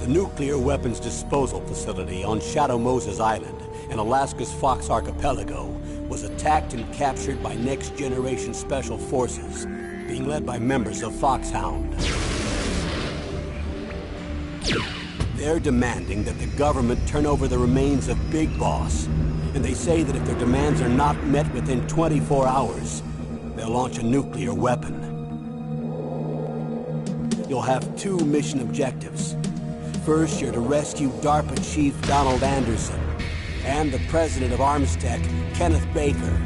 The nuclear weapons disposal facility on Shadow Moses Island in Alaska's Fox Archipelago was attacked and captured by next-generation special forces, being led by members of Foxhound. They're demanding that the government turn over the remains of Big Boss, and they say that if their demands are not met within 24 hours, they'll launch a nuclear weapon. You'll have two mission objectives. First, you're to rescue DARPA Chief Donald Anderson and the president of Armstech, Kenneth Baker.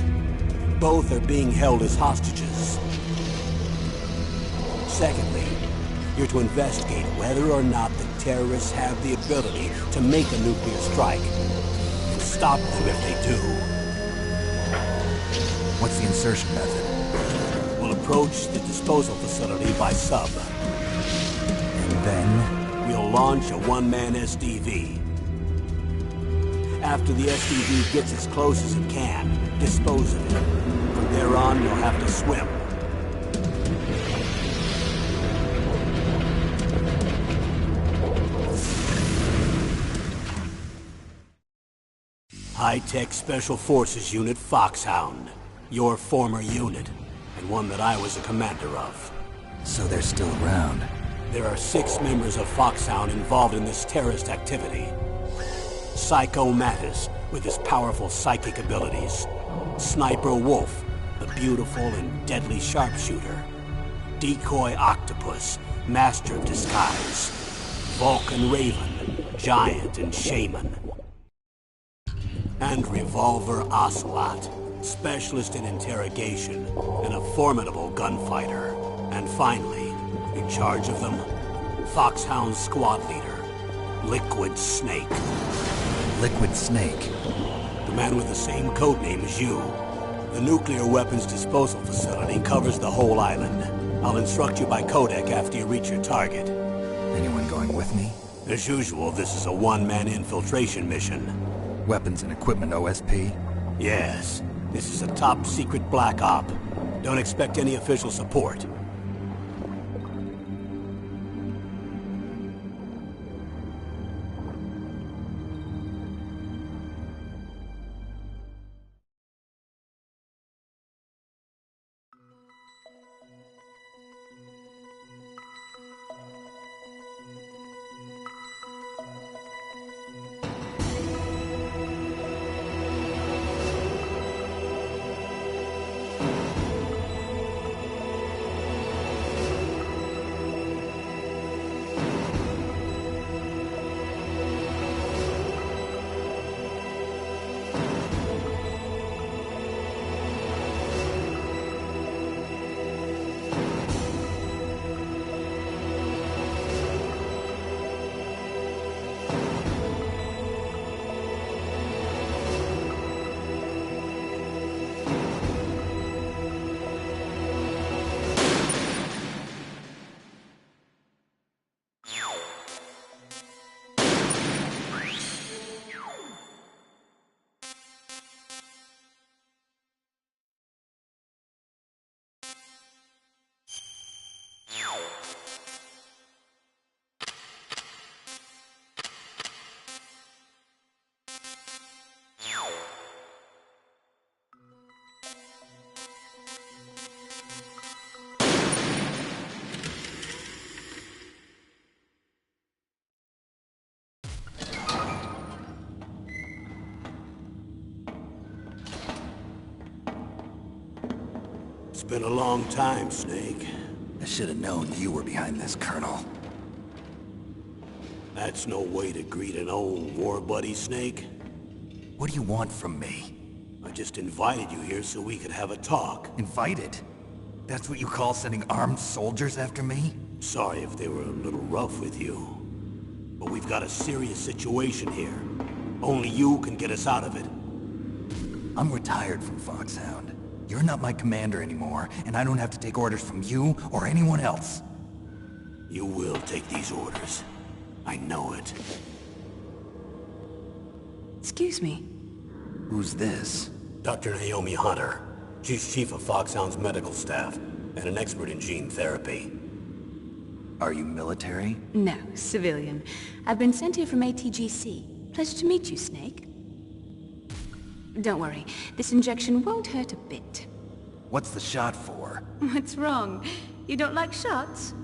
Both are being held as hostages. Secondly, you're to investigate whether or not the terrorists have the ability to make a nuclear strike, and stop them if they do. What's the insertion method? We'll approach the disposal facility by sub. And then? We'll launch a one-man SDV. After the SDV gets as close as it can, dispose of it. From there on, you'll have to swim. High-Tech Special Forces Unit Foxhound. Your former unit, and one that I was a commander of. So they're still around. There are 6 members of Foxhound involved in this terrorist activity. Psycho Mattis, with his powerful psychic abilities. Sniper Wolf, the beautiful and deadly sharpshooter. Decoy Octopus, master of disguise. Vulcan Raven, giant and shaman. And Revolver Ocelot, specialist in interrogation and a formidable gunfighter. And finally, in charge of them, Foxhound squad leader, Liquid Snake. Liquid Snake? The man with the same codename as you. The nuclear weapons disposal facility covers the whole island. I'll instruct you by codec after you reach your target. Anyone going with me? As usual, this is a one-man infiltration mission. Weapons and equipment OSP? Yes. This is a top-secret black op. Don't expect any official support. It's been a long time, Snake. I should have known you were behind this, Colonel. That's no way to greet an old war buddy, Snake. What do you want from me? I just invited you here so we could have a talk. Invited? That's what you call sending armed soldiers after me? Sorry if they were a little rough with you. But we've got a serious situation here. Only you can get us out of it. I'm retired from Foxhound. You're not my commander anymore, and I don't have to take orders from you or anyone else. You will take these orders. I know it. Excuse me. Who's this? Dr. Naomi Hunter. She's chief of Foxhound's medical staff, and an expert in gene therapy. Are you military? No, civilian. I've been sent here from ATGC. Pleasure to meet you, Snake. Don't worry, this injection won't hurt a bit. What's the shot for? What's wrong? You don't like shots?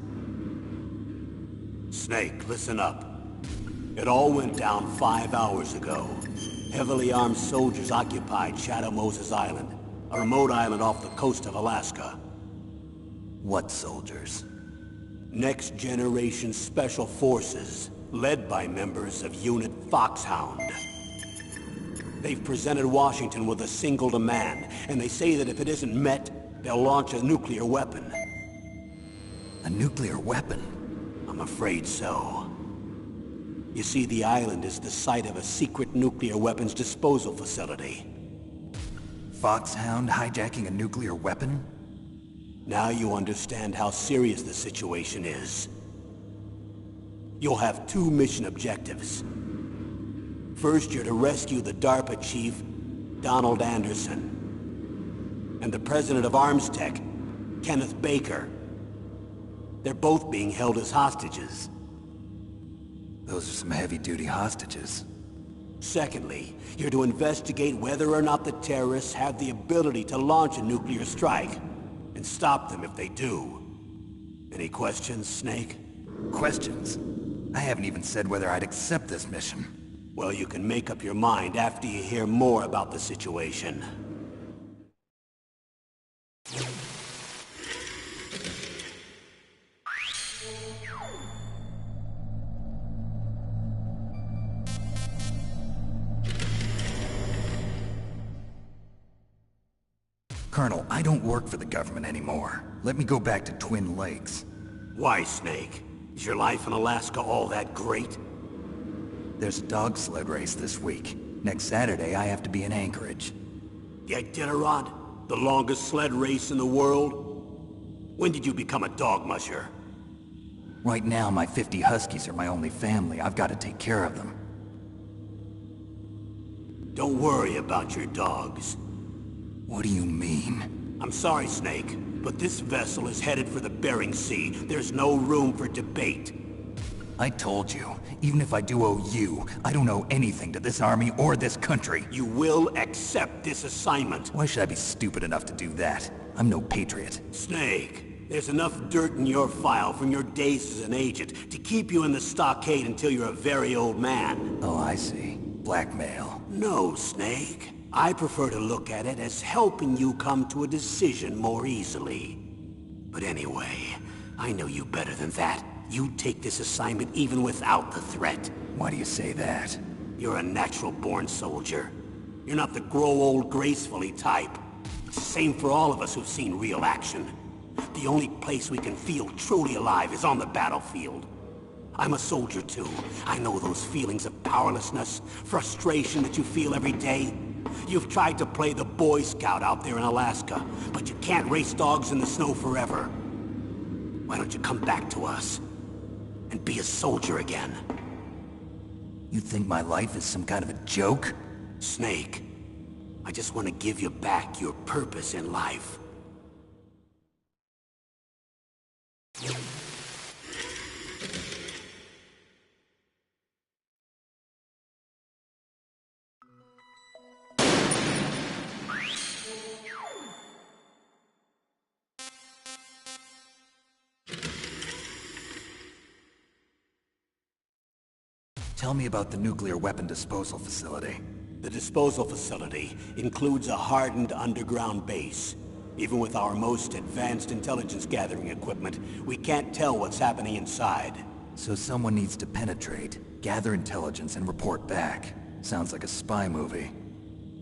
Snake, listen up. It all went down 5 hours ago. Heavily armed soldiers occupied Shadow Moses Island, a remote island off the coast of Alaska. What soldiers? Next Generation Special Forces, led by members of Unit Foxhound. They've presented Washington with a single demand, and they say that if it isn't met, they'll launch a nuclear weapon. A nuclear weapon? I'm afraid so. You see, the island is the site of a secret nuclear weapons disposal facility. Foxhound hijacking a nuclear weapon? Now you understand how serious the situation is. You'll have 2 mission objectives. First, you're to rescue the DARPA chief, Donald Anderson, and the president of Arms Tech, Kenneth Baker. They're both being held as hostages. Those are some heavy-duty hostages. Secondly, you're to investigate whether or not the terrorists have the ability to launch a nuclear strike, and stop them if they do. Any questions, Snake? Questions? I haven't even said whether I'd accept this mission. Well, you can make up your mind after you hear more about the situation. Colonel, I don't work for the government anymore. Let me go back to Twin Lakes. Why, Snake? Is your life in Alaska all that great? There's a dog sled race this week. Next Saturday, I have to be in Anchorage. The Iditarod? The longest sled race in the world? When did you become a dog musher? Right now, my 50 huskies are my only family. I've got to take care of them. Don't worry about your dogs. What do you mean? I'm sorry, Snake, but this vessel is headed for the Bering Sea. There's no room for debate. I told you, even if I do owe you, I don't owe anything to this army or this country. You will accept this assignment. Why should I be stupid enough to do that? I'm no patriot. Snake, there's enough dirt in your file from your days as an agent to keep you in the stockade until you're a very old man. Oh, I see. Blackmail. No, Snake. I prefer to look at it as helping you come to a decision more easily. But anyway, I know you better than that. You'd take this assignment even without the threat. Why do you say that? You're a natural-born soldier. You're not the grow old gracefully type. It's the same for all of us who've seen real action. The only place we can feel truly alive is on the battlefield. I'm a soldier too. I know those feelings of powerlessness, frustration that you feel every day. You've tried to play the Boy Scout out there in Alaska, but you can't race dogs in the snow forever. Why don't you come back to us and be a soldier again? You think my life is some kind of a joke? Snake, I just want to give you back your purpose in life. Tell me about the nuclear weapon disposal facility. The disposal facility includes a hardened underground base. Even with our most advanced intelligence gathering equipment, we can't tell what's happening inside. So someone needs to penetrate, gather intelligence, and report back. Sounds like a spy movie.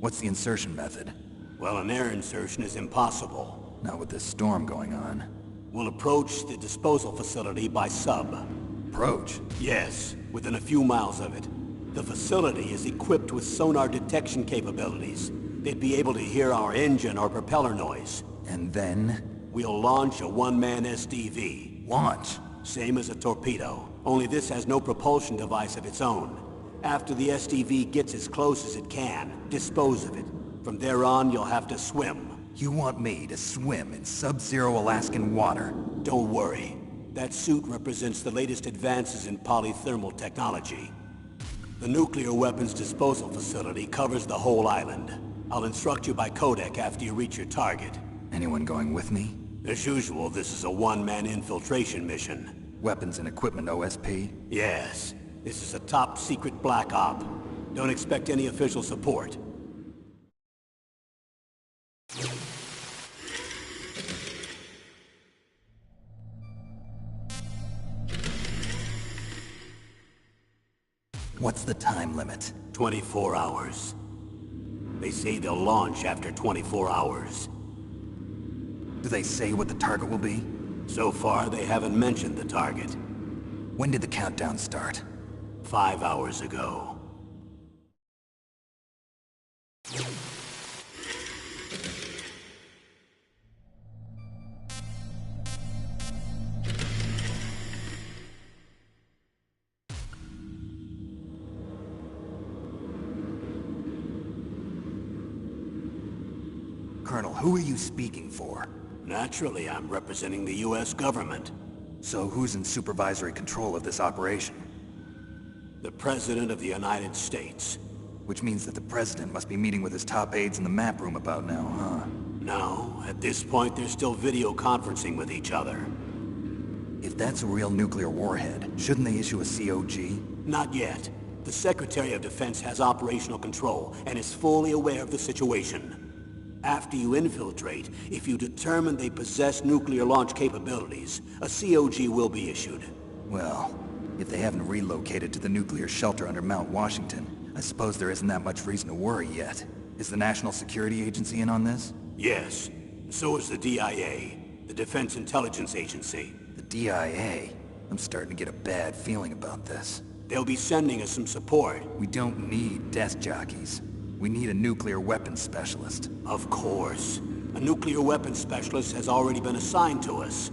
What's the insertion method? Well, an air insertion is impossible. Not with this storm going on. We'll approach the disposal facility by sub. Approach? Yes, within a few miles of it. The facility is equipped with sonar detection capabilities. They'd be able to hear our engine or propeller noise. And then? We'll launch a one-man SDV. Launch? Same as a torpedo, only this has no propulsion device of its own. After the SDV gets as close as it can, dispose of it. From there on, you'll have to swim. You want me to swim in sub-zero Alaskan water? Don't worry. That suit represents the latest advances in polythermal technology. The nuclear weapons disposal facility covers the whole island. I'll instruct you by codec after you reach your target. Anyone going with me? As usual, this is a one-man infiltration mission. Weapons and equipment OSP? Yes. This is a top-secret black op. Don't expect any official support. What's the time limit? 24 hours. They say they'll launch after 24 hours. Do they say what the target will be? So far, they haven't mentioned the target. When did the countdown start? 5 hours ago. Colonel, who are you speaking for? Naturally, I'm representing the U.S. government. So who's in supervisory control of this operation? The President of the United States. Which means that the President must be meeting with his top aides in the map room about now, huh? No, at this point they're still video conferencing with each other. If that's a real nuclear warhead, shouldn't they issue a COG? Not yet. The Secretary of Defense has operational control and is fully aware of the situation. After you infiltrate, if you determine they possess nuclear launch capabilities, a COG will be issued. Well, if they haven't relocated to the nuclear shelter under Mount Washington, I suppose there isn't that much reason to worry yet. Is the National Security Agency in on this? Yes. So is the DIA, the Defense Intelligence Agency. The DIA? I'm starting to get a bad feeling about this. They'll be sending us some support. We don't need desk jockeys. We need a nuclear weapons specialist. Of course. A nuclear weapons specialist has already been assigned to us.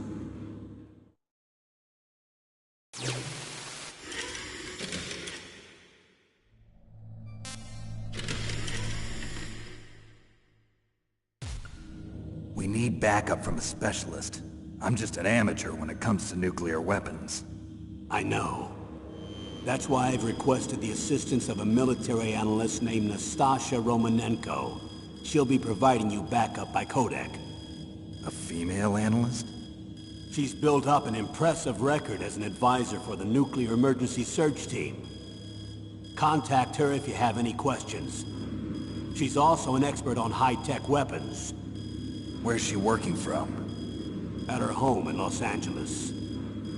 We need backup from a specialist. I'm just an amateur when it comes to nuclear weapons. I know. That's why I've requested the assistance of a military analyst named Nastasha Romanenko. She'll be providing you backup by codec. A female analyst? She's built up an impressive record as an advisor for the Nuclear Emergency Search Team. Contact her if you have any questions. She's also an expert on high-tech weapons. Where's she working from? At her home in Los Angeles.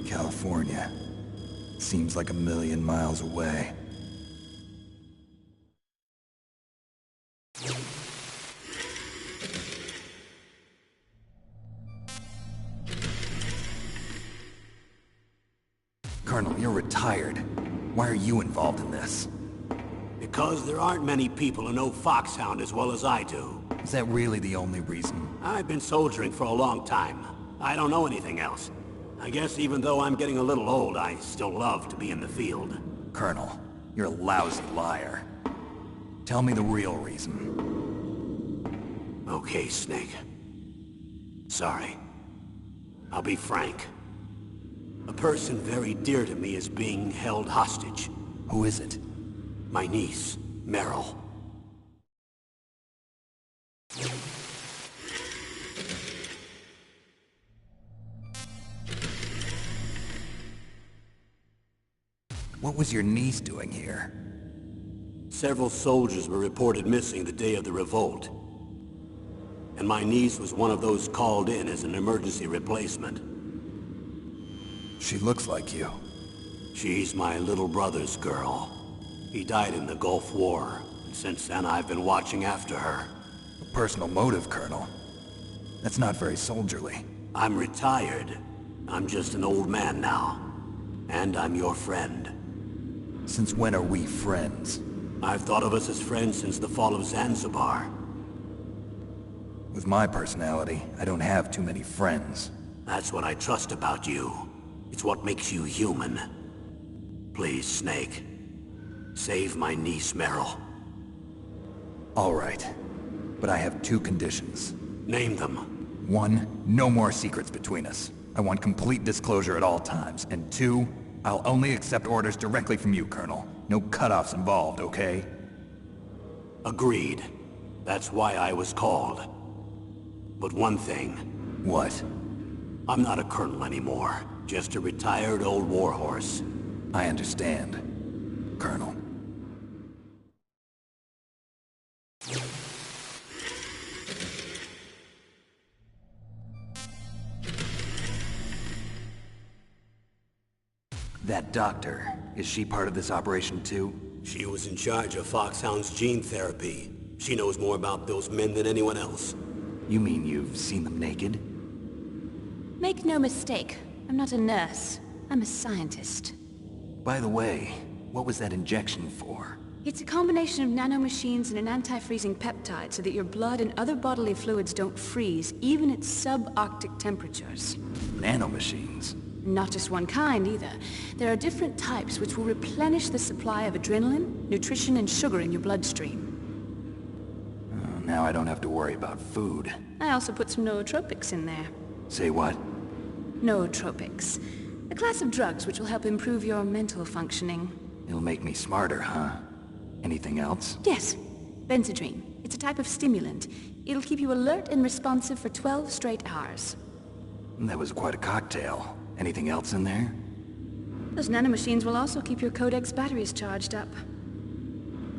California. Seems like a million miles away. Colonel, you're retired. Why are you involved in this? Because there aren't many people who know Foxhound as well as I do. Is that really the only reason? I've been soldiering for a long time. I don't know anything else. I guess even though I'm getting a little old, I still love to be in the field. Colonel, you're a lousy liar. Tell me the real reason. Okay, Snake. Sorry. I'll be frank. A person very dear to me is being held hostage. Who is it? My niece, Meryl. What was your niece doing here? Several soldiers were reported missing the day of the revolt. And my niece was one of those called in as an emergency replacement. She looks like you. She's my little brother's girl. He died in the Gulf War. And since then, I've been watching after her. A personal motive, Colonel. That's not very soldierly. I'm retired. I'm just an old man now. And I'm your friend. Since when are we friends? I've thought of us as friends since the fall of Zanzibar. With my personality, I don't have too many friends. That's what I trust about you. It's what makes you human. Please, Snake. Save my niece, Meryl. All right. But I have two conditions. Name them. 1, no more secrets between us. I want complete disclosure at all times. And 2, I'll only accept orders directly from you, Colonel. No cutoffs involved, okay? Agreed. That's why I was called. But one thing. What? I'm not a colonel anymore. Just a retired old warhorse. I understand, Colonel. That doctor, is she part of this operation too? She was in charge of Foxhound's gene therapy. She knows more about those men than anyone else. You mean you've seen them naked? Make no mistake, I'm not a nurse. I'm a scientist. By the way, what was that injection for? It's a combination of nanomachines and an anti-freezing peptide so that your blood and other bodily fluids don't freeze, even at subarctic temperatures. Nanomachines? Not just one kind, either. There are different types which will replenish the supply of adrenaline, nutrition, and sugar in your bloodstream. Oh, now I don't have to worry about food. I also put some nootropics in there. Say what? Nootropics. A class of drugs which will help improve your mental functioning. It'll make me smarter, huh? Anything else? Yes. Benzodrine. It's a type of stimulant. It'll keep you alert and responsive for 12 straight hours. That was quite a cocktail. Anything else in there? Those nanomachines will also keep your Codex batteries charged up.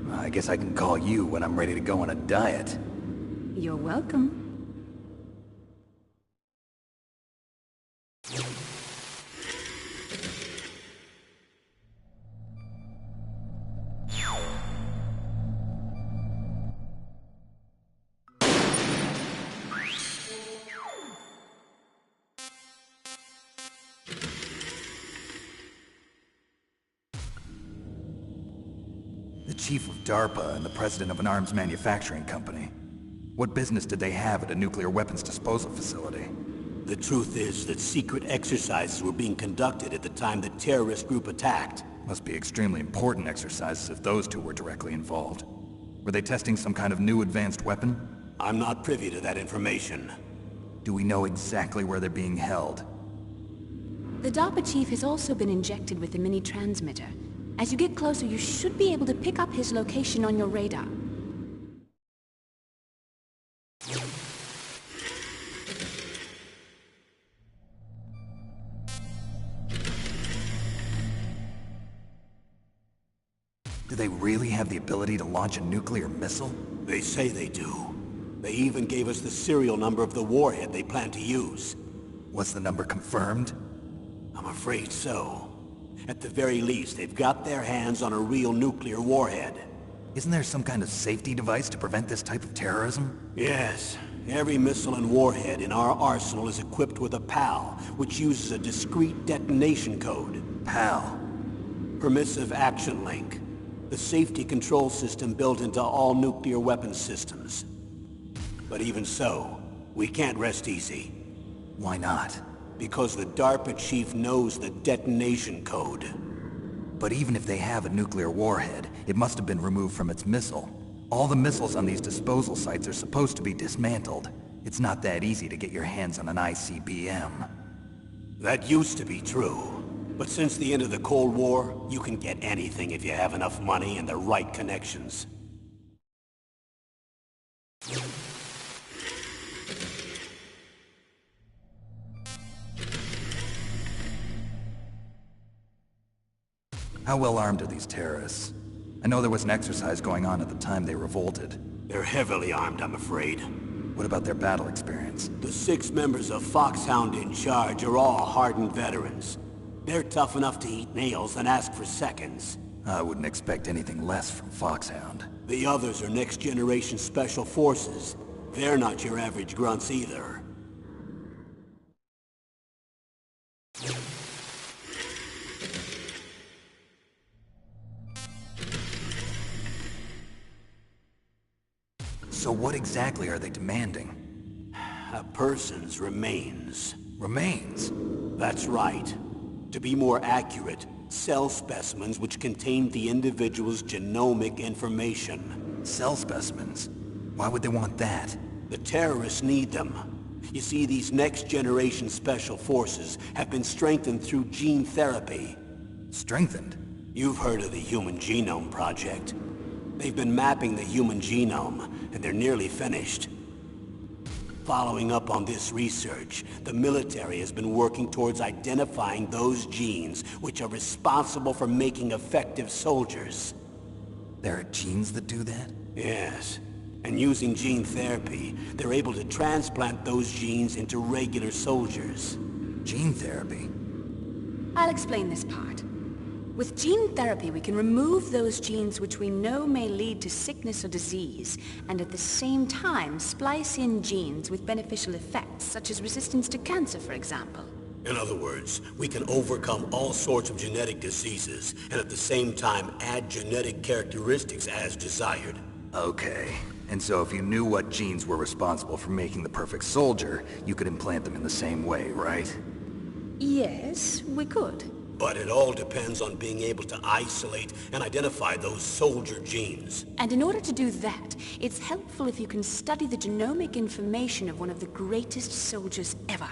Well, I guess I can call you when I'm ready to go on a diet. You're welcome. The chief of DARPA and the president of an arms manufacturing company. What business did they have at a nuclear weapons disposal facility? The truth is that secret exercises were being conducted at the time the terrorist group attacked. Must be extremely important exercises if those two were directly involved. Were they testing some kind of new advanced weapon? I'm not privy to that information. Do we know exactly where they're being held? The DARPA chief has also been injected with a mini-transmitter. As you get closer, you should be able to pick up his location on your radar. Do they really have the ability to launch a nuclear missile? They say they do. They even gave us the serial number of the warhead they plan to use. Was the number confirmed? I'm afraid so. At the very least, they've got their hands on a real nuclear warhead. Isn't there some kind of safety device to prevent this type of terrorism? Yes. Every missile and warhead in our arsenal is equipped with a PAL, which uses a discrete detonation code. PAL? Permissive Action Link. The safety control system built into all nuclear weapons systems. But even so, we can't rest easy. Why not? Because the DARPA chief knows the detonation code. But even if they have a nuclear warhead, it must have been removed from its missile. All the missiles on these disposal sites are supposed to be dismantled. It's not that easy to get your hands on an ICBM. That used to be true. But since the end of the Cold War, you can get anything if you have enough money and the right connections. How well armed are these terrorists? I know there was an exercise going on at the time they revolted. They're heavily armed, I'm afraid. What about their battle experience? The 6 members of Foxhound in charge are all hardened veterans. They're tough enough to eat nails and ask for seconds. I wouldn't expect anything less from Foxhound. The others are next-generation special forces. They're not your average grunts either. So what exactly are they demanding? A person's remains. Remains? That's right. To be more accurate, cell specimens which contain the individual's genomic information. Cell specimens? Why would they want that? The terrorists need them. You see, these next-generation special forces have been strengthened through gene therapy. Strengthened? You've heard of the Human Genome Project. They've been mapping the human genome, and they're nearly finished. Following up on this research, the military has been working towards identifying those genes which are responsible for making effective soldiers. There are genes that do that? Yes. And using gene therapy, they're able to transplant those genes into regular soldiers. Gene therapy? I'll explain this part. With gene therapy, we can remove those genes which we know may lead to sickness or disease, and at the same time splice in genes with beneficial effects, such as resistance to cancer, for example. In other words, we can overcome all sorts of genetic diseases, and at the same time add genetic characteristics as desired. Okay. And so if you knew what genes were responsible for making the perfect soldier, you could implant them in the same way, right? Yes, we could. But it all depends on being able to isolate and identify those soldier genes. And in order to do that, it's helpful if you can study the genomic information of one of the greatest soldiers ever.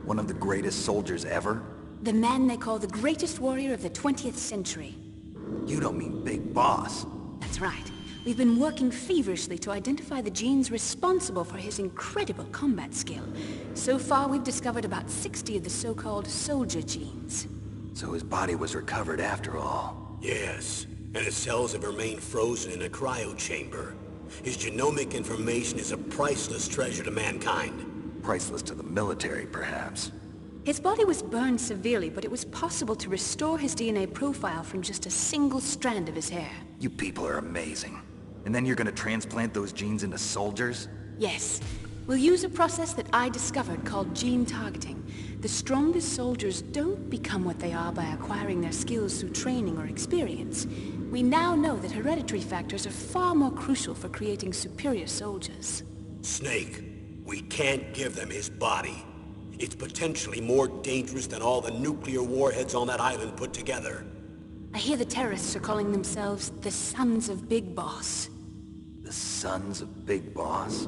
One of the greatest soldiers ever? The man they call the greatest warrior of the 20th century. You don't mean Big Boss. That's right. We've been working feverishly to identify the genes responsible for his incredible combat skill. So far, we've discovered about 60 of the so-called soldier genes. So his body was recovered after all. Yes, and his cells have remained frozen in a cryo chamber. His genomic information is a priceless treasure to mankind. Priceless to the military, perhaps. His body was burned severely, but it was possible to restore his DNA profile from just a single strand of his hair. You people are amazing. And then you're gonna transplant those genes into soldiers? Yes. We'll use a process that I discovered called gene targeting. The strongest soldiers don't become what they are by acquiring their skills through training or experience. We now know that hereditary factors are far more crucial for creating superior soldiers. Snake, we can't give them his body. It's potentially more dangerous than all the nuclear warheads on that island put together. I hear the terrorists are calling themselves the Sons of Big Boss. The Sons of Big Boss?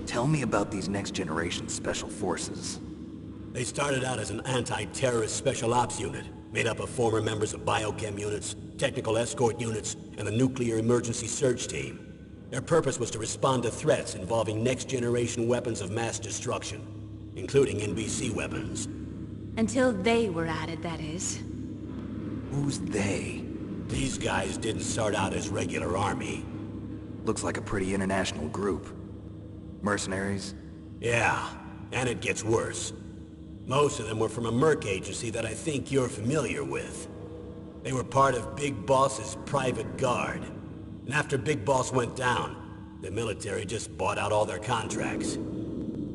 Tell me about these next-generation special forces. They started out as an anti-terrorist special ops unit, made up of former members of biochem units, technical escort units, and the nuclear emergency surge team. Their purpose was to respond to threats involving next-generation weapons of mass destruction, including NBC weapons. Until they were added, that is. Who's they? These guys didn't start out as regular army. Looks like a pretty international group. Mercenaries? Yeah, and it gets worse. Most of them were from a merc agency that I think you're familiar with. They were part of Big Boss's private guard. And after Big Boss went down, the military just bought out all their contracts.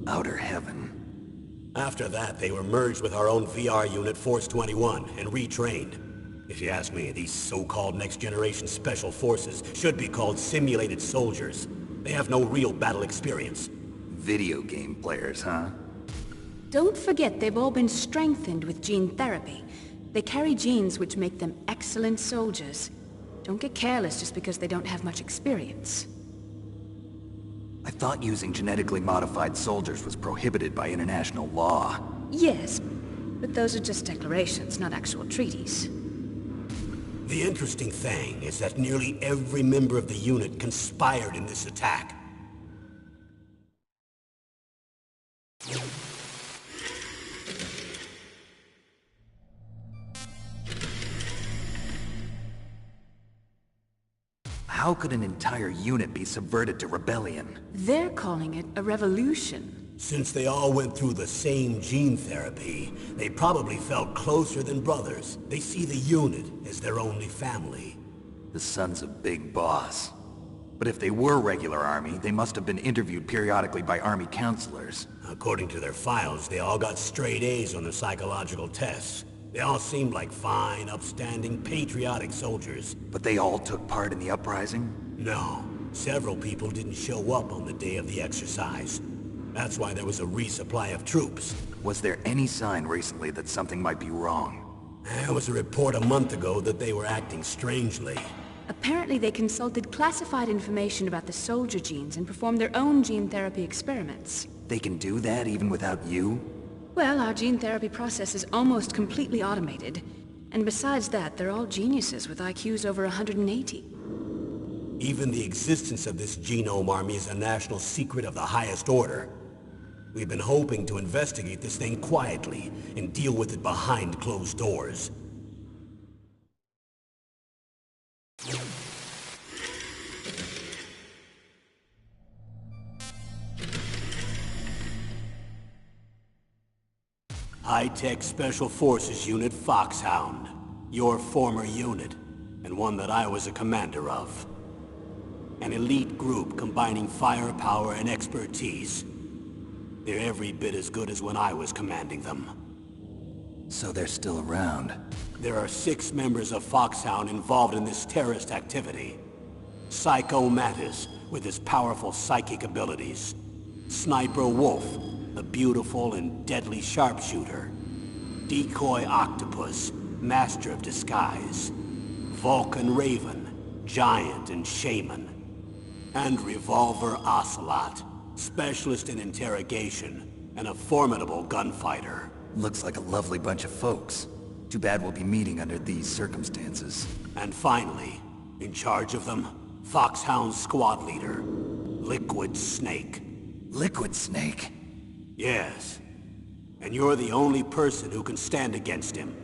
Outer heaven. After that, they were merged with our own VR unit, Force 21, and retrained. If you ask me, these so-called next-generation special forces should be called simulated soldiers. They have no real battle experience. Video game players, huh? Don't forget they've all been strengthened with gene therapy. They carry genes which make them excellent soldiers. Don't get careless just because they don't have much experience. I thought using genetically modified soldiers was prohibited by international law. Yes, but those are just declarations, not actual treaties. The interesting thing is that nearly every member of the unit conspired in this attack. How could an entire unit be subverted to rebellion? They're calling it a revolution. Since they all went through the same gene therapy, they probably felt closer than brothers. They see the unit as their only family. The Sons of Big Boss. But if they were regular army, they must have been interviewed periodically by army counselors. According to their files, they all got straight A's on their psychological tests. They all seemed like fine, upstanding, patriotic soldiers. But they all took part in the uprising? No, several people didn't show up on the day of the exercise. That's why there was a resupply of troops. Was there any sign recently that something might be wrong? There was a report a month ago that they were acting strangely. Apparently they consulted classified information about the soldier genes and performed their own gene therapy experiments. They can do that even without you? Well, our gene therapy process is almost completely automated. And besides that, they're all geniuses with IQs over 180. Even the existence of this genome army is a national secret of the highest order. We've been hoping to investigate this thing quietly and deal with it behind closed doors. High-Tech Special Forces Unit Foxhound. Your former unit, and one that I was a commander of. An elite group combining firepower and expertise. They're every bit as good as when I was commanding them. So they're still around. There are 6 members of Foxhound involved in this terrorist activity. Psycho Mattis, with his powerful psychic abilities. Sniper Wolf, the beautiful and deadly sharpshooter. Decoy Octopus, master of disguise. Vulcan Raven, giant and shaman. And Revolver Ocelot, specialist in interrogation and a formidable gunfighter. Looks like a lovely bunch of folks. Too bad we'll be meeting under these circumstances. And finally, in charge of them, Foxhound's squad leader, Liquid Snake. Liquid Snake? Yes. And you're the only person who can stand against him.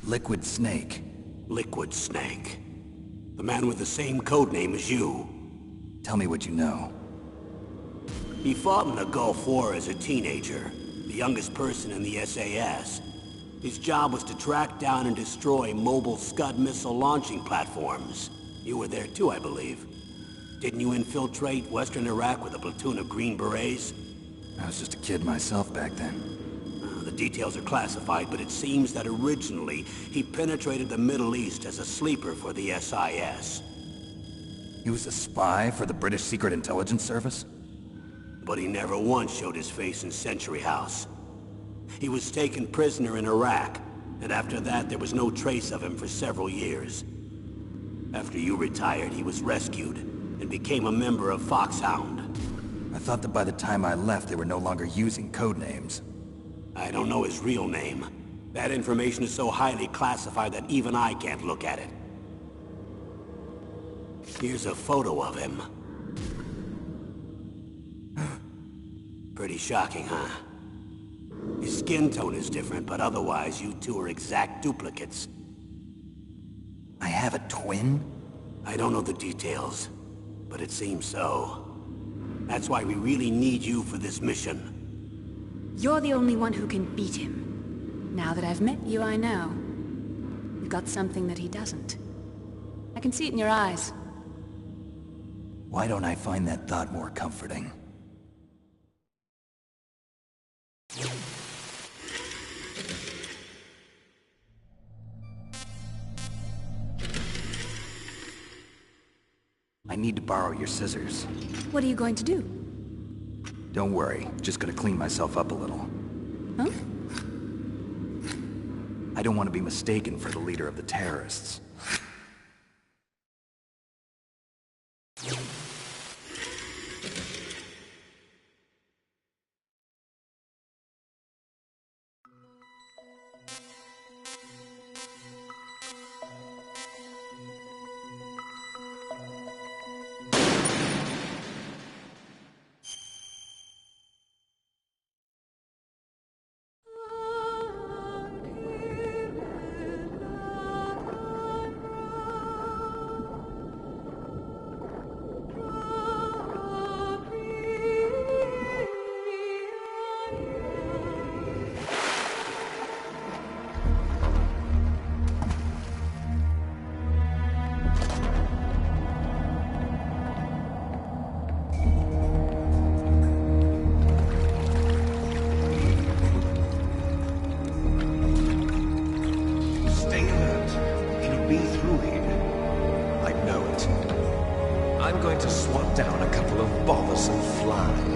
Liquid Snake. Liquid Snake. The man with the same codename as you. Tell me what you know. He fought in the Gulf War as a teenager, the youngest person in the SAS. His job was to track down and destroy mobile Scud missile launching platforms. You were there too, I believe. Didn't you infiltrate Western Iraq with a platoon of Green Berets? I was just a kid myself back then. The details are classified, but it seems that originally he penetrated the Middle East as a sleeper for the SIS. He was a spy for the British Secret Intelligence Service? But he never once showed his face in Century House. He was taken prisoner in Iraq, and after that there was no trace of him for several years. After you retired, he was rescued and became a member of Foxhound. I thought that by the time I left, they were no longer using codenames. I don't know his real name. That information is so highly classified that even I can't look at it. Here's a photo of him. Pretty shocking, huh? His skin tone is different, but otherwise you two are exact duplicates. I have a twin? I don't know the details, but it seems so. That's why we really need you for this mission. You're the only one who can beat him. Now that I've met you, I know. You've got something that he doesn't. I can see it in your eyes. Why don't I find that thought more comforting? I need to borrow your scissors. What are you going to do? Don't worry, just gonna clean myself up a little. Huh? I don't want to be mistaken for the leader of the terrorists. I'm going to swat down a couple of bothersome flies.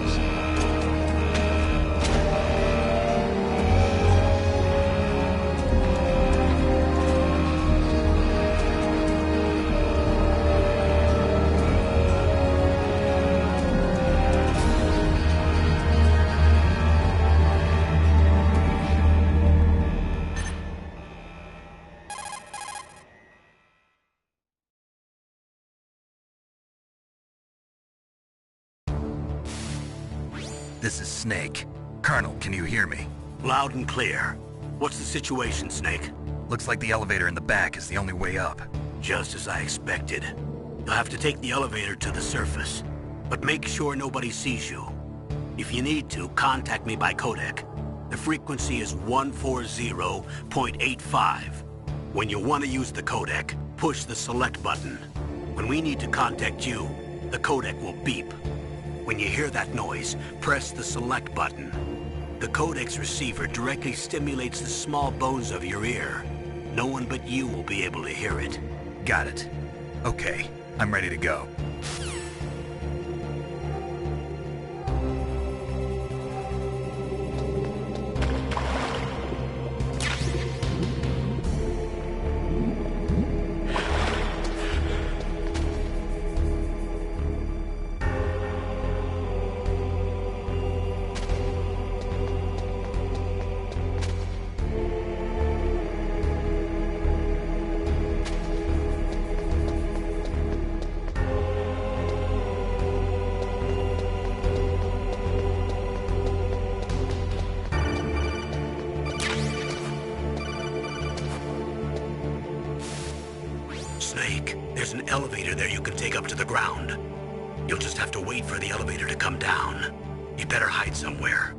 This is Snake. Colonel, can you hear me? Loud and clear. What's the situation, Snake? Looks like the elevator in the back is the only way up. Just as I expected. You'll have to take the elevator to the surface, but make sure nobody sees you. If you need to, contact me by codec. The frequency is 140.85. When you want to use the codec, push the select button. When we need to contact you, the codec will beep. When you hear that noise, press the select button. The codec's receiver directly stimulates the small bones of your ear. No one but you will be able to hear it. Got it. Okay, I'm ready to go. Snake, there's an elevator there you can take up to the ground. You'll just have to wait for the elevator to come down. You'd better hide somewhere.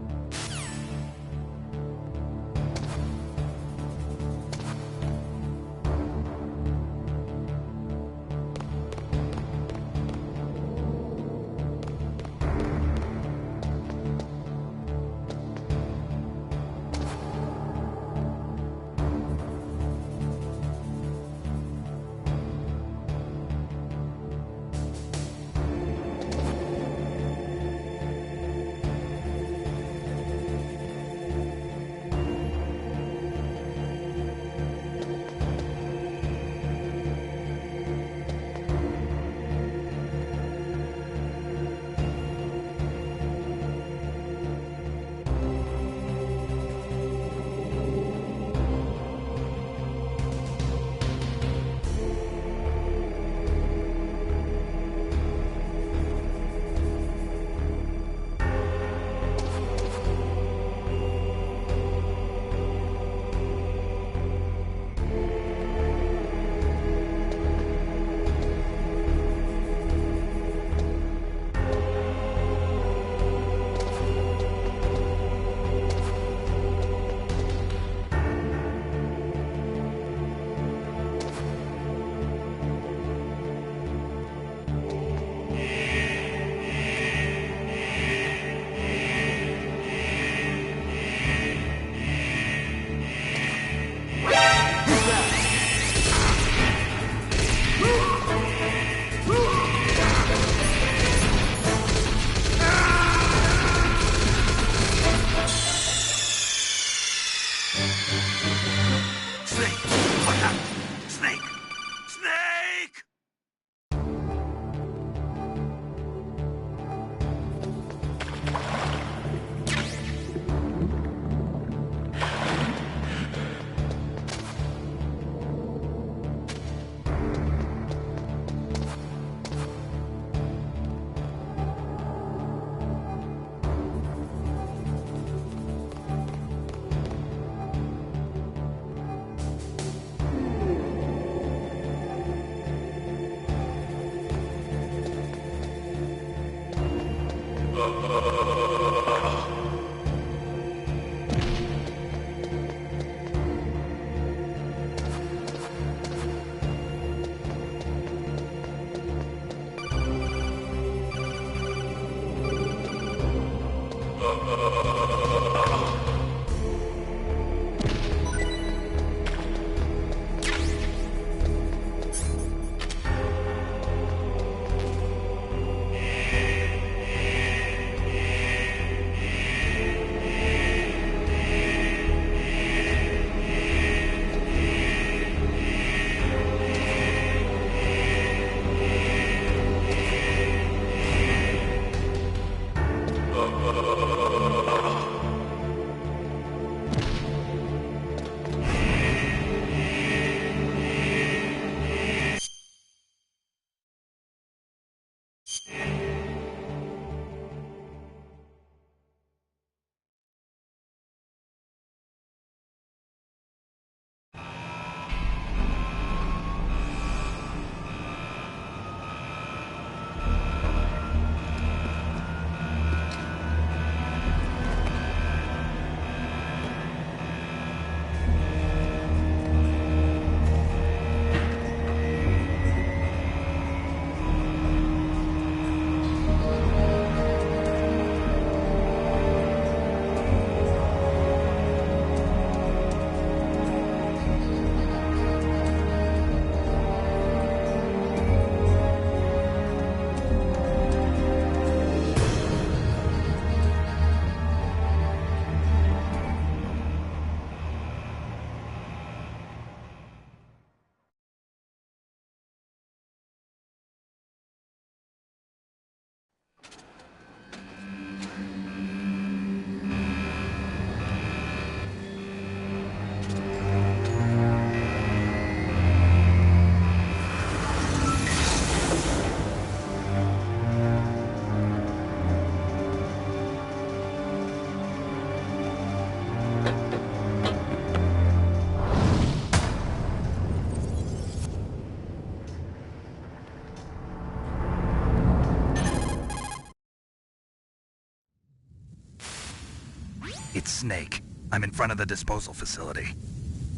It's Snake. I'm in front of the disposal facility.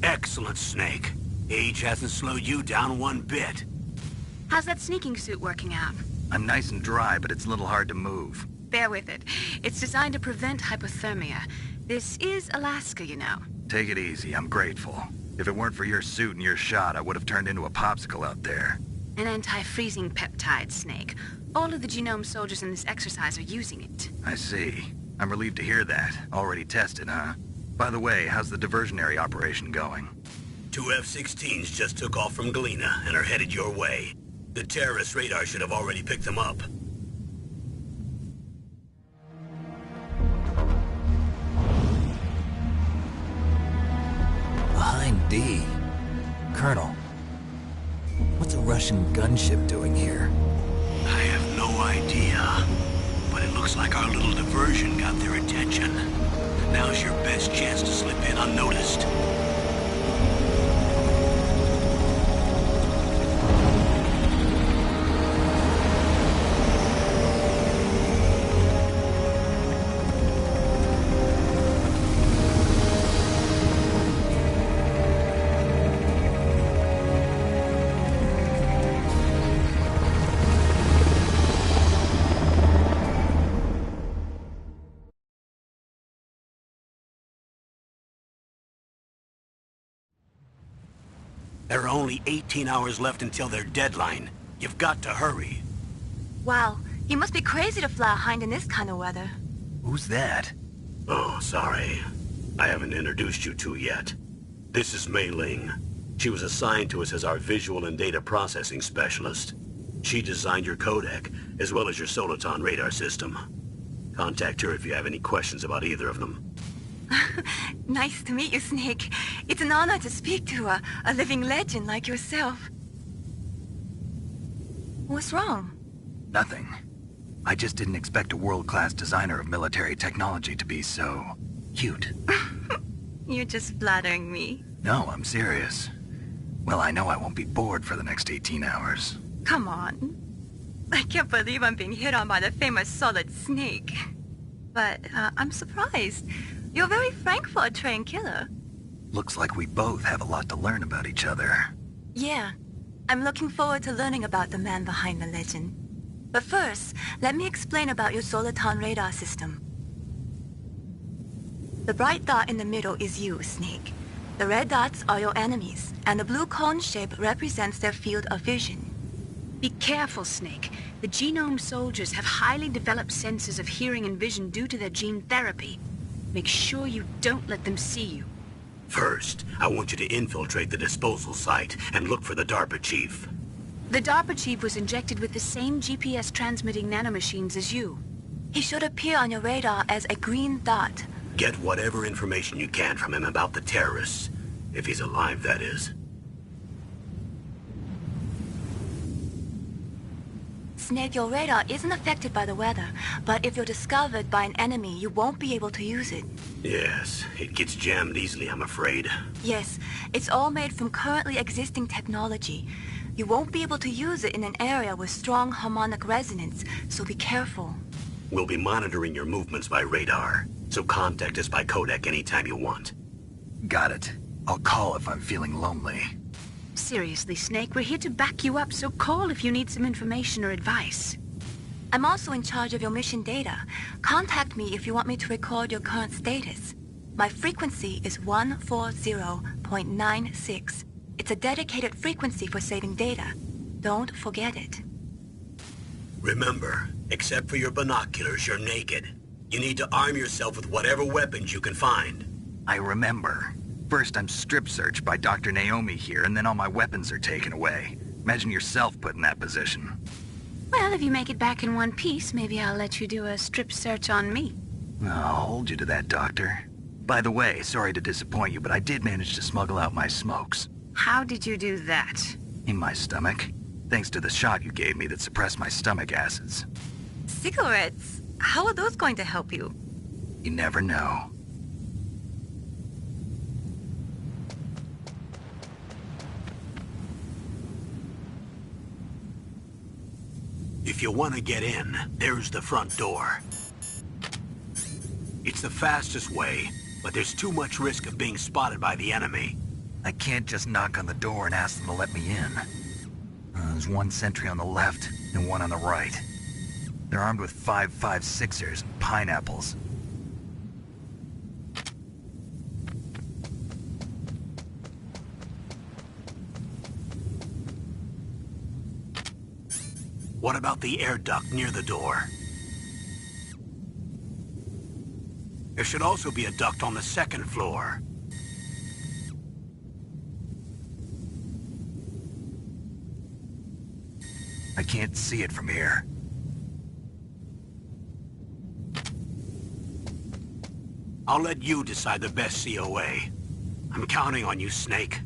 Excellent, Snake. Age hasn't slowed you down one bit. How's that sneaking suit working out? I'm nice and dry, but it's a little hard to move. Bear with it. It's designed to prevent hypothermia. This is Alaska, you know. Take it easy, I'm grateful. If it weren't for your suit and your shot, I would have turned into a popsicle out there. An anti-freezing peptide, Snake. All of the genome soldiers in this exercise are using it. I see. I'm relieved to hear that. Already tested, huh? By the way, how's the diversionary operation going? 2 F-16s just took off from Galena and are headed your way. The terrorist radar should have already picked them up. Behind D. Colonel, what's a Russian gunship doing here? I have no idea, but it looks like our little diversion got their attention. Now's your best chance to slip in unnoticed. There are only 18 hours left until their deadline. You've got to hurry. Wow, you must be crazy to fly a hind in this kind of weather. Who's that? Oh, sorry. I haven't introduced you to yet. This is Mei Ling. She was assigned to us as our visual and data processing specialist. She designed your codec, as well as your Soliton radar system. Contact her if you have any questions about either of them. Nice to meet you, Snake. It's an honor to speak to a living legend like yourself. What's wrong? Nothing. I just didn't expect a world-class designer of military technology to be so cute. You're just flattering me. No, I'm serious. Well, I know I won't be bored for the next 18 hours. Come on. I can't believe I'm being hit on by the famous Solid Snake. But I'm surprised. You're very frank for a trained killer. Looks like we both have a lot to learn about each other. Yeah. I'm looking forward to learning about the man behind the legend. But first, let me explain about your Soliton radar system. The bright dot in the middle is you, Snake. The red dots are your enemies, and the blue cone shape represents their field of vision. Be careful, Snake. The genome soldiers have highly developed senses of hearing and vision due to their gene therapy. Make sure you don't let them see you. First, I want you to infiltrate the disposal site and look for the DARPA chief. The DARPA chief was injected with the same GPS transmitting nanomachines as you. He should appear on your radar as a green dot. Get whatever information you can from him about the terrorists. If he's alive, that is. Snake, your radar isn't affected by the weather, but if you're discovered by an enemy, you won't be able to use it. Yes, it gets jammed easily, I'm afraid. Yes, it's all made from currently existing technology. You won't be able to use it in an area with strong harmonic resonance, so be careful. We'll be monitoring your movements by radar, so contact us by codec anytime you want. Got it. I'll call if I'm feeling lonely. Seriously, Snake, we're here to back you up, so call if you need some information or advice. I'm also in charge of your mission data. Contact me if you want me to record your current status. My frequency is 140.96. It's a dedicated frequency for saving data. Don't forget it. Remember, except for your binoculars, you're naked. You need to arm yourself with whatever weapons you can find. I remember. First, I'm strip searched by Dr. Naomi here, and then all my weapons are taken away. Imagine yourself put in that position. Well, if you make it back in one piece, maybe I'll let you do a strip search on me. I'll hold you to that, Doctor. By the way, sorry to disappoint you, but I did manage to smuggle out my smokes. How did you do that? In my stomach. Thanks to the shot you gave me that suppressed my stomach acids. Cigarettes? How are those going to help you? You never know. If you want to get in, there's the front door. It's the fastest way, but there's too much risk of being spotted by the enemy. I can't just knock on the door and ask them to let me in. There's one sentry on the left and one on the right. They're armed with 5.56ers and pineapples. What about the air duct near the door? There should also be a duct on the second floor. I can't see it from here. I'll let you decide the best COA. I'm counting on you, Snake.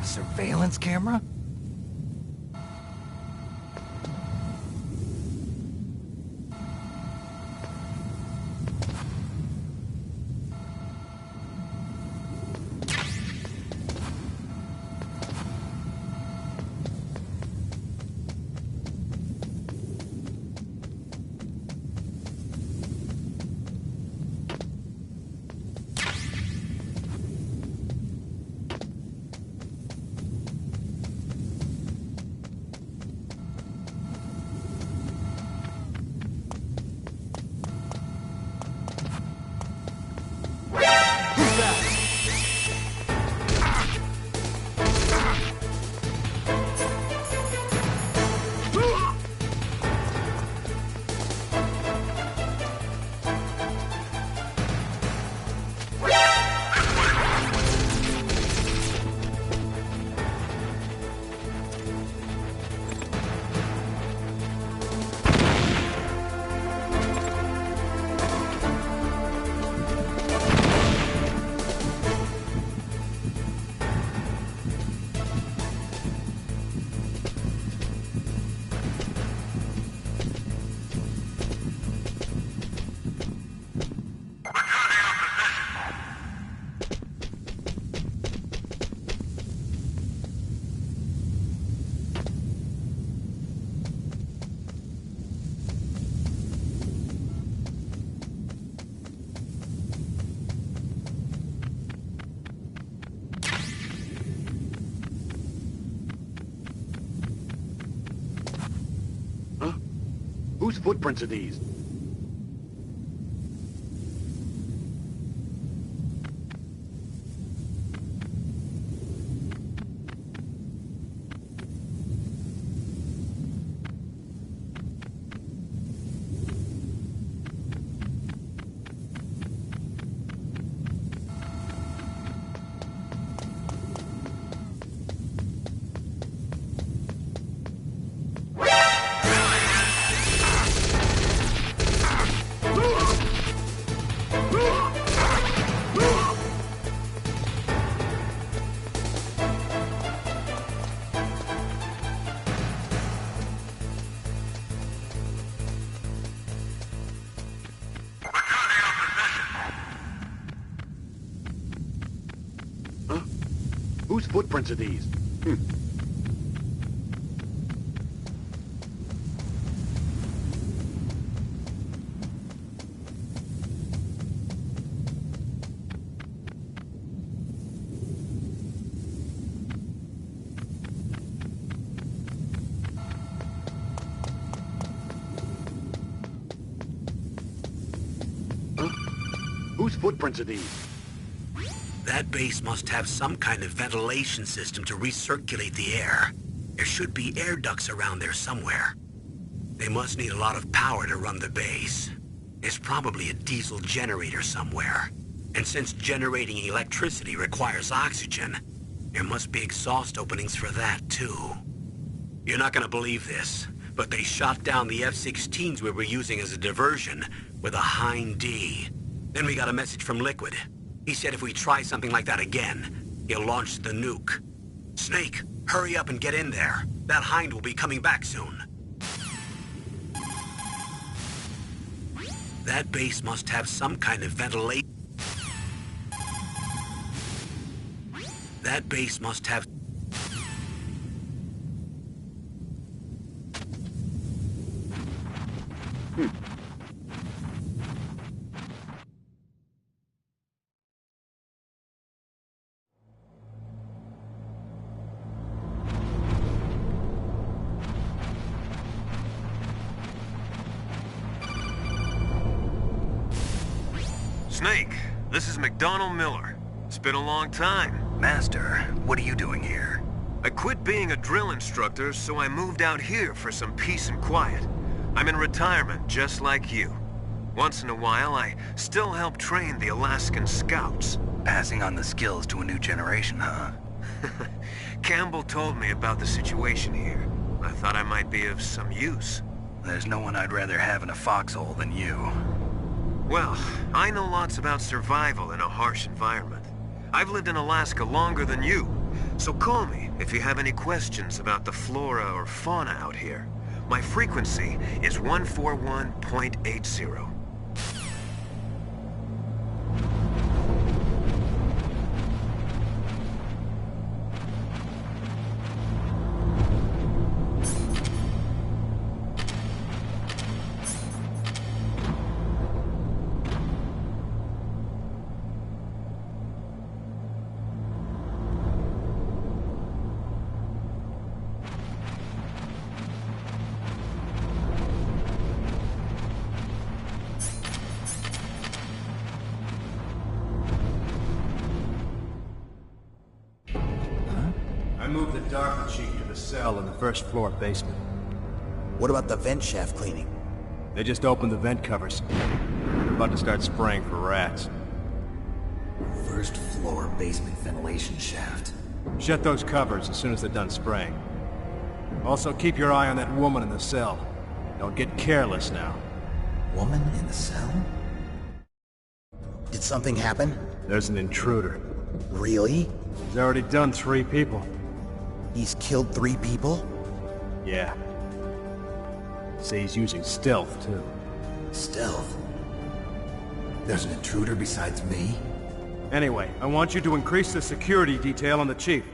Surveillance camera? Whose footprints are these? Whose footprints are these? Whose footprints are these? That base must have some kind of ventilation system to recirculate the air. There should be air ducts around there somewhere. They must need a lot of power to run the base. There's probably a diesel generator somewhere. And since generating electricity requires oxygen, there must be exhaust openings for that too. You're not gonna believe this, but they shot down the F-16s we were using as a diversion with a Hind D. Then we got a message from Liquid. He said if we try something like that again, he'll launch the nuke. Snake, hurry up and get in there. That Hind will be coming back soon. That base must have some kind of ventilation. That base must have... Snake, this is McDonald Miller. It's been a long time. Master, what are you doing here? I quit being a drill instructor, so I moved out here for some peace and quiet. I'm in retirement, just like you. Once in a while, I still help train the Alaskan Scouts. Passing on the skills to a new generation, huh? Campbell told me about the situation here. I thought I might be of some use. There's no one I'd rather have in a foxhole than you. Well, I know lots about survival in a harsh environment. I've lived in Alaska longer than you, so call me if you have any questions about the flora or fauna out here. My frequency is 141.80. I moved the Dark Chief to the cell in the first floor basement. What about the vent shaft cleaning? They just opened the vent covers. They're about to start spraying for rats. First floor basement ventilation shaft. Shut those covers as soon as they're done spraying. Also, keep your eye on that woman in the cell. Don't get careless now. Woman in the cell? Did something happen? There's an intruder. Really? He's already done 3 people. He's killed 3 people? Yeah. Say he's using stealth, too. Stealth? There's an intruder besides me? Anyway, I want you to increase the security detail on the Chief.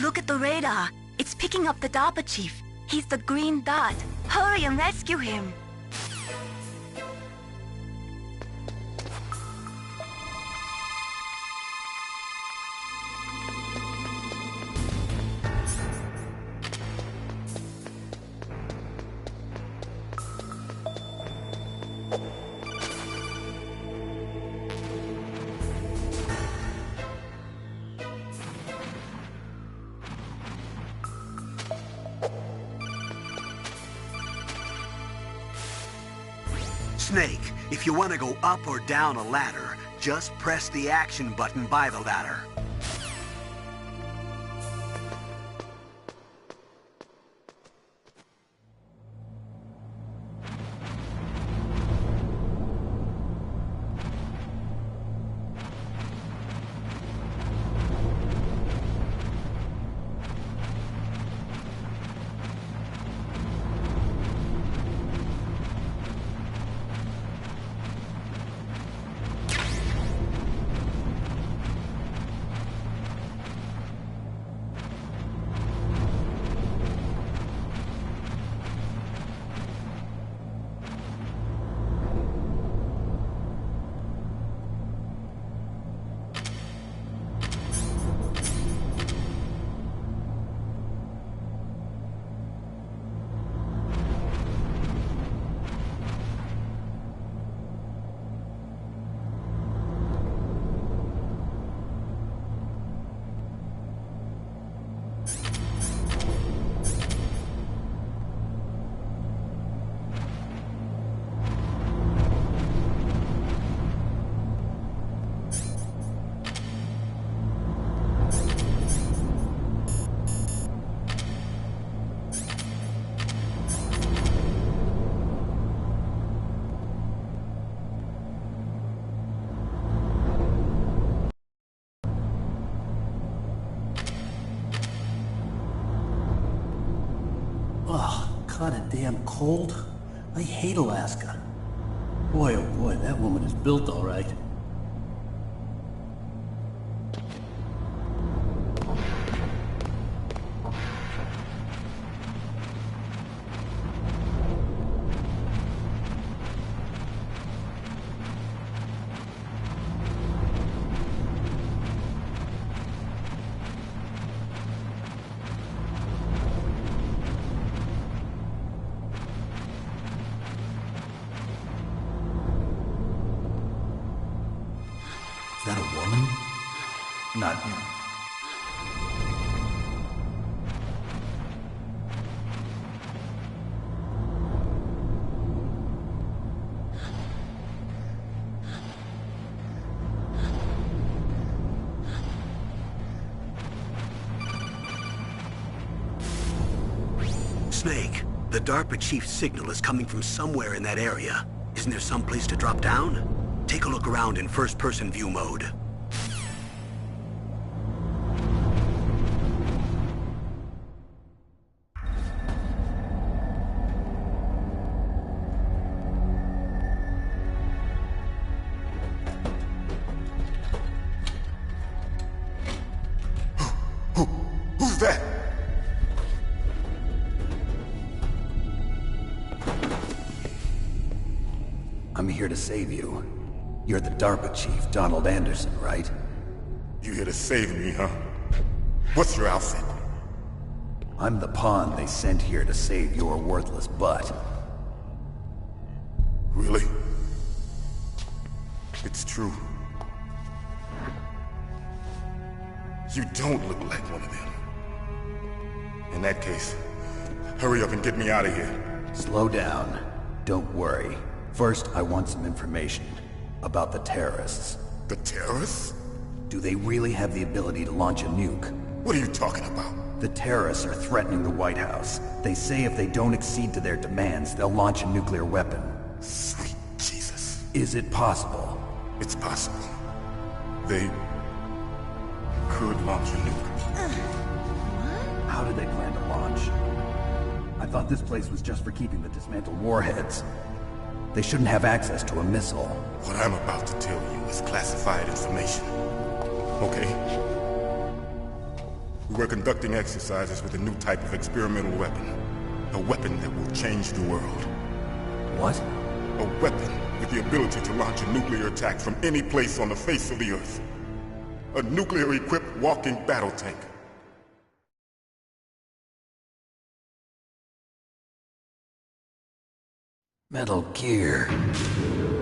Look at the radar. It's picking up the DARPA chief. He's the green dot. Hurry and rescue him. Snake, if you want to go up or down a ladder, just press the action button by the ladder. Kinda damn cold. I hate Alaska. Boy, oh boy, that woman is built all right. Is that a woman? Not him. Snake, the DARPA chief's signal is coming from somewhere in that area. Isn't there some place to drop down? Take a look around in first-person view mode. Who's that? I'm here to save you. You're the DARPA chief, Donald Anderson, right? You here to save me, huh? What's your outfit? I'm the pawn they sent here to save your worthless butt. Really? It's true. You don't look like one of them. In that case, hurry up and get me out of here. Slow down. Don't worry. First, I want some information about the terrorists. The terrorists? Do they really have the ability to launch a nuke? What are you talking about? The terrorists are threatening the White House. They say if they don't accede to their demands, they'll launch a nuclear weapon. Sweet Jesus. Is it possible? It's possible. They could launch a nuke. How do they plan to launch? I thought this place was just for keeping the dismantled warheads. They shouldn't have access to a missile. What I'm about to tell you is classified information. Okay? We were conducting exercises with a new type of experimental weapon. A weapon that will change the world. What? A weapon with the ability to launch a nuclear attack from any place on the face of the Earth. A nuclear-equipped walking battle tank. Metal Gear.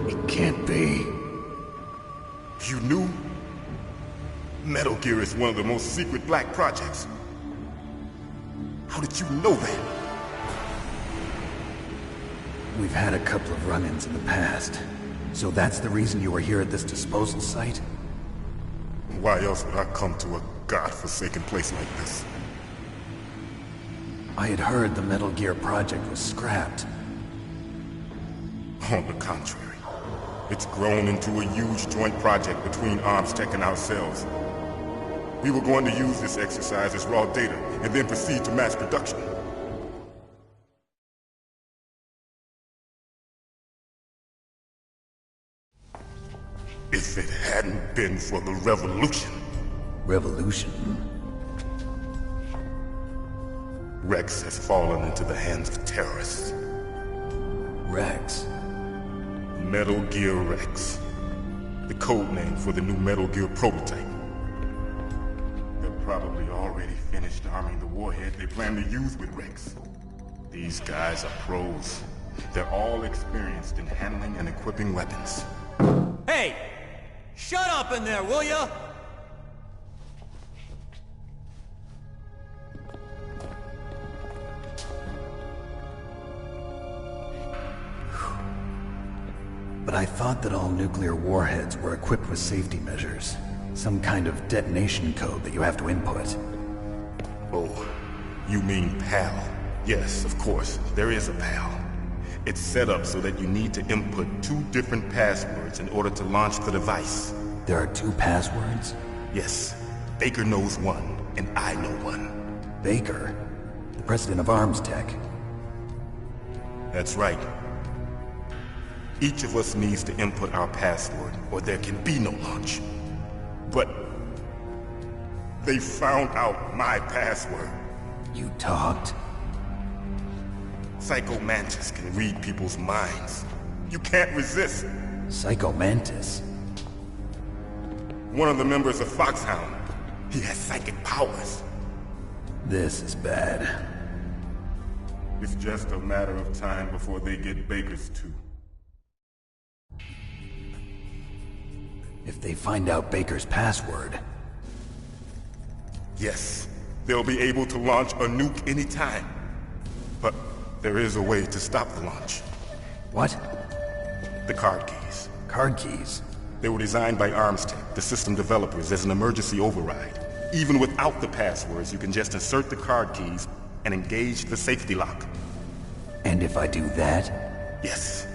It can't be. You knew? Metal Gear is one of the most secret black projects. How did you know that? We've had a couple of run-ins in the past. So that's the reason you were here at this disposal site? Why else would I come to a god-forsaken place like this? I had heard the Metal Gear project was scrapped. On the contrary, it's grown into a huge joint project between ArmsTech and ourselves. We were going to use this exercise as raw data and then proceed to mass production. If it hadn't been for the revolution. Revolution? Rex has fallen into the hands of terrorists. Rex? Metal Gear Rex. The code name for the new Metal Gear prototype. They're probably already finished arming the warhead they plan to use with Rex. These guys are pros. They're all experienced in handling and equipping weapons. Hey! Shut up in there, will ya? But I thought that all nuclear warheads were equipped with safety measures. Some kind of detonation code that you have to input. Oh, you mean PAL? Yes, of course, there is a PAL. It's set up so that you need to input 2 different passwords in order to launch the device. There are 2 passwords? Yes. Baker knows one, and I know one. Baker? The president of ArmsTech? That's right. Each of us needs to input our password, or there can be no launch. But they found out my password. You talked? Psycho Mantis can read people's minds. You can't resist. Psycho Mantis? One of the members of Foxhound. He has psychic powers. This is bad. It's just a matter of time before they get Baker's too. If they find out Baker's password... Yes, they'll be able to launch a nuke anytime. But there is a way to stop the launch. What? The card keys. Card keys? They were designed by ArmsTech, the system developers, as an emergency override. Even without the passwords, you can just insert the card keys and engage the safety lock. And if I do that? Yes.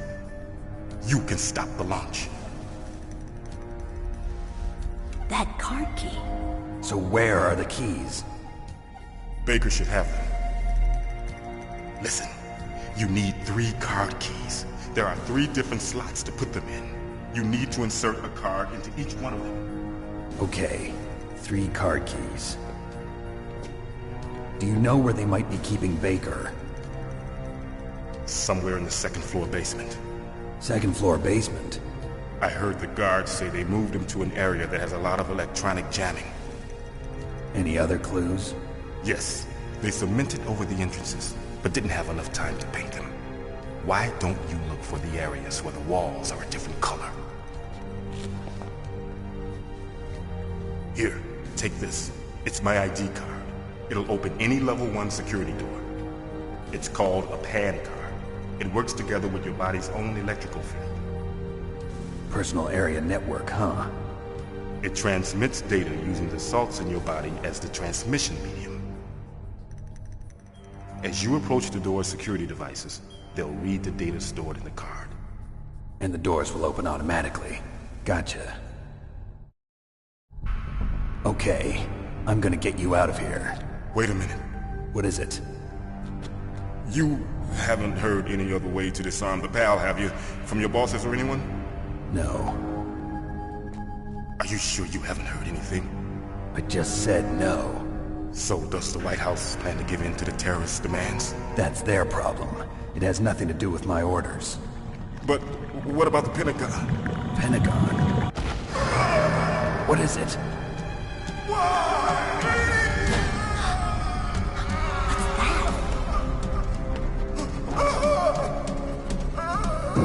You can stop the launch. That card key. So where are the keys? Baker should have them. Listen, you need 3 card keys. There are 3 different slots to put them in. You need to insert a card into each one of them. Okay, 3 card keys. Do you know where they might be keeping Baker? Somewhere in the 2nd floor basement. 2nd floor basement? I heard the guards say they moved him to an area that has a lot of electronic jamming. Any other clues? Yes. They cemented over the entrances, but didn't have enough time to paint them. Why don't you look for the areas where the walls are a different color? Here, take this. It's my ID card. It'll open any level 1 security door. It's called a PAN card. It works together with your body's own electrical field. Personal area network, huh? It transmits data using the salts in your body as the transmission medium. As you approach the door's security devices, they'll read the data stored in the card. And the doors will open automatically. Gotcha. Okay, I'm gonna get you out of here. Wait a minute. What is it? You haven't heard any other way to disarm the PAL, have you? From your bosses or anyone? No. Are you sure you haven't heard anything? I just said no. So does the White House plan to give in to the terrorists' demands? That's their problem. It has nothing to do with my orders. But what about the Pentagon? Pentagon? What is it?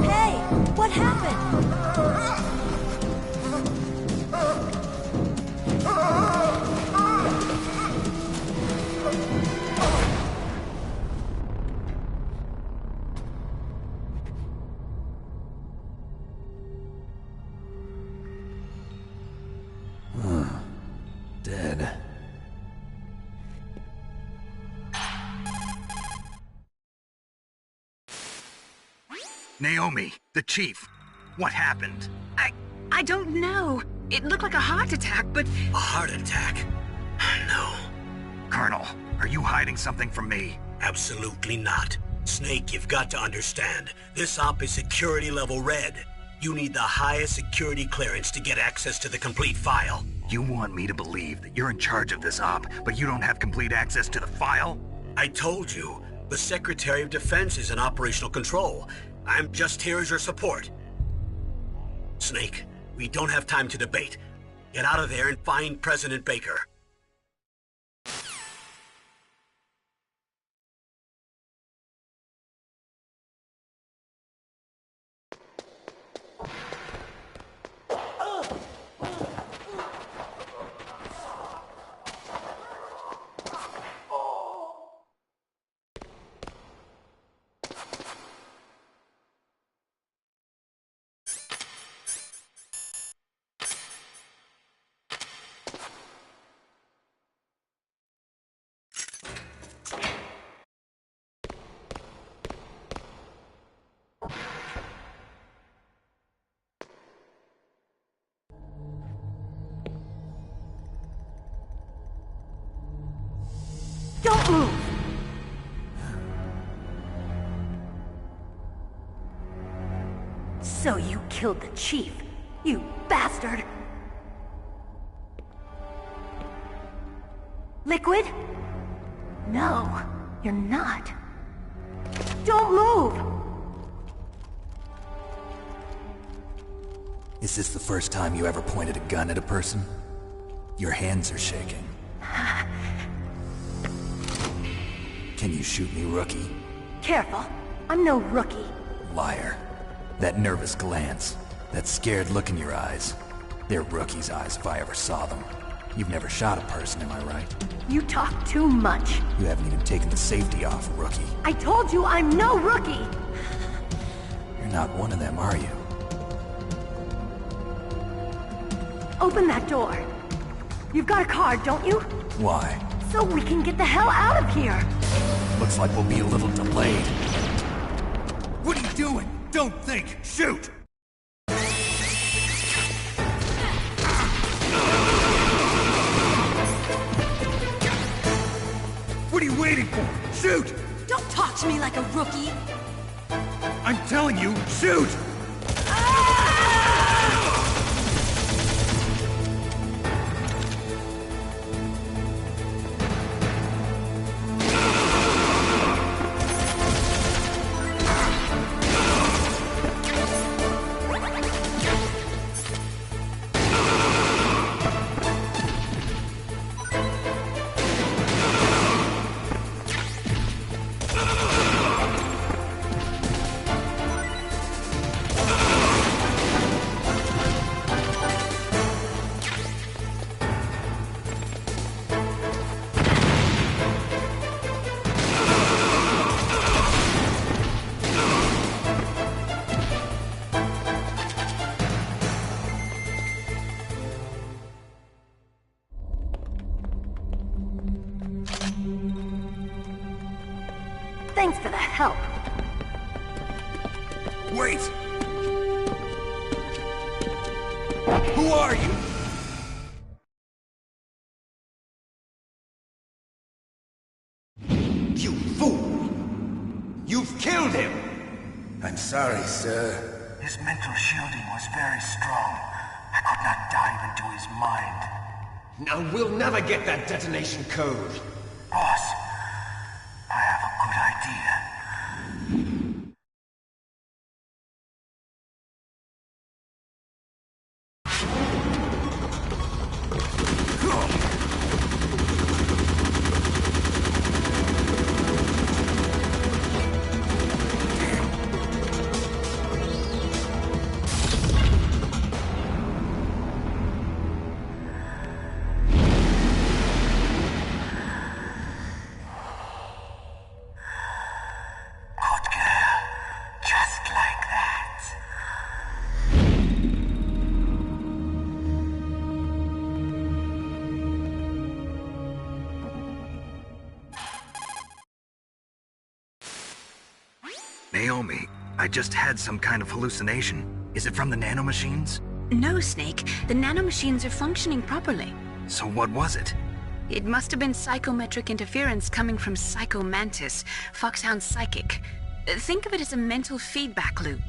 Hey, what happened? Dead. Naomi, the chief. What happened? I don't know. It looked like a heart attack, but... A heart attack? No. Colonel, are you hiding something from me? Absolutely not. Snake, you've got to understand. This op is security level red. You need the highest security clearance to get access to the complete file. You want me to believe that you're in charge of this op, but you don't have complete access to the file? I told you, the Secretary of Defense is in operational control. I'm just here as your support. Snake, we don't have time to debate. Get out of there and find President Baker. Don't move! So you killed the chief, you bastard! Liquid? No, you're not. Don't move! Is this the first time you ever pointed a gun at a person? Your hands are shaking. Can you shoot me, rookie? Careful, I'm no rookie. Liar. That nervous glance, that scared look in your eyes. They're rookie's eyes if I ever saw them. You've never shot a person, am I right? You talk too much. You haven't even taken the safety off, rookie. I told you I'm no rookie! You're not one of them, are you? Open that door. You've got a card, don't you? Why? So we can get the hell out of here! Looks like we'll be a little delayed. What are you doing? Don't think! Shoot! What are you waiting for? Shoot! Don't talk to me like a rookie! I'm telling you, shoot! Thanks for the help. Wait! Who are you? You fool! You've killed him! I'm sorry, sir. His mental shielding was very strong. I could not dive into his mind. Now we'll never get that detonation code. Boss, I have a good idea. Naomi, I just had some kind of hallucination. Is it from the nanomachines? No, Snake. The nanomachines are functioning properly. So what was it? It must have been psychometric interference coming from Psycho Mantis, Foxhound's psychic. Think of it as a mental feedback loop.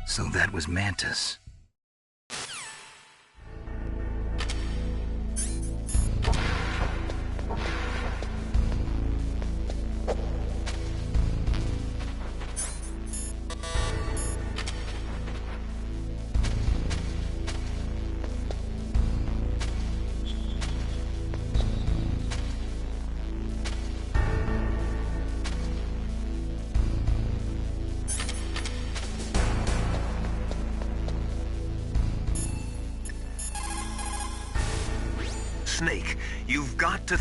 So that was Mantis. Snake, you've got to...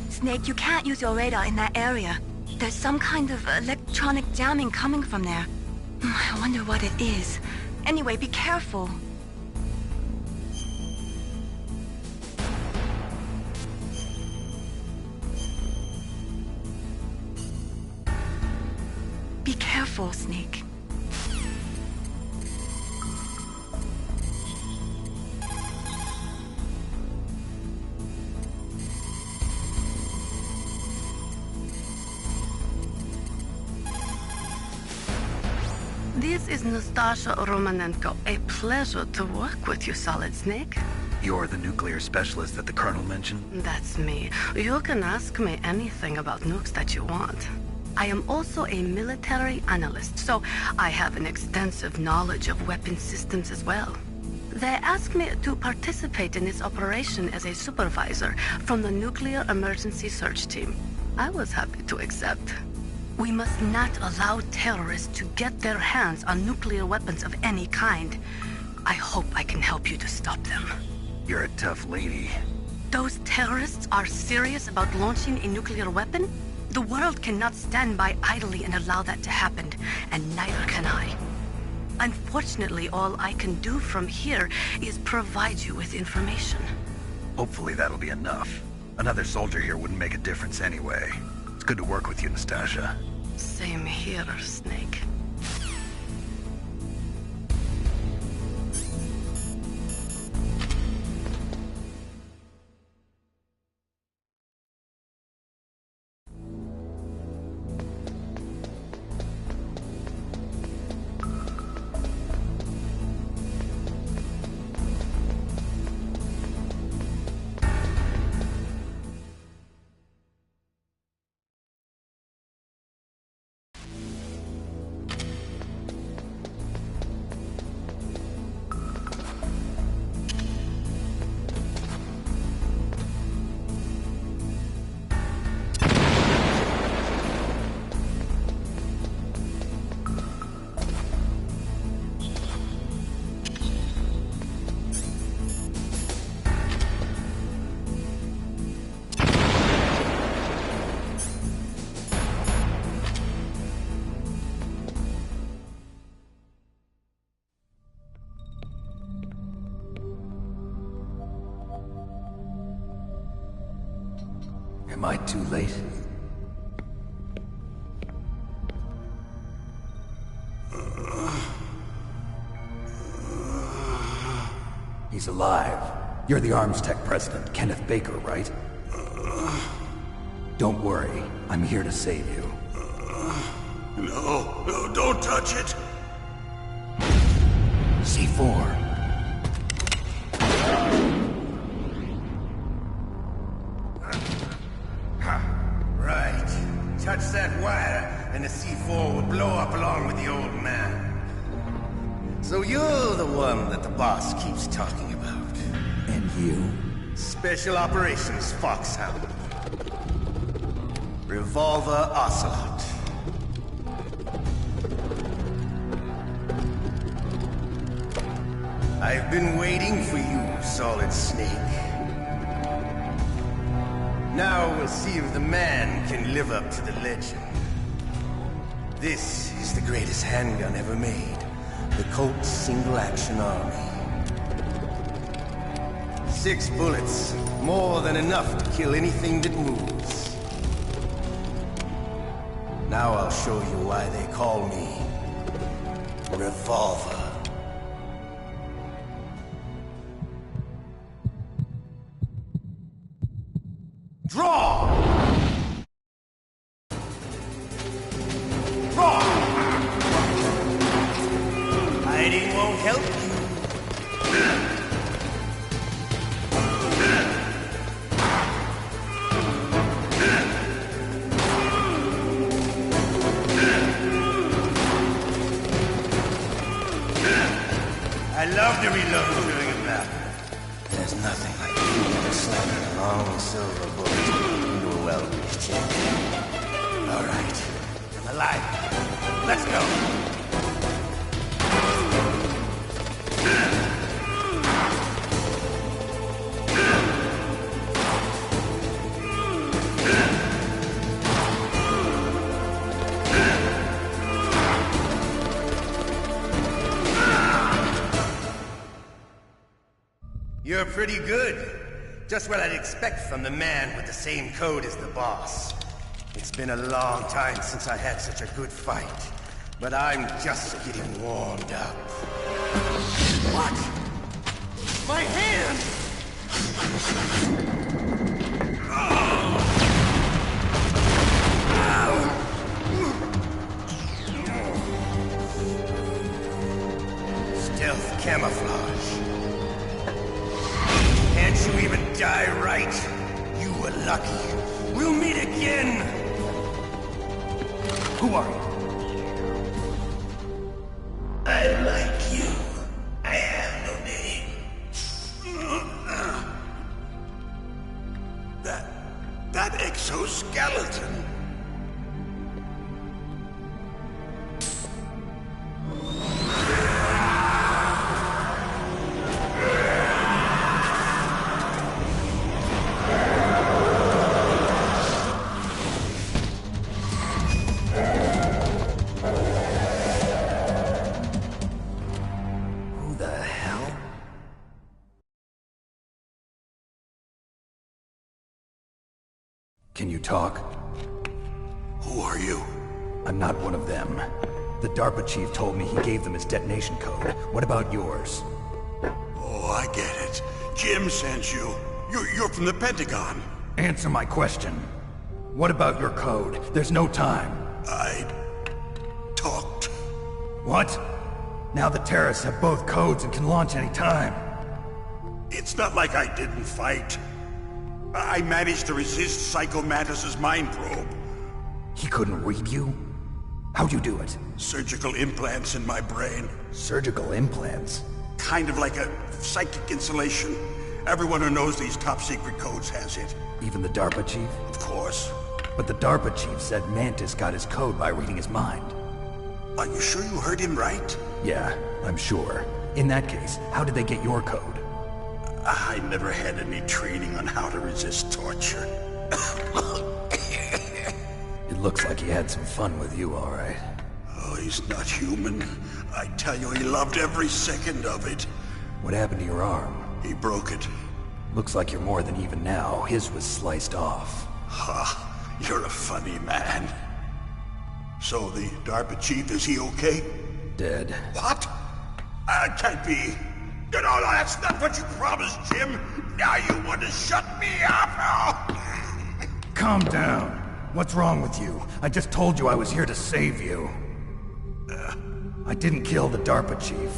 Snake, you can't use your radar in that area. There's some kind of electronic jamming coming from there. I wonder what it is. Anyway, be careful. Be careful, Snake. This is Nastasha Romanenko. A pleasure to work with you, Solid Snake. You're the nuclear specialist that the Colonel mentioned? That's me. You can ask me anything about nukes that you want. I am also a military analyst, so I have an extensive knowledge of weapon systems as well. They asked me to participate in this operation as a supervisor from the Nuclear Emergency Search Team. I was happy to accept. We must not allow terrorists to get their hands on nuclear weapons of any kind. I hope I can help you to stop them. You're a tough lady. Those terrorists are serious about launching a nuclear weapon? The world cannot stand by idly and allow that to happen, and neither can I. Unfortunately, all I can do from here is provide you with information. Hopefully that'll be enough. Another soldier here wouldn't make a difference anyway. It's good to work with you, Nastasha. Same here, Snake. Am I too late? He's alive. You're the Arms Tech president, Kenneth Baker, right? Don't worry. I'm here to save you. No, don't touch it! C4. Right. Touch that wire, and the C4 will blow up along with the old man. So you're the one that the boss keeps talking about. And you? Special Operations Foxhound. Revolver Ocelot. I've been waiting for you, Solid Snake. Now we'll see if the man can live up to the legend. This is the greatest handgun ever made. The Colt Single Action Army. 6 bullets, more than enough to kill anything that moves. Now I'll show you why they call me Revolver. Draw! Draw! Hiding won't help you. I love to reload during a battle. There's nothing like slamming a long silver bullet into a well-greased champion. All right, I'm alive. Let's go. You're pretty good. Just what I'd expect from the man with the same code as the boss. It's been a long time since I had such a good fight, but I'm just getting warmed up. What? My hand! stealth camouflage. Can't you even die right? You were lucky. We'll meet again! Who are you? I like you. I have no name. That exoskeleton. Can you talk? Who are you? I'm not one of them. The DARPA chief told me he gave them his detonation code. What about yours? Oh, I get it. Jim sent you. You're from the Pentagon. Answer my question. What about your code? There's no time. I talked. What? Now the terrorists have both codes and can launch any time. It's not like I didn't fight. I managed to resist Psycho Mantis's mind probe. He couldn't read you? How'd you do it? Surgical implants in my brain. Surgical implants? Kind of like a psychic insulation. Everyone who knows these top-secret codes has it. Even the DARPA chief? Of course. But the DARPA chief said Mantis got his code by reading his mind. Are you sure you heard him right? Yeah, I'm sure. In that case, how did they get your code? I never had any training on how to resist torture. It looks like he had some fun with you, all right. Oh, he's not human. I tell you, he loved every second of it. What happened to your arm? He broke it. Looks like you're more than even now. His was sliced off. Ha, you're a funny man. So the DARPA chief, is he okay? Dead. What? Can't be. No, that's not what you promised, Jim. Now you want to shut me up? Calm down. What's wrong with you? I just told you I was here to save you. I didn't kill the DARPA chief.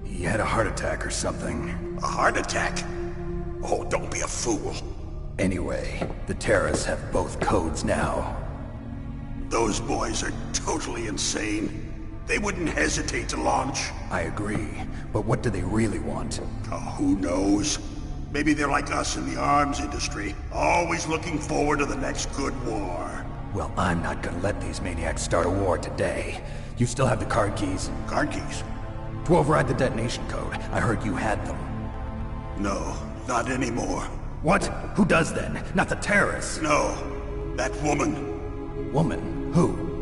He had a heart attack or something. A heart attack? Oh, don't be a fool. Anyway, the terrorists have both codes now. Those boys are totally insane. They wouldn't hesitate to launch. I agree, but what do they really want? Oh, who knows? Maybe they're like us in the arms industry, always looking forward to the next good war. Well, I'm not gonna let these maniacs start a war today. You still have the card keys? Card keys? To override the detonation code. I heard you had them. No, not anymore. What? Who does then? Not the terrorists? No, that woman. Woman? Who?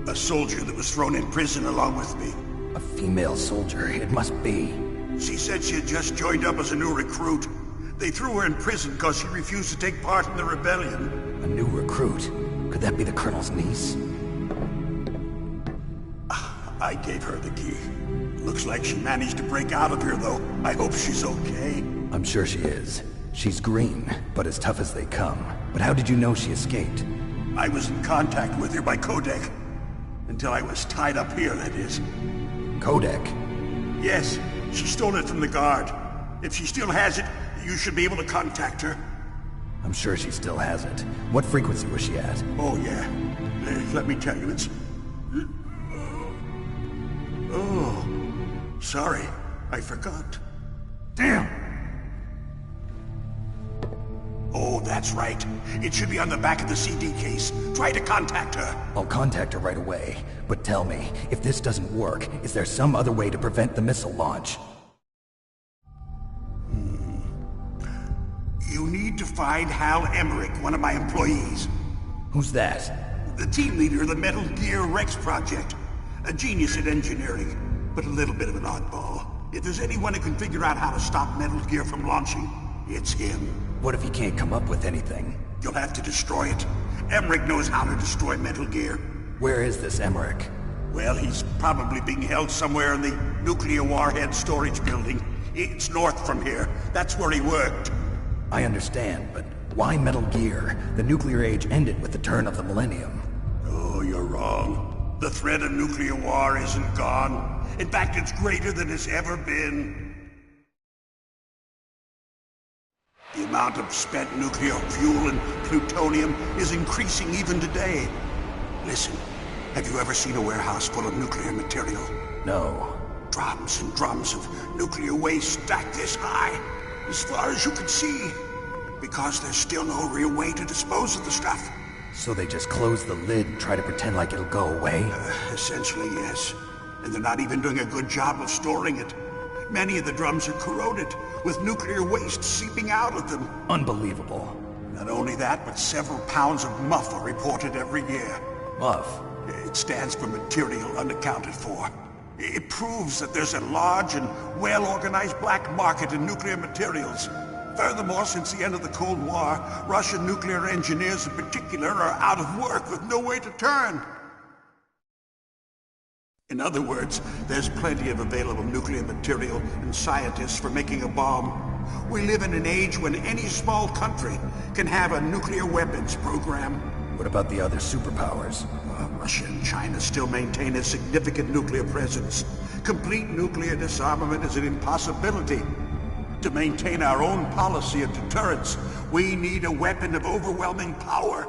A soldier that was thrown in prison along with me. A female soldier, it must be. She said she had just joined up as a new recruit. They threw her in prison because she refused to take part in the rebellion. A new recruit? Could that be the Colonel's niece? I gave her the key. Looks like she managed to break out of here, though. I hope she's okay. I'm sure she is. She's green, but as tough as they come. But how did you know she escaped? I was in contact with her by codec. Until I was tied up here, that is. Codec? Yes, she stole it from the guard. If she still has it, you should be able to contact her. I'm sure she still has it. What frequency was she at? Oh, yeah. Let me tell you, it's... Oh, sorry. I forgot. Damn! Oh, that's right. It should be on the back of the CD case. Try to contact her. I'll contact her right away. But tell me, if this doesn't work, is there some other way to prevent the missile launch? You need to find Hal Emmerich, one of my employees. Who's that? The team leader of the Metal Gear Rex project. A genius at engineering, but a little bit of an oddball. If there's anyone who can figure out how to stop Metal Gear from launching, it's him. What if he can't come up with anything? You'll have to destroy it. Emmerich knows how to destroy Metal Gear. Where is this Emmerich? Well, he's probably being held somewhere in the nuclear warhead storage building. It's north from here. That's where he worked. I understand, but why Metal Gear? The nuclear age ended with the turn of the millennium. Oh, you're wrong. The threat of nuclear war isn't gone. In fact, it's greater than it's ever been. The amount of spent nuclear fuel and plutonium is increasing even today. Listen, have you ever seen a warehouse full of nuclear material? No. Drums and drums of nuclear waste stacked this high, as far as you can see. Because there's still no real way to dispose of the stuff. So they just close the lid and try to pretend like it'll go away? Essentially, yes. And they're not even doing a good job of storing it. Many of the drums are corroded, with nuclear waste seeping out of them. Unbelievable. Not only that, but several pounds of MUF are reported every year. MUF? It stands for material unaccounted for. It proves that there's a large and well-organized black market in nuclear materials. Furthermore, since the end of the Cold War, Russian nuclear engineers in particular are out of work with no way to turn. In other words, there's plenty of available nuclear material and scientists for making a bomb. We live in an age when any small country can have a nuclear weapons program. What about the other superpowers? Russia and China still maintain a significant nuclear presence. Complete nuclear disarmament is an impossibility. To maintain our own policy of deterrence, we need a weapon of overwhelming power.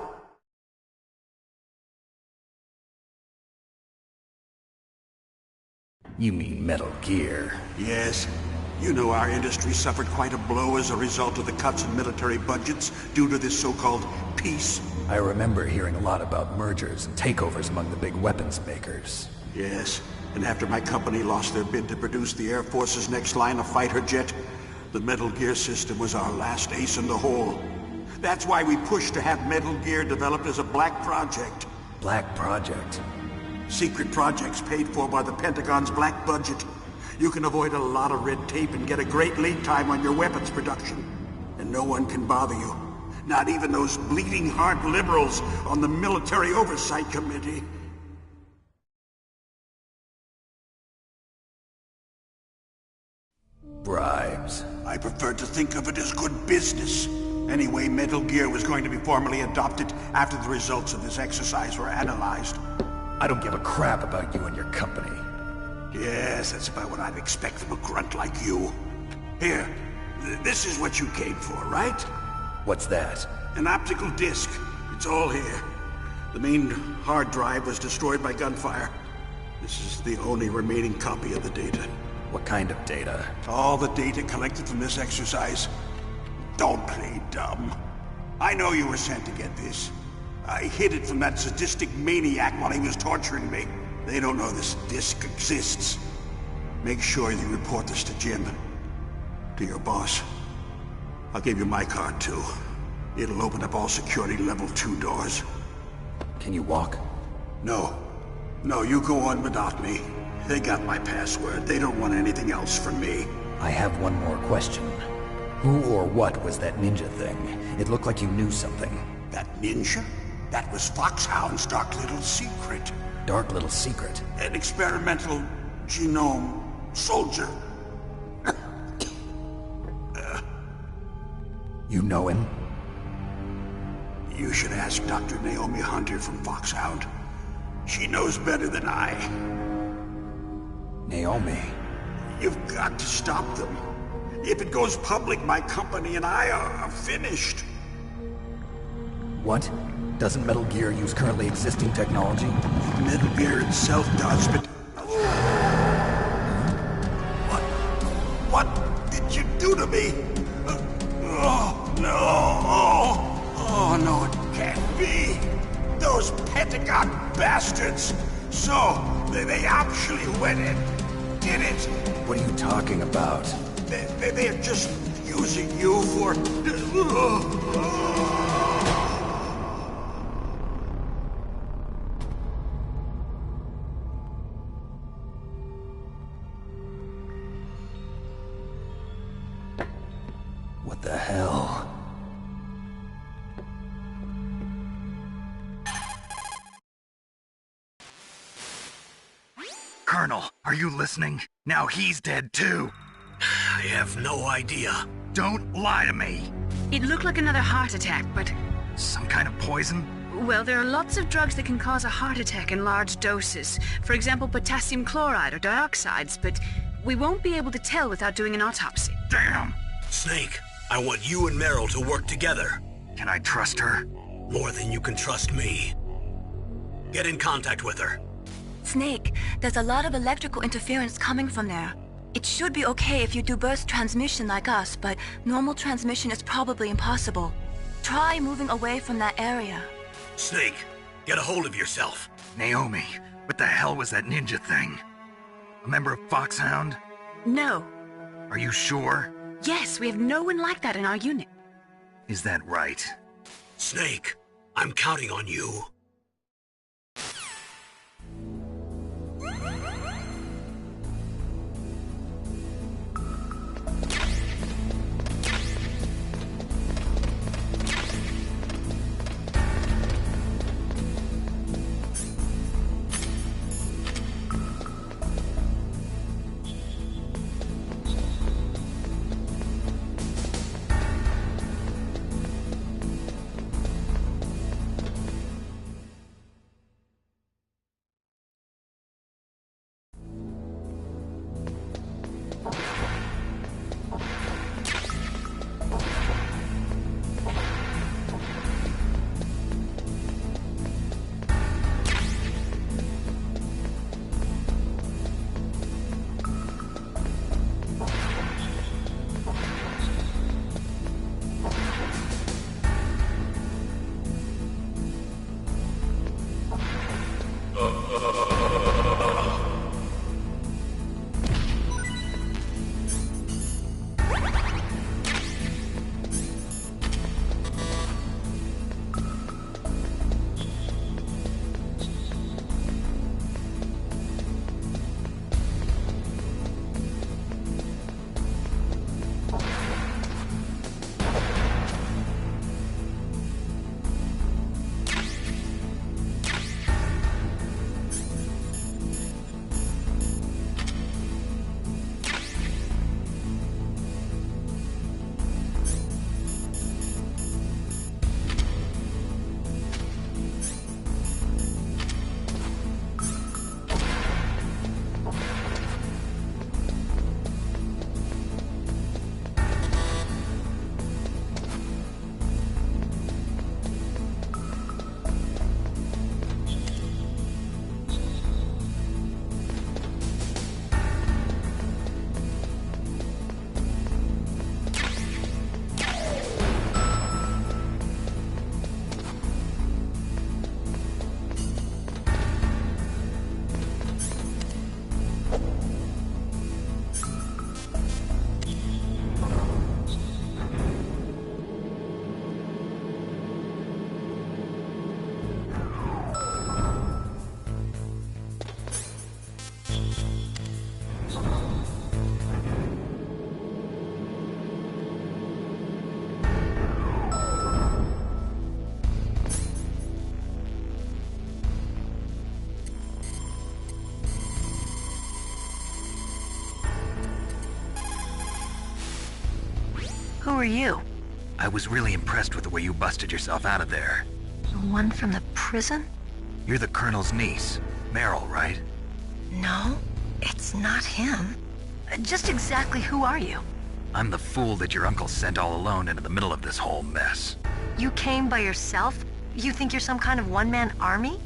You mean Metal Gear? Yes. You know our industry suffered quite a blow as a result of the cuts in military budgets due to this so-called peace. I remember hearing a lot about mergers and takeovers among the big weapons makers. Yes, and after my company lost their bid to produce the Air Force's next line of fighter jet, the Metal Gear system was our last ace in the hole. That's why we pushed to have Metal Gear developed as a black project. Black project? Secret projects paid for by the Pentagon's black budget. You can avoid a lot of red tape and get a great lead time on your weapons production. And no one can bother you. Not even those bleeding heart liberals on the Military Oversight Committee. Bribes. I prefer to think of it as good business. Anyway, Metal Gear was going to be formally adopted after the results of this exercise were analyzed. I don't give a crap about you and your company. Yes, that's about what I'd expect from a grunt like you. Here, this is what you came for, right? What's that? An optical disc. It's all here. The main hard drive was destroyed by gunfire. This is the only remaining copy of the data. What kind of data? All the data collected from this exercise. Don't play dumb. I know you were sent to get this. I hid it from that sadistic maniac while he was torturing me. They don't know this disc exists. Make sure you report this to Jim. To your boss. I'll give you my card, too. It'll open up all security level 2 doors. Can you walk? No. No, you go on without me. They got my password. They don't want anything else from me. I have one more question. Who or what was that ninja thing? It looked like you knew something. That ninja? That was Foxhound's dark little secret. Dark little secret? An experimental genome soldier. You know him? You should ask Dr. Naomi Hunter from Foxhound. She knows better than I. Naomi? You've got to stop them. If it goes public, my company and I are finished. What? Doesn't Metal Gear use currently existing technology? Metal Gear itself does, but... What did you do to me? Oh, no! Oh, no, it can't be! Those Pentagon bastards! So, they actually went and did it! What are you talking about? They're just using you for... What the hell? Colonel, are you listening? Now he's dead too. I have no idea. Don't lie to me. It looked like another heart attack, but... Some kind of poison? Well, there are lots of drugs that can cause a heart attack in large doses. For example, potassium chloride or dioxides, but we won't be able to tell without doing an autopsy. Damn! Snake, I want you and Meryl to work together. Can I trust her? More than you can trust me. Get in contact with her. Snake, there's a lot of electrical interference coming from there. It should be okay if you do burst transmission like us, but normal transmission is probably impossible. Try moving away from that area. Snake, get a hold of yourself. Naomi, what the hell was that ninja thing? A member of Foxhound? No. Are you sure? Yes, we have no one like that in our unit. Is that right? Snake, I'm counting on you. Who are you? I was really impressed with the way you busted yourself out of there. The one from the prison? You're the Colonel's niece, Meryl, right? No, it's not him. Just exactly who are you? I'm the fool that your uncle sent all alone into the middle of this whole mess. You came by yourself? You think you're some kind of one-man army?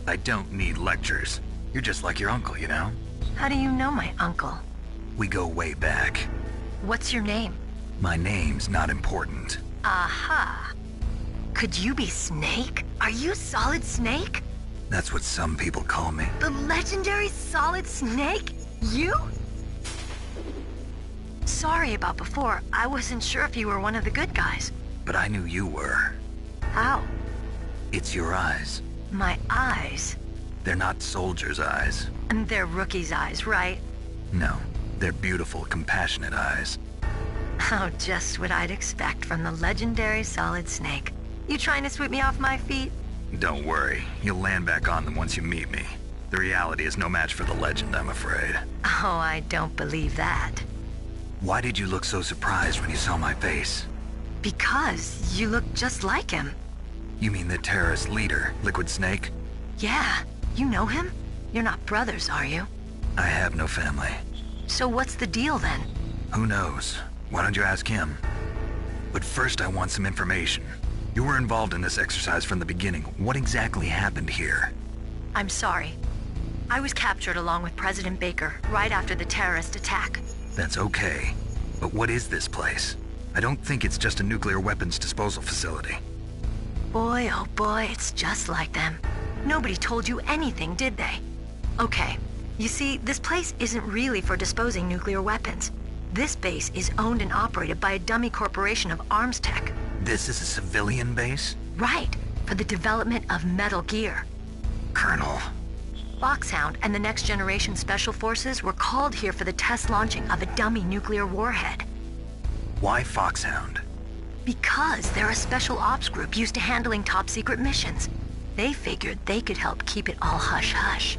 I don't need lectures. You're just like your uncle, you know? How do you know my uncle? We go way back. What's your name? My name's not important. Aha. Could you be Snake? Are you Solid Snake? That's what some people call me. The legendary Solid Snake? You? Sorry about before. I wasn't sure if you were one of the good guys. But I knew you were. How? It's your eyes. My eyes? They're not soldiers' eyes. And they're rookies' eyes, right? No, they're beautiful, compassionate eyes. Oh, just what I'd expect from the legendary Solid Snake. You trying to sweep me off my feet? Don't worry, you'll land back on them once you meet me. The reality is no match for the legend, I'm afraid. Oh, I don't believe that. Why did you look so surprised when you saw my face? Because you look just like him. You mean the terrorist leader, Liquid Snake? Yeah, you know him? You're not brothers, are you? I have no family. So what's the deal then? Who knows? Why don't you ask him? But first I want some information. You were involved in this exercise from the beginning. What exactly happened here? I'm sorry. I was captured along with President Baker right after the terrorist attack. That's okay. But what is this place? I don't think it's just a nuclear weapons disposal facility. Boy, oh boy, it's just like them. Nobody told you anything, did they? Okay, you see, this place isn't really for disposing nuclear weapons. This base is owned and operated by a dummy corporation of arms tech. This is a civilian base? Right, for the development of Metal Gear. Colonel. Foxhound and the Next Generation Special Forces were called here for the test launching of a dummy nuclear warhead. Why Foxhound? Because they're a special ops group used to handling top-secret missions. They figured they could help keep it all hush-hush.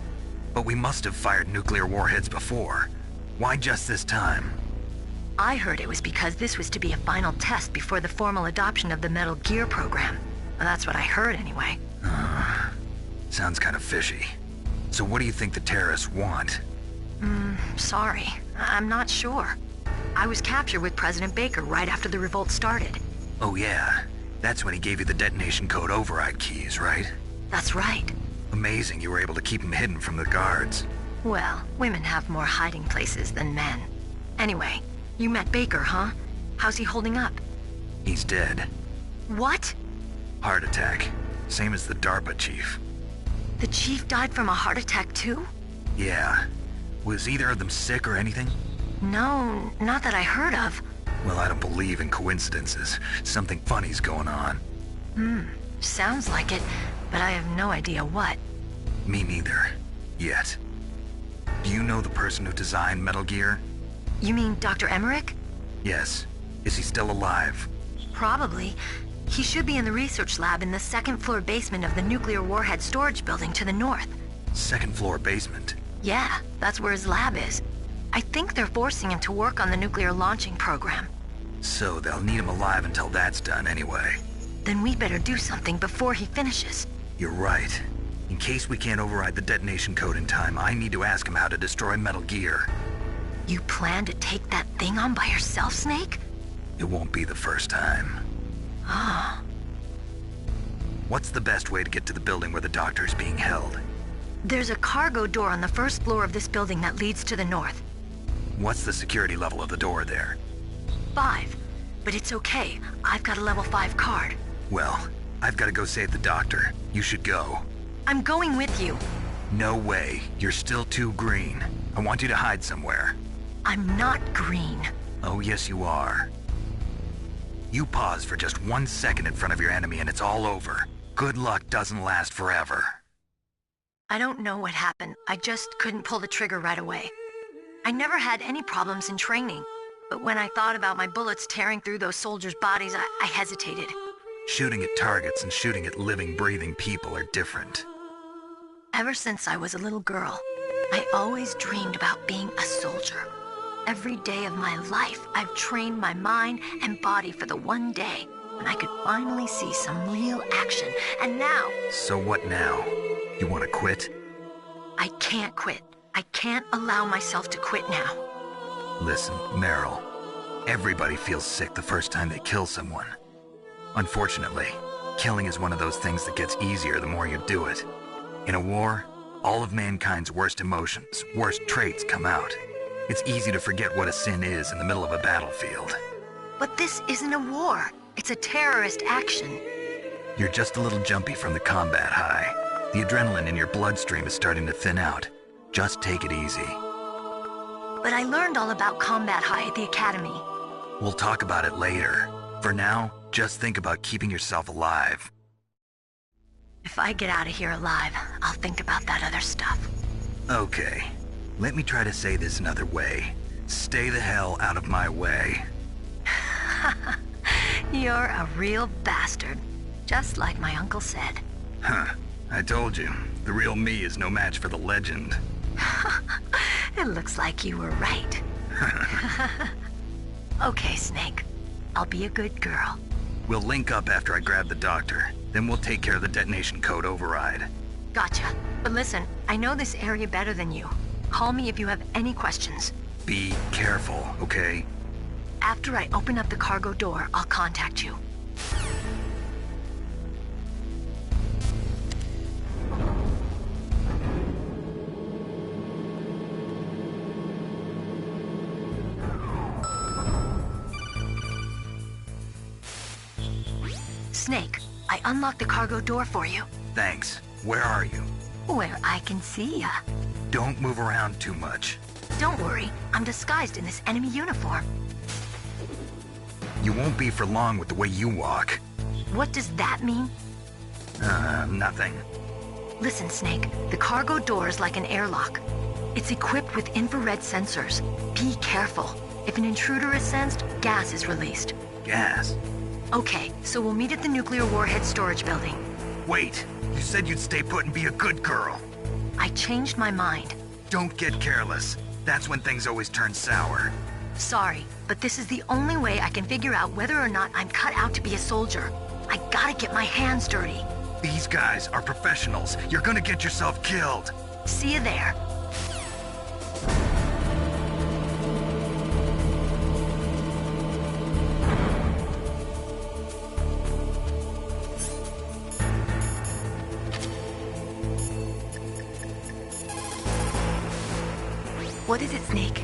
But we must have fired nuclear warheads before. Why just this time? I heard it was because this was to be a final test before the formal adoption of the Metal Gear program. Well, that's what I heard anyway. Sounds kind of fishy. So what do you think the terrorists want? Sorry. I'm not sure. I was captured with President Baker right after the revolt started. Oh yeah, that's when he gave you the detonation code override keys, right? That's right. Amazing you were able to keep him hidden from the guards. Well, women have more hiding places than men. Anyway, you met Baker, huh? How's he holding up? He's dead. What? Heart attack. Same as the DARPA chief. The chief died from a heart attack too? Yeah. Was either of them sick or anything? No, not that I heard of. Well, I don't believe in coincidences. Something funny's going on. Sounds like it, but I have no idea what. Me neither. Yet. Do you know the person who designed Metal Gear? You mean Dr. Emmerich? Yes. Is he still alive? Probably. He should be in the research lab in the second-floor basement of the nuclear warhead storage building to the north. Second-floor basement? Yeah, that's where his lab is. I think they're forcing him to work on the nuclear launching program. So they'll need him alive until that's done anyway. Then we better do something before he finishes. You're right. In case we can't override the detonation code in time, I need to ask him how to destroy Metal Gear. You plan to take that thing on by yourself, Snake? It won't be the first time. Ah. What's the best way to get to the building where the doctor's being held? There's a cargo door on the first floor of this building that leads to the north. What's the security level of the door there? 5. But it's okay. I've got a level 5 card. Well, I've got to go save the doctor. You should go. I'm going with you. No way. You're still too green. I want you to hide somewhere. I'm not green. Oh, yes you are. You pause for just 1 second in front of your enemy and it's all over. Good luck doesn't last forever. I don't know what happened. I just couldn't pull the trigger right away. I never had any problems in training, but when I thought about my bullets tearing through those soldiers' bodies, I hesitated. Shooting at targets and shooting at living, breathing people are different. Ever since I was a little girl, I always dreamed about being a soldier. Every day of my life, I've trained my mind and body for the one day when I could finally see some real action, and now... So what now? You want to quit? I can't quit. I can't allow myself to quit now. Listen, Meryl. Everybody feels sick the first time they kill someone. Unfortunately, killing is one of those things that gets easier the more you do it. In a war, all of mankind's worst emotions, worst traits come out. It's easy to forget what a sin is in the middle of a battlefield. But this isn't a war. It's a terrorist action. You're just a little jumpy from the combat high. The adrenaline in your bloodstream is starting to thin out. Just take it easy. But I learned all about combat high at the academy. We'll talk about it later. For now, just think about keeping yourself alive. If I get out of here alive, I'll think about that other stuff. Okay. Let me try to say this another way. Stay the hell out of my way. You're a real bastard. Just like my uncle said. Huh. I told you. The real me is no match for the legend. It looks like you were right. Okay, Snake. I'll be a good girl. We'll link up after I grab the doctor. Then we'll take care of the detonation code override. Gotcha. But listen, I know this area better than you. Call me if you have any questions. Be careful, okay? After I open up the cargo door, I'll contact you. Snake, I unlocked the cargo door for you. Thanks. Where are you? Where I can see ya. Don't move around too much. Don't worry, I'm disguised in this enemy uniform. You won't be for long with the way you walk. What does that mean? Nothing. Listen, Snake, the cargo door is like an airlock. It's equipped with infrared sensors. Be careful. If an intruder is sensed, gas is released. Gas? Okay, so we'll meet at the nuclear warhead storage building. Wait, you said you'd stay put and be a good girl. I changed my mind. Don't get careless. That's when things always turn sour. Sorry, but this is the only way I can figure out whether or not I'm cut out to be a soldier. I gotta get my hands dirty. These guys are professionals. You're gonna get yourself killed. See you there. What is it, Snake?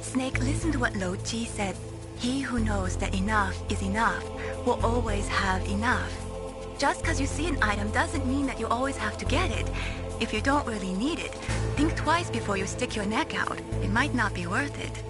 Snake, listen to what Lo Ji said. He who knows that enough is enough will always have enough. Just because you see an item doesn't mean that you always have to get it. If you don't really need it, think twice before you stick your neck out. It might not be worth it.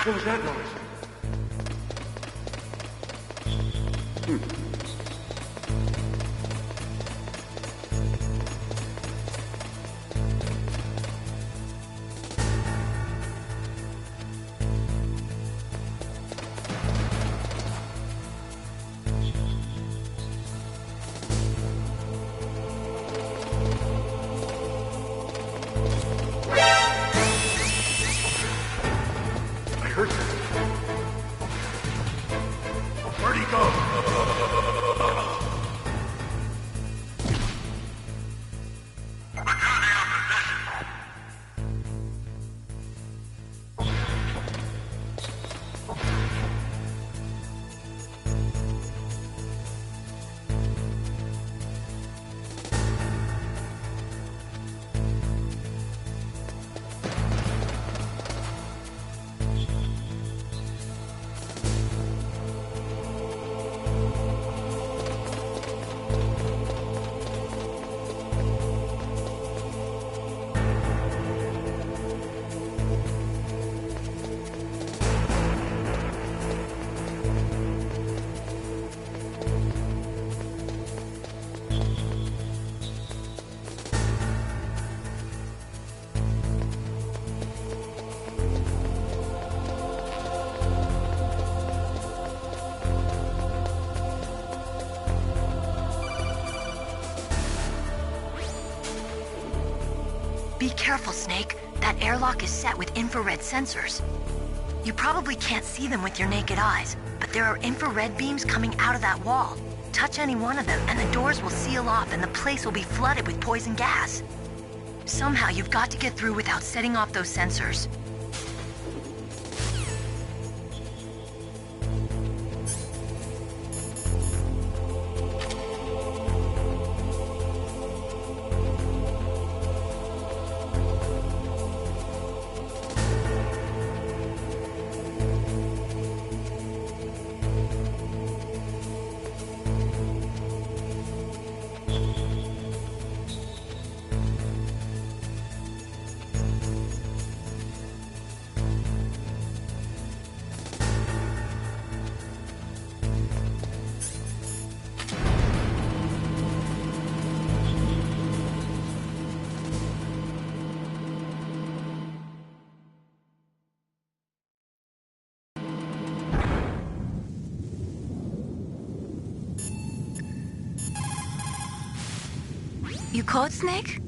What was that noise? I heard that. Be careful, Snake. That airlock is set with infrared sensors. You probably can't see them with your naked eyes, but there are infrared beams coming out of that wall. Touch any one of them, and the doors will seal off and the place will be flooded with poison gas. Somehow you've got to get through without setting off those sensors. You caught Snake?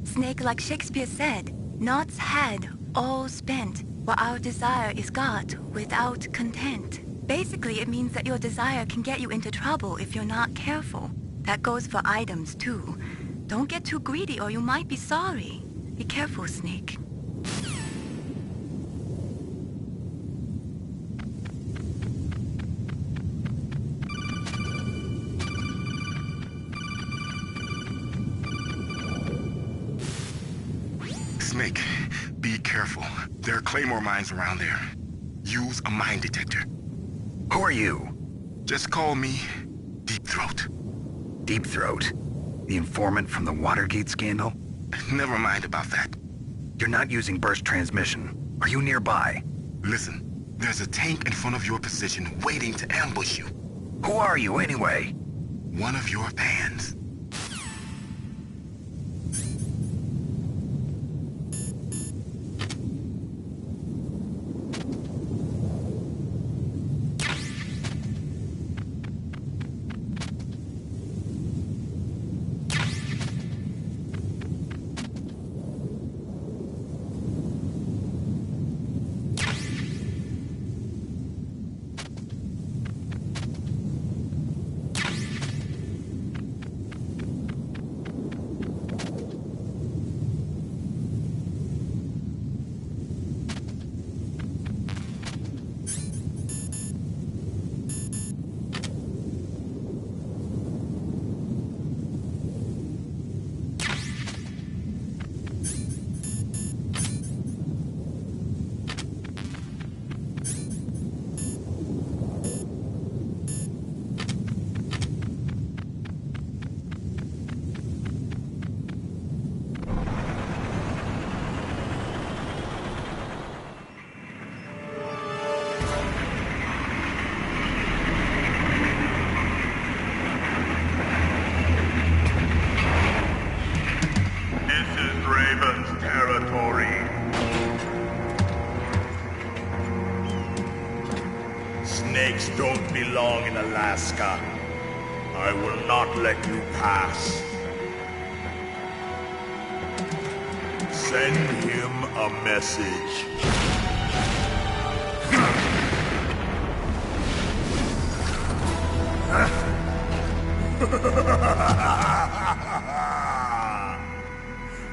Snake, like Shakespeare said, knots had, all spent, while our desire is got without content. Basically, it means that your desire can get you into trouble if you're not careful. That goes for items, too. Don't get too greedy or you might be sorry. Be careful, Snake. Snake, be careful. There are Claymore mines around there. Use a mine detector. Who are you? Just call me Deep Throat. Deep Throat? The informant from the Watergate scandal? Never mind about that. You're not using burst transmission. Are you nearby? Listen, there's a tank in front of your position waiting to ambush you. Who are you anyway? One of your fans. Snakes don't belong in Alaska. I will not let you pass. Send him a message.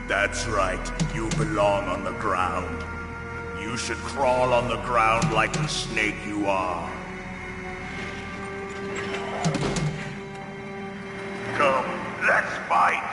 That's right, you belong on the ground. You should crawl on the ground like the snake you are. Come, let's fight!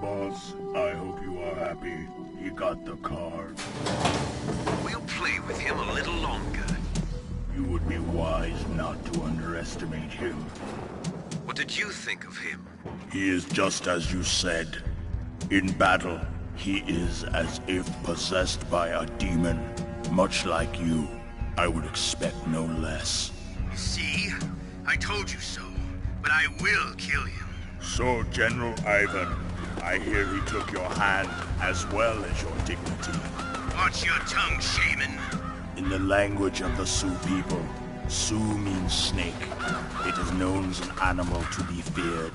boss. I hope you are happy. He got the card. We'll play with him a little longer. You would be wise not to underestimate him. What did you think of him? He is just as you said. In battle, he is as if possessed by a demon. Much like you, I would expect no less. See? I told you so. But I will kill him. So, General Ivan, I hear he took your hand as well as your dignity. Watch your tongue, shaman. In the language of the Sioux people, Sioux means snake. It is known as an animal to be feared.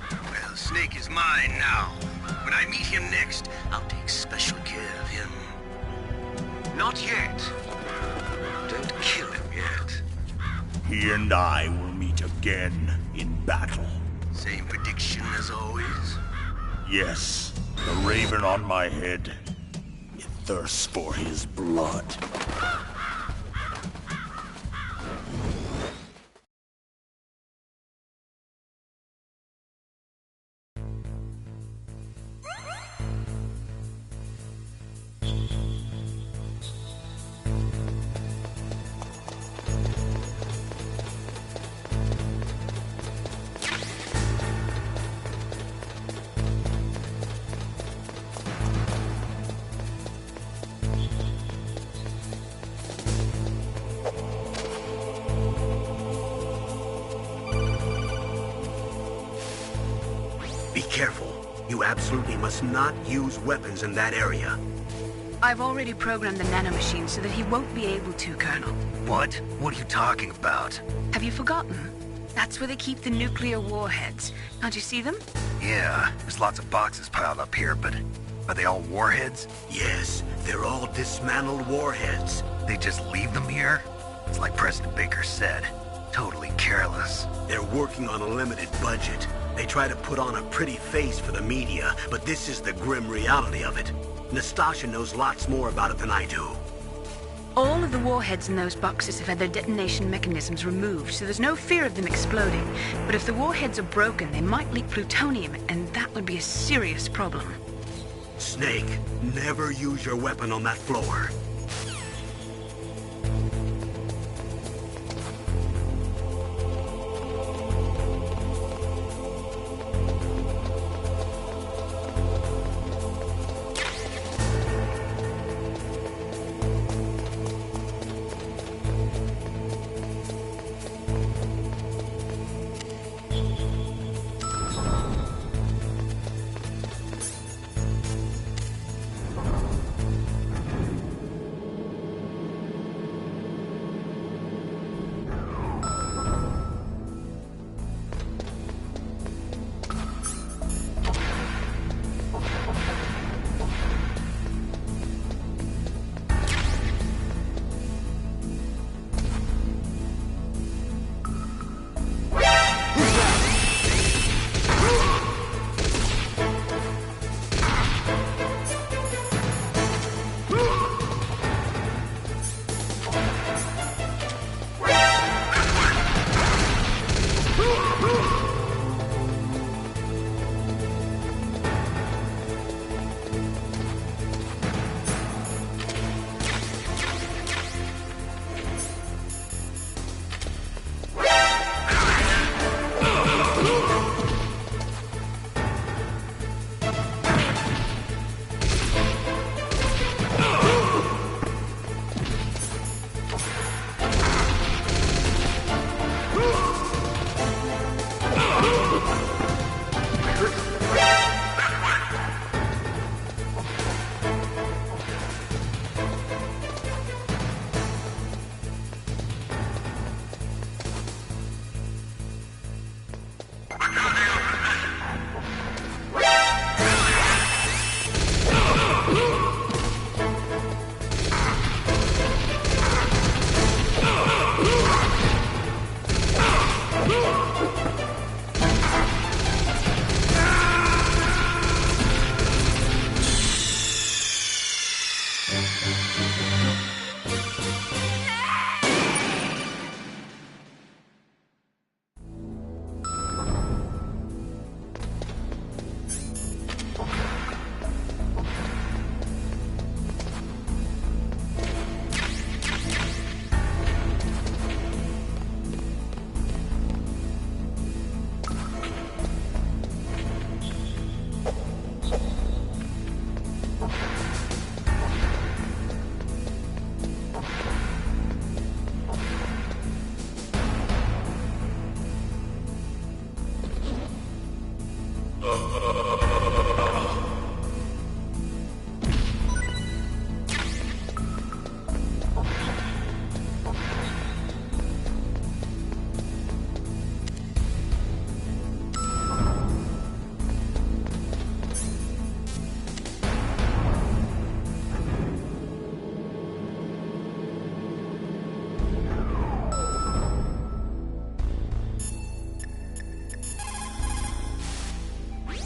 Well, Snake is mine now. When I meet him next, I'll take special care of him. Not yet. Don't kill him yet. He and I will meet again in battle. Same prediction as always? Yes, the raven on my head. It thirsts for his blood. Be careful. You absolutely must not use weapons in that area. I've already programmed the nanomachine so that he won't be able to, Colonel. What? What are you talking about? Have you forgotten? That's where they keep the nuclear warheads. Can't you see them? Yeah, there's lots of boxes piled up here, but are they all warheads? Yes, they're all dismantled warheads. They just leave them here? It's like President Baker said. Totally careless. They're working on a limited budget. They try to put on a pretty face for the media, but this is the grim reality of it. Nastasha knows lots more about it than I do. All of the warheads in those boxes have had their detonation mechanisms removed, so there's no fear of them exploding. But if the warheads are broken, they might leak plutonium, and that would be a serious problem. Snake, never use your weapon on that floor.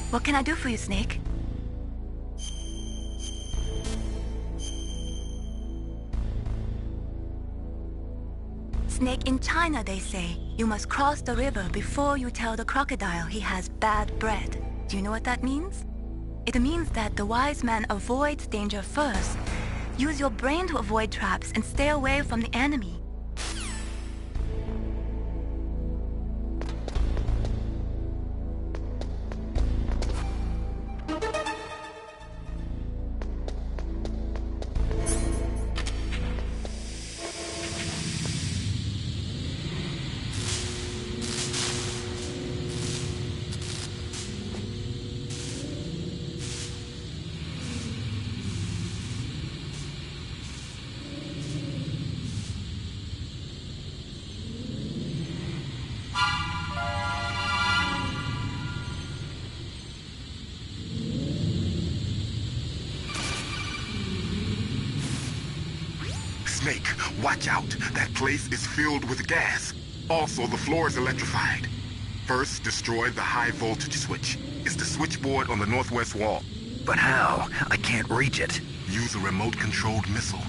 What can I do for you, Snake? Snake, in China they say, you must cross the river before you tell the crocodile he has bad bread. Do you know what that means? It means that the wise man avoids danger first. Use your brain to avoid traps and stay away from the enemy. Snake, watch out. That place is filled with gas. Also, the floor is electrified. First, destroy the high voltage switch. It's the switchboard on the northwest wall. But how? I can't reach it. Use a remote-controlled missile.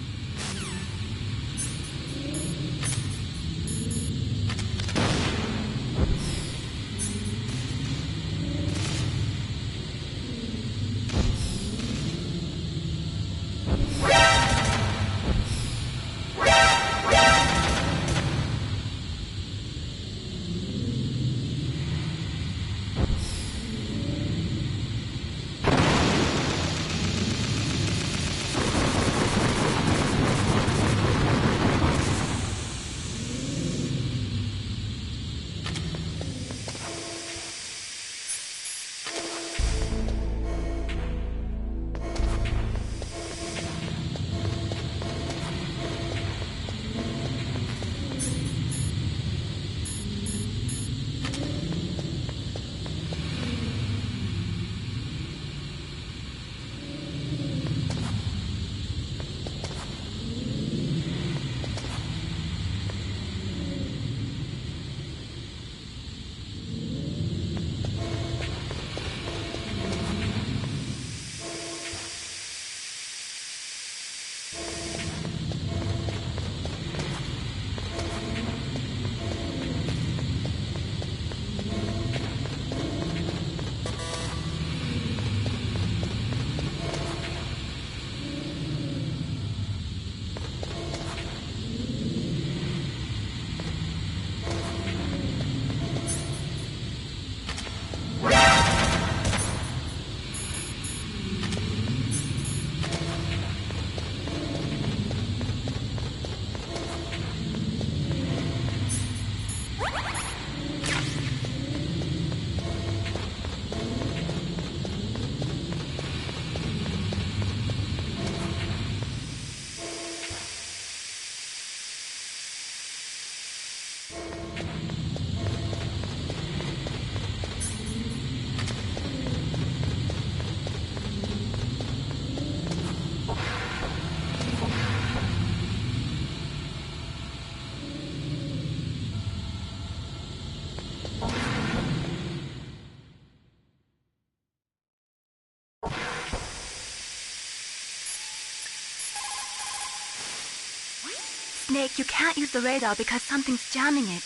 Snake, you can't use the radar because something's jamming it.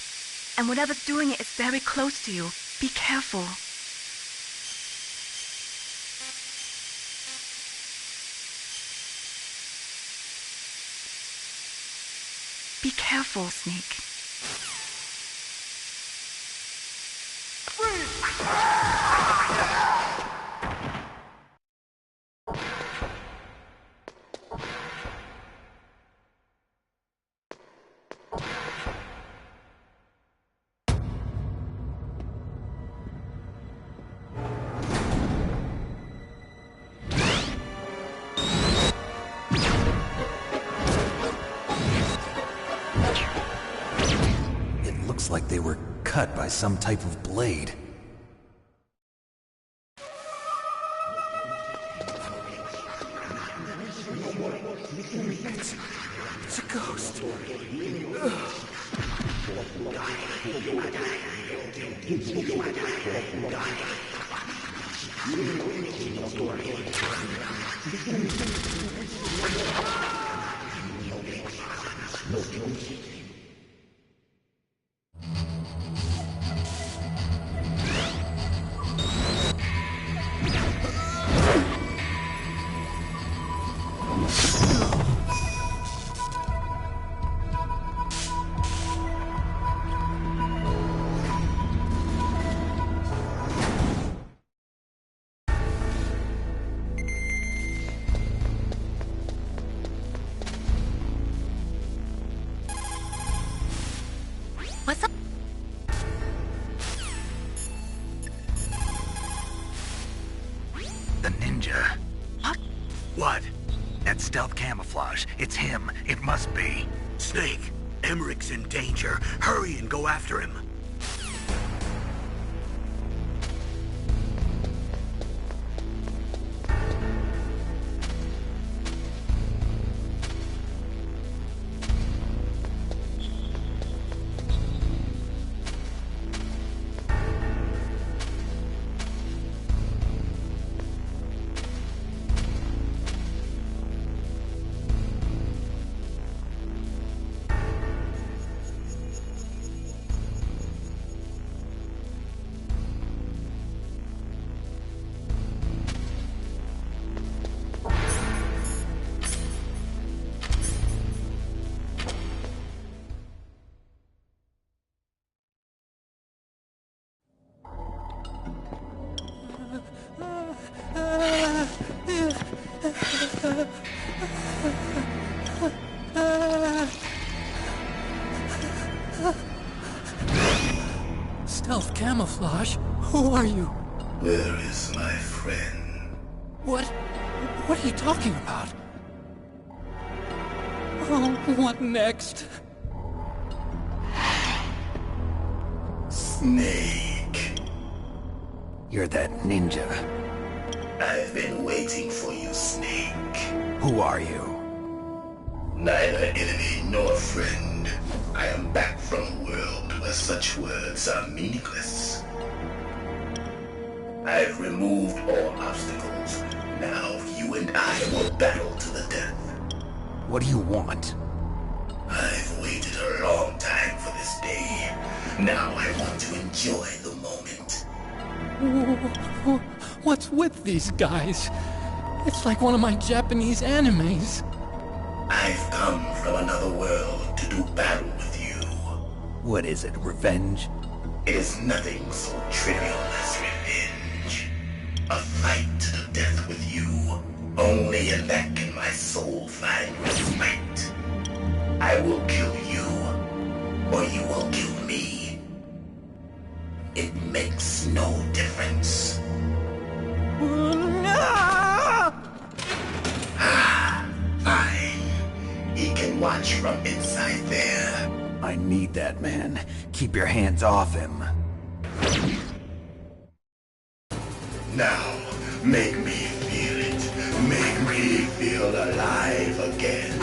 And whatever's doing it is very close to you. Be careful. Be careful, Snake. Like they were cut by some type of blade. It's a ghost. What's up? The ninja. What? What? That stealth camouflage. It's him. It must be. Snake, Emmerich's in danger. Hurry and go after him. Stealth camouflage? Who are you? Where is my friend? What are you talking about? Oh, what next? Snake. You're that ninja. I've been waiting for you, Snake. Who are you? Neither enemy nor friend. I am back from a world where such words are meaningless. I've removed all obstacles. Now you and I will battle to the death. What do you want? I've waited a long time for this day. Now I want to enjoy the moment. What's with these guys? It's like one of my Japanese animes. I've come from another world to do battle with you. What is it, revenge? It is nothing so trivial as revenge. A fight to the death with you. Only in that can my soul find respite. I will kill you, or you will kill me. It makes no difference. Fine. He can watch from inside there. I need that man. Keep your hands off him. Now, make me feel it. Make me feel alive again.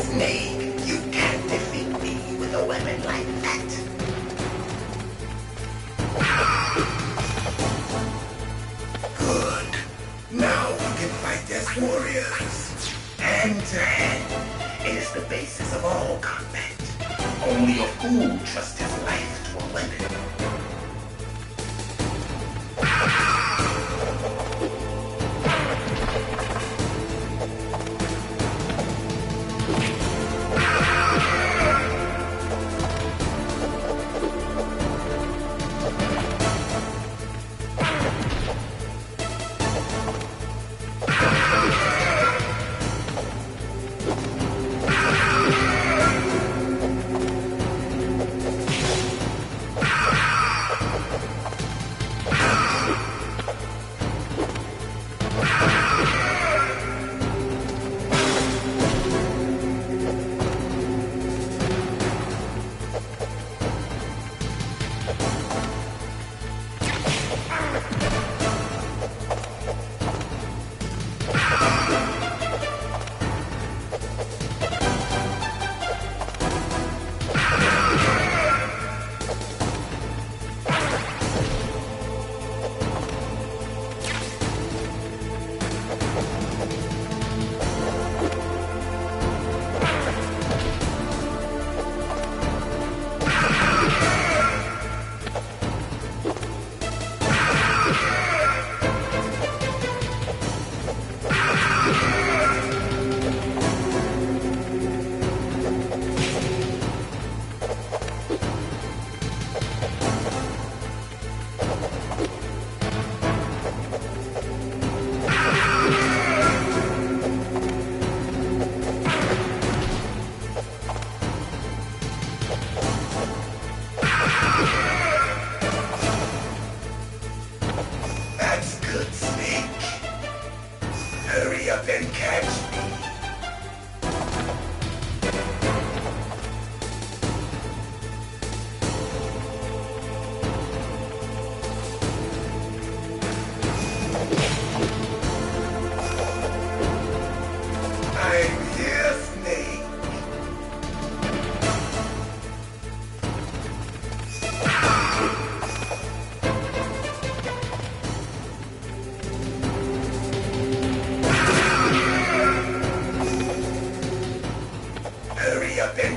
Snake, you can't defeat me with a weapon like that. Good. Now we can fight as warriors. Hand to hand. It is the basis of all combat. Only a fool trusts his life to a weapon.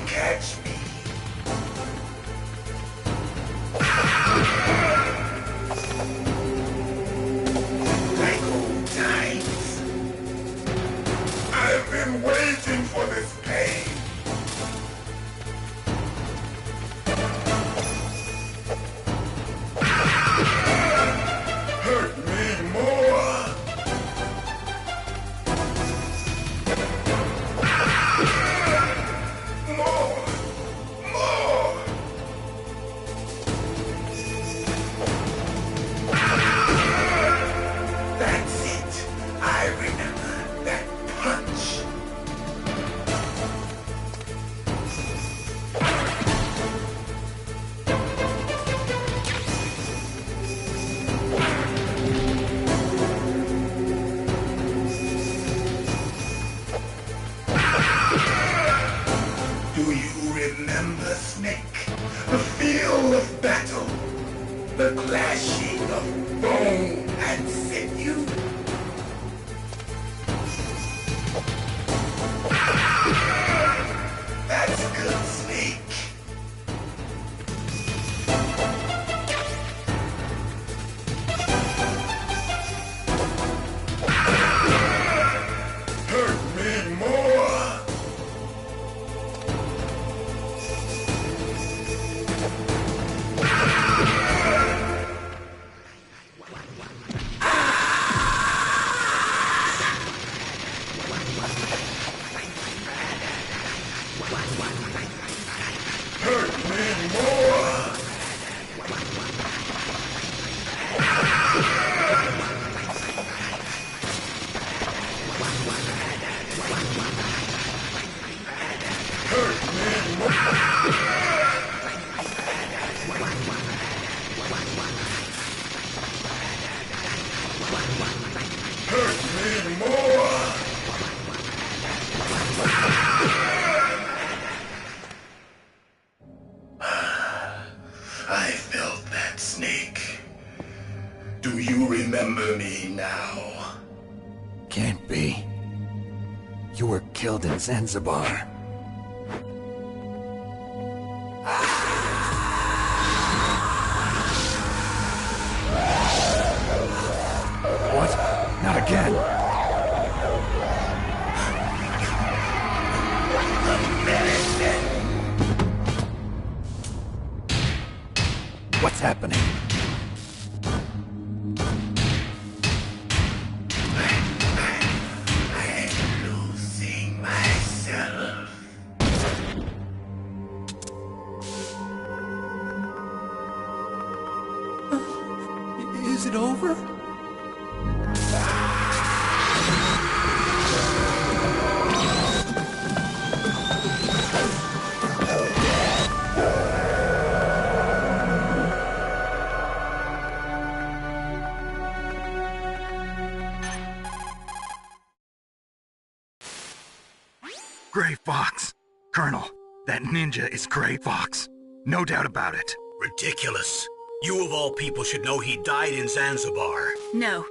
catch me. Like old times. I've been waiting for this pain. Hurt me more. That's it. I remember that punch. Do you remember, Snake? The feel of battle. The clashing of bone and sinew. That's good, Snake. Hurt me more. Hurt me more. Hurt me more. Hurt me more. I felt that, Snake. Do you remember me now? Can't be. You were killed in Zanzibar. What? Not again. What's happening? I'm losing myself. Is it over? Gray Fox. Colonel, that ninja is Gray Fox. No doubt about it. Ridiculous. You of all people should know he died in Zanzibar. No.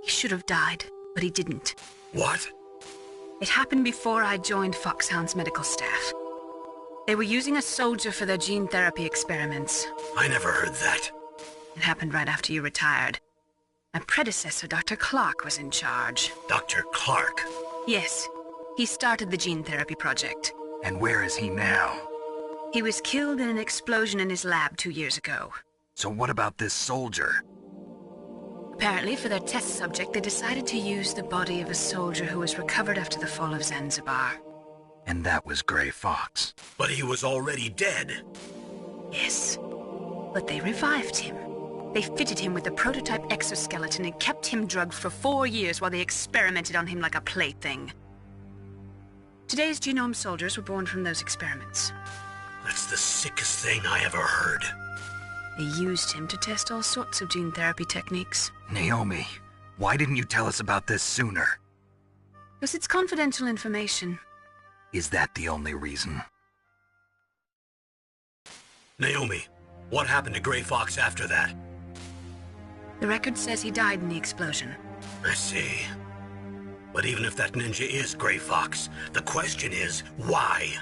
He should have died, but he didn't. What? It happened before I joined Foxhound's medical staff. They were using a soldier for their gene therapy experiments. I never heard that. It happened right after you retired. My predecessor, Dr. Clark, was in charge. Dr. Clark? Yes. He started the gene therapy project. And where is he now? He was killed in an explosion in his lab 2 years ago. So what about this soldier? Apparently, for their test subject, they decided to use the body of a soldier who was recovered after the fall of Zanzibar. And that was Gray Fox. But he was already dead. Yes. But they revived him. They fitted him with a prototype exoskeleton and kept him drugged for 4 years while they experimented on him like a plaything. Today's genome soldiers were born from those experiments. That's the sickest thing I ever heard. They used him to test all sorts of gene therapy techniques. Naomi, why didn't you tell us about this sooner? Because it's confidential information. Is that the only reason? Naomi, what happened to Gray Fox after that? The record says he died in the explosion. I see. But even if that ninja is Gray Fox, the question is, why?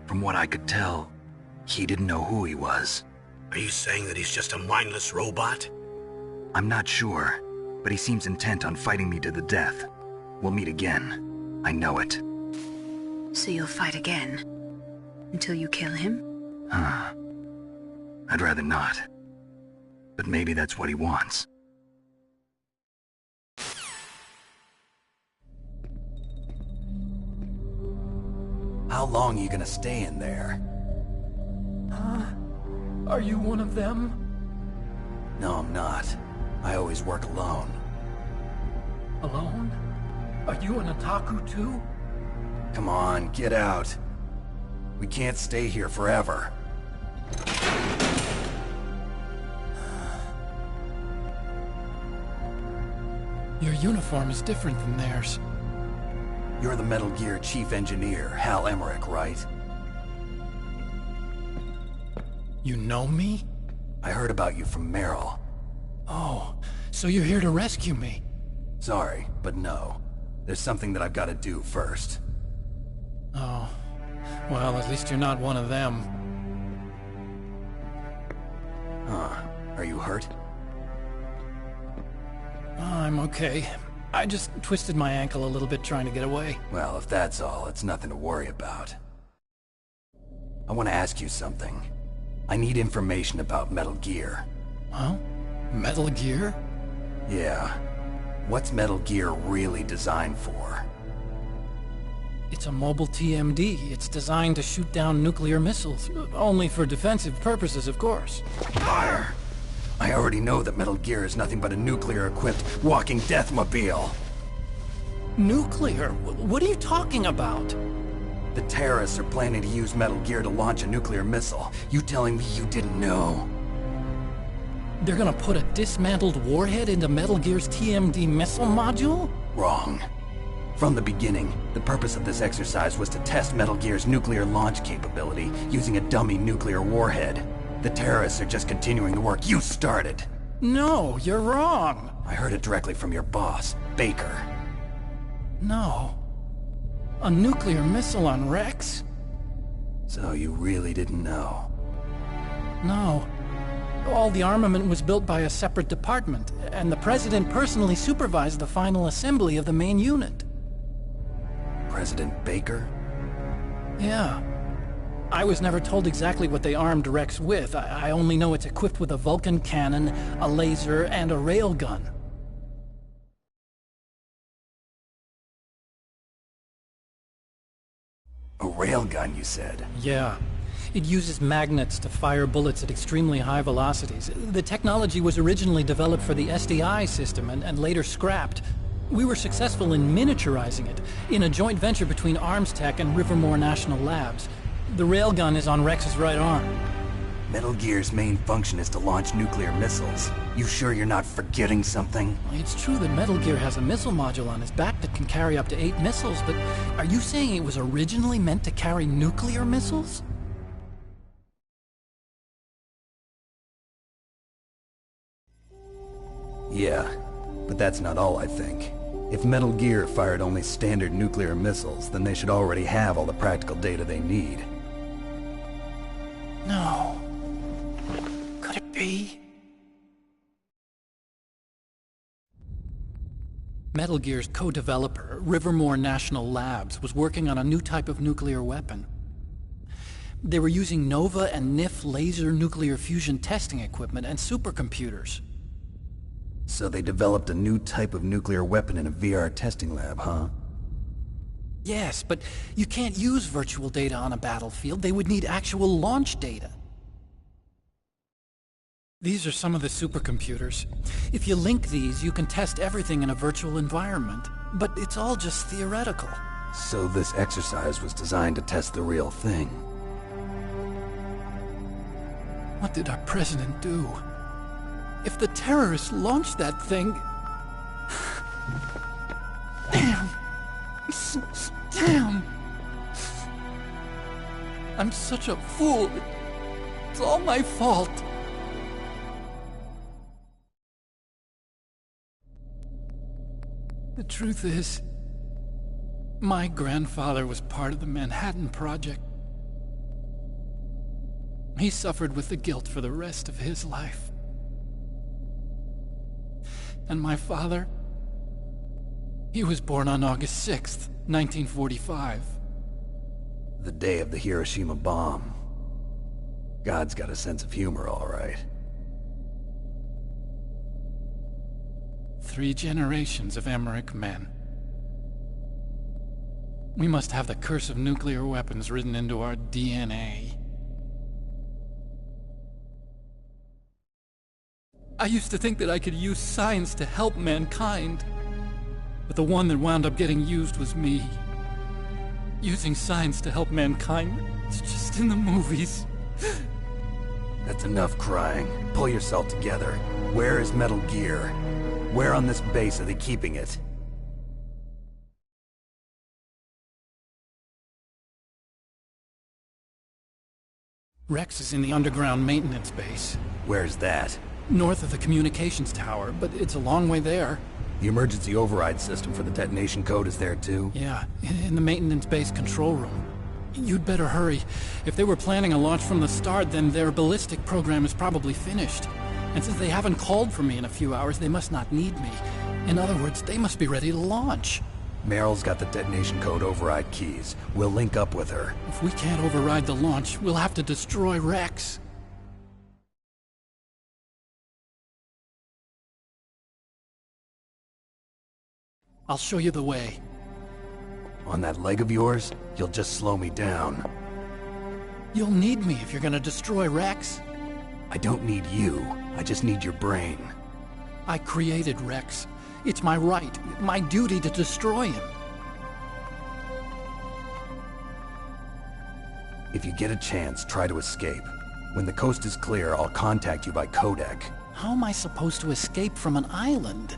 From what I could tell, he didn't know who he was. Are you saying that he's just a mindless robot? I'm not sure, but he seems intent on fighting me to the death. We'll meet again. I know it. So you'll fight again? Until you kill him? I'd rather not. But maybe that's what he wants. How long are you gonna stay in there? Are you one of them? No, I'm not. I always work alone. Alone? Are you an otaku too? Come on, get out. We can't stay here forever. Your uniform is different than theirs. You're the Metal Gear Chief Engineer, Hal Emmerich, right? You know me? I heard about you from Meryl. Oh, so you're here to rescue me? Sorry, but no. There's something that I've got to do first. Oh. Well, at least you're not one of them. Are you hurt? I'm okay. I just twisted my ankle a little bit trying to get away. Well, if that's all, it's nothing to worry about. I want to ask you something. I need information about Metal Gear. Huh? Metal Gear? Yeah. What's Metal Gear really designed for? It's a mobile TMD. It's designed to shoot down nuclear missiles. Only for defensive purposes, of course. Fire! I already know that Metal Gear is nothing but a nuclear-equipped walking deathmobile. Nuclear? What are you talking about? The terrorists are planning to use Metal Gear to launch a nuclear missile. You telling me you didn't know? They're gonna put a dismantled warhead into Metal Gear's TMD missile module? Wrong. From the beginning, the purpose of this exercise was to test Metal Gear's nuclear launch capability using a dummy nuclear warhead. The terrorists are just continuing the work you started. No, you're wrong. I heard it directly from your boss, Baker. No. A nuclear missile on Rex? So you really didn't know? No. All the armament was built by a separate department, and the President personally supervised the final assembly of the main unit. President Baker? Yeah. I was never told exactly what they armed Rex with. I only know it's equipped with a Vulcan cannon, a laser, and a railgun. A railgun, you said? Yeah. It uses magnets to fire bullets at extremely high velocities. The technology was originally developed for the SDI system and later scrapped. We were successful in miniaturizing it, in a joint venture between ArmsTech and Rivermore National Labs. The railgun is on Rex's right arm. Metal Gear's main function is to launch nuclear missiles. You sure you're not forgetting something? It's true that Metal Gear has a missile module on his back that can carry up to 8 missiles, but are you saying it was originally meant to carry nuclear missiles? Yeah, but that's not all I think. If Metal Gear fired only standard nuclear missiles, then they should already have all the practical data they need. No. Could it be? Metal Gear's co-developer, Rivermore National Labs, was working on a new type of nuclear weapon. They were using NOVA and NIF laser nuclear fusion testing equipment and supercomputers. So they developed a new type of nuclear weapon in a VR testing lab, huh? Yes, but you can't use virtual data on a battlefield. They would need actual launch data. These are some of the supercomputers. If you link these, you can test everything in a virtual environment. But it's all just theoretical. So this exercise was designed to test the real thing. What did our president do? If the terrorists launched that thing... Damn! Damn! I'm such a fool. It's all my fault. The truth is, my grandfather was part of the Manhattan Project. He suffered with the guilt for the rest of his life. And my father? He was born on August 6th, 1945. The day of the Hiroshima bomb. God's got a sense of humor, all right. 3 generations of Emmerich men. We must have the curse of nuclear weapons written into our DNA. I used to think that I could use science to help mankind. But the one that wound up getting used was me. Using science to help mankind, it's just in the movies. That's enough crying. Pull yourself together. Where is Metal Gear? Where on this base are they keeping it? Rex is in the underground maintenance base. Where's that? North of the communications tower, but it's a long way there. The emergency override system for the detonation code is there too? Yeah, in the maintenance base control room. You'd better hurry. If they were planning a launch from the start, then their ballistic program is probably finished. And since they haven't called for me in a few hours, they must not need me. In other words, they must be ready to launch. Meryl's got the detonation code override keys. We'll link up with her. If we can't override the launch, we'll have to destroy Rex. I'll show you the way. On that leg of yours, you'll just slow me down. You'll need me if you're gonna destroy Rex. I don't need you. I just need your brain. I created Rex. It's my right, my duty to destroy him. If you get a chance, try to escape. When the coast is clear, I'll contact you by codec. How am I supposed to escape from an island?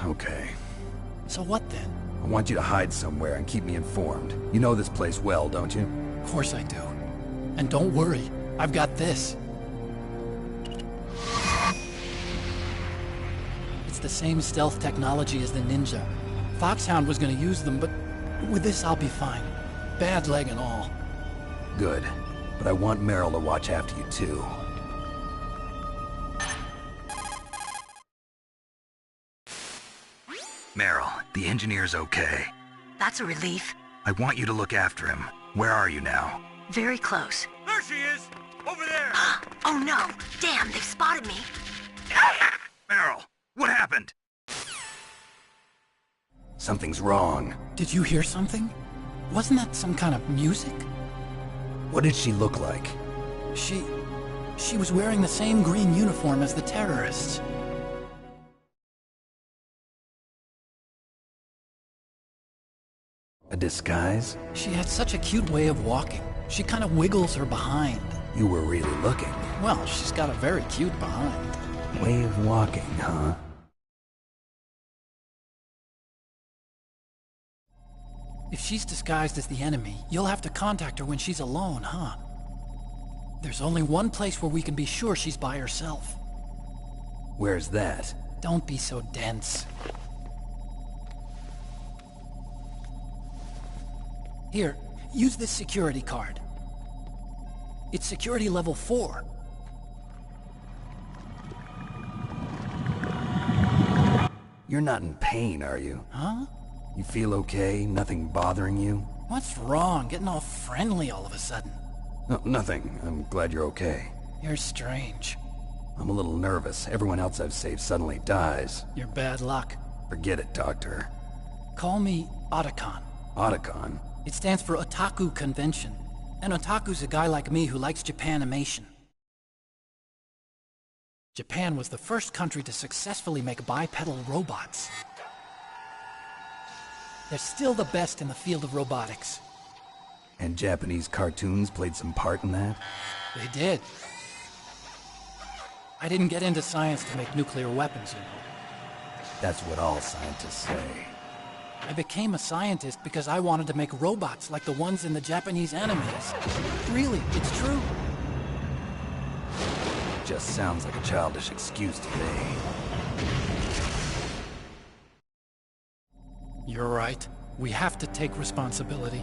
Okay. So what then? I want you to hide somewhere and keep me informed. You know this place well, don't you? Of course I do. And don't worry, I've got this. It's the same stealth technology as the Ninja. Foxhound was gonna use them, but with this I'll be fine. Bad leg and all. Good. But I want Meryl to watch after you too. Meryl, the engineer's okay. That's a relief. I want you to look after him. Where are you now? Very close. There she is! Over there! Oh no! Damn, they've spotted me! Meryl, what happened? Something's wrong. Did you hear something? Wasn't that some kind of music? What did she look like? She was wearing the same green uniform as the terrorists. A disguise? She had such a cute way of walking. She kind of wiggles her behind. You were really looking. Well, she's got a very cute behind. Way of walking, huh? If she's disguised as the enemy, you'll have to contact her when she's alone, huh? There's only one place where we can be sure she's by herself. Where's that? Don't be so dense. Here, use this security card. It's security level 4. You're not in pain, are you? Huh? You feel okay? Nothing bothering you? What's wrong? Getting all friendly all of a sudden. No, nothing. I'm glad you're okay. You're strange. I'm a little nervous. Everyone else I've saved suddenly dies. You're bad luck. Forget it, Doctor. Call me Otacon. Otacon? It stands for Otaku Convention. And Otaku's a guy like me who likes Japanimation. Japan was the first country to successfully make bipedal robots. They're still the best in the field of robotics. And Japanese cartoons played some part in that? They did. I didn't get into science to make nuclear weapons, you know. That's what all scientists say. I became a scientist because I wanted to make robots like the ones in the Japanese animes. Really, it's true. Just sounds like a childish excuse to me. You're right. We have to take responsibility.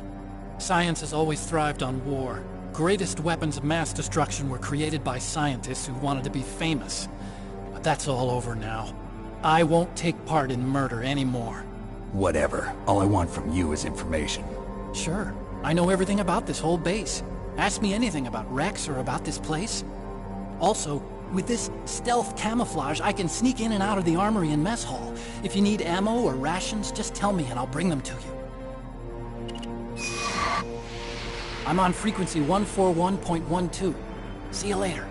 Science has always thrived on war. greatest weapons of mass destruction were created by scientists who wanted to be famous. But that's all over now. I won't take part in murder anymore. Whatever. All I want from you is information. Sure. I know everything about this whole base. Ask me anything about Rex or about this place. Also, with this stealth camouflage, I can sneak in and out of the armory and mess hall. If you need ammo or rations, just tell me and I'll bring them to you. I'm on frequency 141.12. See you later.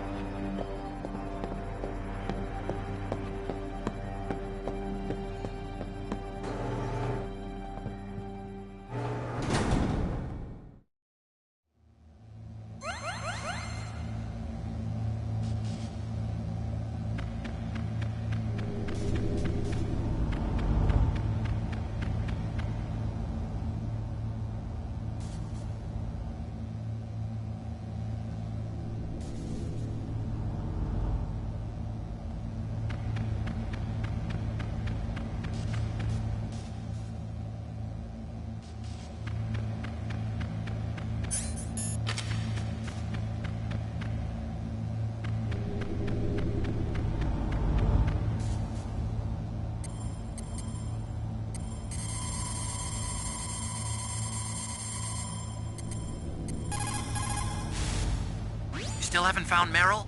Still haven't found Meryl?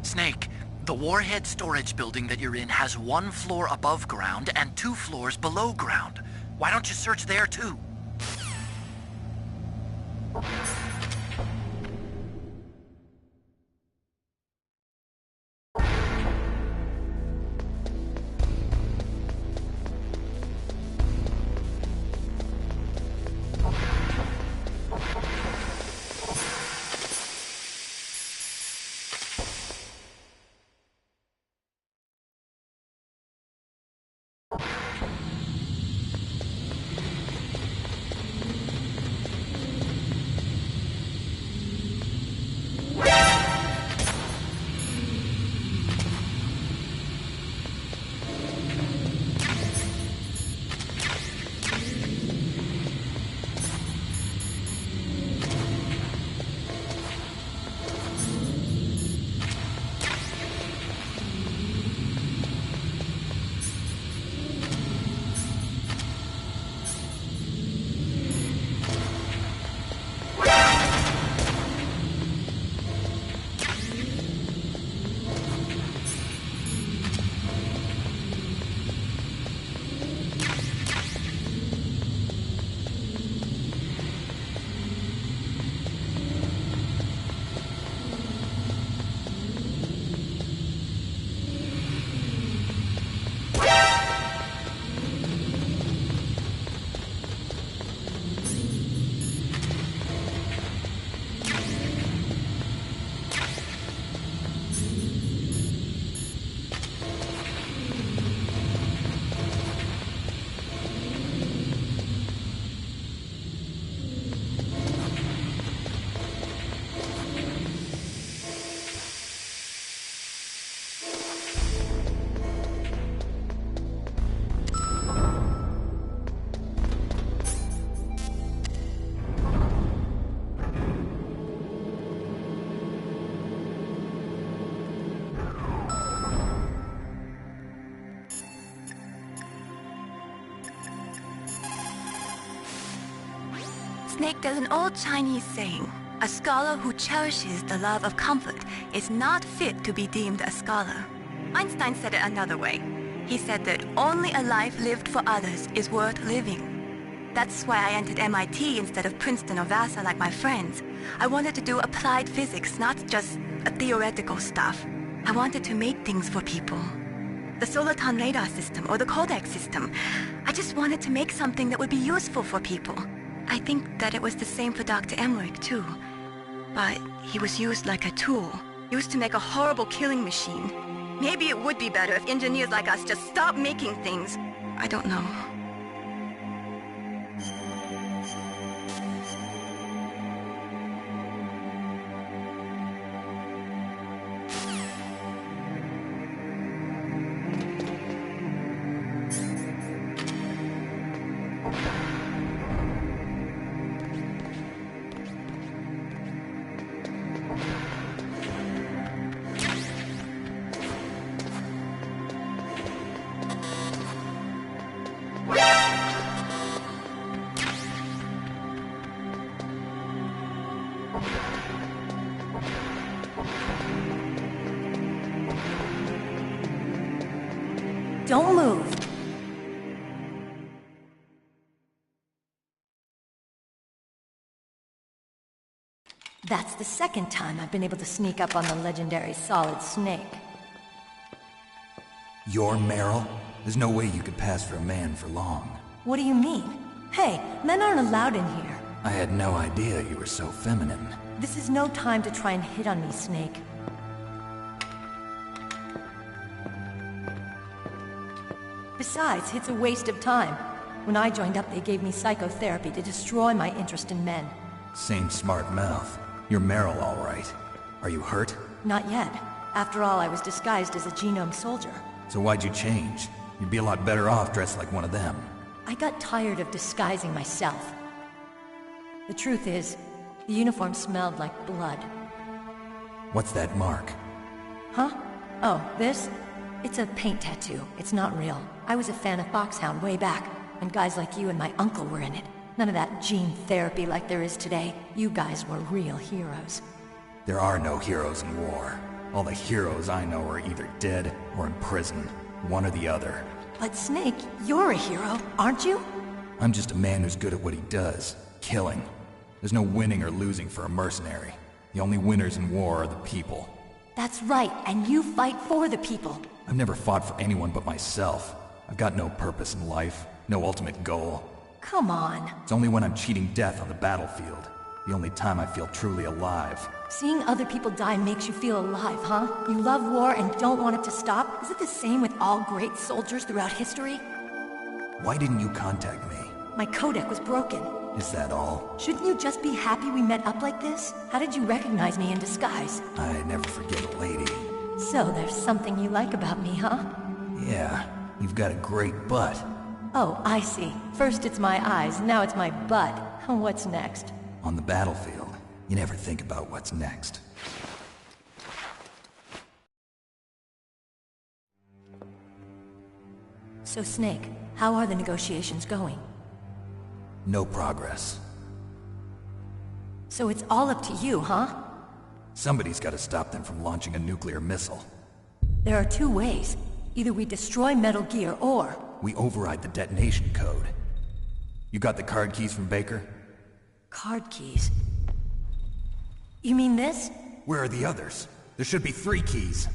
Snake, the warhead storage building that you're in has 1 floor above ground and 2 floors below ground. Why don't you search there too? Snake, there's an old Chinese saying, a scholar who cherishes the love of comfort is not fit to be deemed a scholar. Einstein said it another way. He said that only a life lived for others is worth living. That's why I entered MIT instead of Princeton or Vassar like my friends. I wanted to do applied physics, not just theoretical stuff. I wanted to make things for people. The Soliton radar system or the Codex system. I just wanted to make something that would be useful for people. I think that it was the same for Dr. Emmerich, too. But he was used like a tool, used to make a horrible killing machine. Maybe it would be better if engineers like us just stopped making things. I don't know. Don't move. That's the second time I've been able to sneak up on the legendary Solid Snake. You're Meryl? There's no way you could pass for a man for long. What do you mean? Hey, men aren't allowed in here. I had no idea you were so feminine. This is no time to try and hit on me, Snake. Besides, it's a waste of time. When I joined up, they gave me psychotherapy to destroy my interest in men. Same smart mouth. You're Meryl, all right. Are you hurt? Not yet. After all, I was disguised as a genome soldier. So why'd you change? You'd be a lot better off dressed like one of them. I got tired of disguising myself. The truth is, the uniform smelled like blood. What's that mark? Huh? Oh, this? It's a paint tattoo. It's not real. I was a fan of Foxhound way back, when guys like you and my uncle were in it. None of that gene therapy like there is today. You guys were real heroes. There are no heroes in war. All the heroes I know are either dead or in prison. One or the other. But Snake, you're a hero, aren't you? I'm just a man who's good at what he does. Killing. There's no winning or losing for a mercenary. The only winners in war are the people. That's right, and you fight for the people. I've never fought for anyone but myself. I've got no purpose in life, no ultimate goal. Come on. It's only when I'm cheating death on the battlefield. The only time I feel truly alive. Seeing other people die makes you feel alive, huh? You love war and don't want it to stop? Is it the same with all great soldiers throughout history? Why didn't you contact me? My codec was broken. Is that all? Shouldn't you just be happy we met up like this? How did you recognize me in disguise? I never forget a lady. So there's something you like about me, huh? Yeah, you've got a great butt. Oh, I see. First it's my eyes, now it's my butt. What's next? On the battlefield, you never think about what's next. So Snake, how are the negotiations going? No progress. So it's all up to you, huh? Somebody's got to stop them from launching a nuclear missile. There are two ways. Either we destroy Metal Gear, or... we override the detonation code. You got the card keys from Baker? Card keys? You mean this? Where are the others? There should be 3 keys.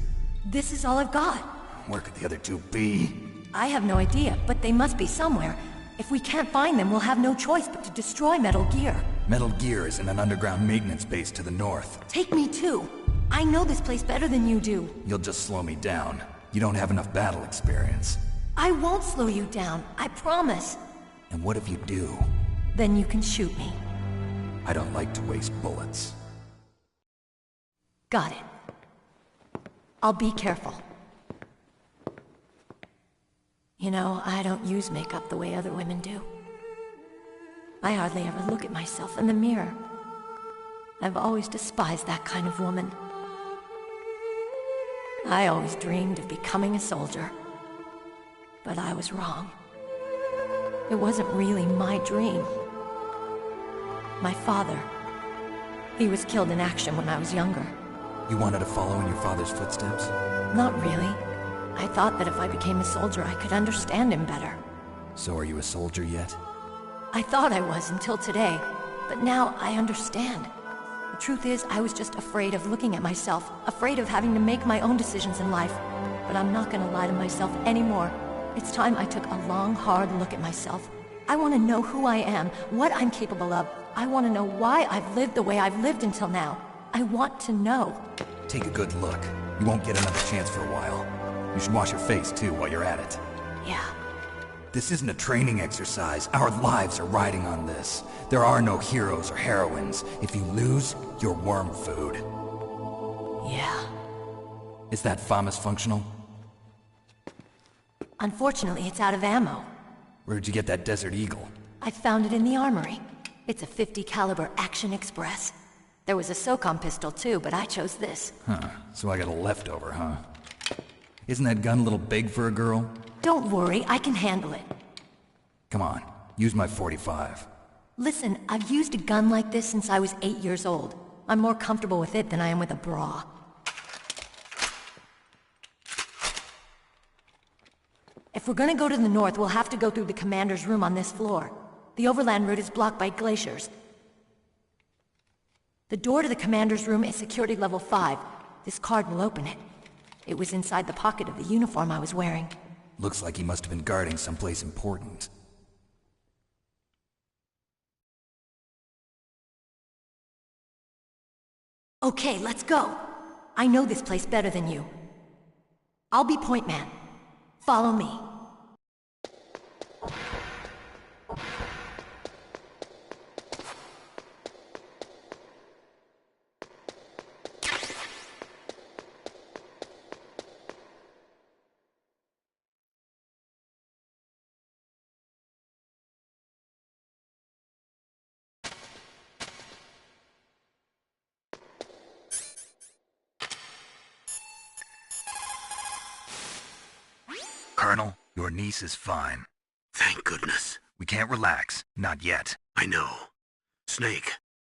This is all I've got. Where could the other 2 be? I have no idea, but they must be somewhere. If we can't find them, we'll have no choice but to destroy Metal Gear. Metal Gear is in an underground maintenance base to the north. Take me too. I know this place better than you do. You'll just slow me down. You don't have enough battle experience. I won't slow you down, I promise. And what if you do? Then you can shoot me. I don't like to waste bullets. Got it. I'll be careful. You know, I don't use makeup the way other women do. I hardly ever look at myself in the mirror. I've always despised that kind of woman. I always dreamed of becoming a soldier. But I was wrong. It wasn't really my dream. My father, he was killed in action when I was younger. You wanted to follow in your father's footsteps? Not really. I thought that if I became a soldier, I could understand him better. So are you a soldier yet? I thought I was until today, but now I understand. The truth is, I was just afraid of looking at myself, afraid of having to make my own decisions in life. But I'm not gonna lie to myself anymore. It's time I took a long, hard look at myself. I want to know who I am, what I'm capable of. I want to know why I've lived the way I've lived until now. I want to know. Take a good look. You won't get another chance for a while. You should wash your face, too, while you're at it. Yeah. This isn't a training exercise. Our lives are riding on this. There are no heroes or heroines. If you lose, you're worm food. Yeah. Is that FAMAS functional? Unfortunately, it's out of ammo. Where'd you get that Desert Eagle? I found it in the armory. It's a .50 caliber Action Express. There was a SOCOM pistol too, but I chose this. Huh. So I got a leftover, huh? Isn't that gun a little big for a girl? Don't worry, I can handle it. Come on, use my .45. Listen, I've used a gun like this since I was 8 years old. I'm more comfortable with it than I am with a bra. If we're gonna go to the north, we'll have to go through the commander's room on this floor. The overland route is blocked by glaciers. The door to the commander's room is security level 5. This card will open it. It was inside the pocket of the uniform I was wearing. Looks like he must have been guarding someplace important. Okay, let's go. I know this place better than you. I'll be point man. Follow me. Colonel, your niece is fine. Thank goodness. We can't relax. Not yet. I know. Snake.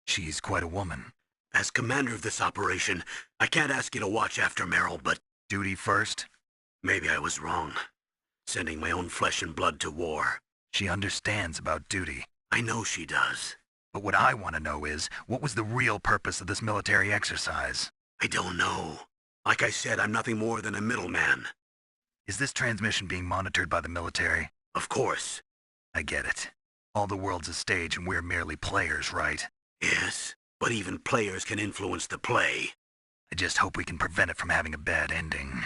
She's quite a woman. As commander of this operation, I can't ask you to watch after Meryl, but... Duty first? Maybe I was wrong. Sending my own flesh and blood to war. She understands about duty. I know she does. But what I want to know is, what was the real purpose of this military exercise? I don't know. Like I said, I'm nothing more than a middleman. Is this transmission being monitored by the military? Of course. I get it. All the world's a stage and we're merely players, right? Yes, but even players can influence the play. I just hope we can prevent it from having a bad ending.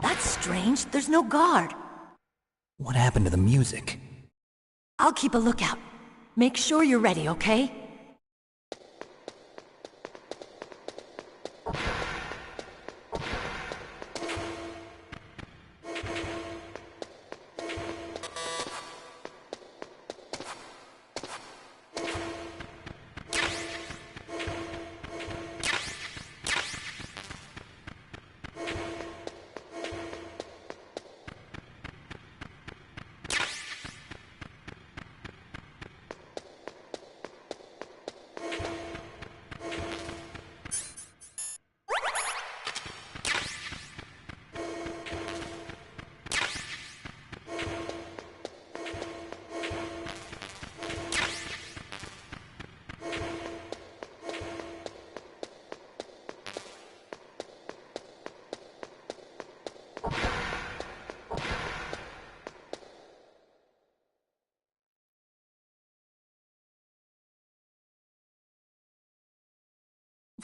That's strange. There's no guard. What happened to the music? I'll keep a lookout. Make sure you're ready, okay?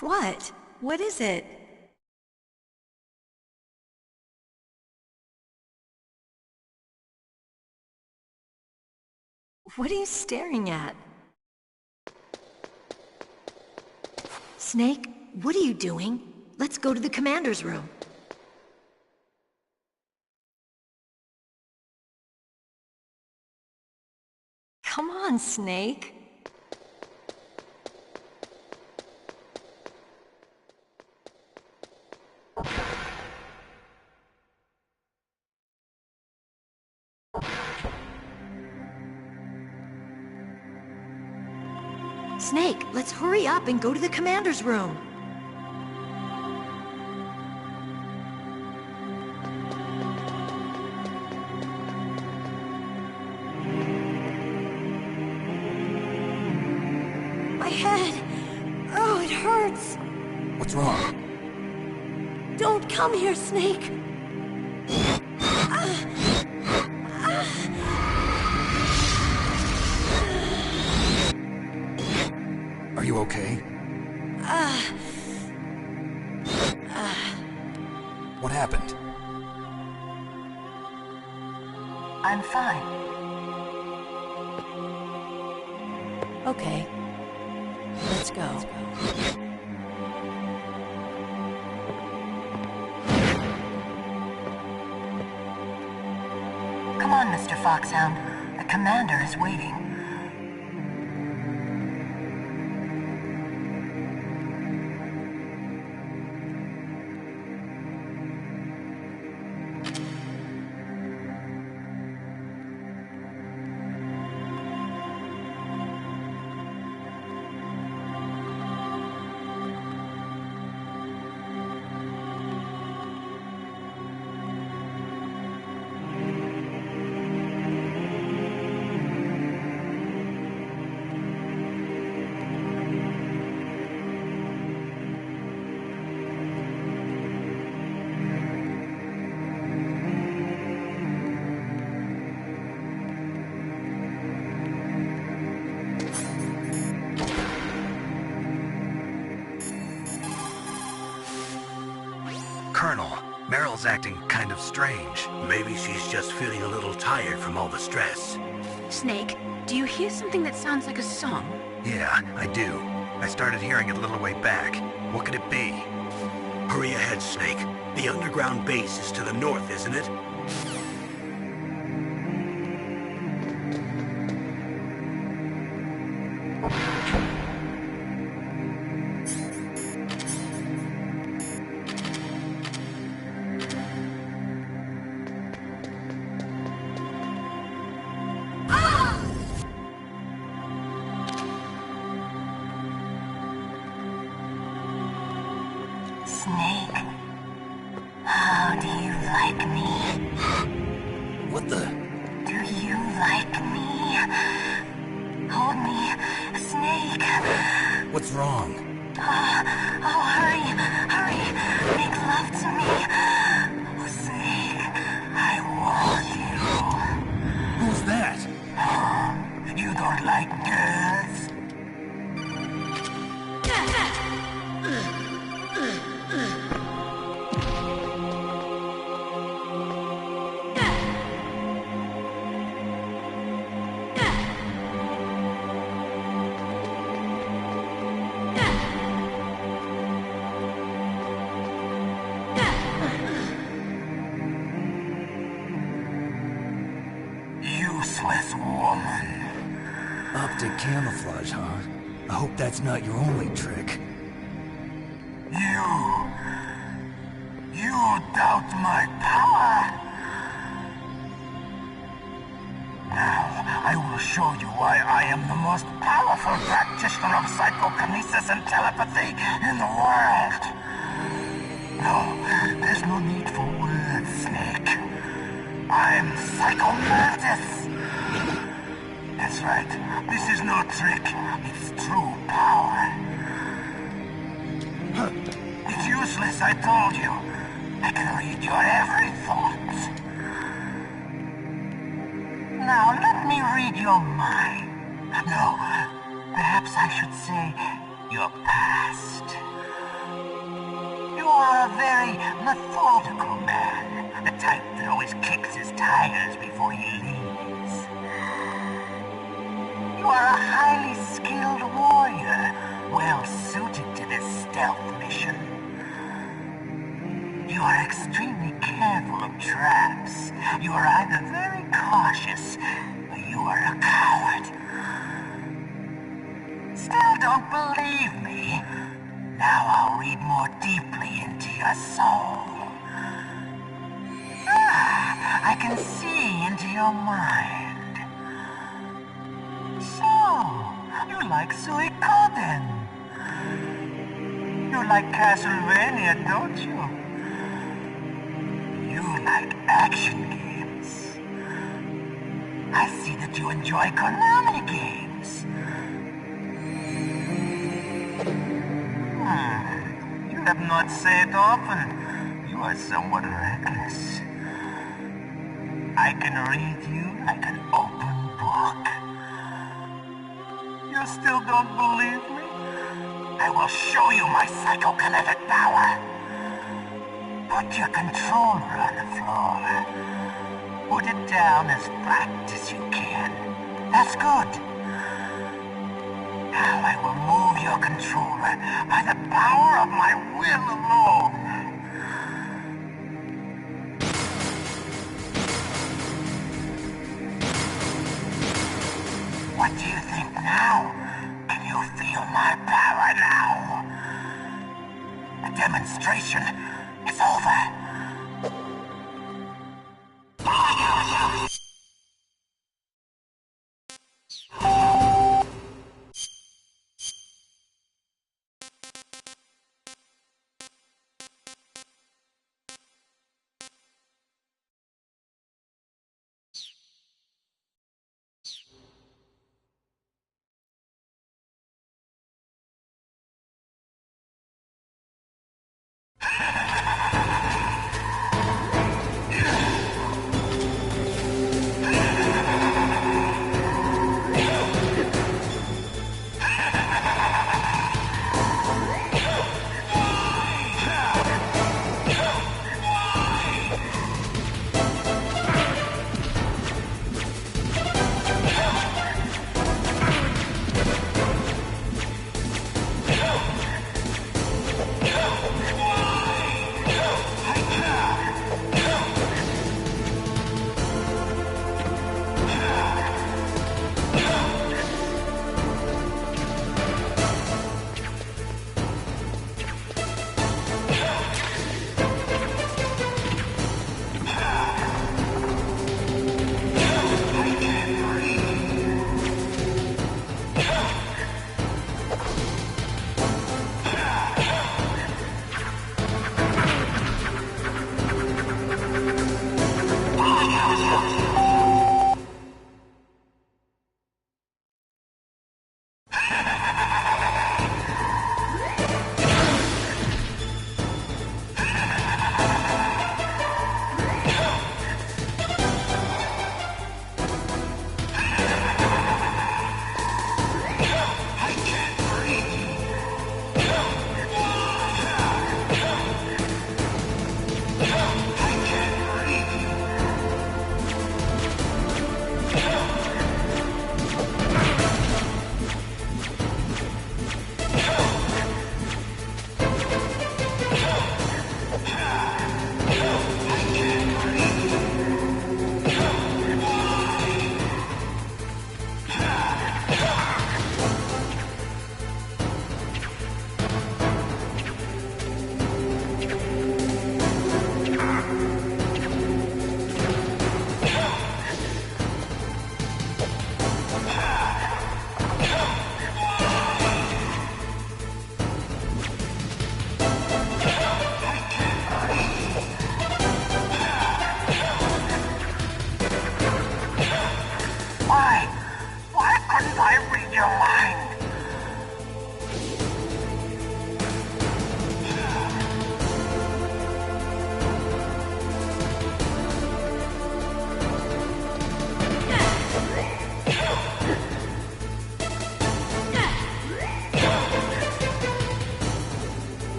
What? What is it? What are you staring at? Snake, what are you doing? Let's go to the commander's room. Come on, Snake. Snake, let's hurry up and go to the commander's room. My head. Oh, it hurts. What's wrong? Don't come here, Snake. Are you okay? What happened? I'm fine. Okay. Let's go. Come on, Mr. Foxhound. The commander is waiting. Meryl's acting kind of strange. Maybe she's just feeling a little tired from all the stress. Snake, do you hear something that sounds like a song? Yeah, I do. I started hearing it a little way back. What could it be? Hurry ahead, Snake. The underground base is to the north, isn't it? Snake, how do you like me? What the? Do you like me? Hold me, Snake. What's wrong? Oh, hurry, hurry. Make love to me. Oh, Snake, I want you. Who's that? You don't like girls? Useless woman. Optic camouflage, huh? I hope that's not your only trick. You doubt my power? Now, I will show you why I am the most powerful practitioner of psychokinesis and telepathy in the world. No, there's no need for words, Snake. I'm Psycho-Mantis. That's right. This is no trick. It's true power. It's useless, I told you. I can read your every thought. Now, let me read your mind. No, perhaps I should say your past. You are a very methodical man. The type that always kicks his tires before he leaves. You are a highly skilled warrior, well suited to this stealth mission. You are extremely careful of traps. You are either very cautious, or you are a coward. Still don't believe me? Now I'll read more deeply into your soul. I can see into your mind. So, you like Suikoden. You like Castlevania, don't you? You like action games. I see that you enjoy Konami games. You have not said often. You are somewhat reckless. I can read you like an open book. You still don't believe me? I will show you my psychokinetic power. Put your controller on the floor. Put it down as flat as you can. That's good. Now I will move your controller by the power of my will alone. What do you think now? Can you feel my power now? The demonstration is over.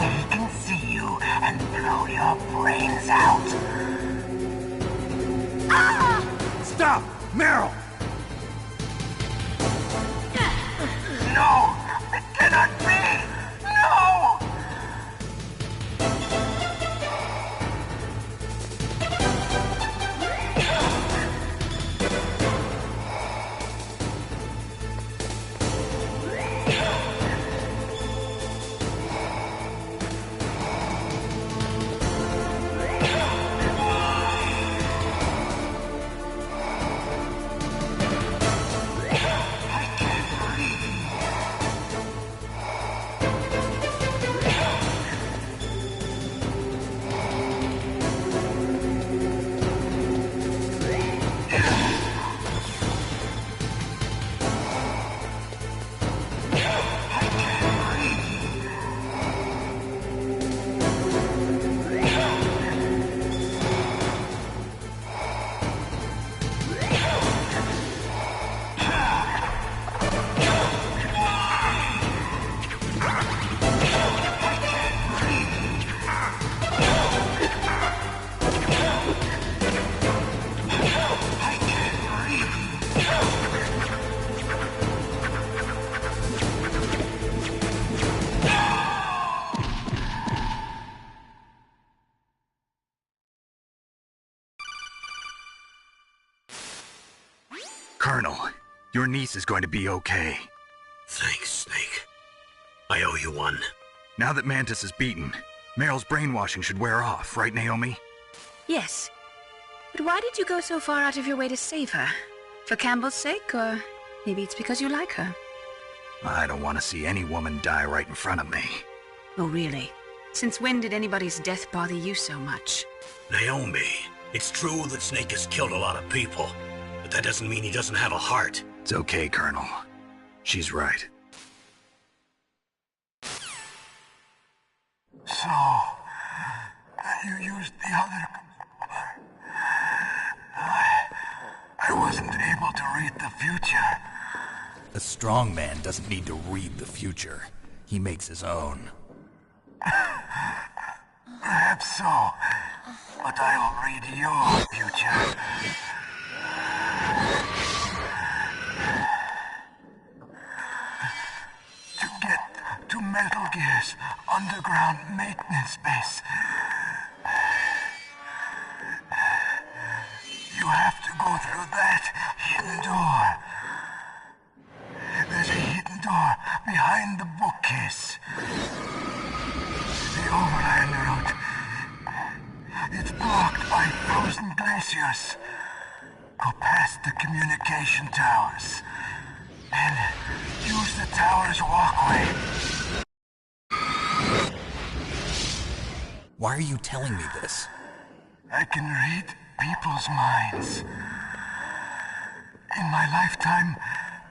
he can see you and blow your brains out. Stop! Meryl! No! It cannot be! No! Colonel, your niece is going to be okay. Thanks, Snake. I owe you one. Now that Mantis is beaten, Meryl's brainwashing should wear off, right, Naomi? Yes. But why did you go so far out of your way to save her? For Campbell's sake, or maybe it's because you like her? I don't want to see any woman die right in front of me. Oh, really? Since when did anybody's death bother you so much? Naomi, it's true that Snake has killed a lot of people, but that doesn't mean he doesn't have a heart. It's okay, Colonel. She's right. So, you used the other... I wasn't able to read the future. A strong man doesn't need to read the future. He makes his own. Perhaps so, but I'll read your future. To get to Metal Gear's underground maintenance base, you have to go through that hidden door. There's a hidden door behind the bookcase. The overland route. It's blocked by frozen glaciers. Go past the communication towers. And use the tower's walkway. Why are you telling me this? I can read people's minds. In my lifetime,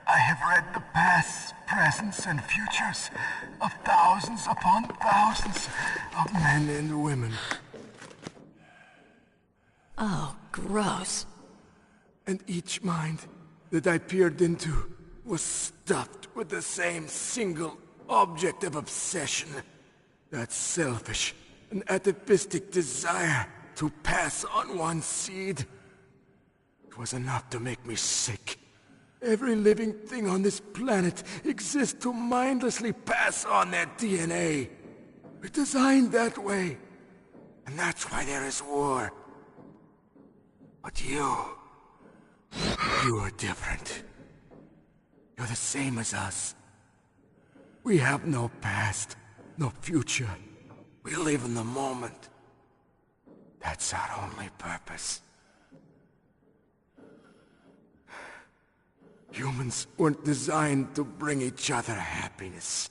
I have read the pasts, presents, and futures of thousands upon thousands of men and women. Oh, gross. And each mind that I peered into was stuffed with the same single object of obsession. That selfish and atavistic desire to pass on one's seed. It was enough to make me sick. Every living thing on this planet exists to mindlessly pass on their DNA. We're designed that way. And that's why there is war. But you are different. You're the same as us. We have no past, no future. We live in the moment. That's our only purpose. Humans weren't designed to bring each other happiness.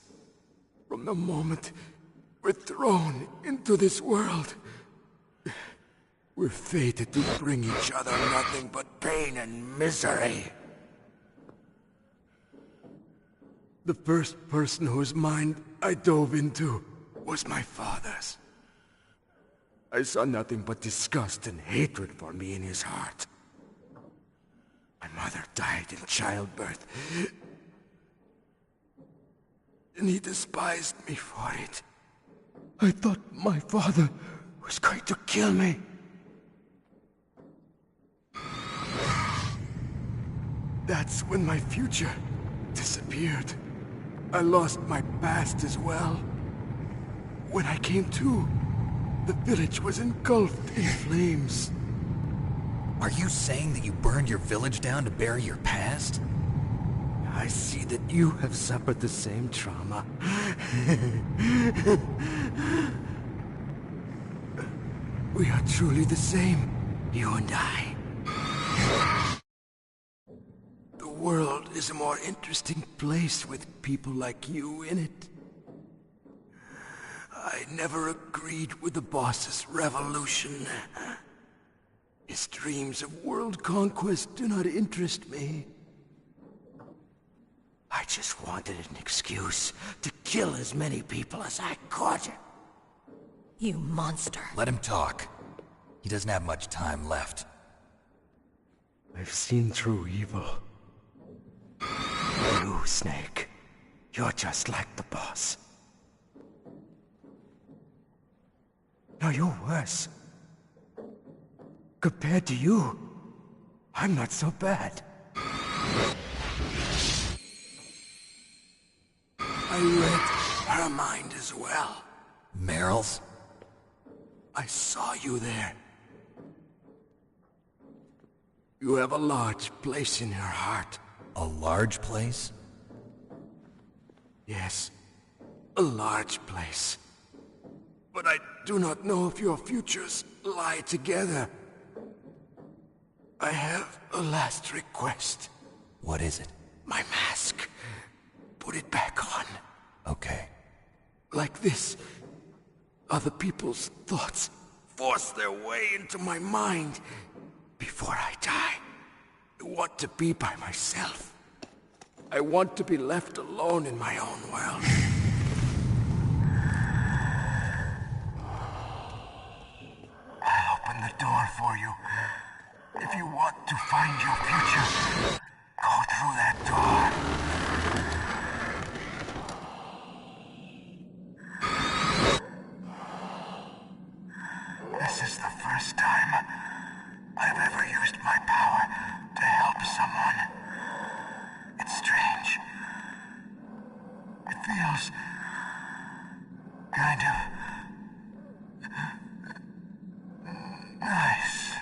From the moment we're thrown into this world, we're fated to bring each other nothing but pain and misery. The first person whose mind I dove into was my father's. I saw nothing but disgust and hatred for me in his heart. My mother died in childbirth, and he despised me for it. I thought my father was going to kill me. That's when my future disappeared. I lost my past as well. When I came to, the village was engulfed in flames. Are you saying that you burned your village down to bury your past? I see that you have suffered the same trauma. We are truly the same, you and I. The world is a more interesting place with people like you in it. I never agreed with the boss's revolution. His dreams of world conquest do not interest me. I just wanted an excuse to kill as many people as I could. You monster. Let him talk. He doesn't have much time left. I've seen through evil. You, Snake. You're just like the boss. No, you're worse. Compared to you, I'm not so bad. I read her mind as well. Meryl's? I saw you there. You have a large place in her heart. A large place? Yes, a large place. But I do not know if your futures lie together. I have a last request. What is it? My mask. Put it back on. Okay. Like this, other people's thoughts force their way into my mind. Before I die, I want to be by myself. I want to be left alone in my own world. I'll open the door for you. If you want to find your future, go through that door. This is the first time I've ever used my power to help someone. It's strange. It feels kind of nice.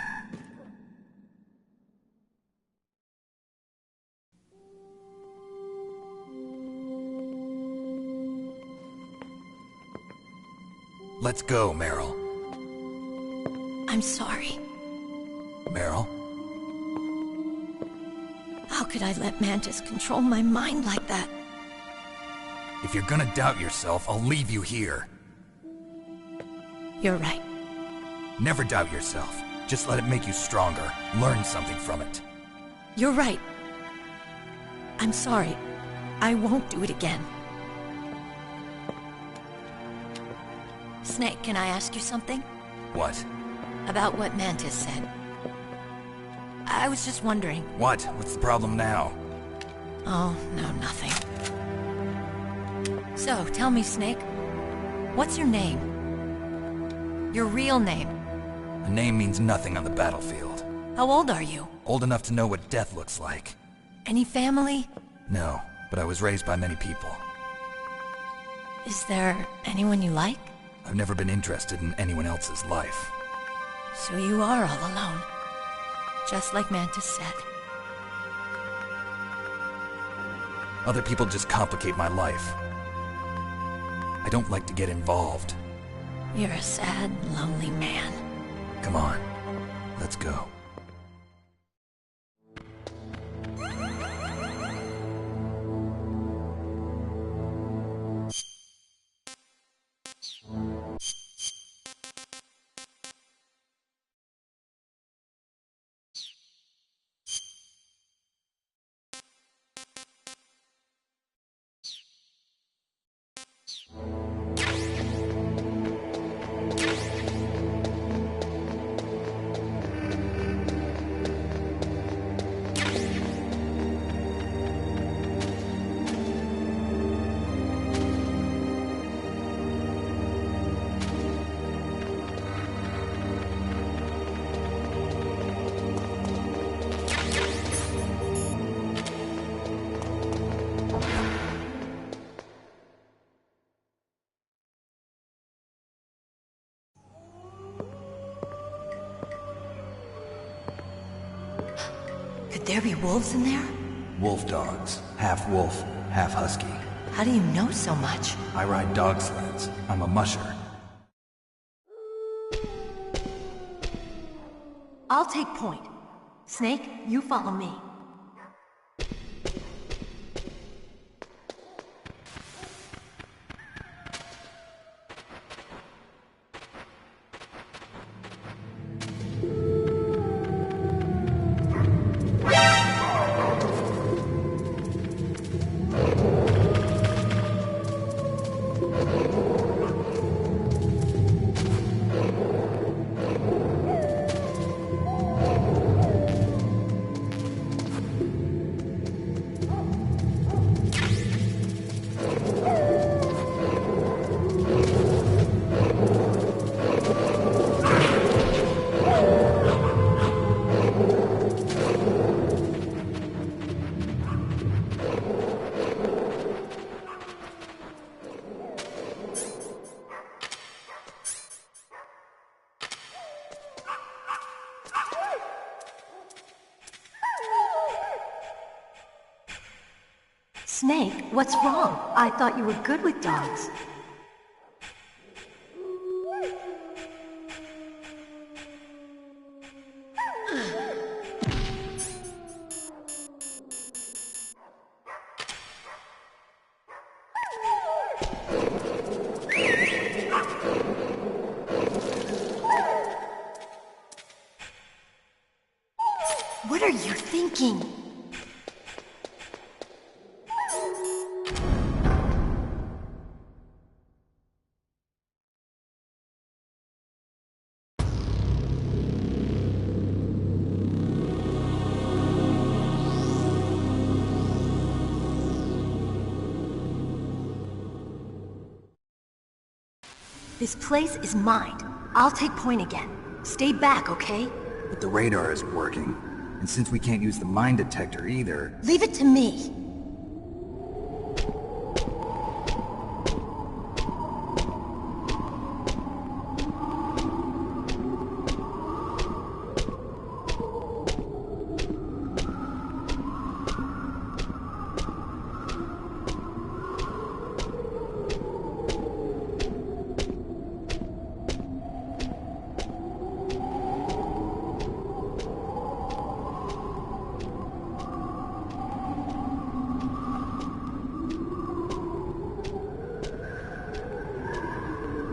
Let's go, Meryl. I'm sorry. Meryl? How could I let Mantis control my mind like that? If you're gonna doubt yourself, I'll leave you here. You're right. Never doubt yourself. Just let it make you stronger. Learn something from it. You're right. I'm sorry. I won't do it again. Snake, can I ask you something? What? About what Mantis said. I was just wondering. What? What's the problem now? Oh, no, nothing. So, tell me, Snake. What's your name? Your real name? A name means nothing on the battlefield. How old are you? Old enough to know what death looks like. Any family? No, but I was raised by many people. Is there anyone you like? I've never been interested in anyone else's life. So you are all alone. Just like Mantis said. Other people just complicate my life. I don't like to get involved. You're a sad, lonely man. Come on, let's go. Could there be wolves in there? Wolf dogs. Half wolf, half husky. How do you know so much? I ride dog sleds. I'm a musher. I'll take point. Snake, you follow me. Snake, what's wrong? I thought you were good with dogs. What are you thinking? This place is mine. I'll take point again. Stay back, okay? But the radar isn't working. And since we can't use the mine detector either... Leave it to me.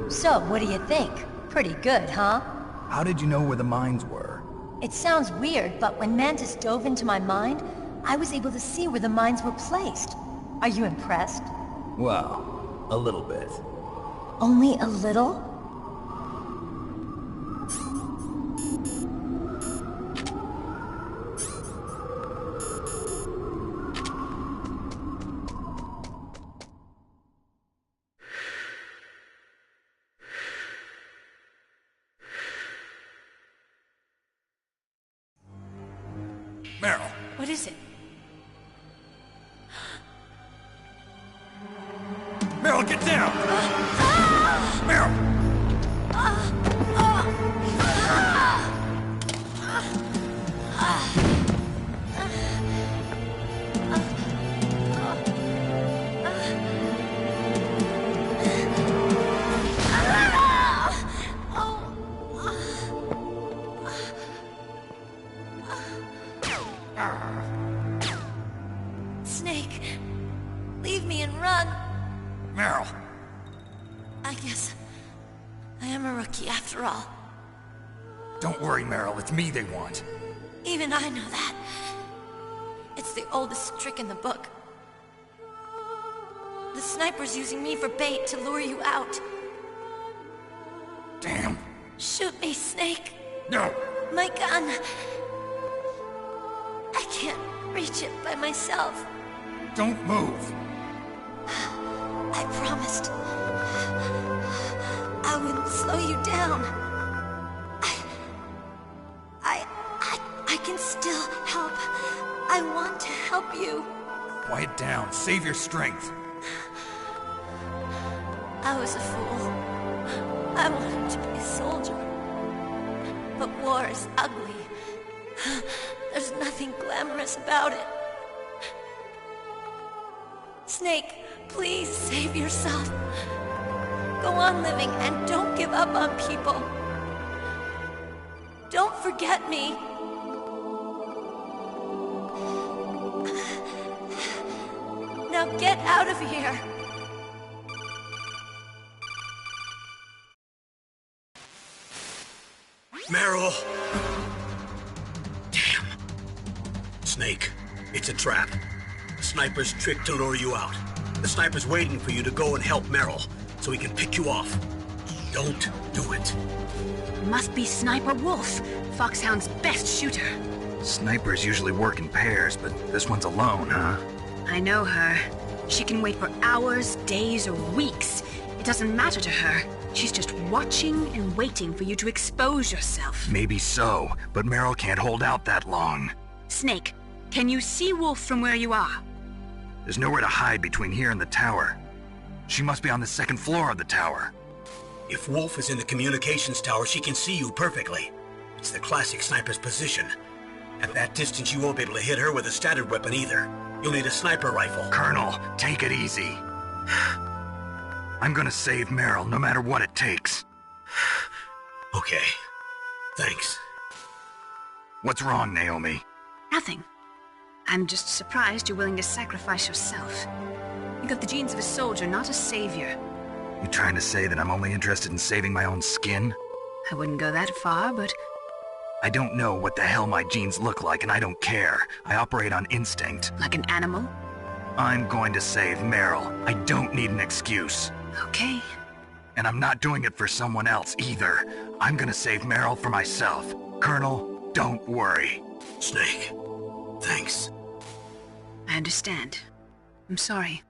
So, what do you think? Pretty good, huh? How did you know where the mines were? It sounds weird, but when Mantis dove into my mind, I was able to see where the mines were placed. Are you impressed? Well, a little bit. Only a little? Meryl! What is it? Meryl, get down! Meryl! Snake, leave me and run. Meryl! I guess I am a rookie after all. Don't worry, Meryl. It's me they want. Even I know that. It's the oldest trick in the book. The sniper's using me for bait to lure you out. Damn. Shoot me, Snake. No. My gun. I can't reach it by myself. Don't move. I promised. I wouldn't slow you down. I can still help. I want to help you. Quiet down. Save your strength. I was a fool. I wanted to be a soldier. But war is ugly. There's nothing nothing glamorous about it. Snake, please save yourself. Go on living and don't give up on people. Don't forget me. Now get out of here. Meryl! Damn. Snake, it's a trap. The sniper's trick to lure you out. The sniper's waiting for you to go and help Meryl, so he can pick you off. Don't do it. Must be Sniper Wolf, Foxhound's best shooter. Snipers usually work in pairs, but this one's alone, huh? I know her. She can wait for hours, days, or weeks. It doesn't matter to her. She's just watching and waiting for you to expose yourself. Maybe so, but Meryl can't hold out that long. Snake, can you see Wolf from where you are? There's nowhere to hide between here and the tower. She must be on the second floor of the tower. If Wolf is in the communications tower, she can see you perfectly. It's the classic sniper's position. At that distance, you won't be able to hit her with a standard weapon either. You'll need a sniper rifle. Colonel, take it easy. I'm gonna save Meryl, no matter what it takes. Okay. Thanks. What's wrong, Naomi? Nothing. I'm just surprised you're willing to sacrifice yourself. You got the genes of a soldier, not a savior. You trying to say that I'm only interested in saving my own skin? I wouldn't go that far, but... I don't know what the hell my genes look like, and I don't care. I operate on instinct. Like an animal? I'm going to save Meryl. I don't need an excuse. Okay. And I'm not doing it for someone else, either. I'm gonna save Meryl for myself. Colonel, don't worry. Snake, thanks. I understand. I'm sorry.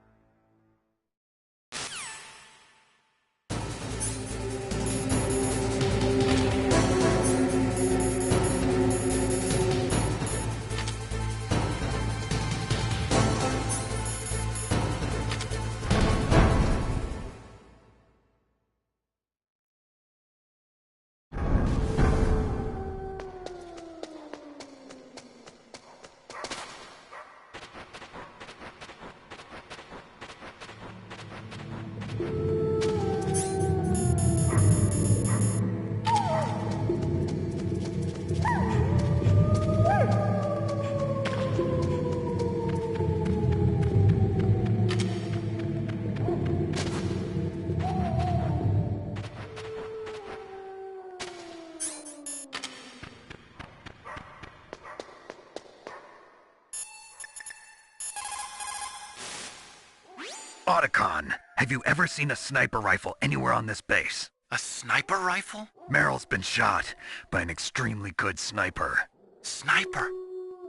Otacon, have you ever seen a sniper rifle anywhere on this base? A sniper rifle? Meryl's been shot by an extremely good sniper. Sniper?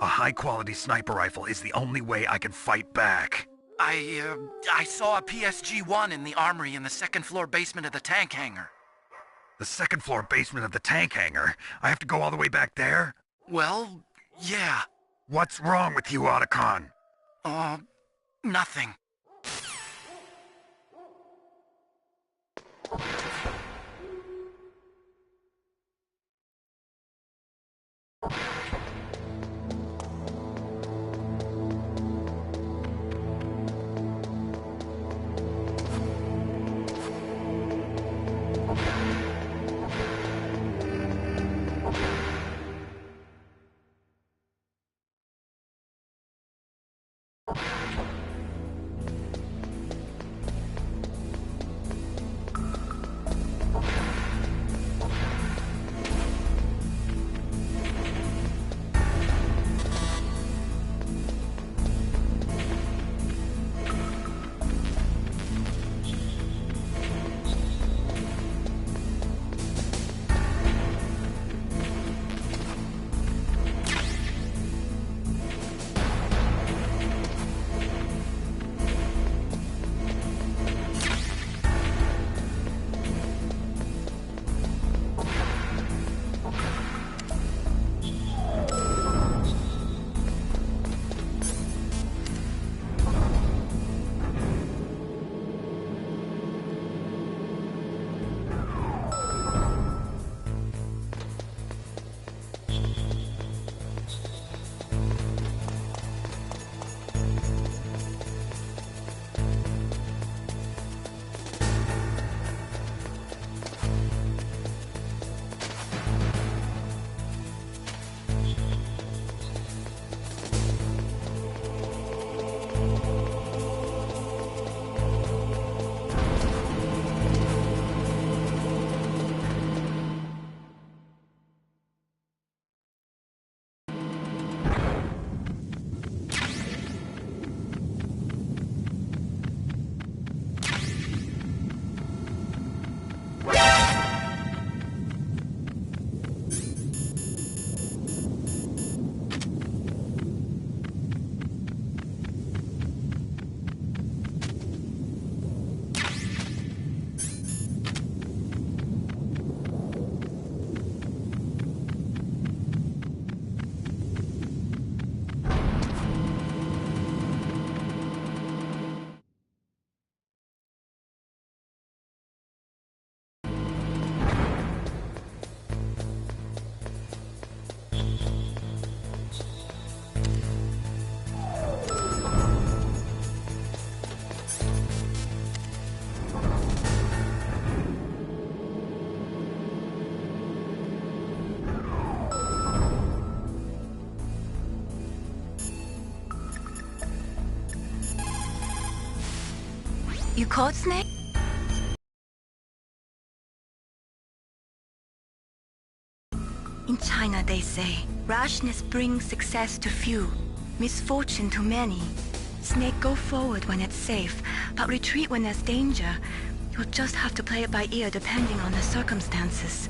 A high-quality sniper rifle is the only way I can fight back. I saw a PSG-1 in the armory in the second-floor basement of the tank hangar. The second-floor basement of the tank hangar? I have to go all the way back there? Well, yeah. What's wrong with you, Otacon? Nothing. You caught Snake? In China, they say, rashness brings success to few, misfortune to many. Snake, go forward when it's safe, but retreat when there's danger. You'll just have to play it by ear depending on the circumstances.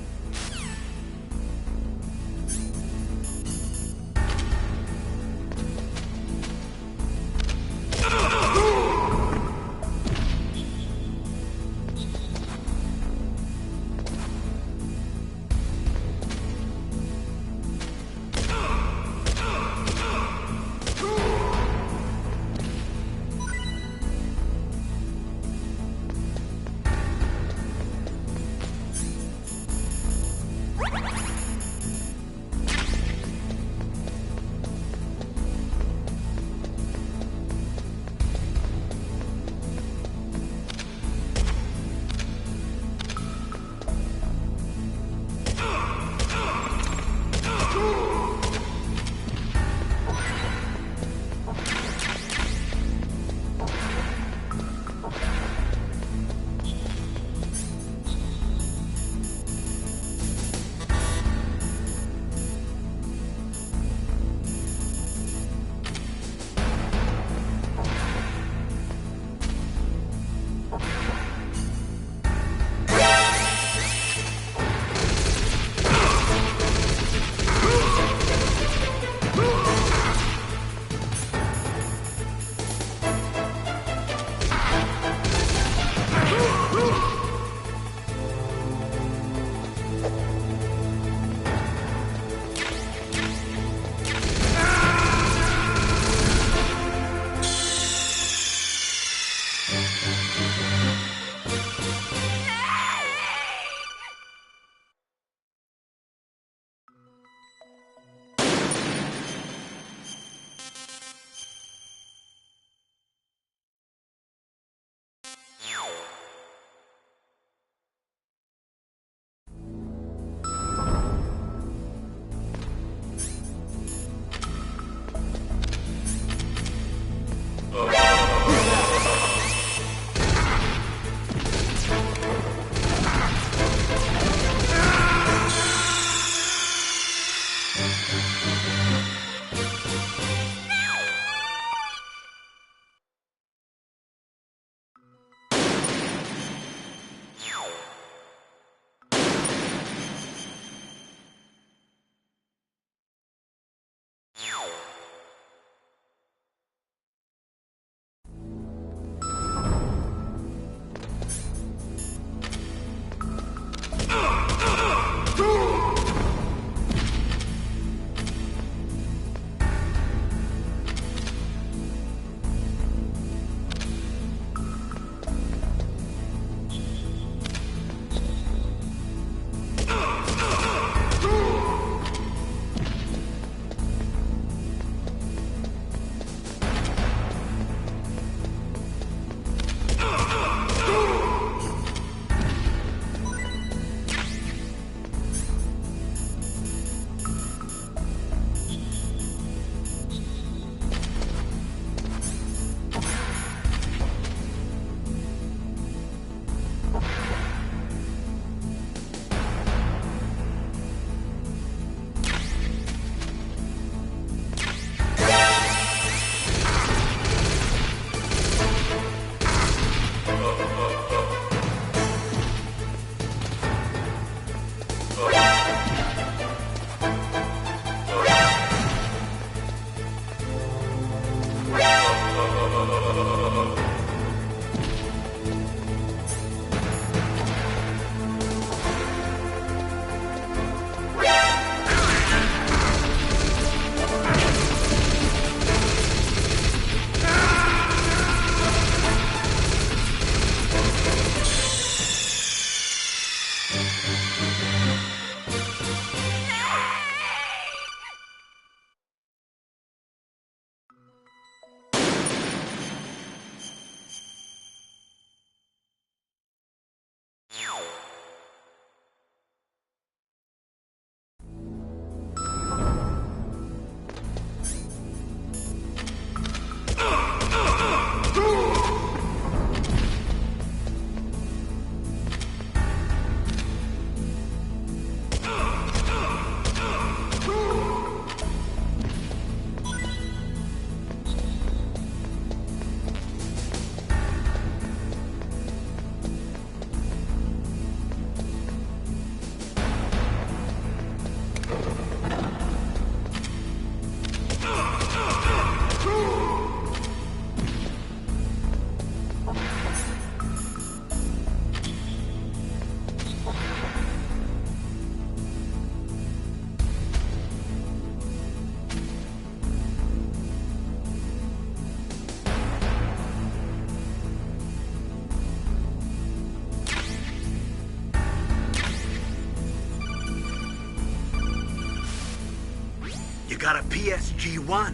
got a PSG-1.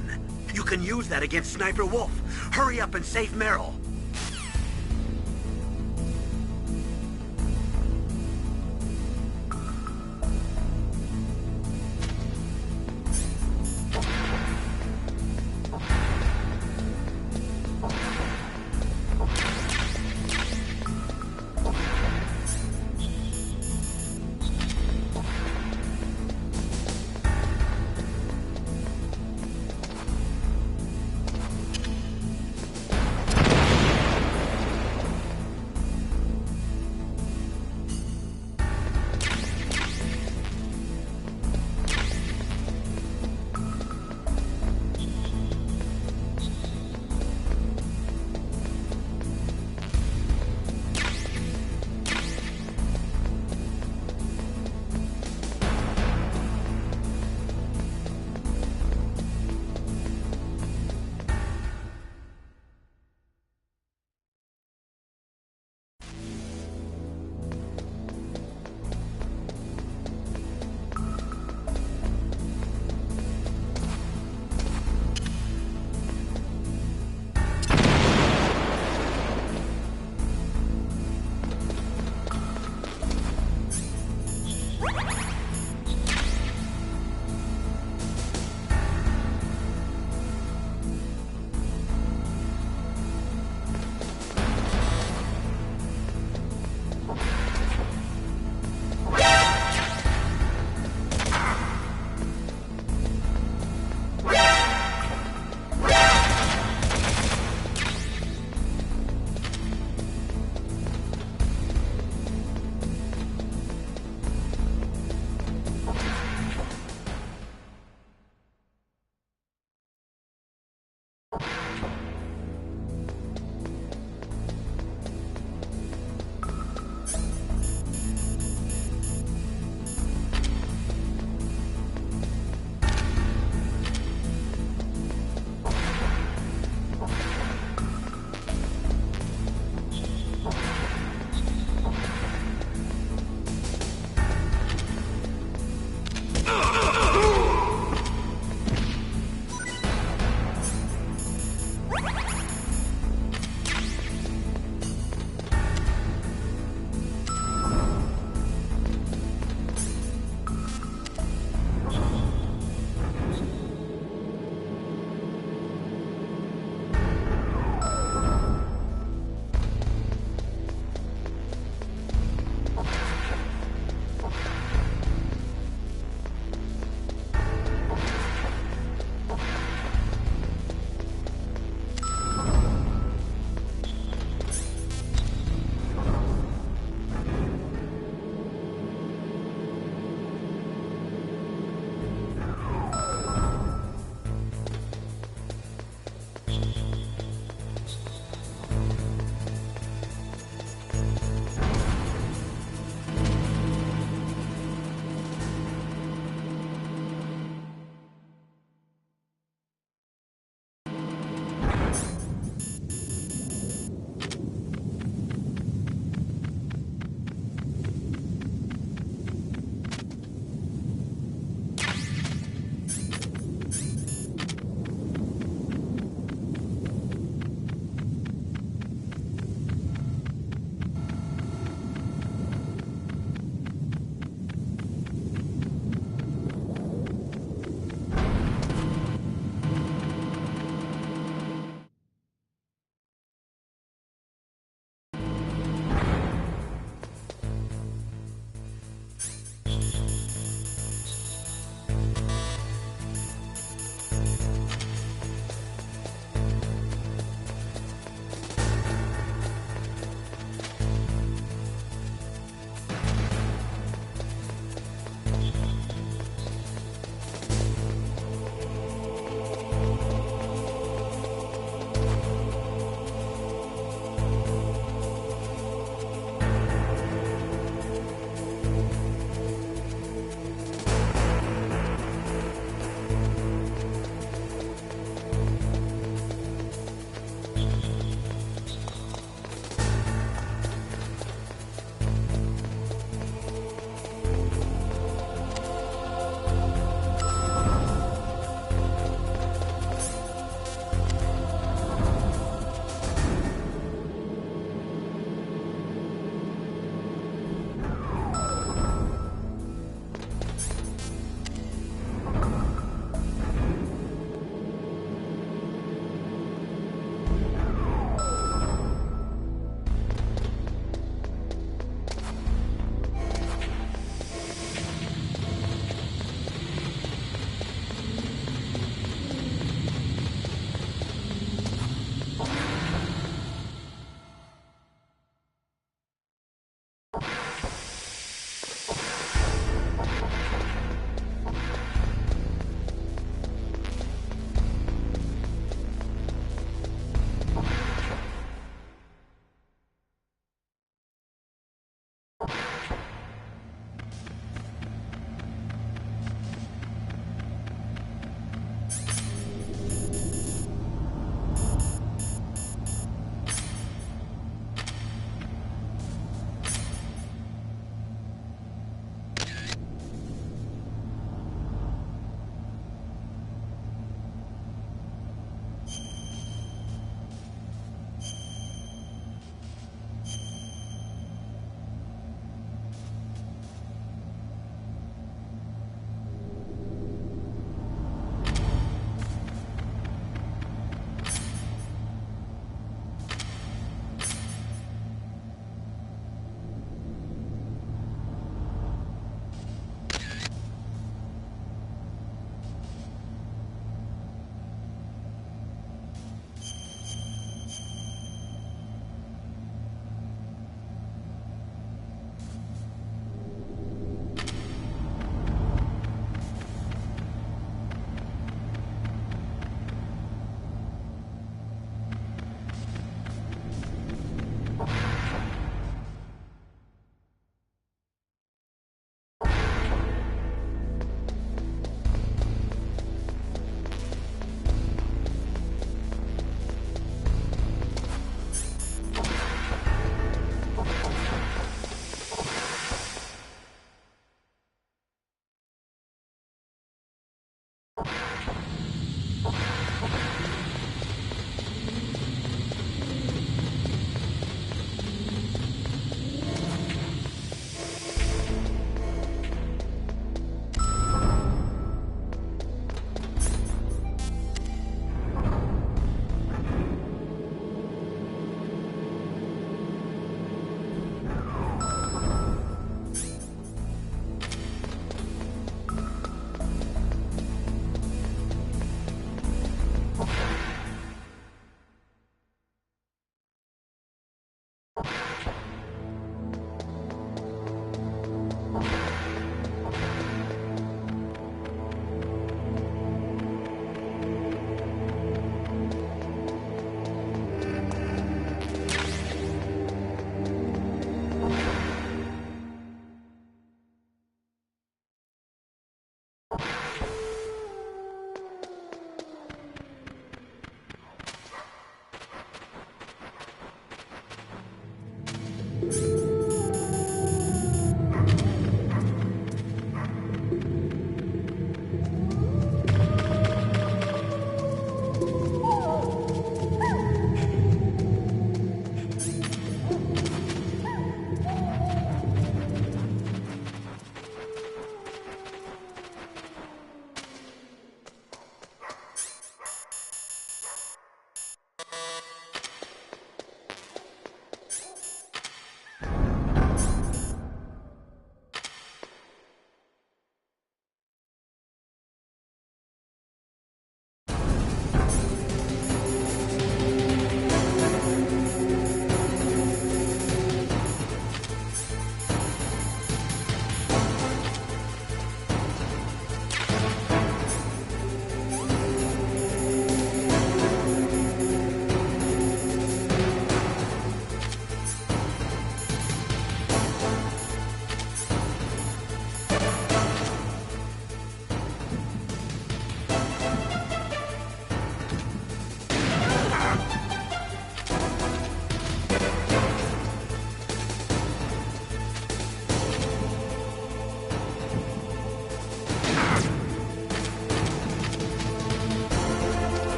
You can use that against Sniper Wolf. Hurry up and save Meryl.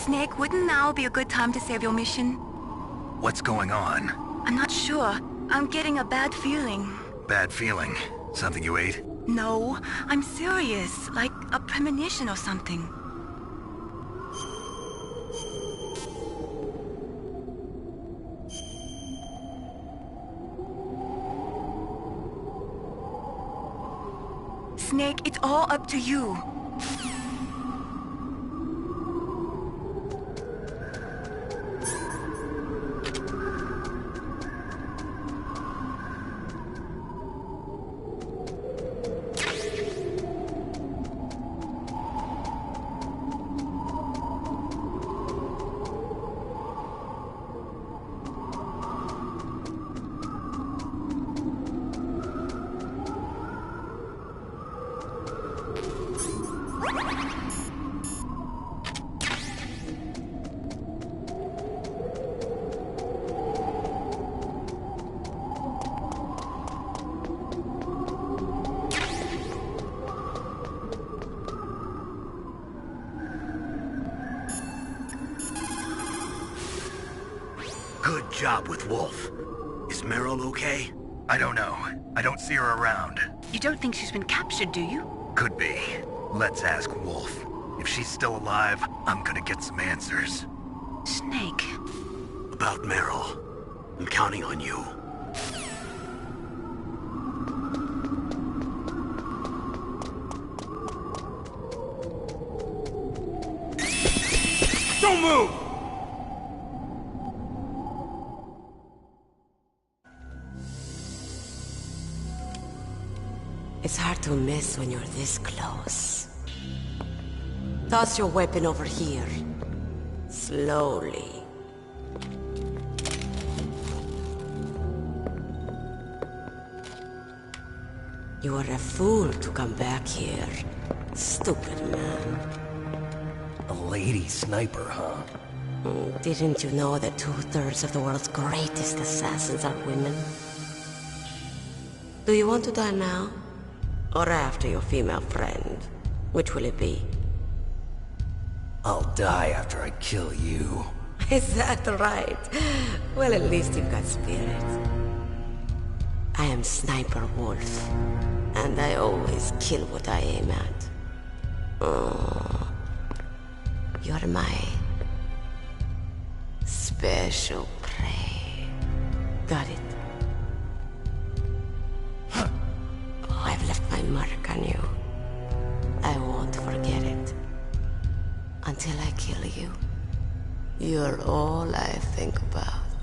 Snake, wouldn't now be a good time to save your mission? What's going on? I'm not sure. I'm getting a bad feeling. Bad feeling? Something you ate? No, I'm serious. Like a premonition or something. Snake, it's all up to you. Good job with Wolf. Is Meryl okay? I don't know. I don't see her around. You don't think she's been captured, do you? Could be. Let's ask Wolf. If she's still alive, I'm gonna get some answers. Snake. About Meryl. I'm counting on you. Don't move! It's hard to miss when you're this close. Toss your weapon over here. Slowly. You are a fool to come back here. Stupid man. A lady sniper, huh? Didn't you know that 2/3 of the world's greatest assassins are women? Do you want to die now? Or after your female friend? Which will it be? I'll die after I kill you. Is that right? Well, at least you've got spirit. I am Sniper Wolf, and I always kill what I aim at. Oh, you're my special prey. Got it? Oh, I've left my mark on you. I won't forget it. Until I kill you. You're all I think about.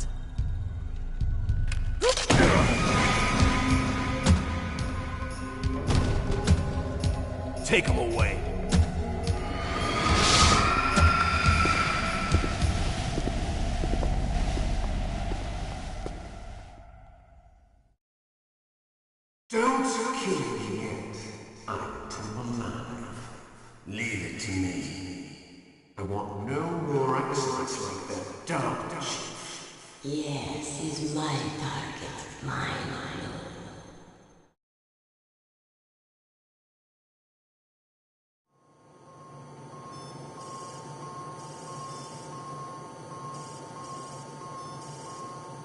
Take him away. Don't kill me yet. I'm alive. Leave it to me. I want no more accidents like that dumb chief. Yes, he's my target. Mine.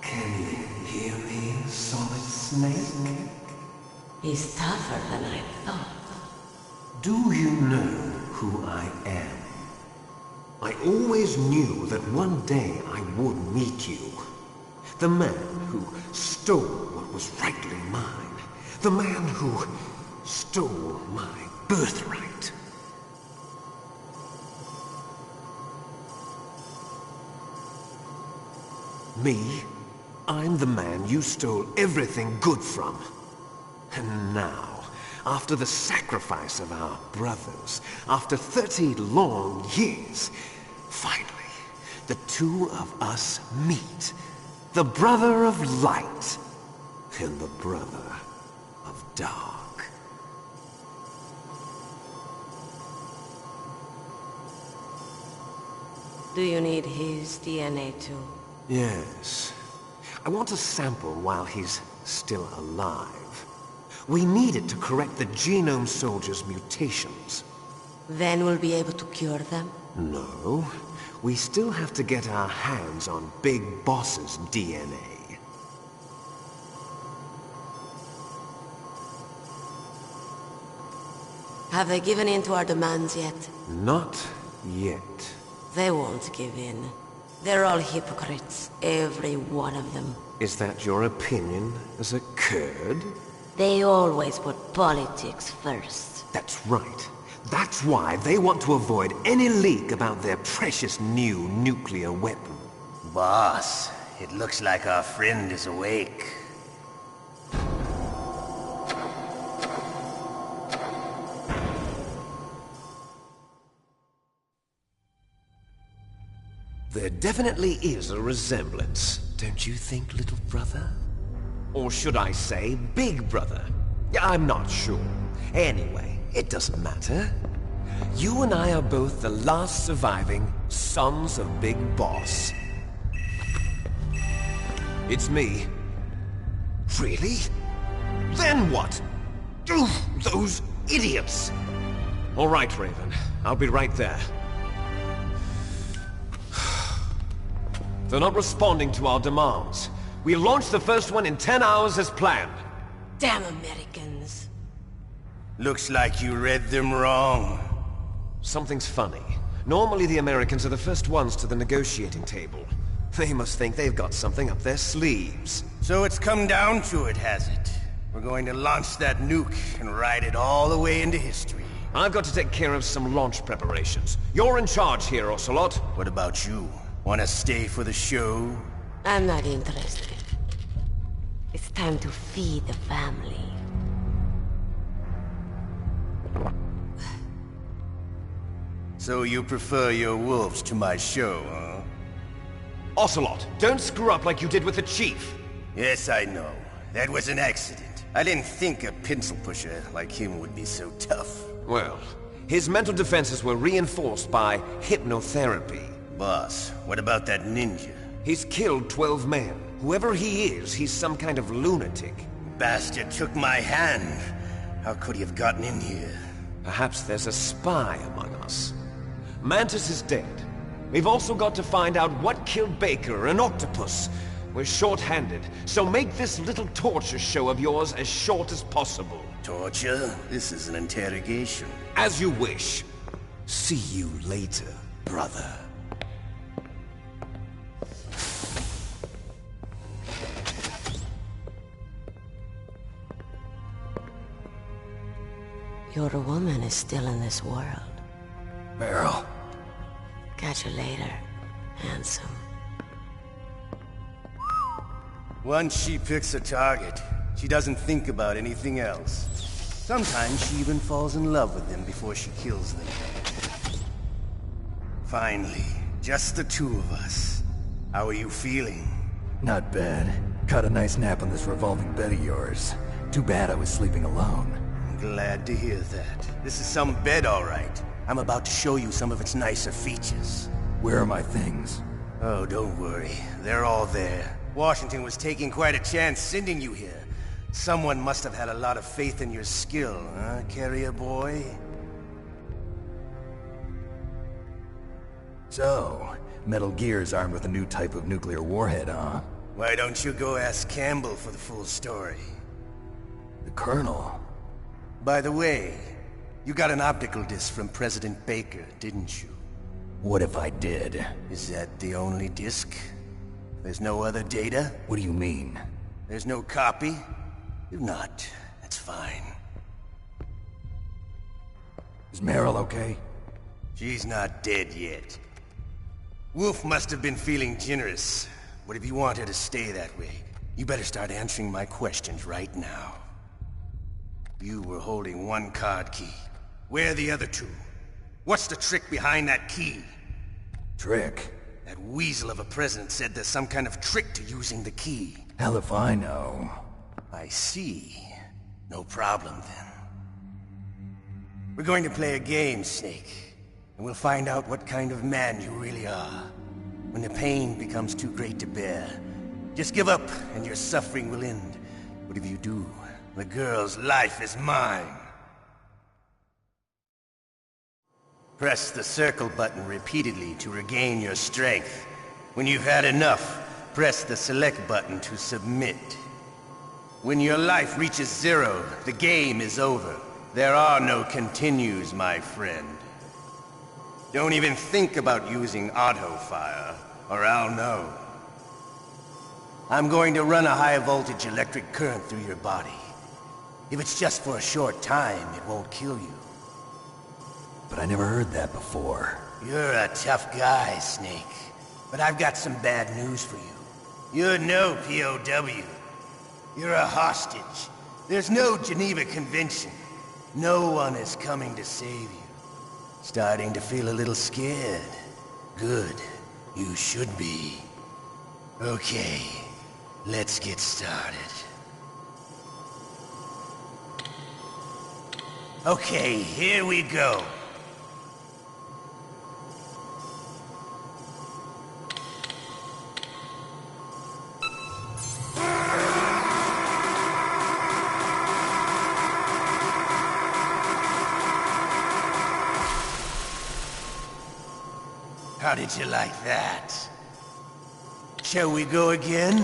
Can you hear me, Solid Snake? He's tougher than I thought. Do you know who I am? I always knew that one day I would meet you. The man who stole what was rightly mine. The man who stole my birthright. Me? I'm the man you stole everything good from. And now, after the sacrifice of our brothers, after 30 long years, finally, the two of us meet. The brother of light and the brother of dark. Do you need his DNA too? Yes. I want a sample while he's still alive. We need it to correct the Genome Soldier's mutations. Then we'll be able to cure them? No. We still have to get our hands on Big Boss's DNA. Have they given in to our demands yet? Not yet. They won't give in. They're all hypocrites, every one of them. Is that your opinion as a Kurd? They always put politics first. That's right. That's why they want to avoid any leak about their precious new nuclear weapon. Boss, it looks like our friend is awake. There definitely is a resemblance, don't you think, little brother? Or should I say, big brother? I'm not sure. Anyway, it doesn't matter. You and I are both the last surviving sons of Big Boss. It's me. Really? Then what? Those idiots! All right, Raven. I'll be right there. They're not responding to our demands. We launched the first one in 10 hours as planned. Damn Americans. Looks like you read them wrong. Something's funny. Normally the Americans are the first ones to the negotiating table. They must think they've got something up their sleeves. So it's come down to it, has it? We're going to launch that nuke and ride it all the way into history. I've got to take care of some launch preparations. You're in charge here, Ocelot. What about you? Want to stay for the show? I'm not interested. It's time to feed the family. So you prefer your wolves to my show, huh? Ocelot, don't screw up like you did with the Chief. Yes, I know. That was an accident. I didn't think a pencil pusher like him would be so tough. Well, his mental defenses were reinforced by hypnotherapy. Boss, what about that ninja? He's killed 12 men. Whoever he is, he's some kind of lunatic. Bastard took my hand. How could he have gotten in here? Perhaps there's a spy among us. Mantis is dead. We've also got to find out what killed Baker and Octopus. We're short-handed, so make this little torture show of yours as short as possible. Torture? This is an interrogation. As you wish. See you later, brother. Your woman is still in this world. Meryl. Catch you later, handsome. Once she picks a target, she doesn't think about anything else. Sometimes she even falls in love with them before she kills them. Finally, just the two of us. How are you feeling? Not bad. Caught a nice nap on this revolving bed of yours. Too bad I was sleeping alone. I'm glad to hear that. This is some bed, all right. I'm about to show you some of its nicer features. Where are my things? Oh, don't worry. They're all there. Washington was taking quite a chance sending you here. Someone must have had a lot of faith in your skill, huh, carrier boy? So, Metal Gear's armed with a new type of nuclear warhead, huh? Why don't you go ask Campbell for the full story? The Colonel? By the way, you got an optical disc from President Baker, didn't you? What if I did? Is that the only disc? There's no other data? What do you mean? There's no copy? If not, that's fine. Is Meryl okay? She's not dead yet. Wolf must have been feeling generous. But if you want her to stay that way, you better start answering my questions right now. You were holding one card key. Where are the other two? What's the trick behind that key? Trick? That weasel of a president said there's some kind of trick to using the key. Hell if I know. I see. No problem then. We're going to play a game, Snake. And we'll find out what kind of man you really are. When the pain becomes too great to bear, just give up and your suffering will end. But if you do, the girl's life is mine. Press the circle button repeatedly to regain your strength. When you've had enough, press the select button to submit. When your life reaches 0, the game is over. There are no continues, my friend. Don't even think about using auto-fire, or I'll know. I'm going to run a high-voltage electric current through your body. If it's just for a short time, it won't kill you. But I never heard that before. You're a tough guy, Snake. But I've got some bad news for you. You're no POW. You're a hostage. There's no Geneva Convention. No one is coming to save you. Starting to feel a little scared. Good. You should be. Okay, let's get started. Okay, here we go. How did you like that? Shall we go again?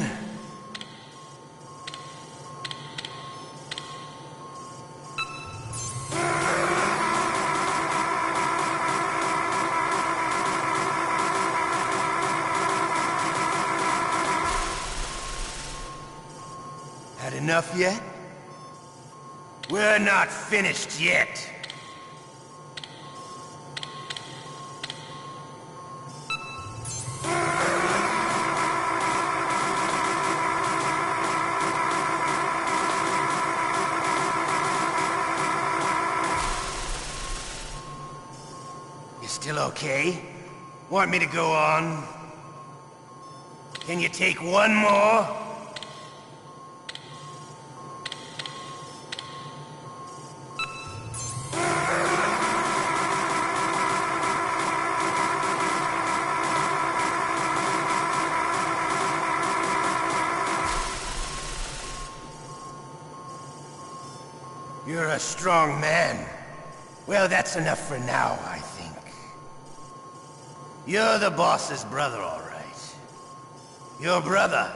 Had enough yet? We're not finished yet. Still okay? Want me to go on? Can you take one more? You're a strong man. Well, that's enough for now, I think. You're the boss's brother, all right. Your brother,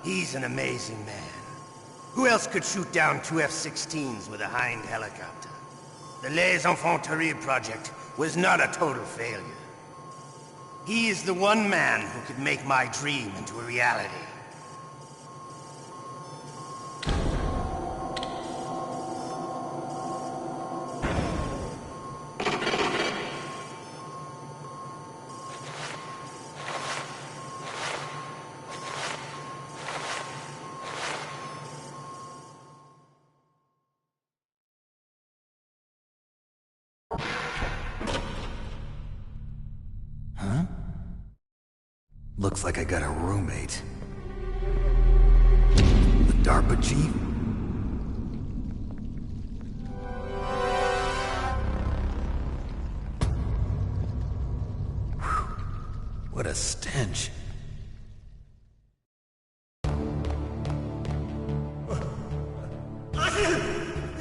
he's an amazing man. Who else could shoot down 2 F-16s with a Hind helicopter? The Les Infanteries project was not a total failure. He is the one man who could make my dream into a reality. Huh? Looks like I got a roommate. The DARPA chief? Whew. What a stench.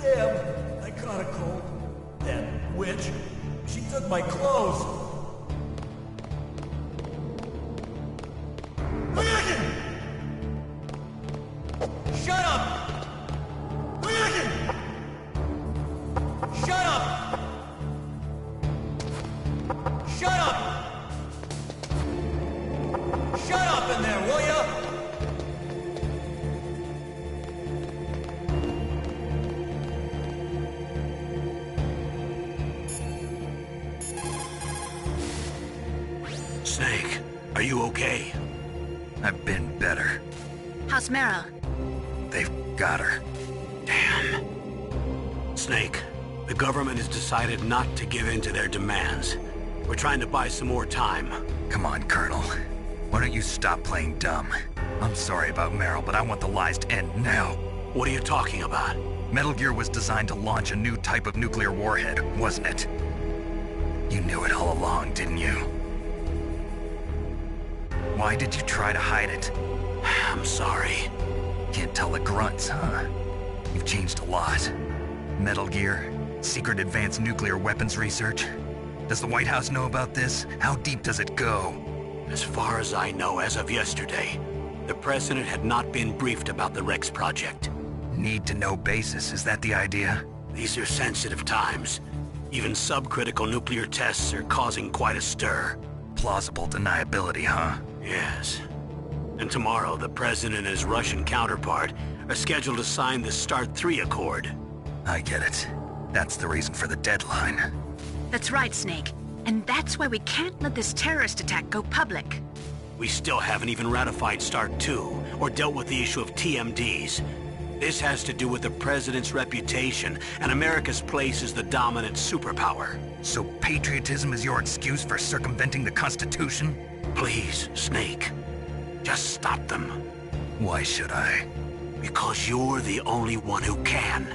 Damn, I caught a cold. That witch. She took my clothes. Shut up! Shut up! Shut up! Shut up in there, will ya? Snake, are you okay? I've been better. How's Meryl? They've got her. Damn. Snake, the government has decided not to give in to their demands. We're trying to buy some more time. Come on, Colonel. Why don't you stop playing dumb? I'm sorry about Meryl, but I want the lies to end now. What are you talking about? Metal Gear was designed to launch a new type of nuclear warhead, wasn't it? You knew it all along, didn't you? Why did you try to hide it? I'm sorry. Can't tell the grunts, huh? You've changed a lot. Metal Gear, secret advanced nuclear weapons research. Does the White House know about this? How deep does it go? As far as I know, as of yesterday, the President had not been briefed about the Rex project. Need-to-know basis, is that the idea? These are sensitive times. Even subcritical nuclear tests are causing quite a stir. Plausible deniability, huh? Yes. And tomorrow, the President and his Russian counterpart are scheduled to sign the START 3 Accord. I get it. That's the reason for the deadline. That's right, Snake. And that's why we can't let this terrorist attack go public. We still haven't even ratified START 2, or dealt with the issue of TMDs. This has to do with the President's reputation, and America's place as the dominant superpower. So patriotism is your excuse for circumventing the Constitution? Please, Snake. Just stop them. Why should I? Because you're the only one who can.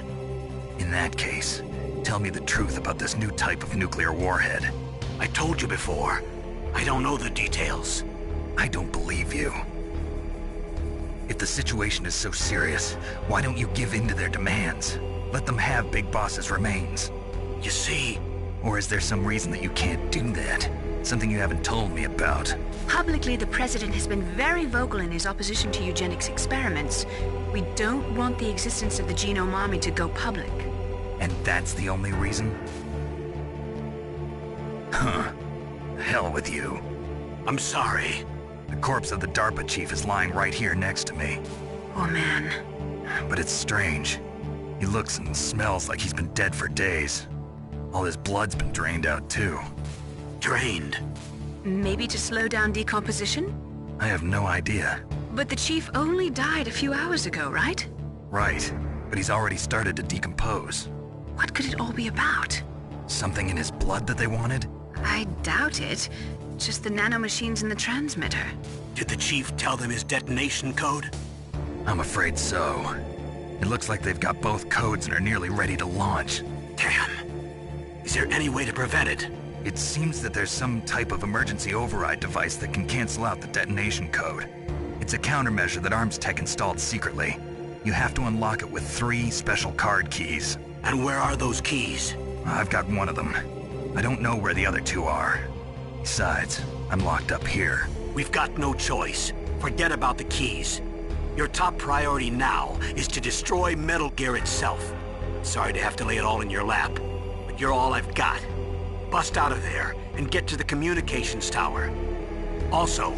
In that case, tell me the truth about this new type of nuclear warhead. I told you before. I don't know the details. I don't believe you. If the situation is so serious, why don't you give in to their demands? Let them have Big Boss's remains. You see... Or is there some reason that you can't do that? Something you haven't told me about. Publicly, the President has been very vocal in his opposition to eugenics experiments. We don't want the existence of the Genome Army to go public. And that's the only reason? Huh. Hell with you. I'm sorry. The corpse of the DARPA chief is lying right here next to me. Oh, man. But it's strange. He looks and smells like he's been dead for days. All his blood's been drained out, too. Drained? Maybe to slow down decomposition? I have no idea. But the chief only died a few hours ago, right? Right. But he's already started to decompose. What could it all be about? Something in his blood that they wanted? I doubt it. Just the nanomachines in the transmitter. Did the chief tell them his detonation code? I'm afraid so. It looks like they've got both codes and are nearly ready to launch. Damn. Is there any way to prevent it? It seems that there's some type of emergency override device that can cancel out the detonation code. It's a countermeasure that Arms Tech installed secretly. You have to unlock it with 3 special card keys. And where are those keys? I've got one of them. I don't know where the other 2 are. Besides, I'm locked up here. We've got no choice. Forget about the keys. Your top priority now is to destroy Metal Gear itself. Sorry to have to lay it all in your lap, but you're all I've got. Bust out of there and get to the communications tower. Also...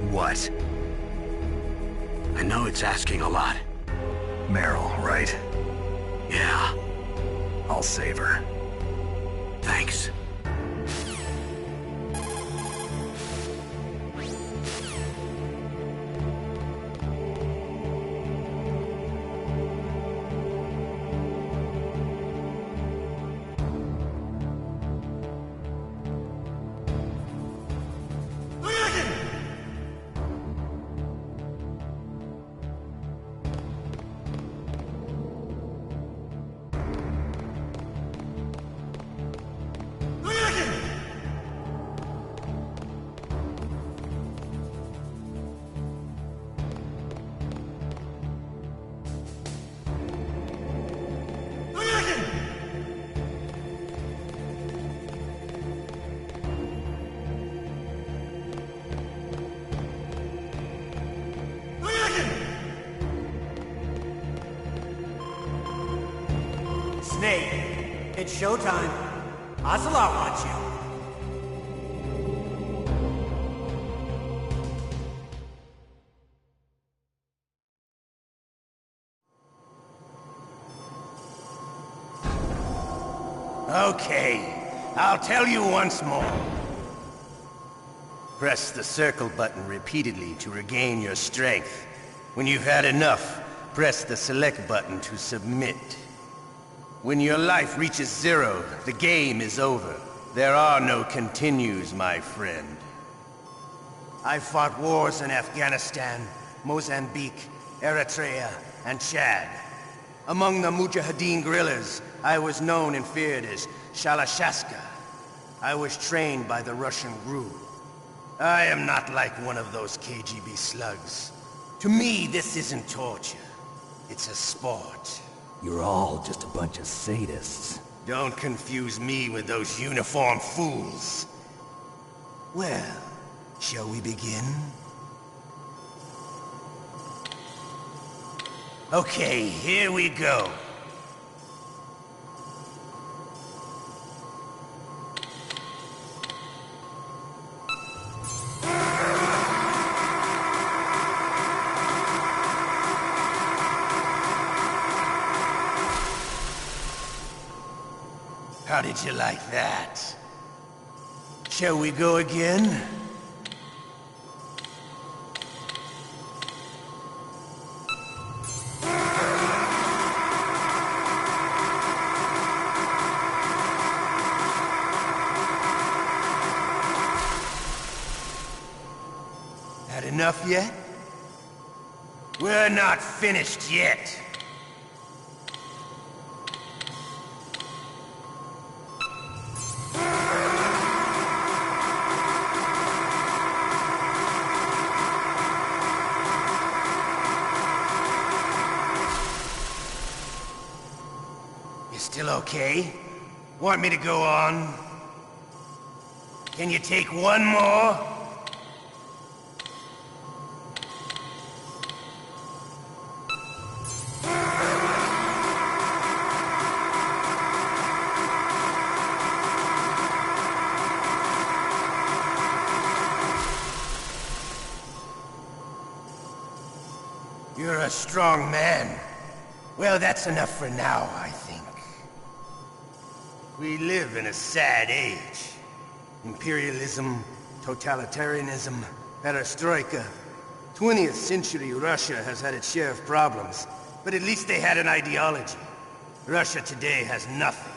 What? I know it's asking a lot. Meryl, right? Yeah. I'll save her. Thanks. Snake, it's showtime. Ocelot wants you. Okay, I'll tell you once more. Press the circle button repeatedly to regain your strength. When you've had enough, press the select button to submit. When your life reaches 0, the game is over. There are no continues, my friend. I fought wars in Afghanistan, Mozambique, Eritrea, and Chad. Among the Mujahideen guerrillas, I was known and feared as Shalashaska. I was trained by the Russian GRU. I am not like one of those KGB slugs. To me, this isn't torture. It's a sport. You're all just a bunch of sadists. Don't confuse me with those uniformed fools. Well, shall we begin? Okay, here we go. How did you like that? Shall we go again? Had enough yet? We're not finished yet. Still okay? Want me to go on? Can you take one more? You're a strong man. Well, that's enough for now, I think. We live in a sad age. Imperialism, totalitarianism, perestroika. 20th century Russia has had its share of problems, but at least they had an ideology. Russia today has nothing.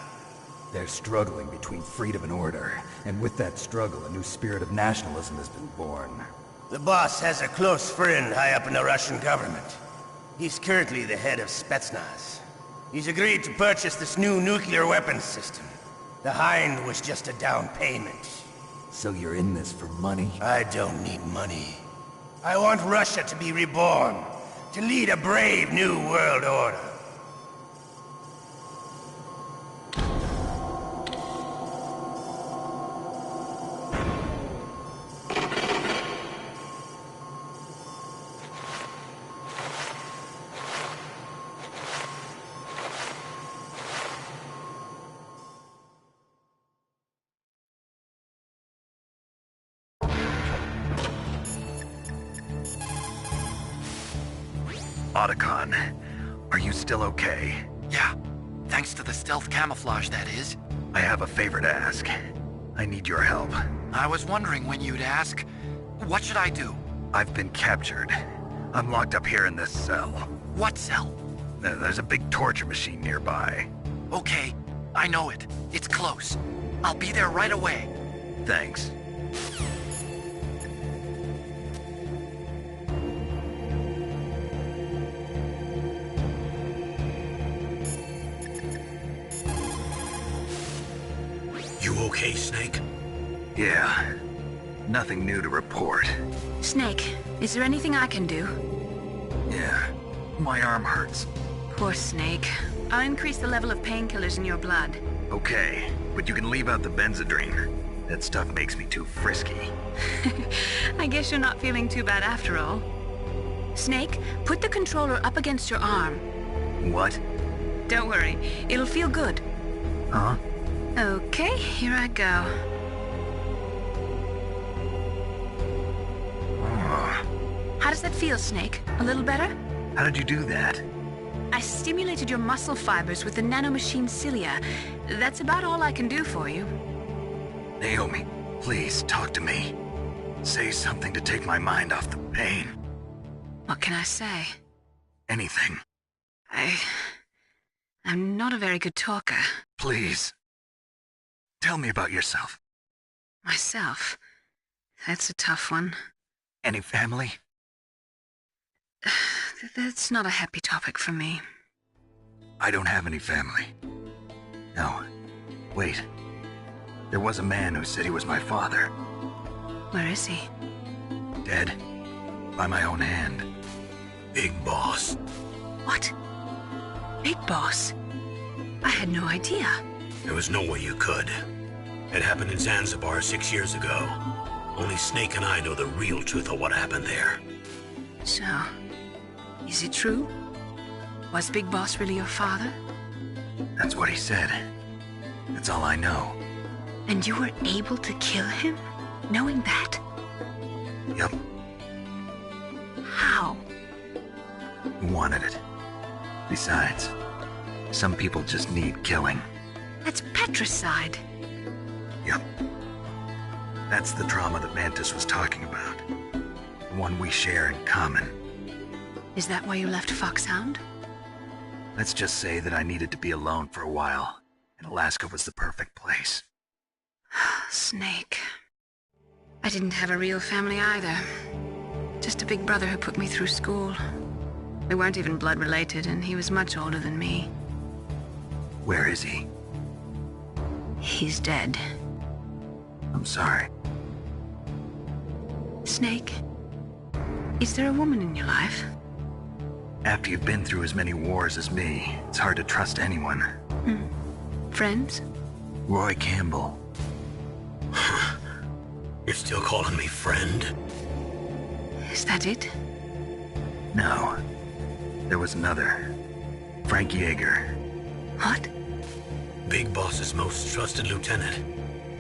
They're struggling between freedom and order, and with that struggle, a new spirit of nationalism has been born. The boss has a close friend high up in the Russian government. He's currently the head of Spetsnaz. He's agreed to purchase this new nuclear weapons system. The Hind was just a down payment. So you're in this for money? I don't need money. I want Russia to be reborn, to lead a brave new world order. Otacon, are you still okay? Yeah, thanks to the stealth camouflage, that is. I have a favor to ask. I need your help. I was wondering when you'd ask. What should I do? I've been captured. I'm locked up here in this cell. What cell? There's a big torture machine nearby. Okay, I know it. It's close. I'll be there right away. Thanks. You okay, Snake? Yeah. Nothing new to report. Snake, is there anything I can do? Yeah. My arm hurts. Poor Snake. I'll increase the level of painkillers in your blood. Okay, but you can leave out the Benzedrine. That stuff makes me too frisky. I guess you're not feeling too bad after all. Snake, put the controller up against your arm. What? Don't worry, it'll feel good. Huh? Okay, here I go. How does that feel, Snake? A little better? How did you do that? I stimulated your muscle fibers with the nanomachine cilia. That's about all I can do for you. Naomi, please talk to me. Say something to take my mind off the pain. What can I say? Anything. I'm not a very good talker. Please. Tell me about yourself. Myself? That's a tough one. Any family? That's not a happy topic for me. I don't have any family. No. Wait. There was a man who said he was my father. Where is he? Dead. By my own hand. Big Boss. What? Big Boss? I had no idea. There was no way you could. It happened in Zanzibar 6 years ago. Only Snake and I know the real truth of what happened there. So, is it true? Was Big Boss really your father? That's what he said. That's all I know. And you were able to kill him, knowing that? Yup. How? He wanted it. Besides, some people just need killing. That's patricide. Yup. That's the trauma that Mantis was talking about. The one we share in common. Is that why you left Foxhound? Let's just say that I needed to be alone for a while, and Alaska was the perfect place. Snake. I didn't have a real family either. Just a big brother who put me through school. We weren't even blood related, and he was much older than me. Where is he? He's dead. I'm sorry. Snake, is there a woman in your life? After you've been through as many wars as me, it's hard to trust anyone. Friends? Roy Campbell. You're still calling me friend? Is that it? No. There was another. Frank Yeager. What? Big Boss's most trusted lieutenant,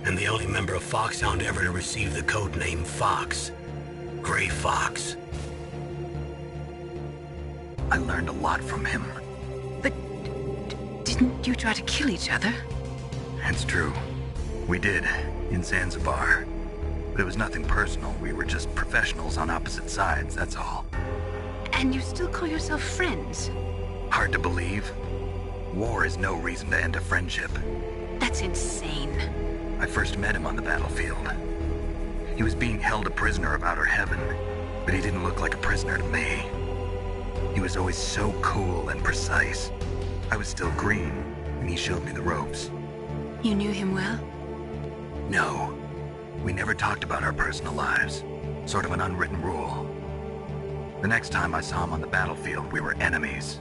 and the only member of Foxhound ever to receive the code name Fox. Gray Fox. I learned a lot from him. But didn't you try to kill each other? That's true. We did, in Zanzibar. But it was nothing personal. We were just professionals on opposite sides, that's all. And you still call yourself friends? Hard to believe. War is no reason to end a friendship. That's insane. I first met him on the battlefield. He was being held a prisoner of outer heaven, but he didn't look like a prisoner to me. He was always so cool and precise. I was still green, and he showed me the ropes. You knew him well? No. We never talked about our personal lives. Sort of an unwritten rule. The next time I saw him on the battlefield, we were enemies.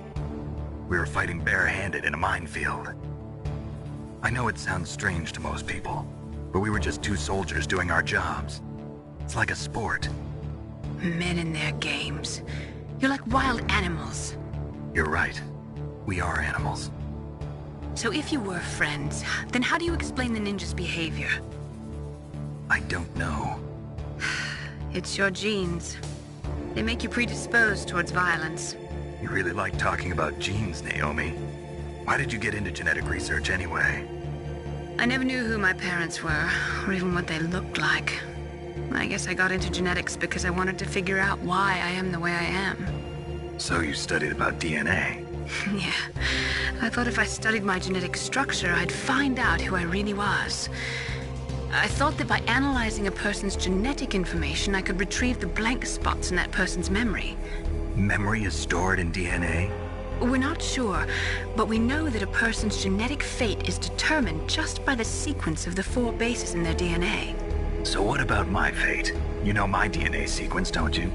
We were fighting barehanded in a minefield. I know it sounds strange to most people, but we were just two soldiers doing our jobs. It's like a sport. Men and their games. You're like wild animals. You're right. We are animals. So if you were friends, then how do you explain the ninja's behavior? I don't know. It's your genes. They make you predisposed towards violence. You really like talking about genes, Naomi. Why did you get into genetic research anyway? I never knew who my parents were, or even what they looked like. I guess I got into genetics because I wanted to figure out why I am the way I am. So you studied about DNA? Yeah. I thought if I studied my genetic structure, I'd find out who I really was. I thought that by analyzing a person's genetic information, I could retrieve the blank spots in that person's memory. Memory is stored in DNA? We're not sure, but we know that a person's genetic fate is determined just by the sequence of the 4 bases in their DNA. So what about my fate? You know my DNA sequence, don't you?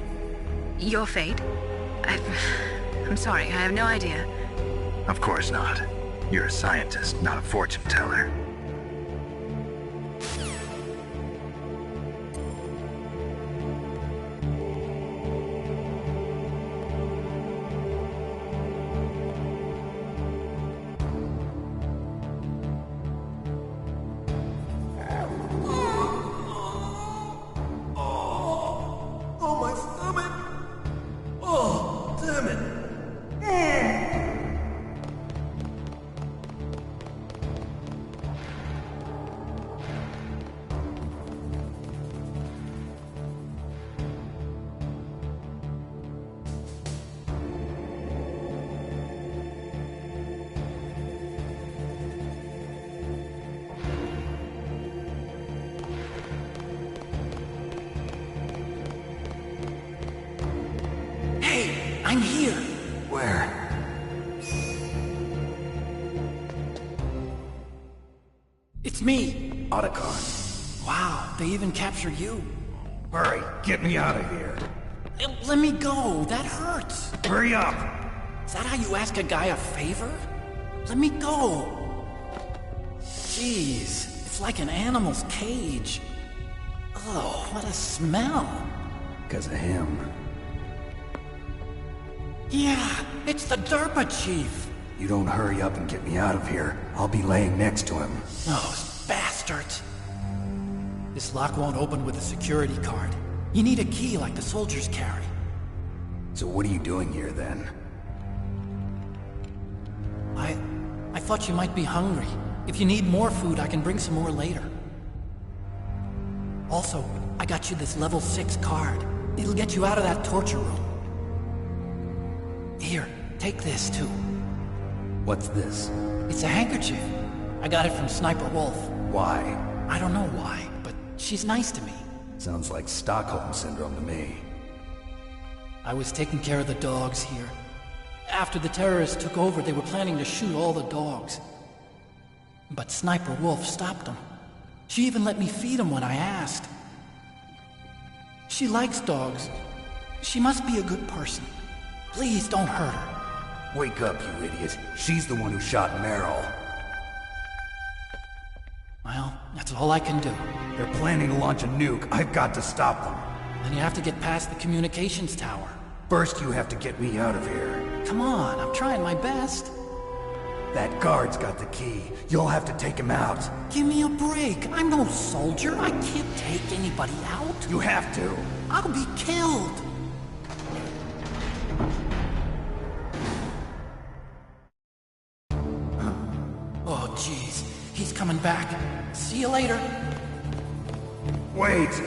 Your fate? I'm sorry, I have no idea. Of course not. You're a scientist, not a fortune teller. I'm here. Where? It's me, Otacon. Wow, they even captured you. Hurry, get me out of here. Let me go, that hurts. Hurry up. Is that how you ask a guy a favor? Let me go. Jeez, it's like an animal's cage. Oh, what a smell. Because of him. Yeah, it's the Derpa Chief. You don't hurry up and get me out of here, I'll be laying next to him. Those bastards. This lock won't open with a security card. You need a key like the soldiers carry. So what are you doing here then? I thought you might be hungry. If you need more food, I can bring some more later. Also, I got you this level 6 card. It'll get you out of that torture room. Here, take this too. What's this? It's a handkerchief. I got it from Sniper Wolf. Why? I don't know why, but she's nice to me. Sounds like Stockholm Syndrome to me. I was taking care of the dogs here. After the terrorists took over, they were planning to shoot all the dogs. But Sniper Wolf stopped them. She even let me feed them when I asked. She likes dogs. She must be a good person. Please don't hurt her. Wake up, you idiot. She's the one who shot Meryl. Well, that's all I can do. They're planning to launch a nuke. I've got to stop them. Then you have to get past the communications tower. First, you have to get me out of here. Come on, I'm trying my best. That guard's got the key. You'll have to take him out. Give me a break. I'm no soldier. I can't take anybody out. You have to. I'll be killed. Oh, jeez. He's coming back. See you later. Wait.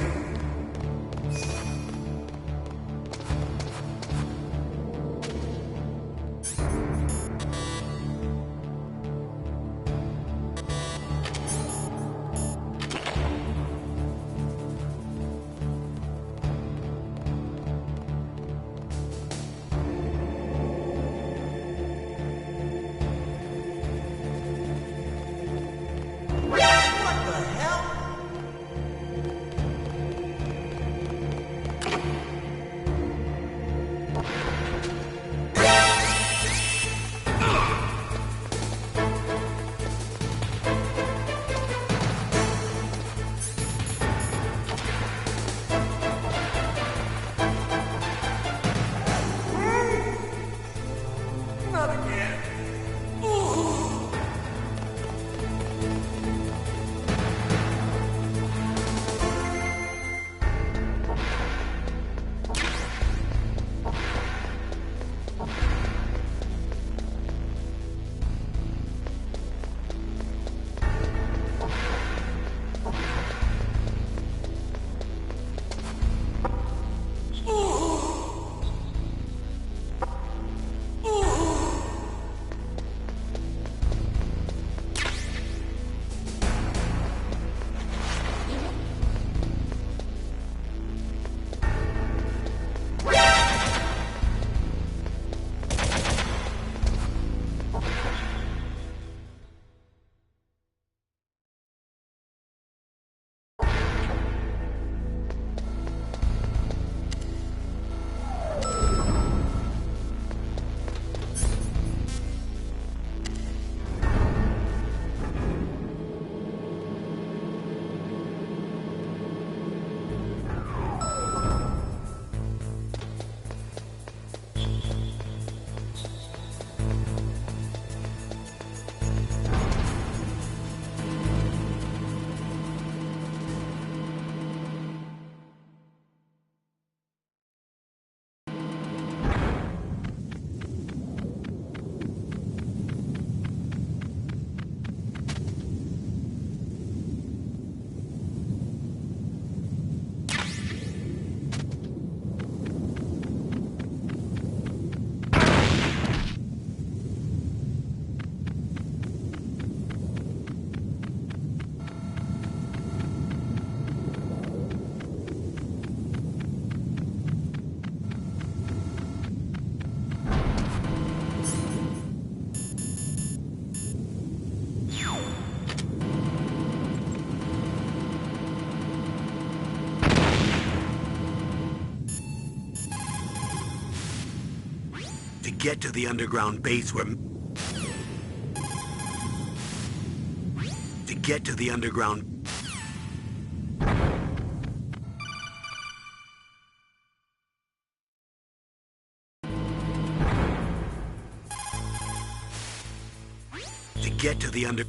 Get to the underground base where... To get to the underground... To get to the under...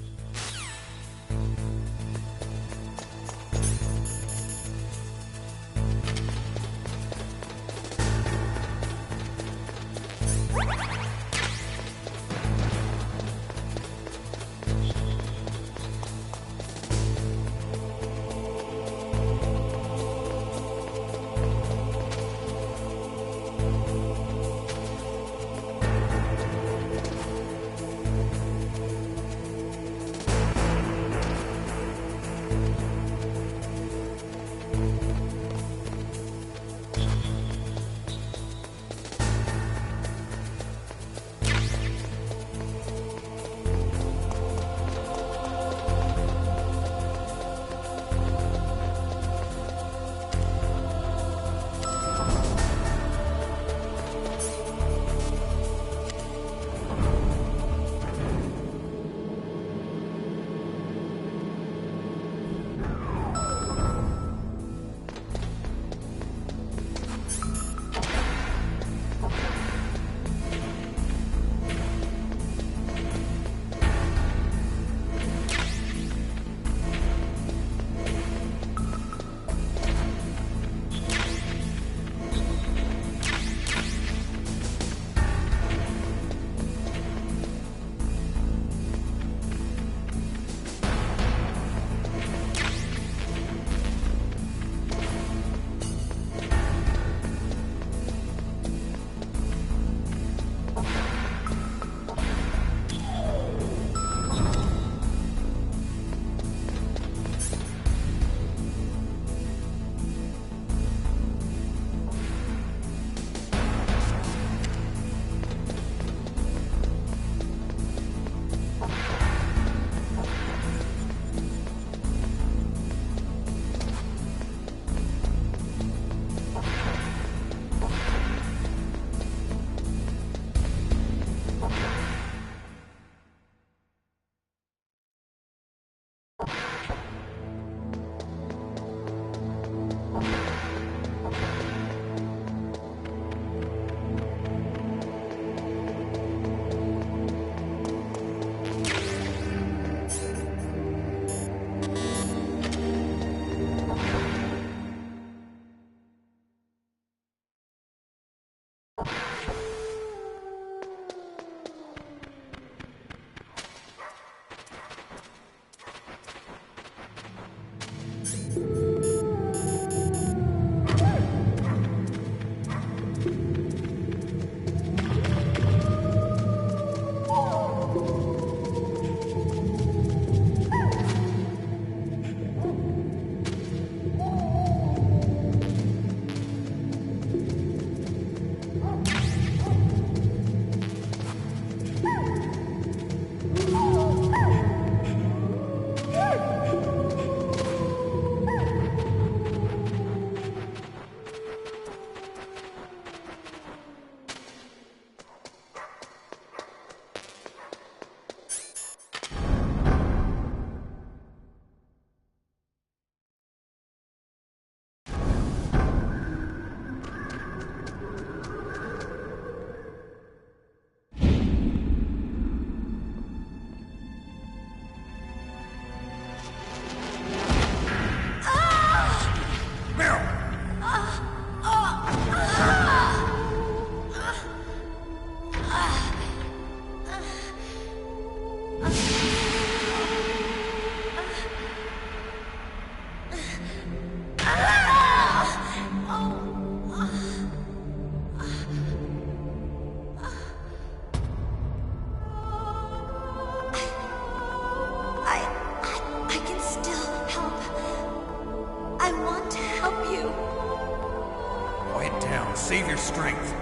Save your strength.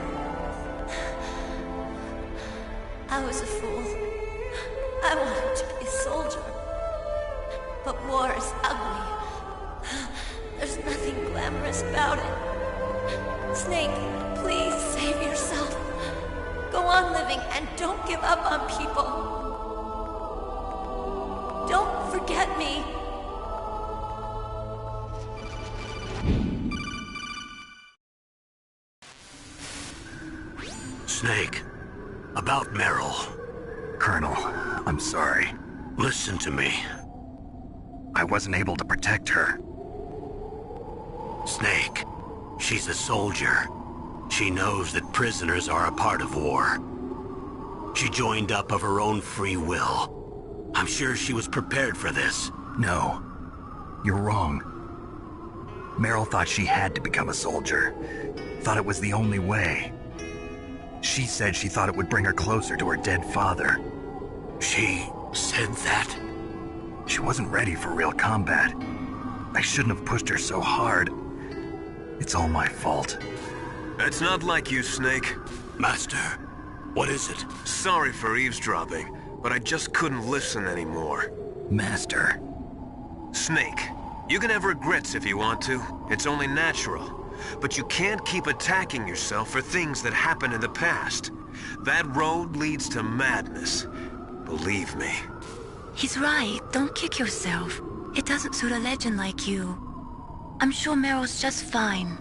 I was a fool. I wanted to be a soldier. But war is ugly. There's nothing glamorous about it. Snake, please save yourself. Go on living and don't give up on people. Don't forget forget me. Snake, about Meryl. Colonel, I'm sorry. Listen to me. I wasn't able to protect her. Snake, she's a soldier. She knows that prisoners are a part of war. She joined up of her own free will. I'm sure she was prepared for this. No, you're wrong. Meryl thought she had to become a soldier. Thought it was the only way. She said she thought it would bring her closer to her dead father. She said that? She wasn't ready for real combat. I shouldn't have pushed her so hard. It's all my fault. That's not like you, Snake. Master, what is it? Sorry for eavesdropping, but I just couldn't listen anymore. Master. Snake, you can have regrets if you want to. It's only natural. But you can't keep attacking yourself for things that happened in the past. That road leads to madness. Believe me. He's right. Don't kick yourself. It doesn't suit a legend like you. I'm sure Meryl's just fine.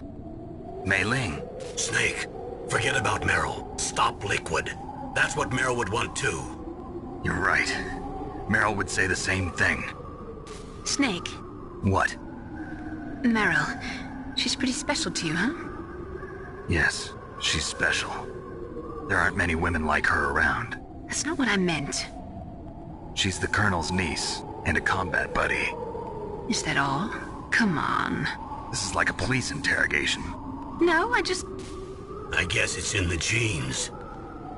Mei Ling. Snake, forget about Meryl. Stop Liquid. That's what Meryl would want too. You're right. Meryl would say the same thing. Snake. What? Meryl. She's pretty special to you, huh? Yes, she's special. There aren't many women like her around. That's not what I meant. She's the Colonel's niece and a combat buddy. Is that all? Come on. This is like a police interrogation. No, I guess it's in the genes.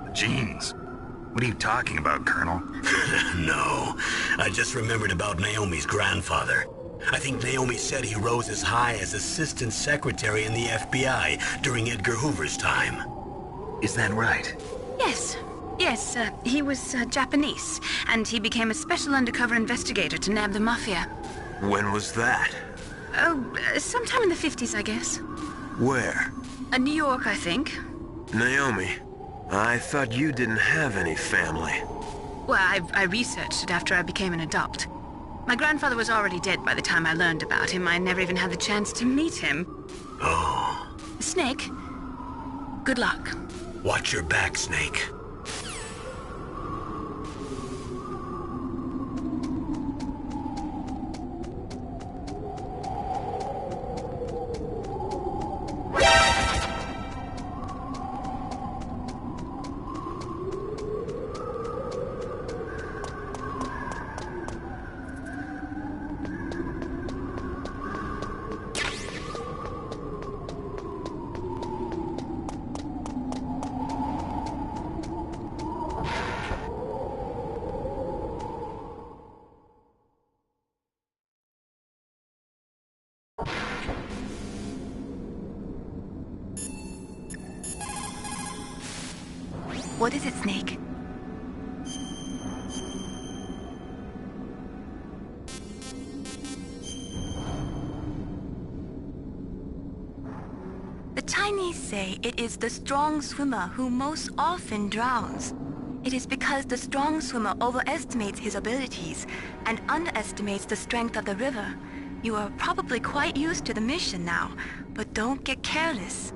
The genes? What are you talking about, Colonel? No, I just remembered about Naomi's grandfather. I think Naomi said he rose as high as assistant secretary in the FBI during Edgar Hoover's time. Is that right? Yes. Yes, he was Japanese, and he became a special undercover investigator to nab the mafia. When was that? Oh, sometime in the 50s, I guess. Where? New York, I think. Naomi, I thought you didn't have any family. Well, I researched it after I became an adopt. My grandfather was already dead by the time I learned about him. I never even had the chance to meet him. Oh. Snake, good luck. Watch your back, Snake. What is it, Snake? The Chinese say it is the strong swimmer who most often drowns. It is because the strong swimmer overestimates his abilities and underestimates the strength of the river. You are probably quite used to the mission now, but don't get careless.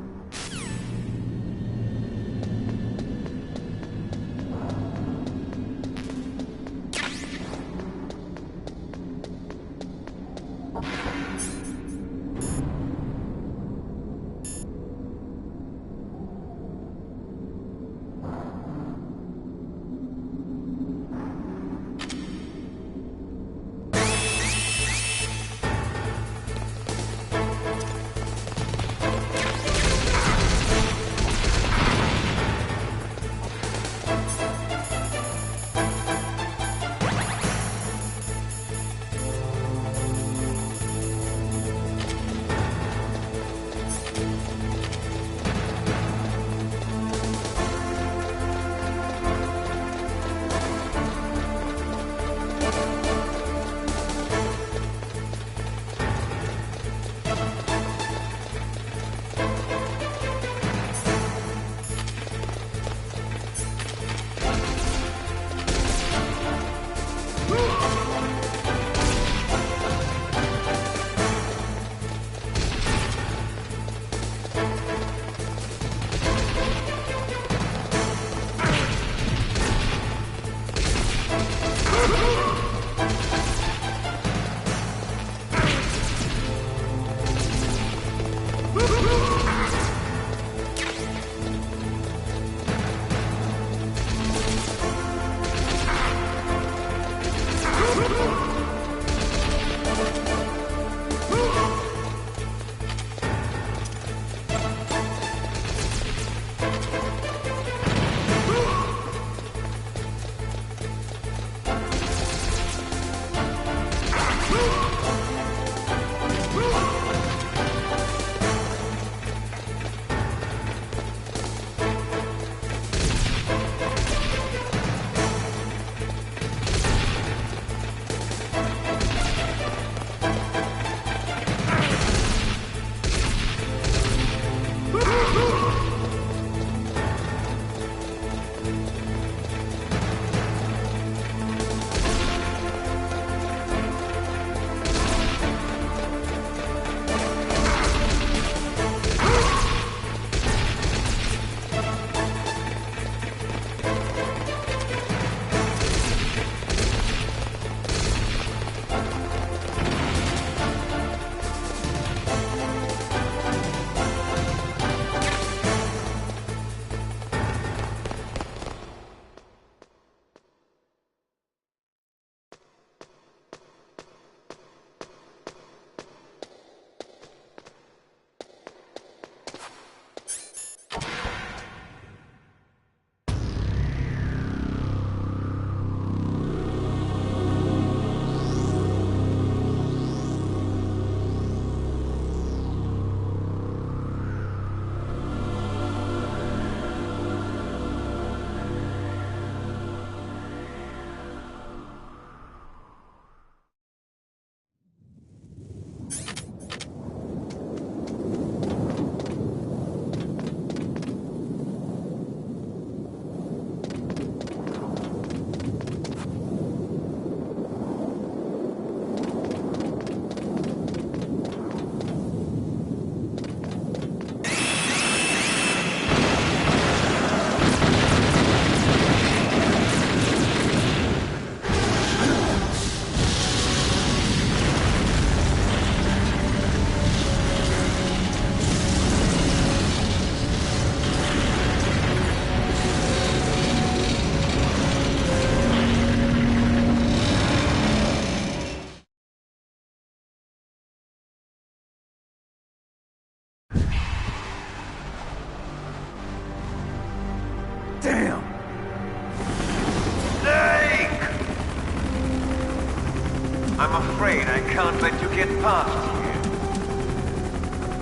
I'm afraid I can't let you get past here.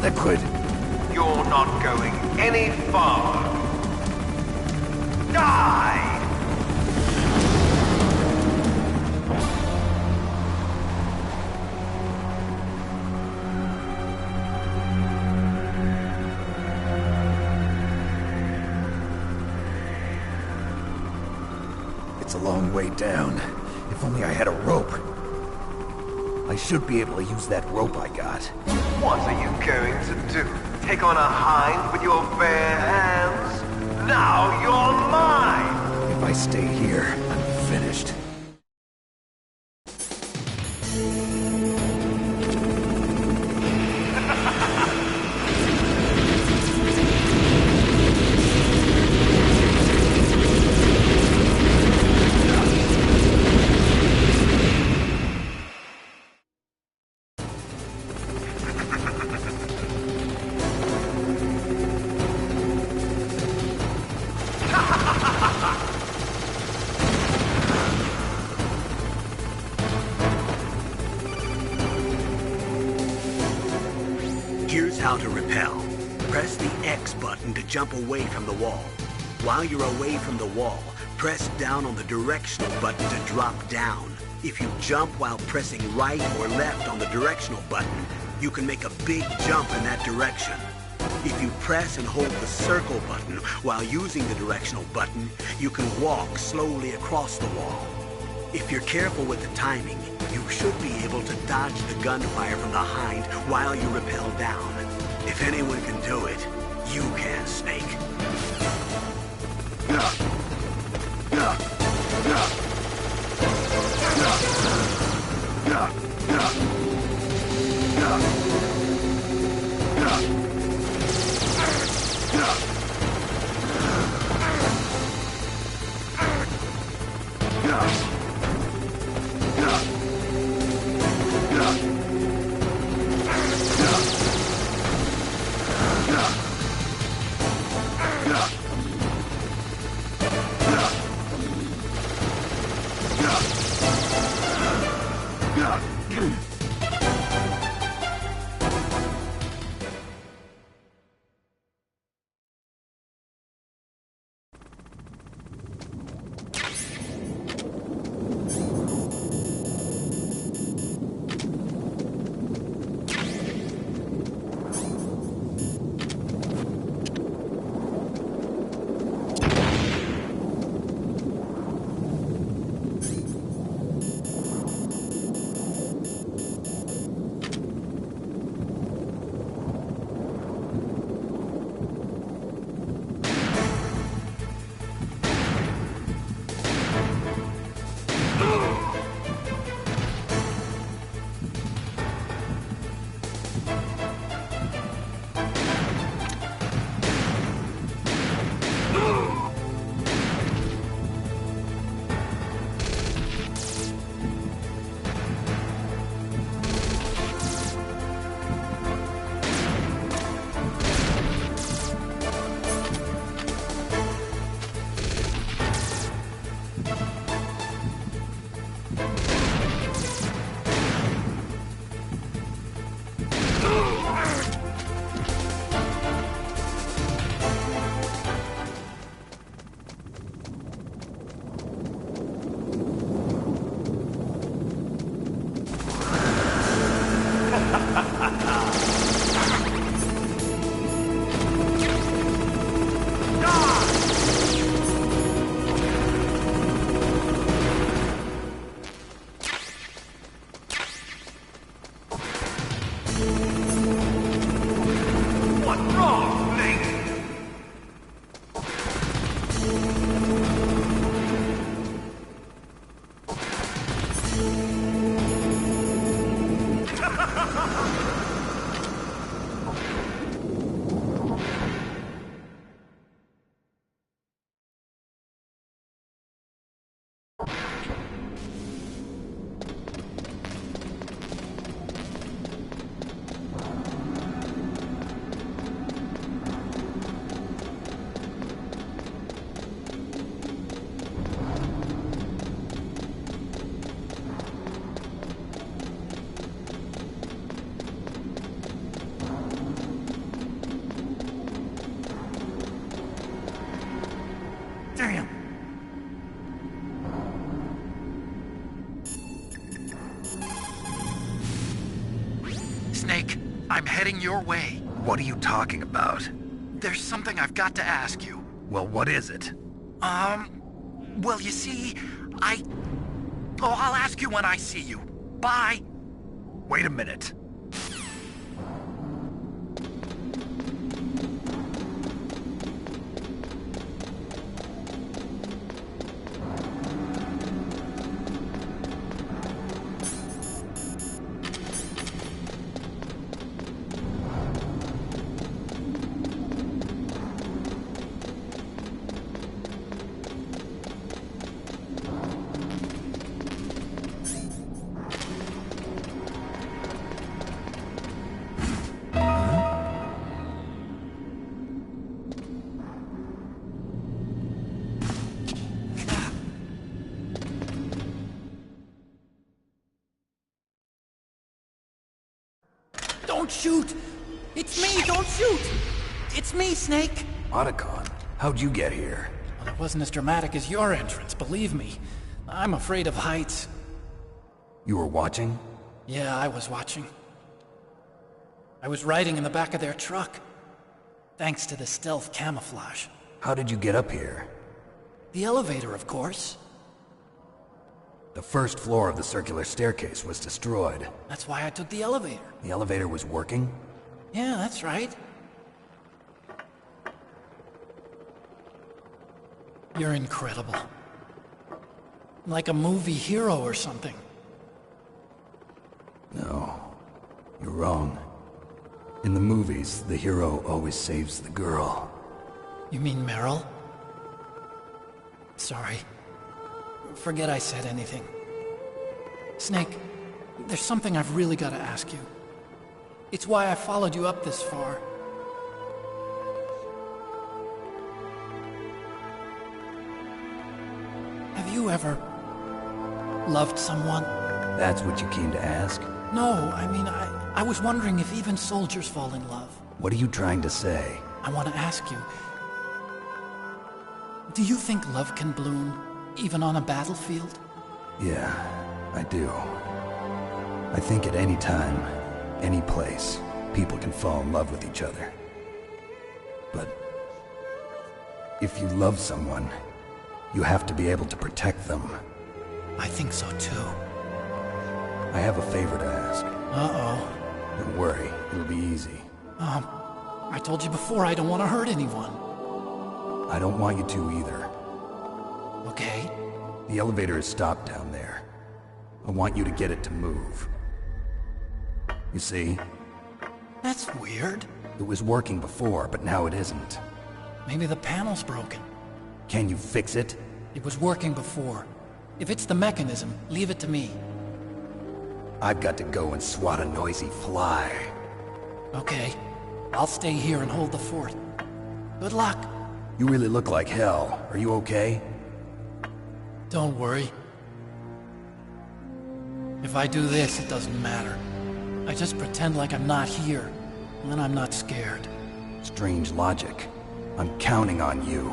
Liquid. You're not going any farther. Die! It's a long way down. If only I had a rope. I should be able to use that rope I got. What are you going to do? Take on a hind with your bare hands? Now you're mine! If I stay here, I'm finished. Here's how to repel. Press the X button to jump away from the wall. While you're away from the wall, press down on the directional button to drop down. If you jump while pressing right or left on the directional button, you can make a big jump in that direction. If you press and hold the circle button while using the directional button, you can walk slowly across the wall. If you're careful with the timing, you should be able to dodge the gunfire from the hind while you rappel down. If anyone can do it, you can, Snake. Snake, I'm heading your way. What are you talking about? There's something I've got to ask you. Well, what is it? Well, you see, I'll ask you when I see you. Bye. Wait a minute. Don't shoot! It's me, don't shoot! It's me, Snake! Otacon, how'd you get here? Well, it wasn't as dramatic as your entrance, believe me. I'm afraid of heights. You were watching? Yeah, I was watching. I was riding in the back of their truck. Thanks to the stealth camouflage. How did you get up here? The elevator, of course. The first floor of the circular staircase was destroyed. That's why I took the elevator. The elevator was working? Yeah, that's right. You're incredible. Like a movie hero or something. No, you're wrong. In the movies, the hero always saves the girl. You mean Meryl? Sorry. Forget I said anything. Snake, there's something I've really got to ask you. It's why I followed you up this far. Have you ever loved someone? That's what you came to ask? No, I mean, I was wondering if even soldiers fall in love. What are you trying to say? I want to ask you, do you think love can bloom, even on a battlefield? Yeah, I do. I think at any time, any place, people can fall in love with each other. But if you love someone, you have to be able to protect them. I think so too. I have a favor to ask. Uh-oh. Don't worry, it'll be easy. I told you before I don't want to hurt anyone. I don't want you to either. Okay. The elevator is stopped down there. I want you to get it to move. You see? That's weird. It was working before, but now it isn't. Maybe the panel's broken. Can you fix it? It was working before. If it's the mechanism, leave it to me. I've got to go and swat a noisy fly. Okay. I'll stay here and hold the fort. Good luck. You really look like hell. Are you okay? Don't worry. If I do this, it doesn't matter. I just pretend like I'm not here, and then I'm not scared. Strange logic. I'm counting on you.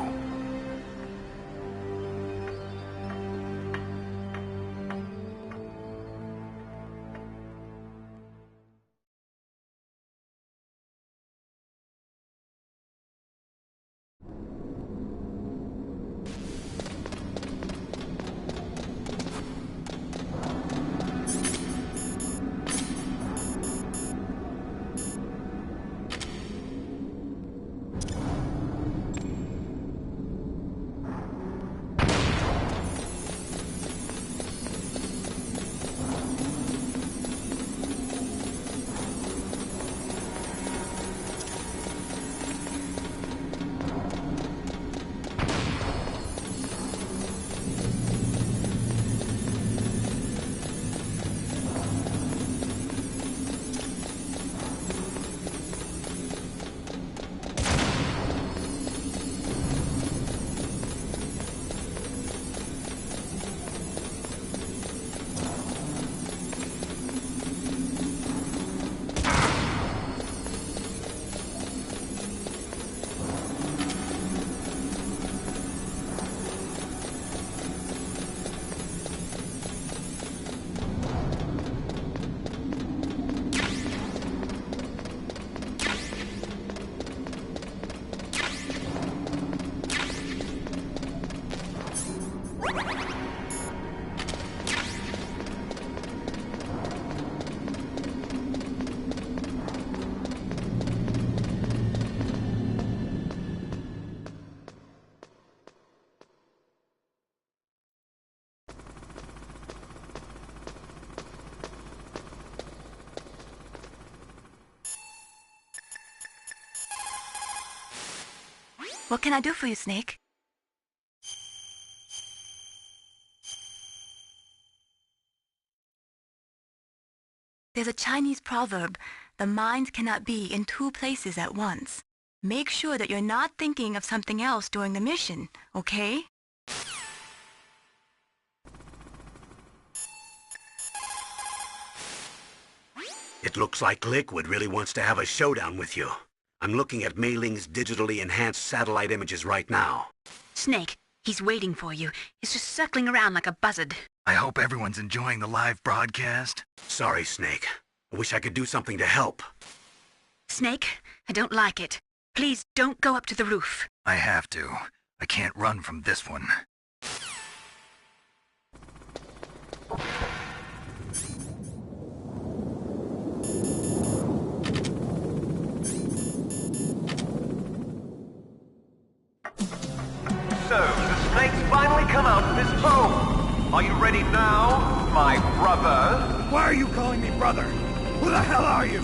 What can I do for you, Snake? There's a Chinese proverb, the mind cannot be in two places at once. Make sure that you're not thinking of something else during the mission, okay? It looks like Liquid really wants to have a showdown with you. I'm looking at Mei Ling's digitally enhanced satellite images right now. Snake, he's waiting for you. He's just circling around like a buzzard. I hope everyone's enjoying the live broadcast. Sorry, Snake. I wish I could do something to help. Snake, I don't like it. Please don't go up to the roof. I have to. I can't run from this one. So, the snake's finally come out of his home. Are you ready now, my brother? Why are you calling me brother? Who the hell are you?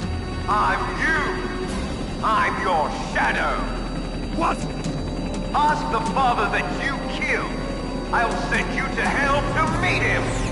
I'm you. I'm your shadow. What? Ask the father that you killed. I'll send you to hell to meet him.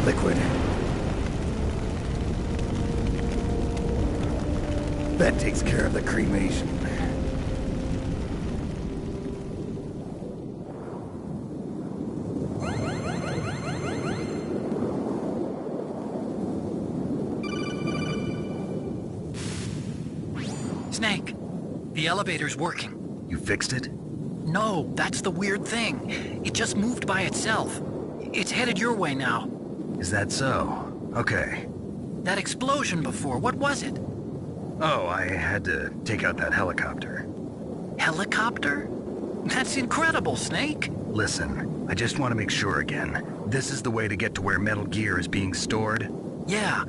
liquid. That takes care of the cremation. Snake, the elevator's working. You fixed it? No, that's the weird thing. It just moved by itself. It's headed your way now. Is that so? Okay. That explosion before, what was it? Oh, I had to take out that helicopter. Helicopter? That's incredible, Snake. Listen, I just want to make sure again. This is the way to get to where Metal Gear is being stored? Yeah.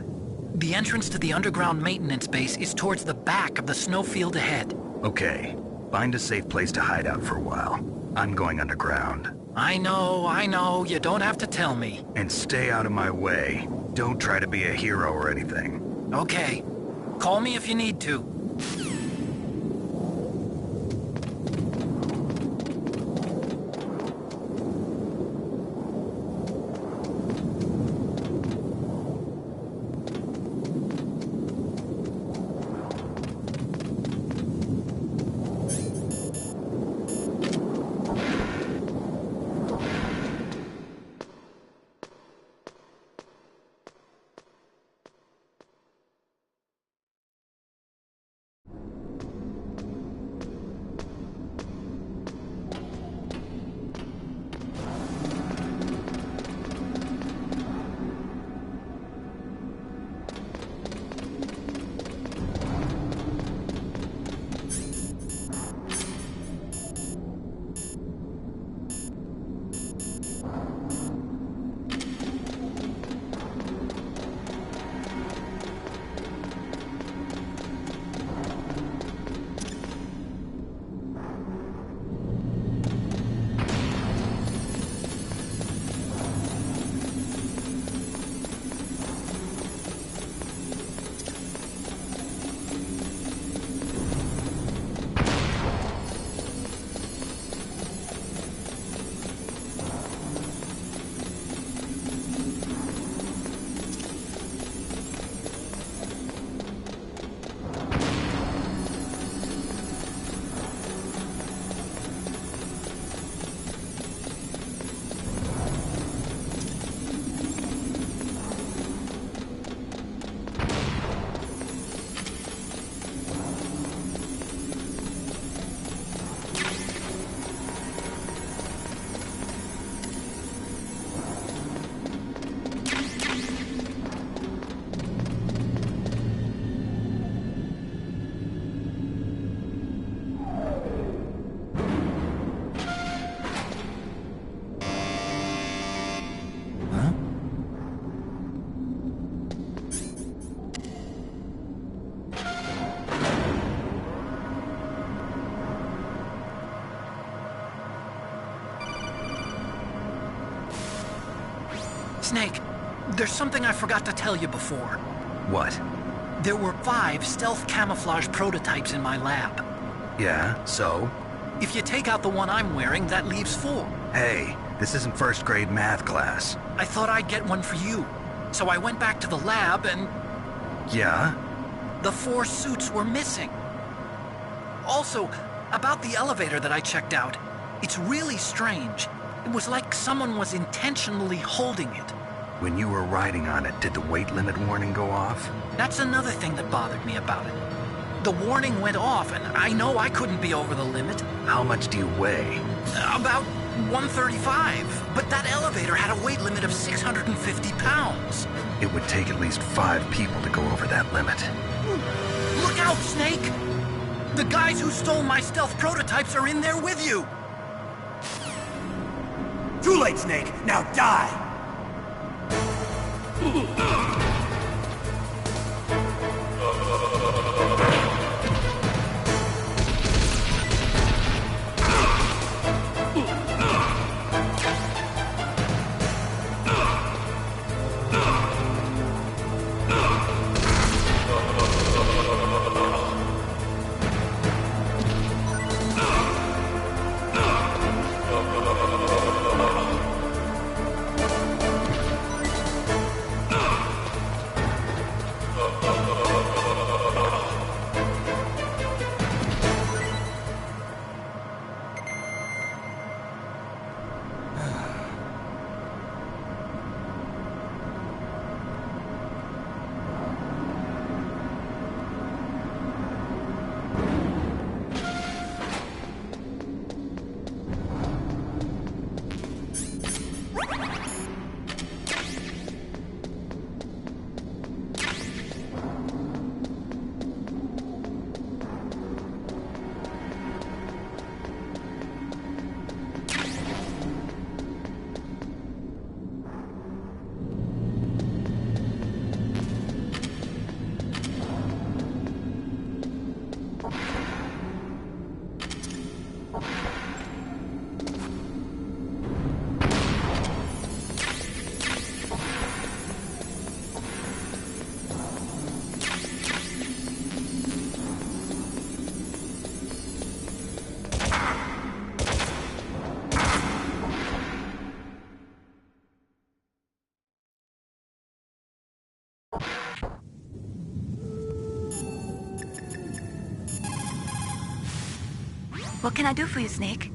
The entrance to the underground maintenance base is towards the back of the snowfield ahead. Okay. Find a safe place to hide out for a while. I'm going underground. I know. You don't have to tell me. And stay out of my way. Don't try to be a hero or anything. Okay. Call me if you need to. Snake, there's something I forgot to tell you before. What? There were 5 stealth camouflage prototypes in my lab. Yeah, so? If you take out the one I'm wearing, that leaves 4. Hey, this isn't first grade math class. I thought I'd get one for you. So I went back to the lab and... Yeah? The 4 suits were missing. Also, about the elevator that I checked out, it's really strange. It was like someone was intentionally holding it. When you were riding on it, did the weight limit warning go off? That's another thing that bothered me about it. The warning went off, and I know I couldn't be over the limit. How much do you weigh? About 135, but that elevator had a weight limit of 650 pounds. It would take at least 5 people to go over that limit. Look out, Snake! The guys who stole my stealth prototypes are in there with you! Too late, Snake! Now die! What can I do for you, Snake?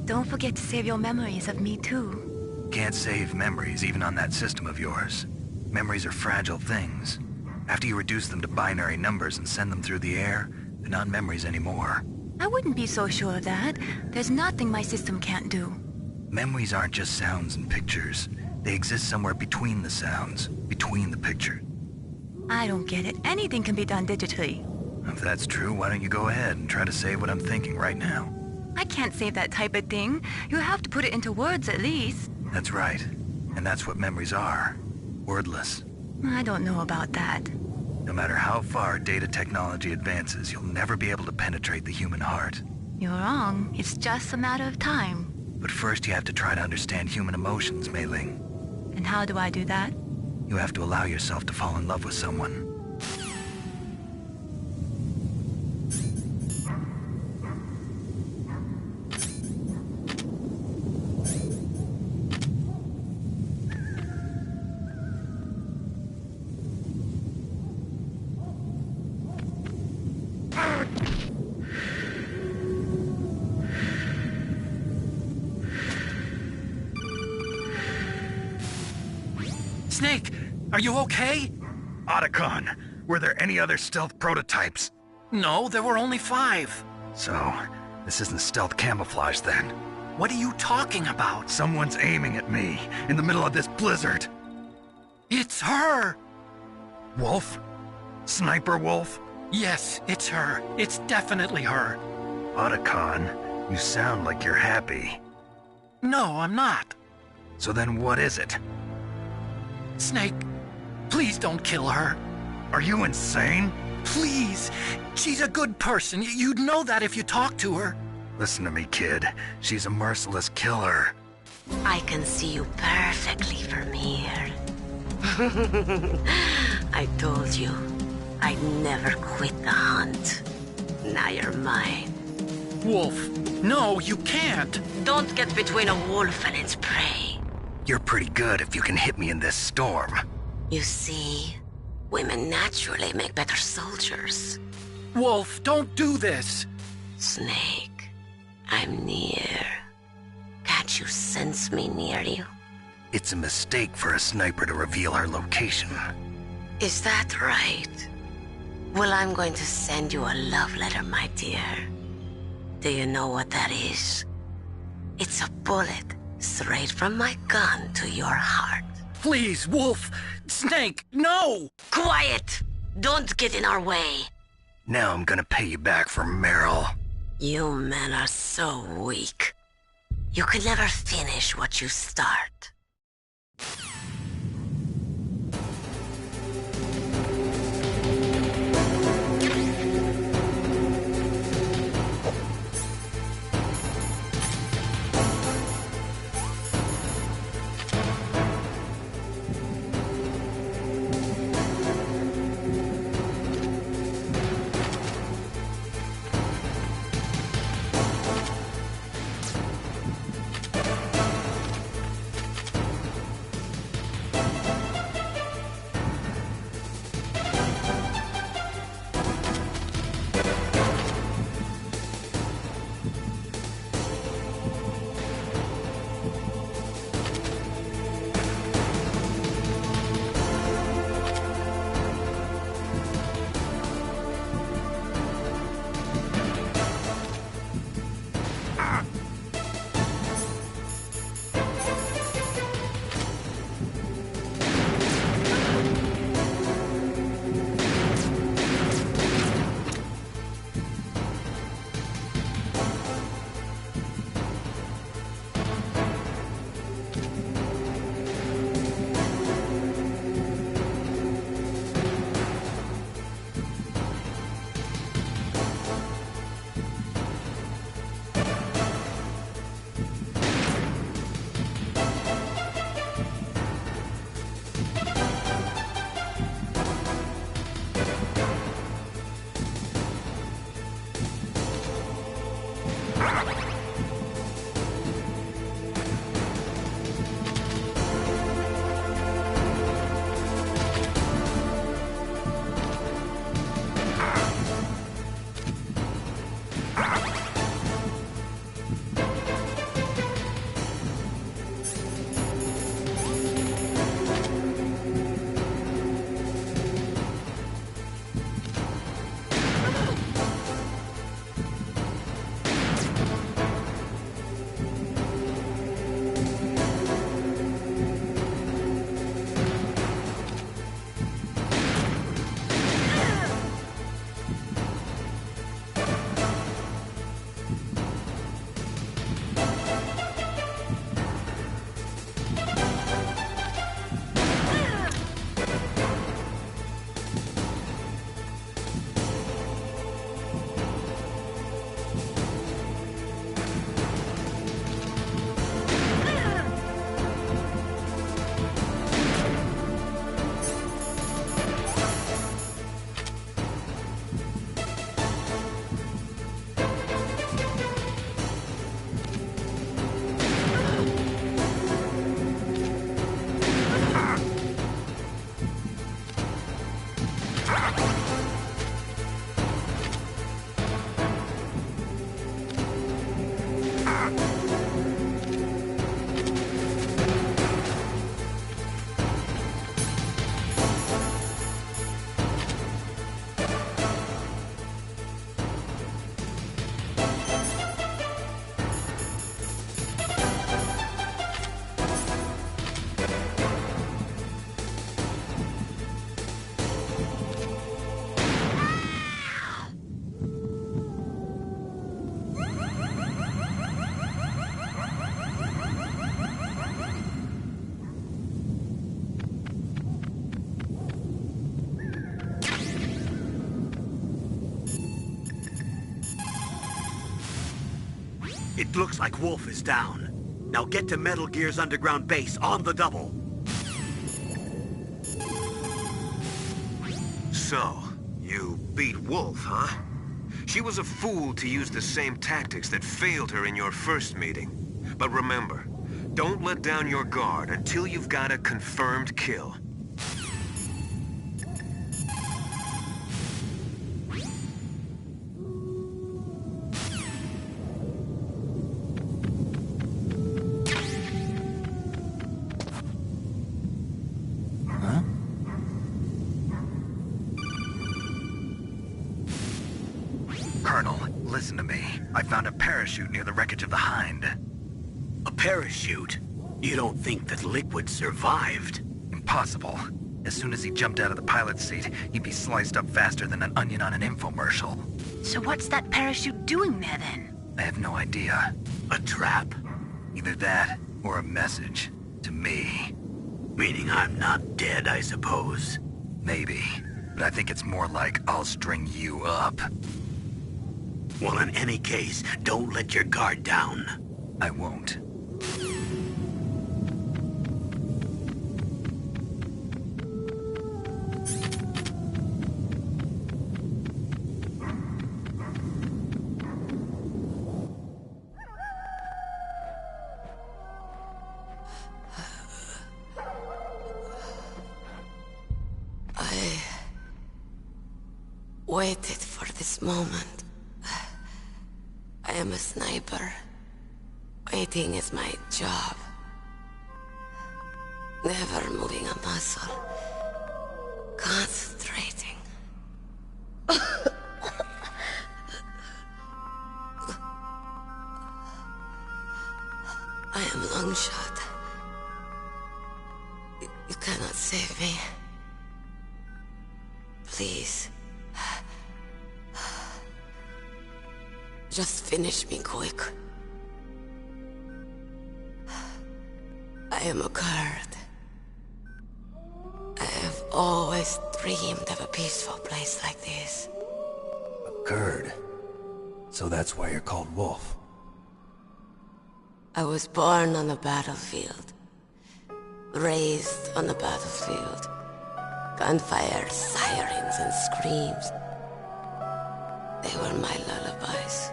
Don't forget to save your memories of me, too. Can't save memories even on that system of yours. Memories are fragile things. After you reduce them to binary numbers and send them through the air, they're not memories anymore. I wouldn't be so sure of that. There's nothing my system can't do. Memories aren't just sounds and pictures. They exist somewhere between the sounds, between the pictures. I don't get it. Anything can be done digitally. If that's true, why don't you go ahead and try to say what I'm thinking right now? I can't save that type of thing. You have to put it into words at least. That's right. And that's what memories are. Wordless. I don't know about that. No matter how far data technology advances, you'll never be able to penetrate the human heart. You're wrong. It's just a matter of time. But first you have to try to understand human emotions, Mei Ling. And how do I do that? You have to allow yourself to fall in love with someone. Snake, are you okay? Otacon, were there any other stealth prototypes? No, there were only 5. So, this isn't stealth camouflage then? What are you talking about? Someone's aiming at me, in the middle of this blizzard. It's her! Wolf? Sniper Wolf? Yes, it's her. It's definitely her. Otacon, you sound like you're happy. No, I'm not. So then what is it? Snake, please don't kill her. Are you insane? Please. She's a good person. You'd know that if you talked to her. Listen to me, kid. She's a merciless killer. I can see you perfectly from here. I told you, I'd never quit the hunt. Now you're mine. Wolf, no, you can't. Don't get between a wolf and its prey. You're pretty good if you can hit me in this storm. You see, women naturally make better soldiers. Wolf, don't do this. Snake, I'm near. Can't you sense me near you? It's a mistake for a sniper to reveal her location. Is that right? Well, I'm going to send you a love letter, my dear. Do you know what that is? It's a bullet straight from my gun to your heart. Please, Wolf! Snake, no! Quiet! Don't get in our way. Now I'm gonna pay you back for Meryl. You men are so weak. You could never finish what you start. It looks like Wolf is down. Now get to Metal Gear's underground base on the double. So, you beat Wolf, huh? She was a fool to use the same tactics that failed her in your first meeting. But remember, don't let down your guard until you've got a confirmed kill. Colonel, listen to me. I found a parachute near the wreckage of the Hind. A parachute? You don't think that Liquid survived? Impossible. As soon as he jumped out of the pilot's seat, he'd be sliced up faster than an onion on an infomercial. So what's that parachute doing there then? I have no idea. A trap? Either that, or a message. To me. Meaning I'm not dead, I suppose. Maybe. But I think it's more like I'll string you up. Well, in any case, don't let your guard down. I won't. I waited for this moment. I am a sniper. Waiting is my job. Never moving a muscle. Concentrating. I am Longshot. You cannot save me. Please. Just finish me quick. I am a Kurd. I have always dreamed of a peaceful place like this. A Kurd? So that's why you're called Wolf. I was born on the battlefield. Raised on the battlefield. Gunfire, sirens, and screams. They were my lullabies.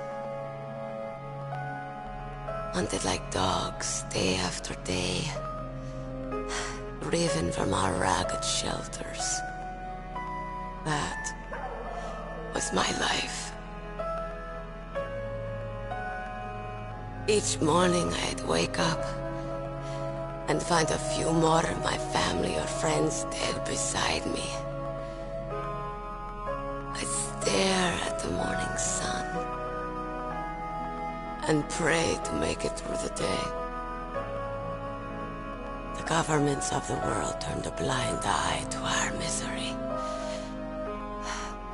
Hunted like dogs, day after day. Driven from our ragged shelters. That was my life. Each morning I'd wake up and find a few more of my family or friends dead beside me. I'd stare at the morning sun and pray to make it through the day. The governments of the world turned a blind eye to our misery.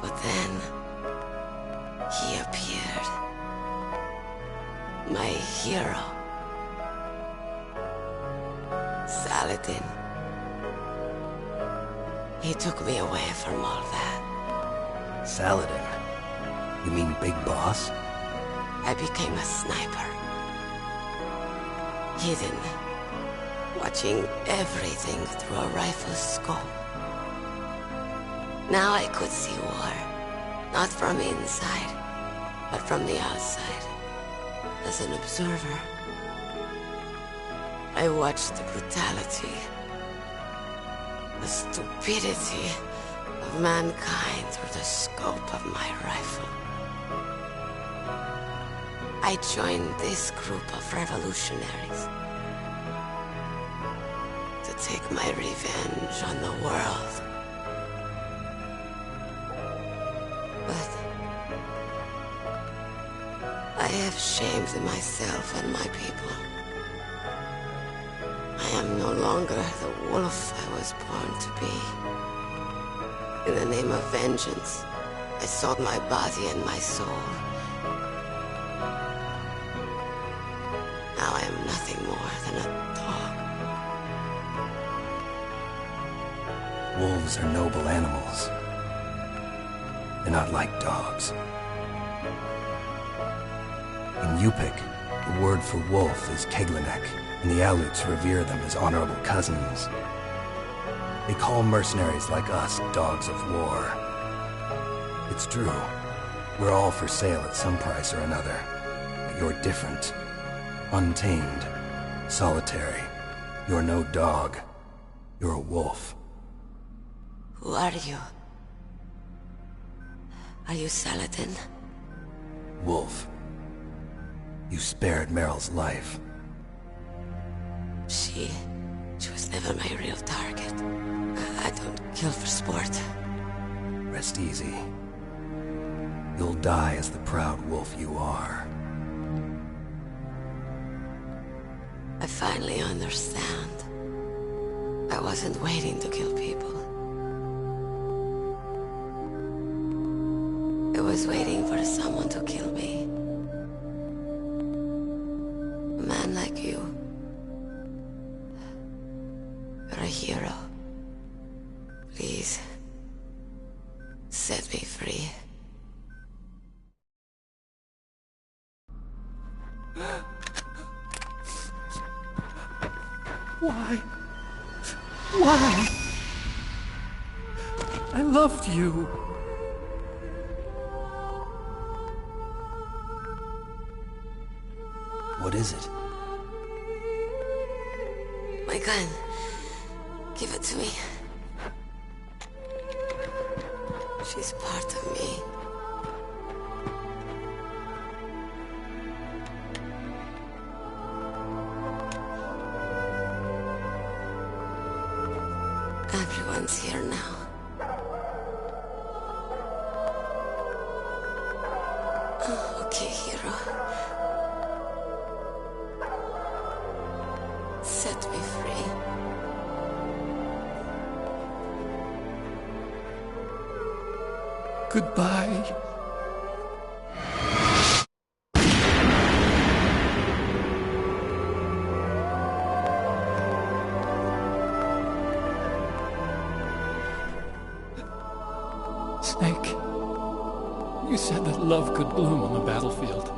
But then, he appeared. My hero. Saladin. He took me away from all that. Saladin? You mean Big Boss? I became a sniper. Hidden. Watching everything through a rifle's scope. Now I could see war. Not from inside, but from the outside. As an observer. I watched the brutality, the stupidity of mankind through the scope of my rifle. I joined this group of revolutionaries to take my revenge on the world. But I have shamed myself and my people. I am no longer the wolf I was born to be. In the name of vengeance, I sold my body and my soul. Now I am nothing more than a dog. Wolves are noble animals. They're not like dogs. In Yupik, The word for wolf is Keglenek, and the Aleuts revere them as honorable cousins. They call mercenaries like us dogs of war. It's true. We're all for sale at some price or another. But you're different. Untamed. Solitary. You're no dog. You're a wolf. Who are you? Are you Saladin? Wolf. You spared Meryl's life. She was never my real target. I don't kill for sport. Rest easy. You'll die as the proud wolf you are. I finally understand. I wasn't waiting to kill people. I was waiting for someone to kill me. A man like you. You're a hero. Please, set me free. Why? Why? I loved you. What is it? My gun. Give it to me. She's part of me. Everyone's here now. Oh, okay, hero. Set me free. Goodbye. Snake, you said that love could bloom on the battlefield.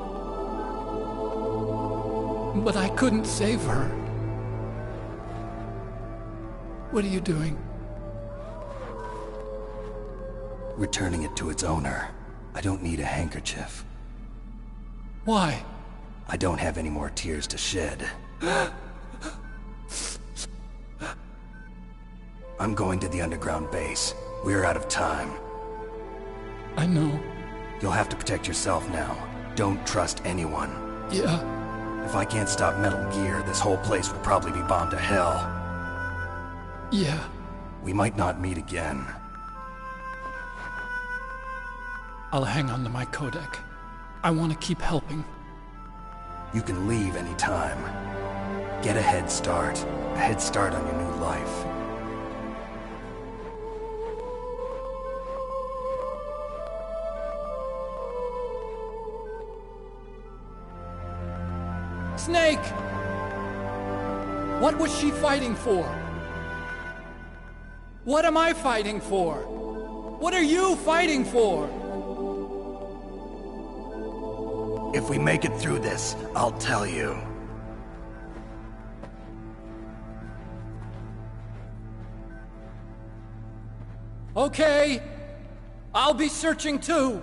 But I couldn't save her. What are you doing? Returning it to its owner. I don't need a handkerchief. Why? I don't have any more tears to shed. I'm going to the underground base. We're out of time. I know. You'll have to protect yourself now. Don't trust anyone. Yeah. If I can't stop Metal Gear, this whole place will probably be bombed to hell. Yeah. We might not meet again. I'll hang on to my codec. I want to keep helping. You can leave anytime. Get a head start. A head start on your new life. Snake! What was she fighting for? What am I fighting for? What are you fighting for? If we make it through this, I'll tell you. Okay. I'll be searching too.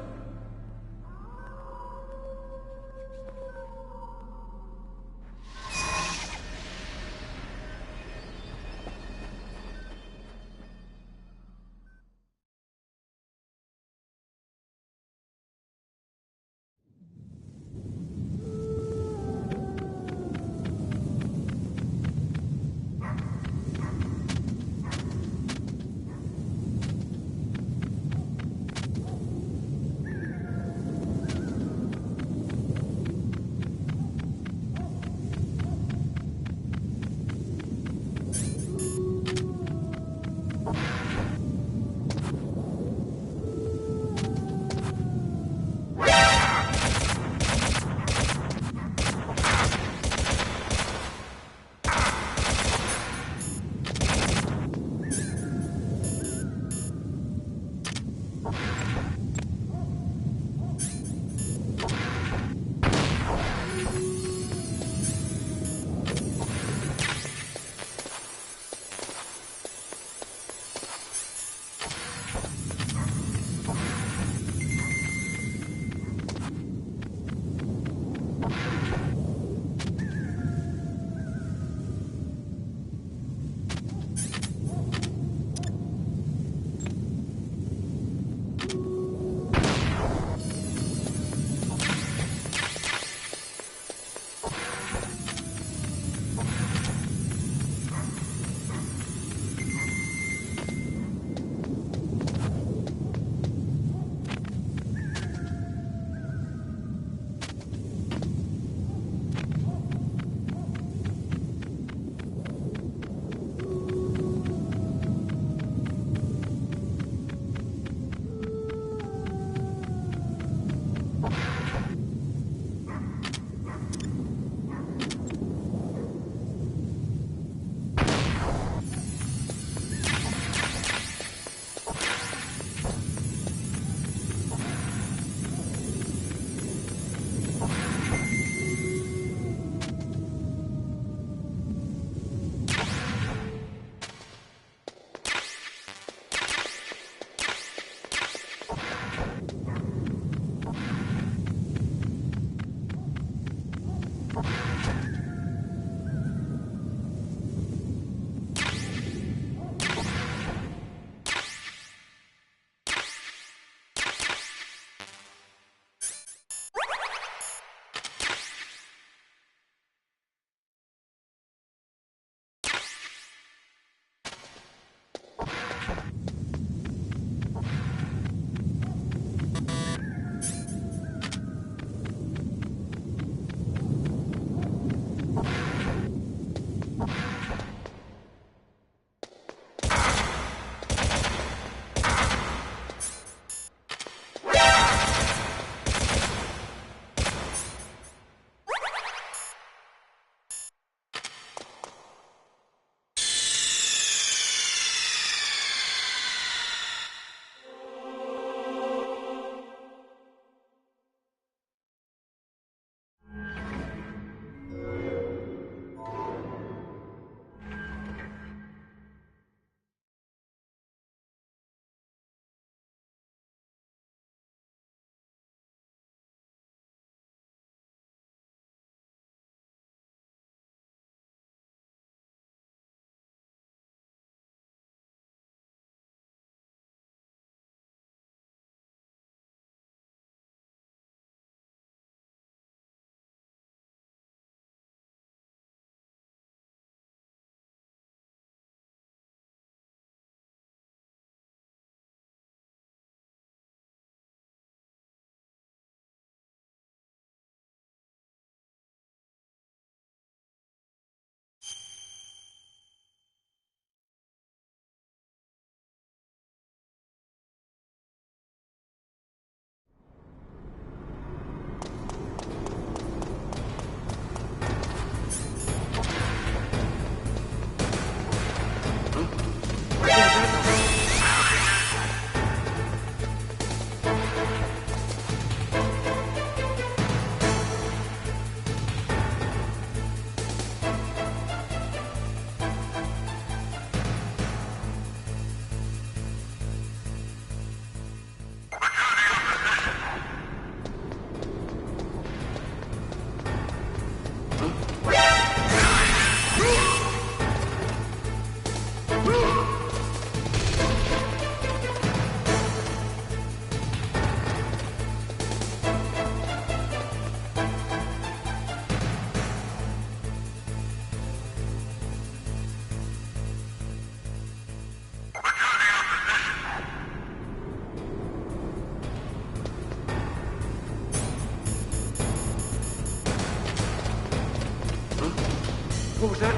is it?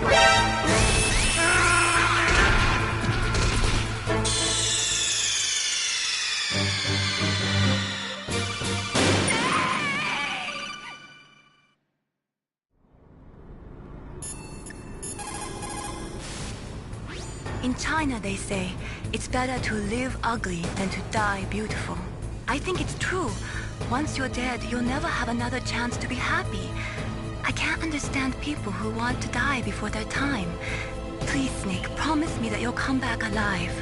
In China, they say, it's better to live ugly than to die beautiful. I think it's true. Once you're dead, you'll never have another chance to be happy. I can't understand people who want to die before their time. Please, Snake, promise me that you'll come back alive.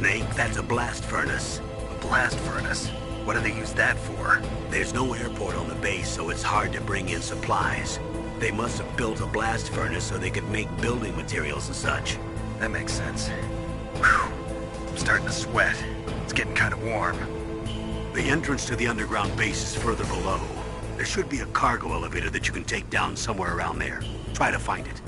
Snake, that's a blast furnace. A blast furnace? What do they use that for? There's no airport on the base, so it's hard to bring in supplies. They must have built a blast furnace so they could make building materials and such. That makes sense. Whew. I'm starting to sweat. It's getting kind of warm. The entrance to the underground base is further below. There should be a cargo elevator that you can take down somewhere around there. Try to find it.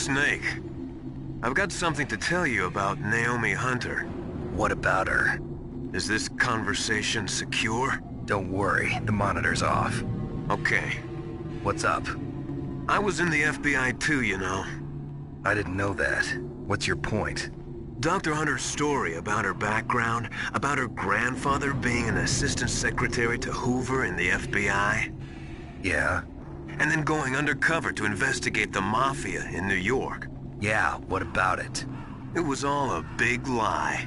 Snake. I've got something to tell you about Naomi Hunter. What about her? Is this conversation secure? Don't worry, the monitor's off. Okay. What's up? I was in the FBI too, you know. I didn't know that. What's your point? Dr. Hunter's story about her background, about her grandfather being an assistant secretary to Hoover in the FBI. Yeah? And then going undercover to investigate the Mafia in New York. Yeah, what about it? It was all a big lie.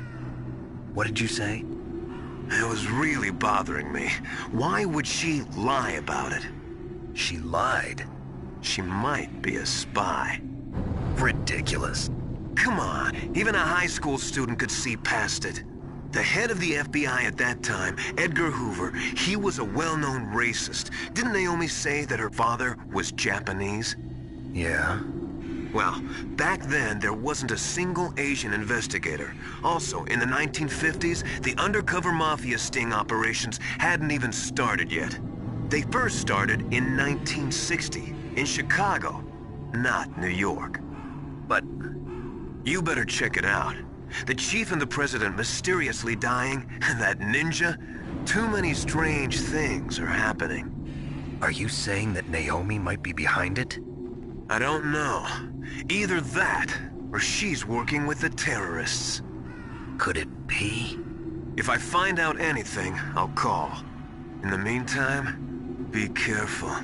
What did you say? It was really bothering me. Why would she lie about it? She lied? She might be a spy. Ridiculous. Come on, even a high school student could see past it. The head of the FBI at that time, Edgar Hoover, he was a well-known racist. Didn't Naomi say that her father was Japanese? Yeah. Well, back then, there wasn't a single Asian investigator. Also, in the 1950s, the undercover mafia sting operations hadn't even started yet. They first started in 1960, in Chicago, not New York. But you better check it out. The chief and the president mysteriously dying, and that ninja, too many strange things are happening. Are you saying that Naomi might be behind it? I don't know. Either that, or she's working with the terrorists. Could it be? If I find out anything, I'll call. In the meantime, be careful.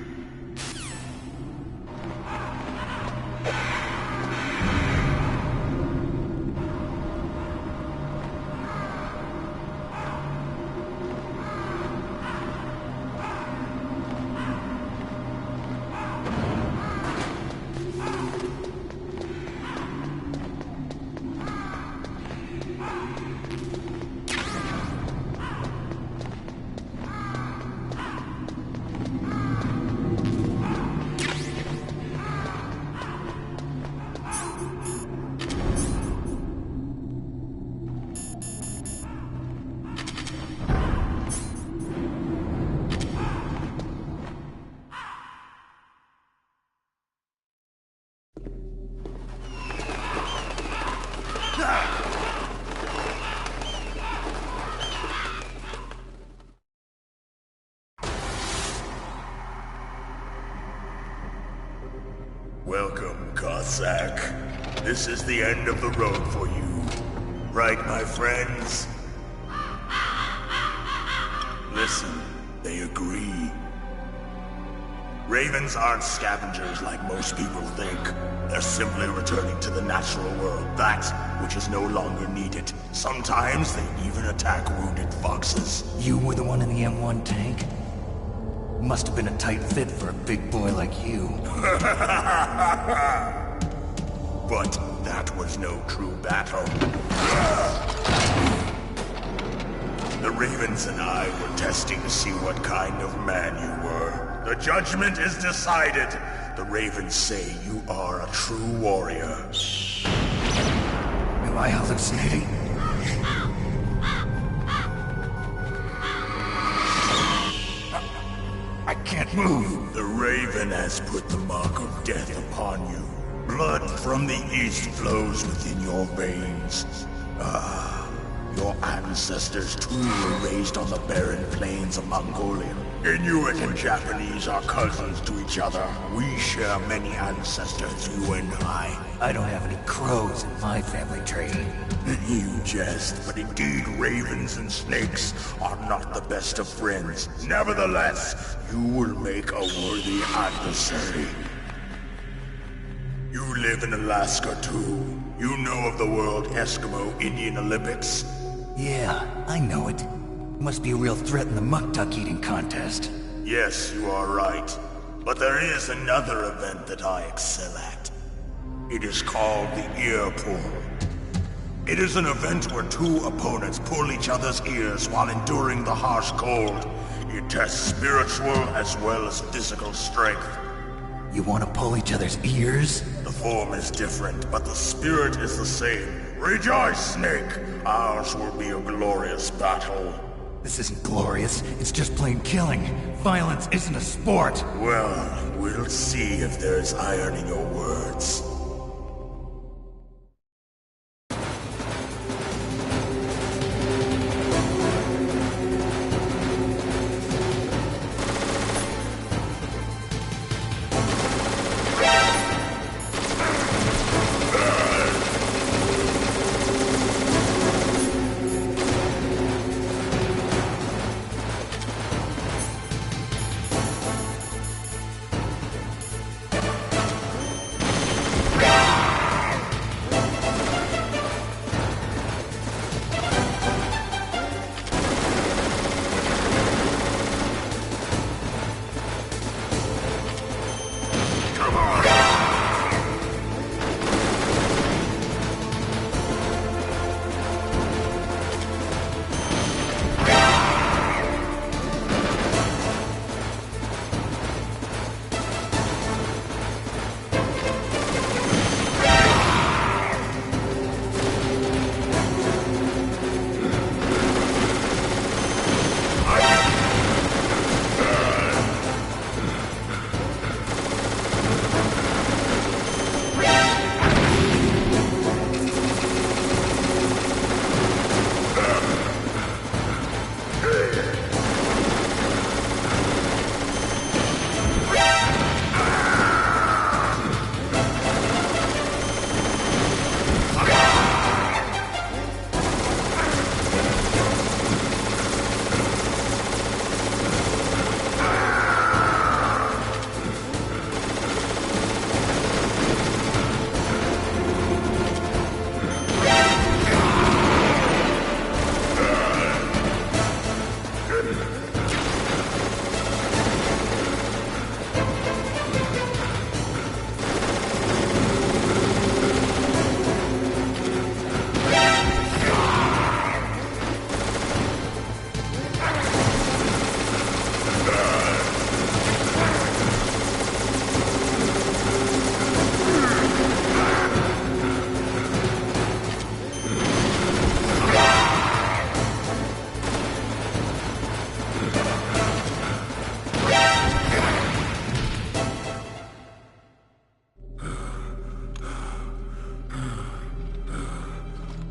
Welcome, Cossack. This is the end of the road for you. Right, my friends? Listen, they agree. Ravens aren't scavengers like most people think. They're simply returning to the natural world, that which is no longer needed. Sometimes they even attack wounded foxes. You were the one in the M1 tank? Must have been a tight fit for a big boy like you. But that was no true battle. The Ravens and I were testing to see what kind of man you were. The judgment is decided. The Ravens say you are a true warrior. Am I hallucinating? I can't move. The Raven has put the mark of death upon you. Blood from the east flows within your veins. Ah, your ancestors too were raised on the barren plains of Mongolia. Inuit and Japanese are cousins to each other. We share many ancestors, you and I. I don't have any crows in my family tree. You jest, but indeed ravens and snakes are not the best of friends. Nevertheless, you will make a worthy adversary. You live in Alaska too. You know of the World Eskimo Indian Olympics? Yeah, I know it. Must be a real threat in the muck-duck eating contest. Yes, you are right. But there is another event that I excel at. It is called the ear pull. It is an event where two opponents pull each other's ears while enduring the harsh cold. It tests spiritual as well as physical strength. You want to pull each other's ears? The form is different, but the spirit is the same. Rejoice, Snake! Ours will be a glorious battle. This isn't glorious, it's just plain killing. Violence isn't a sport. Well, we'll see if there's iron in your words.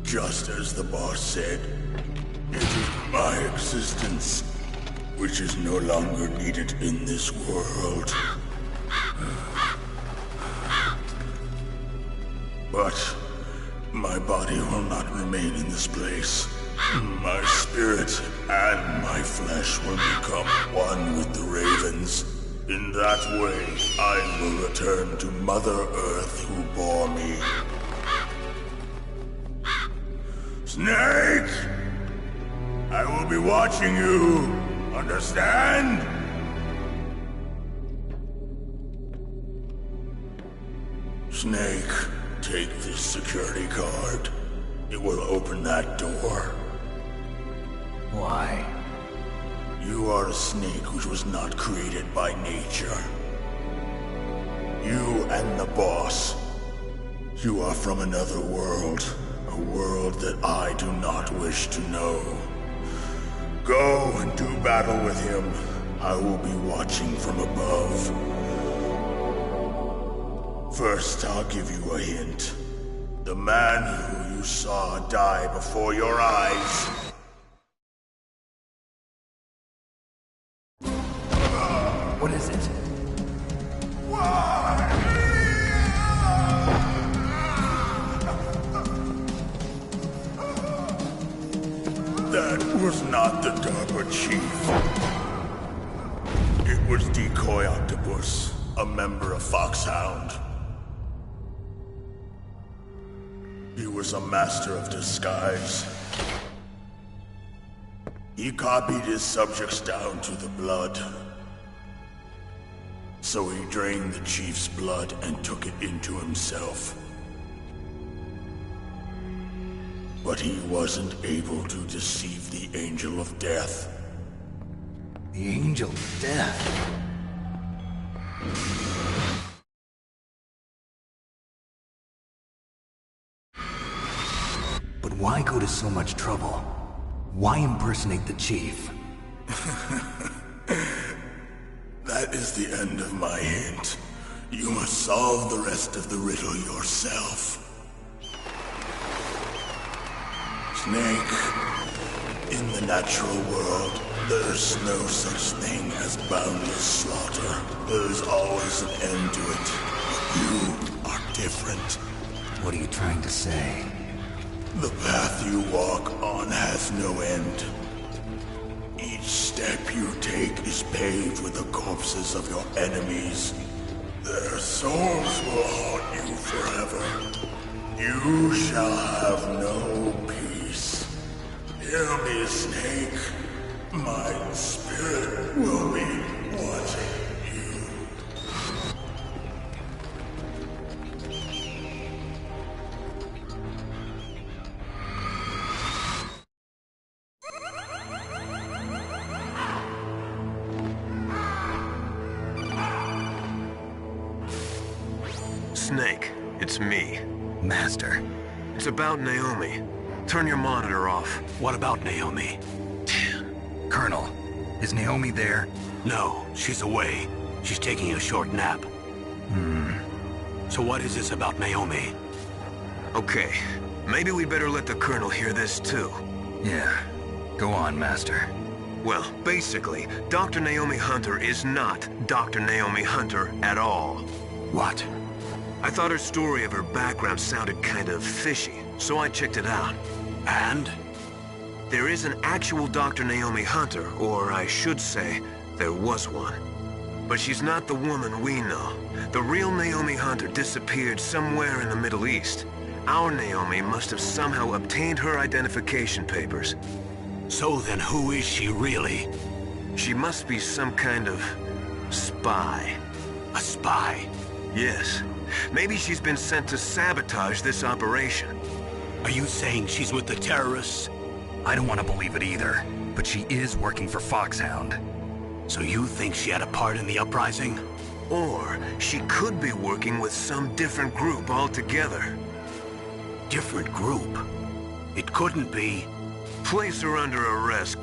Just as the boss said, it is my existence which is no longer needed in this world. But my body will not remain in this place. My spirit and my flesh will become one with the ravens. In that way, I will return to Mother Earth who bore me. Snake! I will be watching you. Understand? Snake, take this security card. It will open that door. Why? You are a snake which was not created by nature. You and the boss. You are from another world. A world that I do not wish to know. Go and do battle with him. I will be watching from above. First, I'll give you a hint. The man who you saw die before your eyes. What is it? That was not the DARPA chief. It was Decoy Octopus, a member of Foxhound. He was a master of disguise. He copied his subjects down to the blood. So he drained the chief's blood and took it into himself. But he wasn't able to deceive the Angel of Death. The Angel of Death? But why go to so much trouble? Why impersonate the chief? That is the end of my hint. You must solve the rest of the riddle yourself. Snake, in the natural world, there's no such thing as boundless slaughter. There's always an end to it. But you are different. What are you trying to say? The path you walk on has no end. Each step you take is paved with the corpses of your enemies. Their souls will haunt you forever. You shall have no peace. Hear me, Snake. My spirit will be watching you. Snake, it's me. Master. It's about Naomi. Turn your monitor off. What about Naomi? Colonel, is Naomi there? No, she's away. She's taking a short nap. So what is this about Naomi? Okay, maybe we'd better let the Colonel hear this too. Yeah, go on, Master. Well, basically, Dr. Naomi Hunter is not Dr. Naomi Hunter at all. What? I thought her story of her background sounded kind of fishy, so I checked it out. And? There is an actual Dr. Naomi Hunter, or I should say, there was one. But she's not the woman we know. The real Naomi Hunter disappeared somewhere in the Middle East. Our Naomi must have somehow obtained her identification papers. So then who is she really? She must be some kind of spy. A spy? Yes. Maybe she's been sent to sabotage this operation. Are you saying she's with the terrorists? I don't want to believe it either, but she is working for Foxhound. So you think she had a part in the uprising? Or she could be working with some different group altogether. Different group? It couldn't be. Place her under arrest.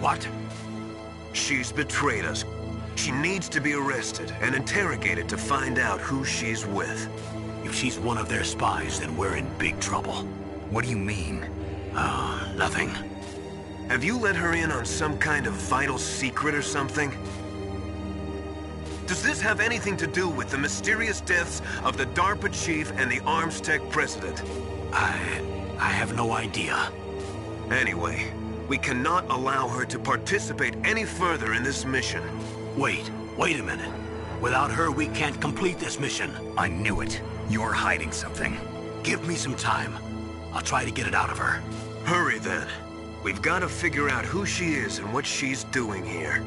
What? She's betrayed us. She needs to be arrested and interrogated to find out who she's with. If she's one of their spies, then we're in big trouble. What do you mean? Oh, nothing. Have you let her in on some kind of vital secret or something? Does this have anything to do with the mysterious deaths of the DARPA chief and the Arms Tech president? I have no idea. Anyway, we cannot allow her to participate any further in this mission. Wait a minute. Without her, we can't complete this mission. I knew it. You're hiding something. Give me some time. I'll try to get it out of her. Hurry then. We've got to figure out who she is and what she's doing here.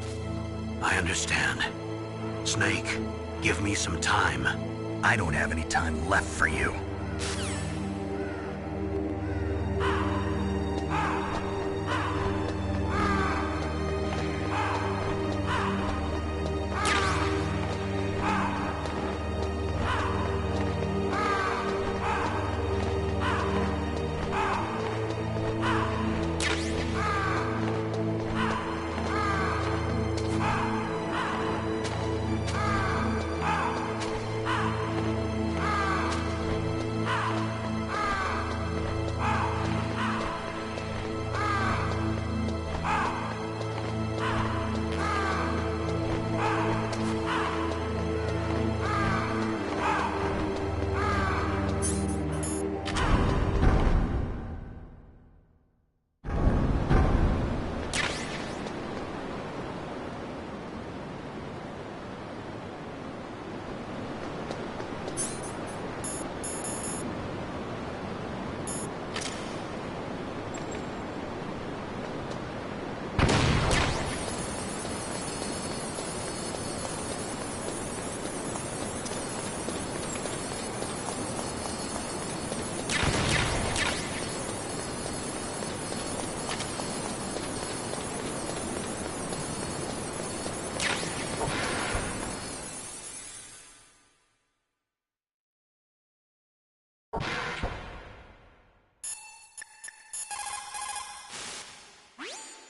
I understand. Snake, give me some time. I don't have any time left for you.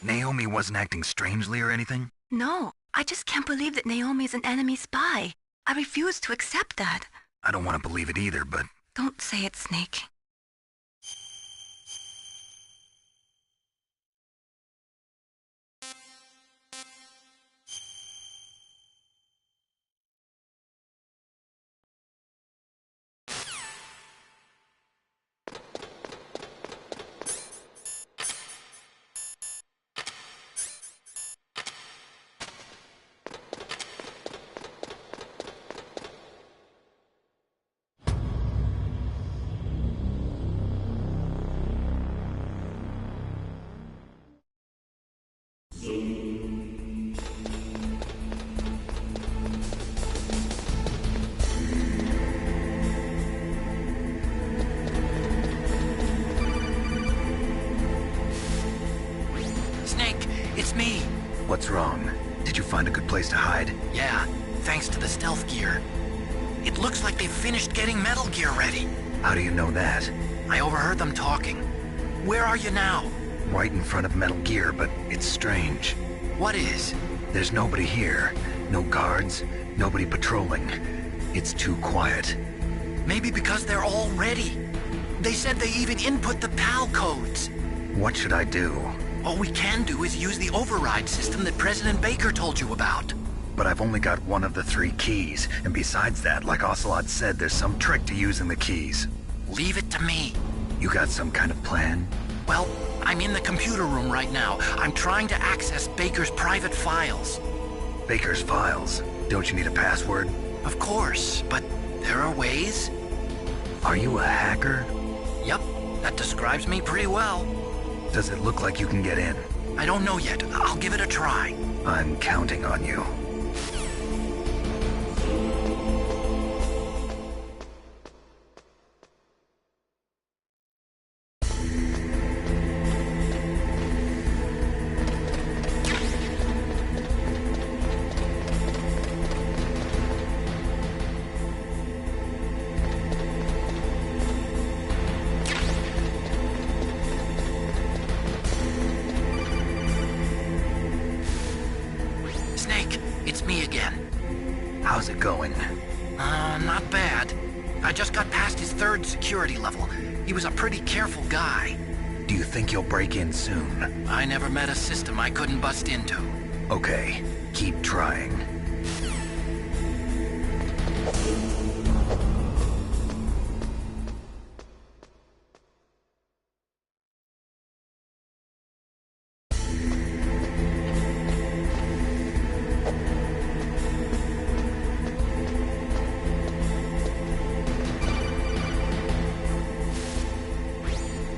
Naomi wasn't acting strangely or anything? No, I just can't believe that Naomi is an enemy spy. I refuse to accept that. I don't want to believe it either, but... Don't say it, Snake. It's me. What's wrong? Did you find a good place to hide? Yeah, thanks to the stealth gear. It looks like they've finished getting Metal Gear ready. How do you know that? I overheard them talking. Where are you now? Right in front of Metal Gear, but it's strange. What is? There's nobody here. No guards, nobody patrolling. It's too quiet. Maybe because they're all ready. They said they even input the PAL codes. What should I do? All we can do is use the override system that President Baker told you about. But I've only got one of the 3 keys, and besides that, like Ocelot said, there's some trick to using the keys. Leave it to me. You got some kind of plan? Well, I'm in the computer room right now. I'm trying to access Baker's private files. Baker's files? Don't you need a password? Of course, but there are ways. Are you a hacker? Yep, that describes me pretty well. Does it look like you can get in? I don't know yet. I'll give it a try. I'm counting on you. How's it going? Not bad. I just got past his 3rd security level. He was a pretty careful guy. Do you think you'll break in soon? I never met a system I couldn't bust into. Okay, keep trying.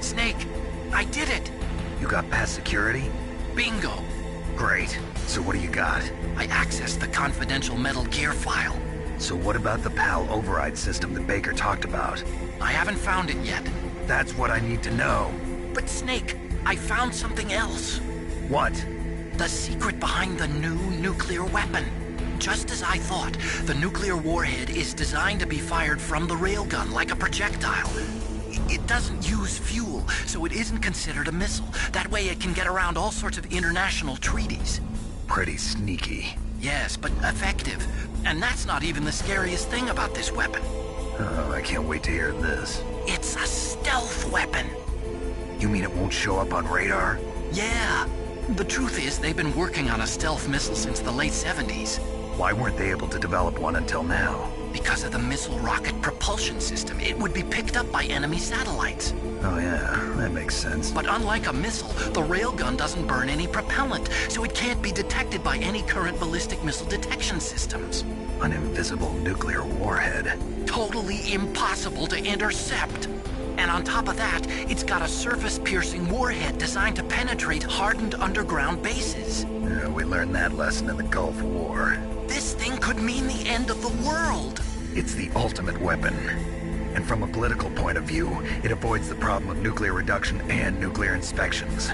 Snake, I did it! You got past security? Bingo! Great. So what do you got? I accessed the confidential Metal Gear file. So what about the PAL override system that Baker talked about? I haven't found it yet. That's what I need to know. But Snake, I found something else. What? The secret behind the new nuclear weapon. Just as I thought, the nuclear warhead is designed to be fired from the railgun like a projectile. It doesn't use fuel, so it isn't considered a missile. That way it can get around all sorts of international treaties. Pretty sneaky. Yes, but effective. And that's not even the scariest thing about this weapon. Oh, I can't wait to hear this. It's a stealth weapon. You mean it won't show up on radar? Yeah. The truth is, they've been working on a stealth missile since the late 70s. Why weren't they able to develop one until now? Because of the missile rocket propulsion system. It would be picked up by enemy satellites. Oh yeah, that makes sense. But unlike a missile, the railgun doesn't burn any propellant, so it can't be detected by any current ballistic missile detection systems. An invisible nuclear warhead. Totally impossible to intercept. And on top of that, it's got a surface-piercing warhead designed to penetrate hardened underground bases. Yeah, we learned that lesson in the Gulf War. This thing could mean the end of the world. It's the ultimate weapon. And from a political point of view, it avoids the problem of nuclear reduction and nuclear inspections.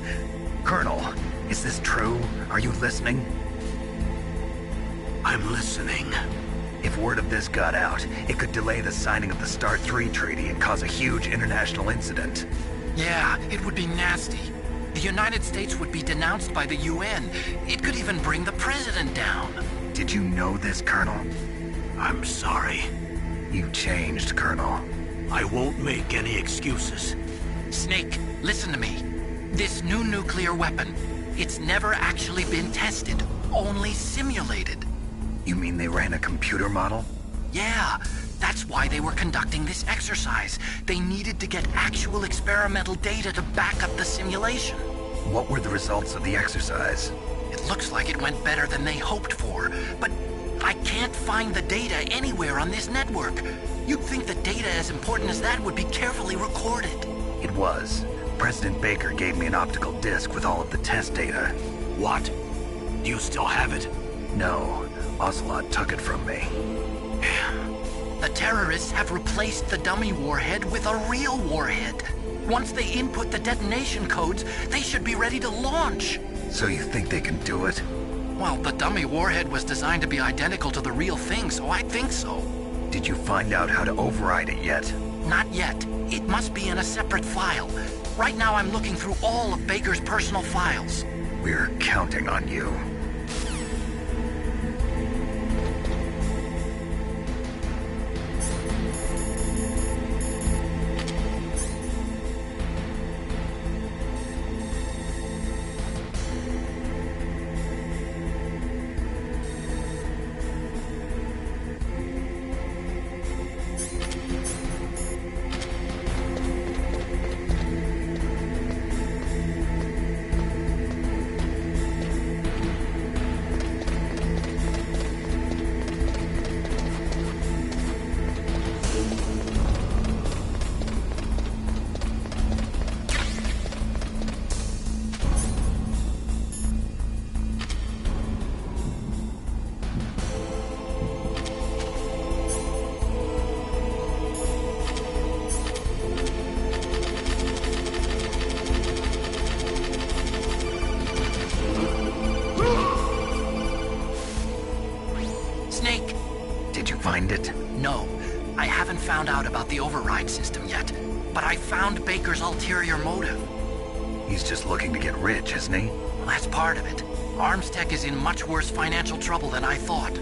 Colonel, is this true? Are you listening? I'm listening. If word of this got out, it could delay the signing of the START 3 treaty and cause a huge international incident. Yeah, it would be nasty. The United States would be denounced by the UN. It could even bring the president down. Did you know this, Colonel? I'm sorry. You changed, Colonel. I won't make any excuses. Snake, listen to me. This new nuclear weapon, it's never actually been tested, only simulated. You mean they ran a computer model? Yeah, that's why they were conducting this exercise. They needed to get actual experimental data to back up the simulation. What were the results of the exercise? It looks like it went better than they hoped for, but I can't find the data anywhere on this network. You'd think the data as important as that would be carefully recorded. It was. President Baker gave me an optical disc with all of the test data. What? Do you still have it? No. Ocelot took it from me. The terrorists have replaced the dummy warhead with a real warhead. Once they input the detonation codes, they should be ready to launch. So you think they can do it? Well, the dummy warhead was designed to be identical to the real thing, so I think so. Did you find out how to override it yet? Not yet. It must be in a separate file. Right now I'm looking through all of Baker's personal files. We're counting on you. Find it? No. I haven't found out about the override system yet, but I found Baker's ulterior motive. He's just looking to get rich, isn't he? Well, that's part of it. Arms Tech is in much worse financial trouble than I thought.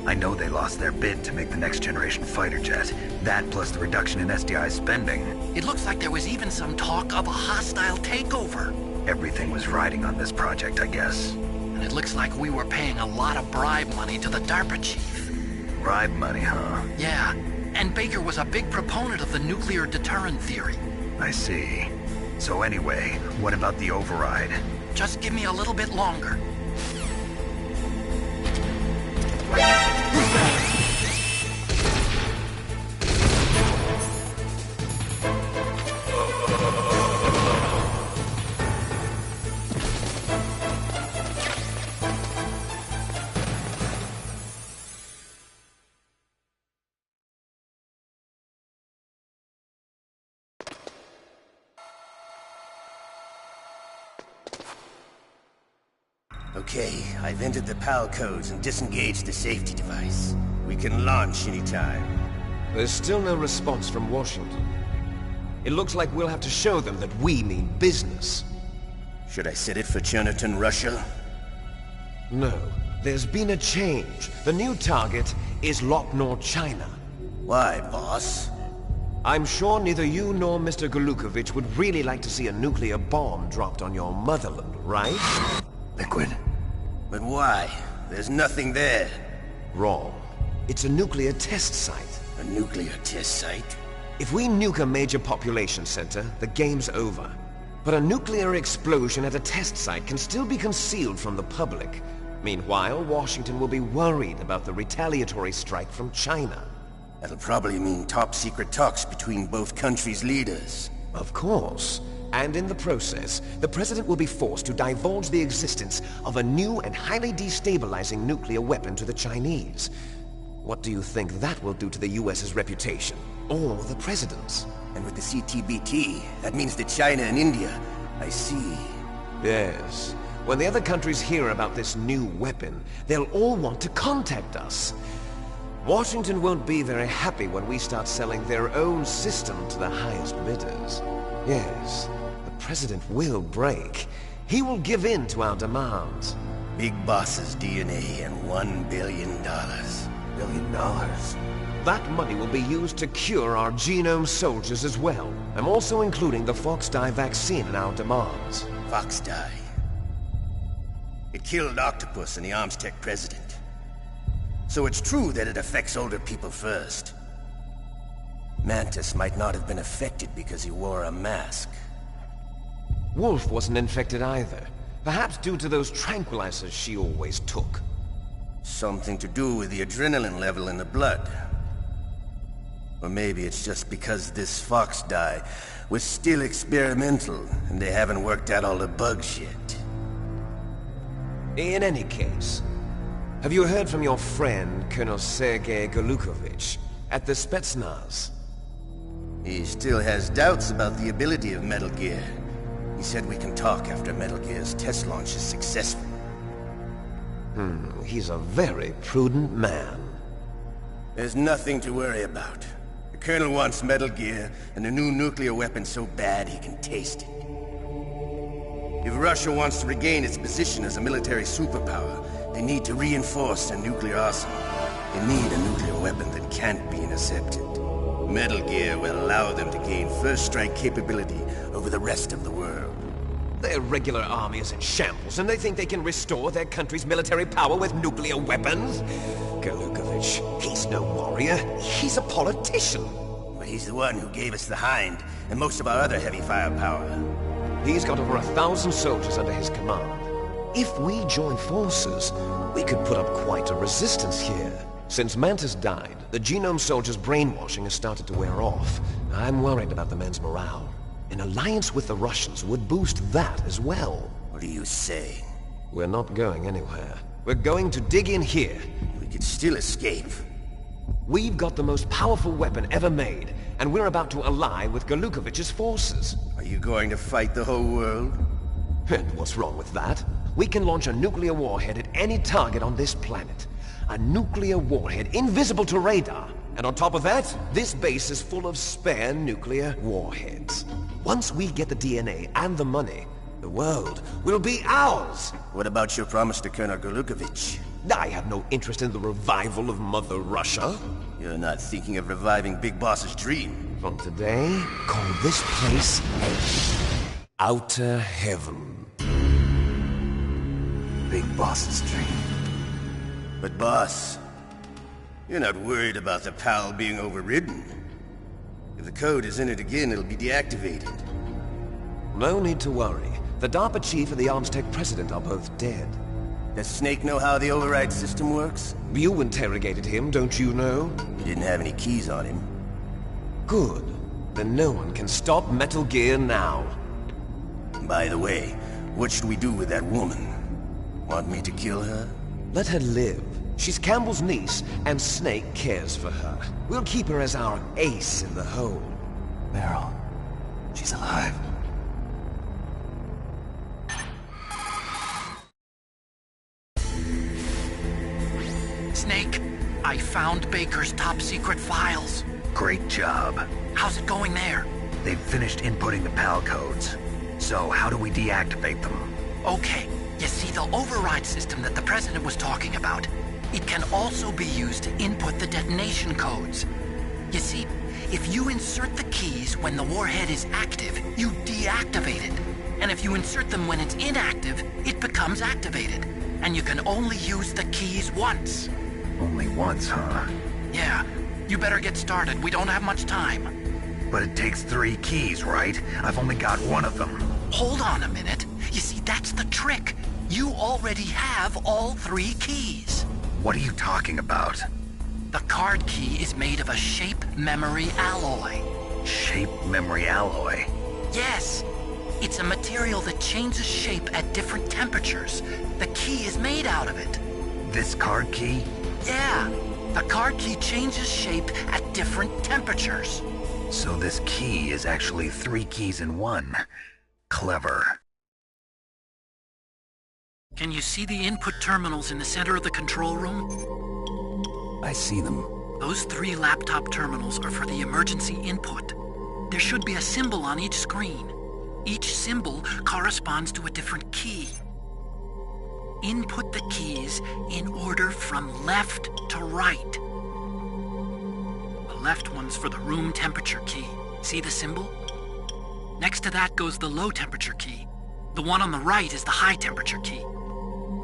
I know they lost their bid to make the next generation fighter jet. That plus the reduction in SDI spending. It looks like there was even some talk of a hostile takeover. Everything was riding on this project, I guess. And it looks like we were paying a lot of bribe money to the DARPA chief. Bribe money, huh? Yeah, and Baker was a big proponent of the nuclear deterrent theory. I see. So anyway, what about the override? Just give me a little bit longer. Okay, I've entered the PAL codes and disengaged the safety device. We can launch anytime. There's still no response from Washington. It looks like we'll have to show them that we mean business. Should I set it for Cherniton, Russia? No. There's been a change. The new target is Lochner, China. Why, boss? I'm sure neither you nor Mr. Golukovich would really like to see a nuclear bomb dropped on your motherland, right? Liquid. But why? There's nothing there. Wrong. It's a nuclear test site. A nuclear test site? If we nuke a major population center, the game's over. But a nuclear explosion at a test site can still be concealed from the public. Meanwhile, Washington will be worried about the retaliatory strike from China. That'll probably mean top-secret talks between both countries' leaders. Of course. And in the process, the President will be forced to divulge the existence of a new and highly destabilizing nuclear weapon to the Chinese. What do you think that will do to the US's reputation? Or the President's? And with the CTBT, that means that China and India... I see. Yes. When the other countries hear about this new weapon, they'll all want to contact us. Washington won't be very happy when we start selling their own system to the highest bidders. Yes, the President will break. He will give in to our demands. Big Boss's DNA and $1 billion. $1 billion? That money will be used to cure our genome soldiers as well. I'm also including the FoxDie vaccine in our demands. FoxDie. It killed Octopus and the Armstech president. So it's true that it affects older people first. Mantis might not have been affected because he wore a mask. Wolf wasn't infected either. Perhaps due to those tranquilizers she always took. Something to do with the adrenaline level in the blood. Or maybe it's just because this FoxDie was still experimental and they haven't worked out all the bugs yet. In any case, have you heard from your friend, Colonel Sergei Golukovich, at the Spetsnaz? He still has doubts about the ability of Metal Gear. He said we can talk after Metal Gear's test launch is successful. He's a very prudent man. There's nothing to worry about. The Colonel wants Metal Gear and a new nuclear weapon so bad he can taste it. If Russia wants to regain its position as a military superpower, they need to reinforce their nuclear arsenal. They need a nuclear weapon that can't be intercepted. Metal Gear will allow them to gain first strike capability over the rest of the world. Their regular army is in shambles, and they think they can restore their country's military power with nuclear weapons? Golukovich, he's no warrior. He's a politician. But he's the one who gave us the Hind and most of our other heavy firepower. He's got over 1,000 soldiers under his command. If we join forces, we could put up quite a resistance here. Since Mantis died, the genome soldiers' brainwashing has started to wear off. I'm worried about the men's morale. An alliance with the Russians would boost that as well. What are you saying? We're not going anywhere. We're going to dig in here. We could still escape. We've got the most powerful weapon ever made, and we're about to ally with Golukovich's forces. Are you going to fight the whole world? And what's wrong with that? We can launch a nuclear warhead at any target on this planet. A nuclear warhead invisible to radar. And on top of that, this base is full of spare nuclear warheads. Once we get the DNA and the money, the world will be ours! What about your promise to Colonel Golukovich? I have no interest in the revival of Mother Russia. You're not thinking of reviving Big Boss's dream. From today, call this place Outer Heaven. Big Boss's dream. But boss, you're not worried about the PAL being overridden. If the code is in it again, it'll be deactivated. No need to worry. The DARPA chief and the Arms Tech president are both dead. Does Snake know how the override system works? You interrogated him, don't you know? He didn't have any keys on him. Good. Then no one can stop Metal Gear now. By the way, what should we do with that woman? Want me to kill her? Let her live. She's Campbell's niece, and Snake cares for her. We'll keep her as our ace in the hole. Meryl, she's alive. Snake, I found Baker's top-secret files. Great job. How's it going there? They've finished inputting the PAL codes. So, how do we deactivate them? Okay, you see the override system that the President was talking about? It can also be used to input the detonation codes. You see, if you insert the keys when the warhead is active, you deactivate it. And if you insert them when it's inactive, it becomes activated. And you can only use the keys once. Only once, huh? Yeah, you better get started. We don't have much time. But it takes 3 keys, right? I've only got 1 of them. Hold on a minute. You see, that's the trick. You already have all 3 keys. What are you talking about? The card key is made of a shape memory alloy. Shape memory alloy? Yes. It's a material that changes shape at different temperatures. The key is made out of it. This card key? Yeah. The card key changes shape at different temperatures. So this key is actually 3 keys in 1. Clever. Can you see the input terminals in the center of the control room? I see them. Those 3 laptop terminals are for the emergency input. There should be a symbol on each screen. Each symbol corresponds to a different key. Input the keys in order from left to right. The left one's for the room temperature key. See the symbol? Next to that goes the low temperature key. The one on the right is the high temperature key.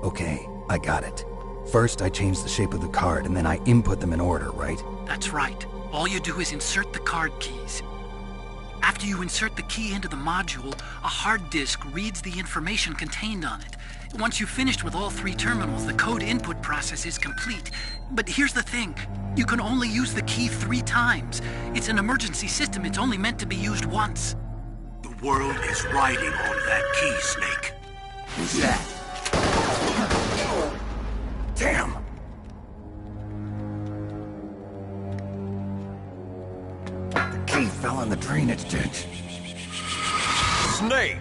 Okay, I got it. First, I change the shape of the card, and then I input them in order, right? That's right. All you do is insert the card keys. After you insert the key into the module, a hard disk reads the information contained on it. Once you've finished with all 3 terminals, the code input process is complete. But here's the thing. You can only use the key 3 times. It's an emergency system. It's only meant to be used once. The world is riding on that key, Snake. Who's that? Damn! The key fell in the drainage ditch. Snake!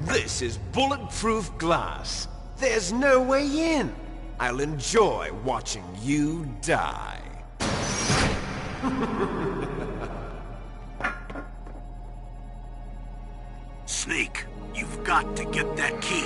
This is bulletproof glass. There's no way in. I'll enjoy watching you die. Snake, you've got to get that key.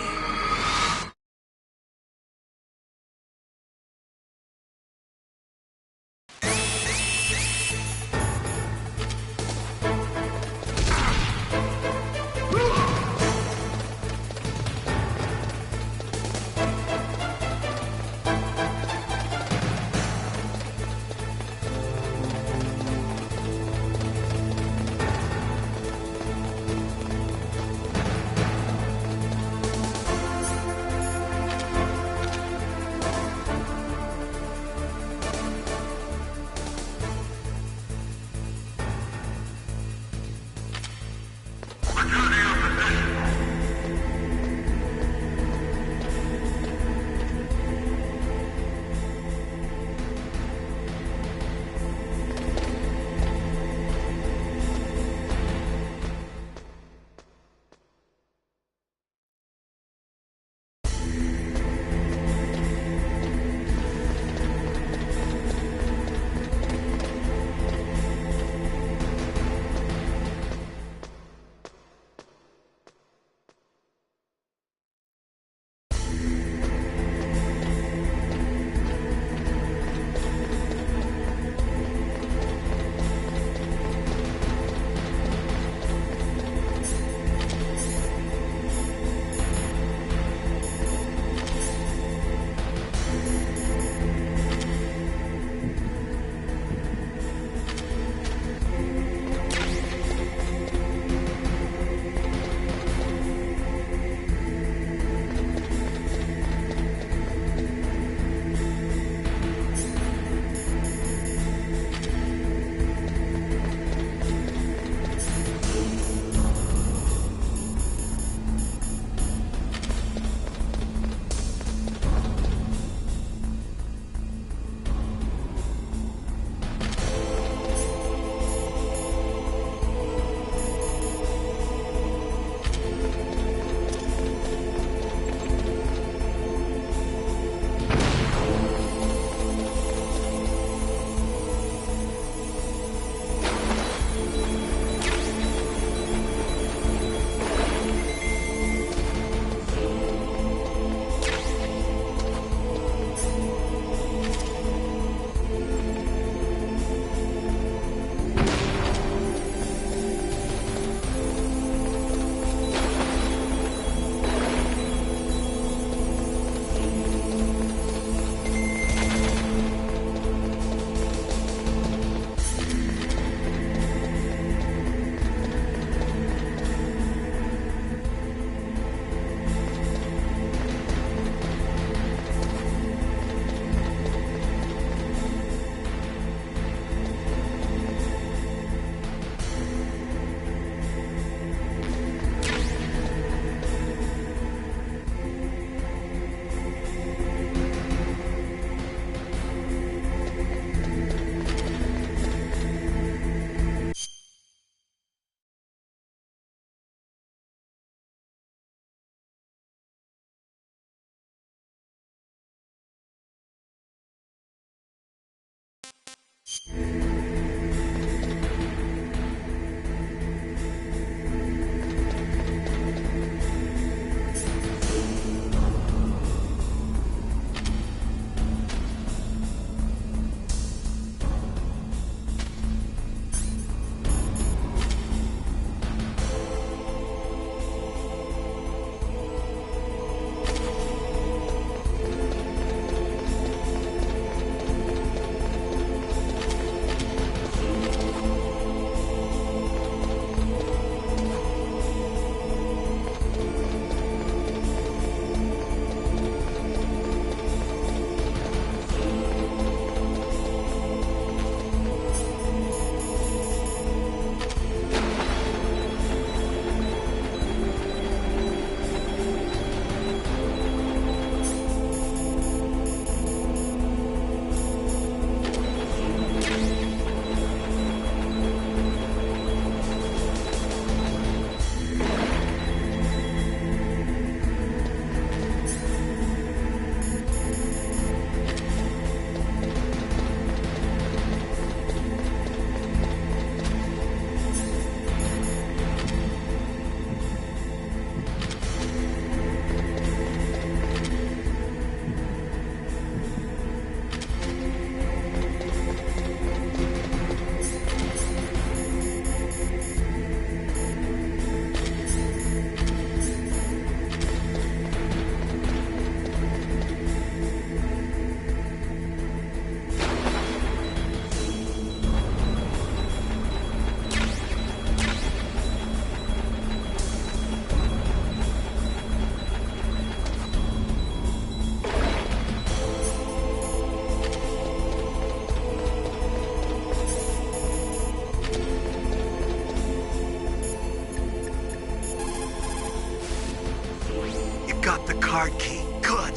got the card key. Good.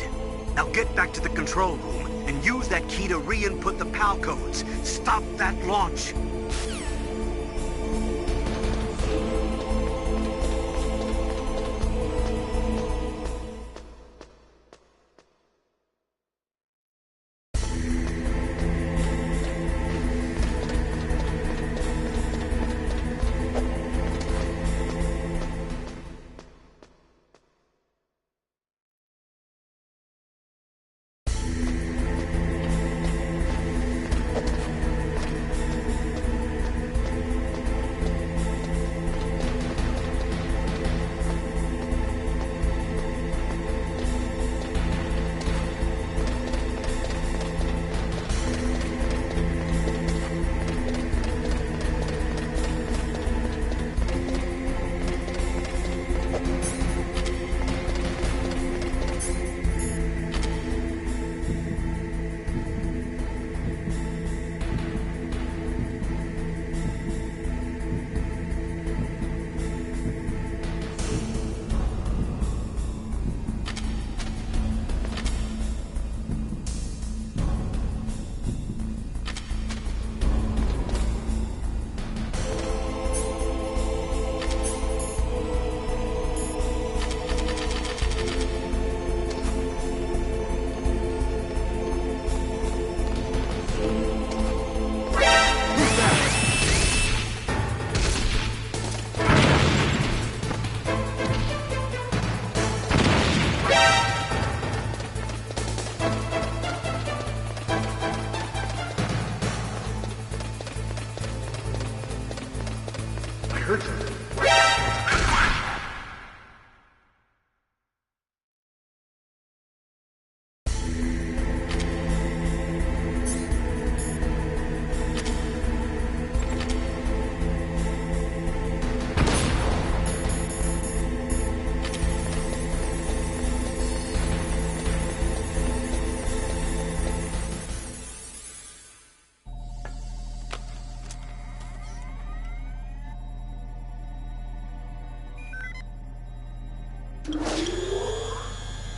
Now get back to the control room and use that key to re-input the PAL codes. Stop that launch.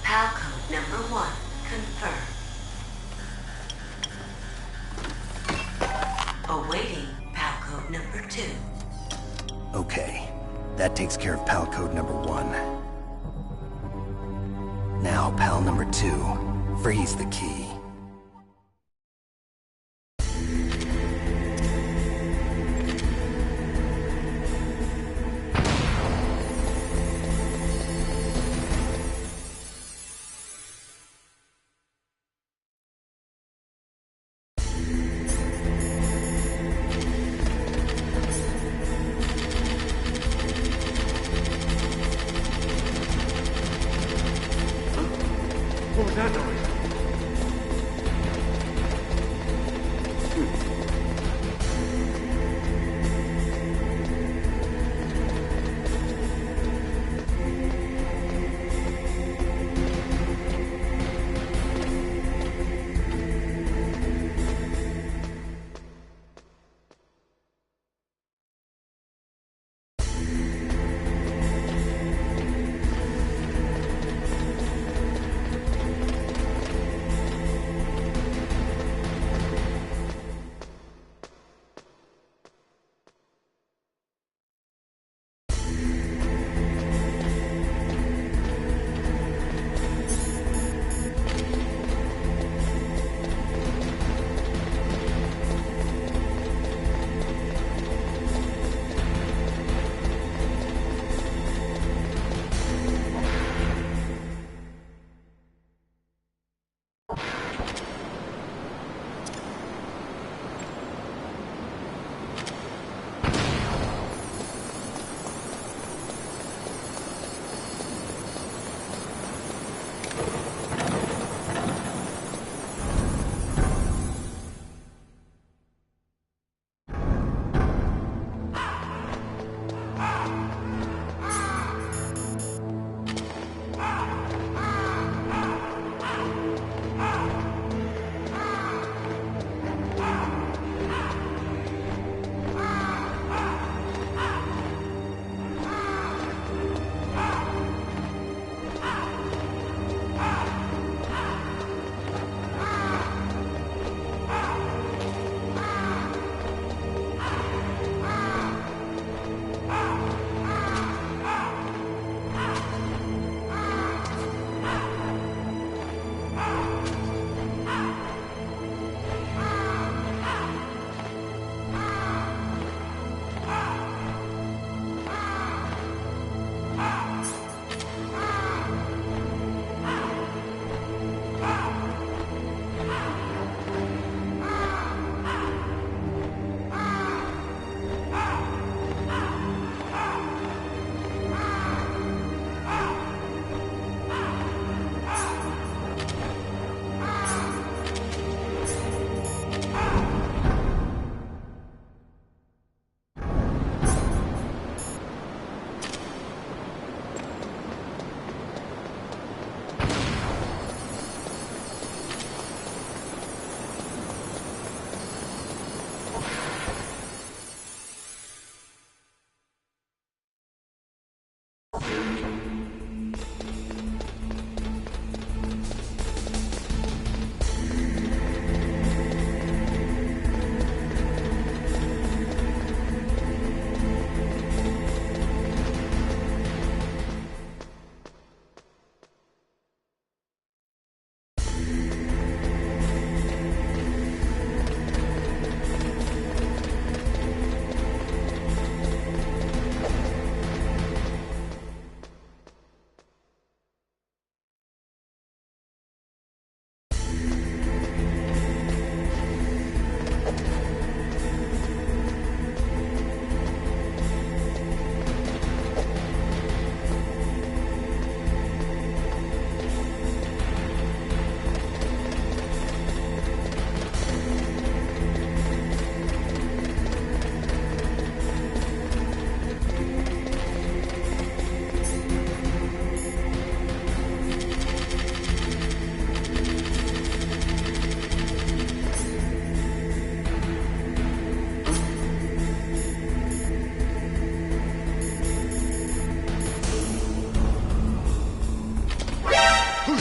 PAL code number 1 confirmed. Awaiting PAL code number 2. Okay, that takes care of PAL code number 1. Now, PAL number 2. Freeze the key. What was that noise?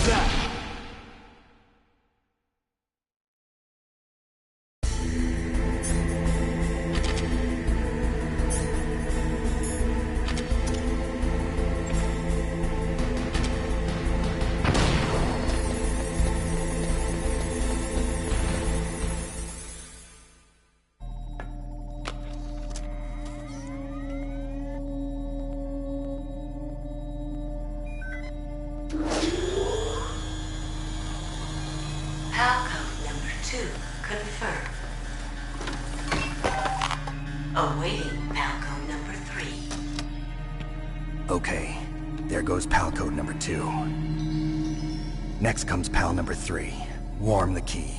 that? Palcode number 2 confirmed. Awaiting Palcode number 3. Okay, there goes pal code number 2. Next comes pal number 3. Warm the key.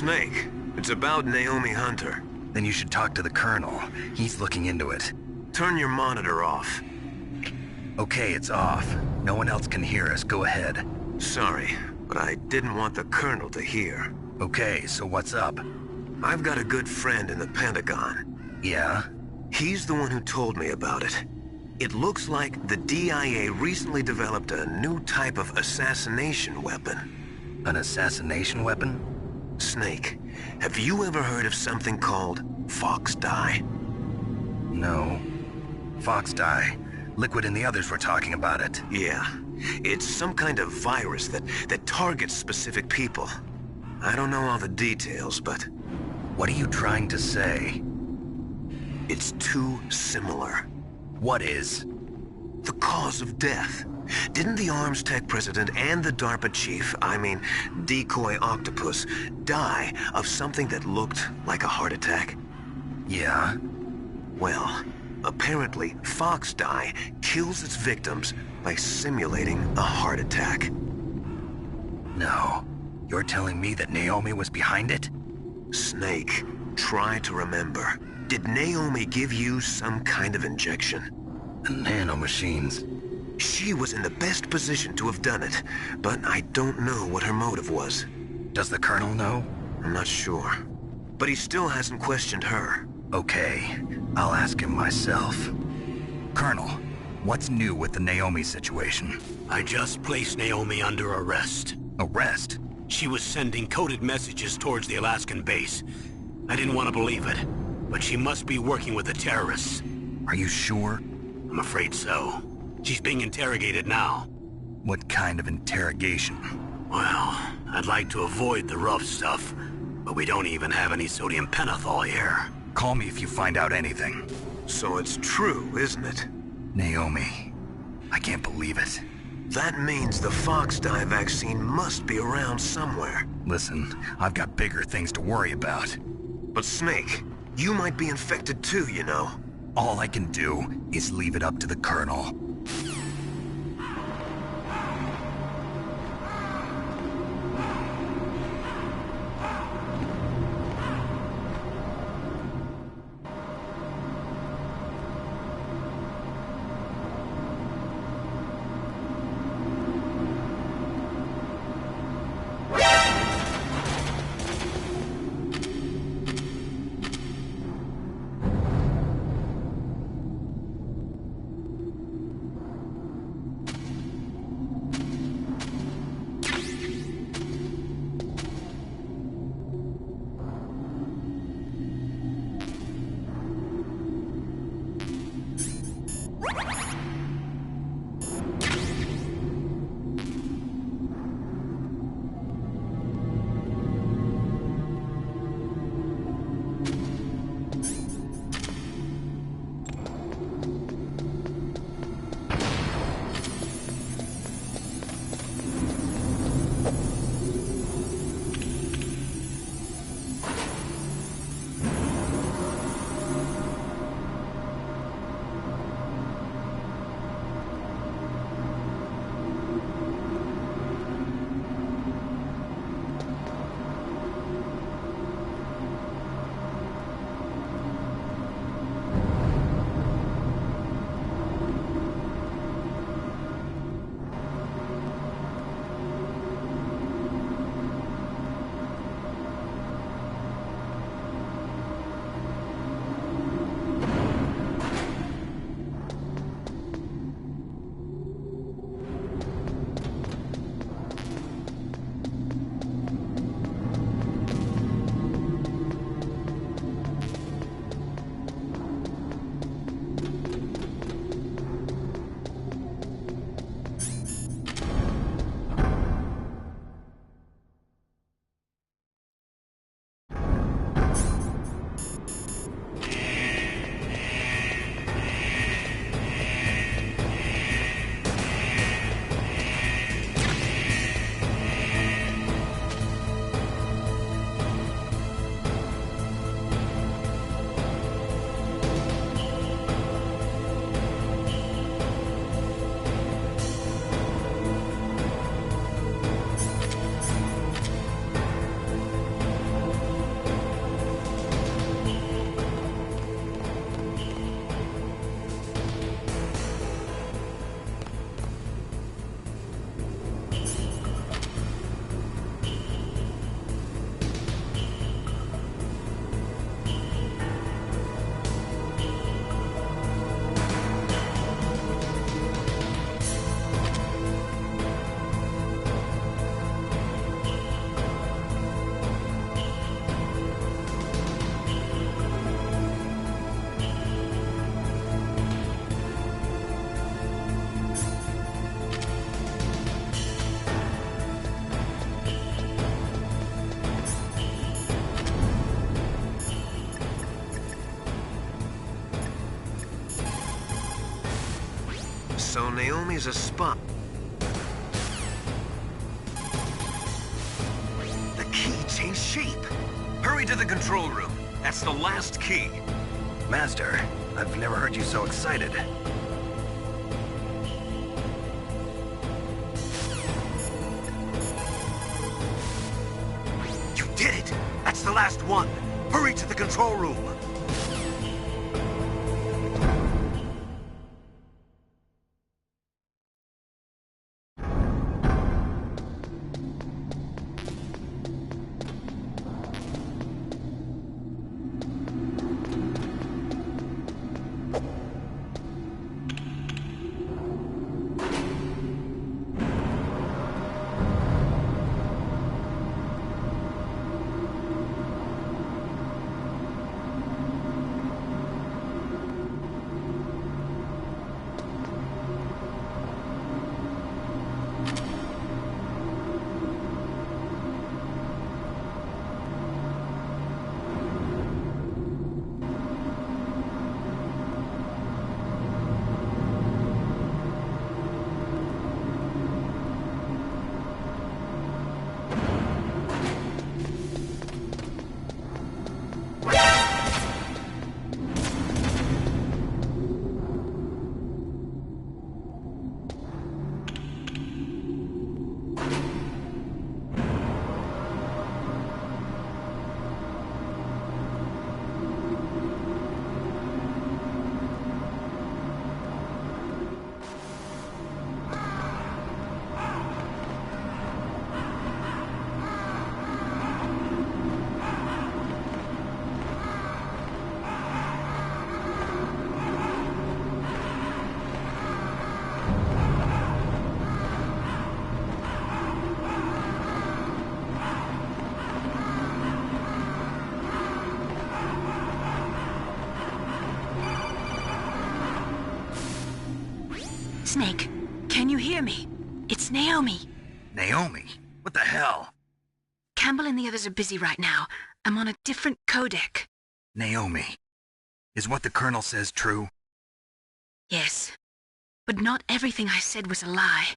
Snake, it's about Naomi Hunter. Then you should talk to the Colonel. He's looking into it. Turn your monitor off. Okay, it's off. No one else can hear us. Go ahead. Sorry, but I didn't want the Colonel to hear. Okay, so what's up? I've got a good friend in the Pentagon. Yeah? He's the one who told me about it. It looks like the DIA recently developed a new type of assassination weapon. An assassination weapon? Snake, have you ever heard of something called FoxDie? No. FoxDie. Liquid and the others were talking about it. Yeah. It's some kind of virus that targets specific people. I don't know all the details, but... What are you trying to say? It's too similar. What is? The cause of death. Didn't the Arms Tech president and the DARPA chief, Decoy Octopus, die of something that looked like a heart attack? Yeah. Well, apparently FoxDie kills its victims by simulating a heart attack. No. You're telling me that Naomi was behind it? Snake, try to remember. Did Naomi give you some kind of injection? The nanomachines. She was in the best position to have done it, but I don't know what her motive was. Does the Colonel know? I'm not sure. But he still hasn't questioned her. Okay, I'll ask him myself. Colonel, what's new with the Naomi situation? I just placed Naomi under arrest. Arrest? She was sending coded messages towards the Alaskan base. I didn't want to believe it, but she must be working with the terrorists. Are you sure? I'm afraid so. She's being interrogated now. What kind of interrogation? Well, I'd like to avoid the rough stuff, but we don't even have any sodium pentothal here. Call me if you find out anything. So it's true, isn't it? Naomi. I can't believe it. That means the FoxDie vaccine must be around somewhere. Listen, I've got bigger things to worry about. But Snake, you might be infected too, you know. All I can do is leave it up to the Colonel. Naomi's a spy. The key changed shape. Hurry to the control room. That's the last key. Master, I've never heard you so excited. You did it! That's the last one. Hurry to the control room. Snake, can you hear me? It's Naomi. Naomi? What the hell? Campbell and the others are busy right now. I'm on a different codec. Naomi, is what the Colonel says true? Yes, but not everything I said was a lie.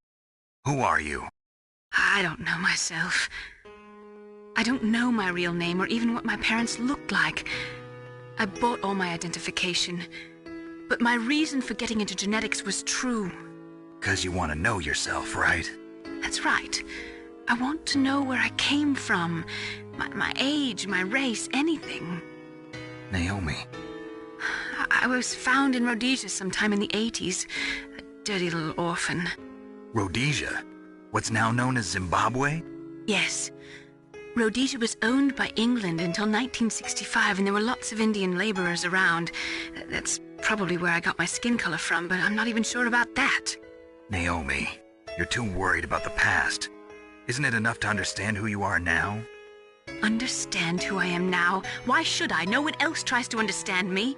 Who are you? I don't know myself. I don't know my real name or even what my parents looked like. I bought all my identification. But my reason for getting into genetics was true. 'Cause you want to know yourself, right? That's right. I want to know where I came from. My age, my race, anything. Naomi. I was found in Rhodesia sometime in the 80s. A dirty little orphan. Rhodesia? What's now known as Zimbabwe? Yes. Rhodesia was owned by England until 1965, and there were lots of Indian laborers around. That's probably where I got my skin color from, but I'm not even sure about that. Naomi, you're too worried about the past. Isn't it enough to understand who you are now? Understand who I am now? Why should I? No one else tries to understand me.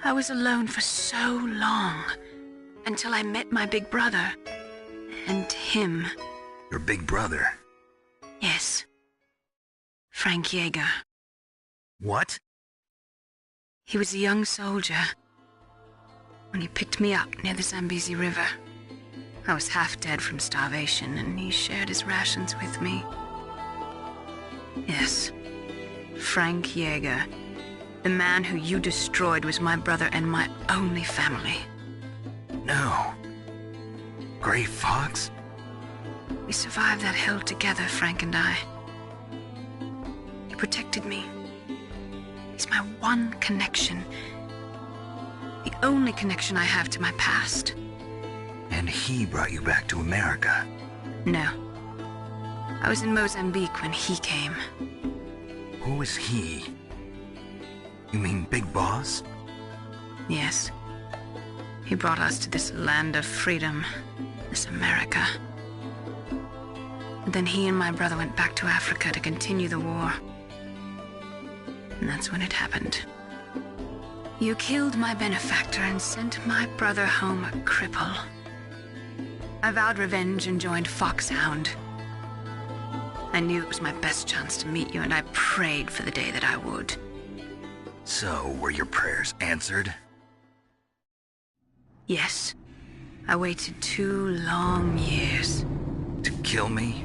I was alone for so long, until I met my big brother. And him. Your big brother? Yes. Frank Yeager. What? He was a young soldier when he picked me up near the Zambezi River. I was half dead from starvation, and he shared his rations with me. Yes, Frank Yeager. The man who you destroyed was my brother and my only family. No. Gray Fox? We survived that hell together, Frank and I. He protected me. He's my one connection. The only connection I have to my past. And he brought you back to America? No. I was in Mozambique when he came. Who is he? You mean Big Boss? Yes. He brought us to this land of freedom, this America. And then he and my brother went back to Africa to continue the war. And that's when it happened. You killed my benefactor and sent my brother home a cripple. I vowed revenge and joined Foxhound. I knew it was my best chance to meet you, and I prayed for the day that I would. So, were your prayers answered? Yes. I waited 2 long years. To kill me?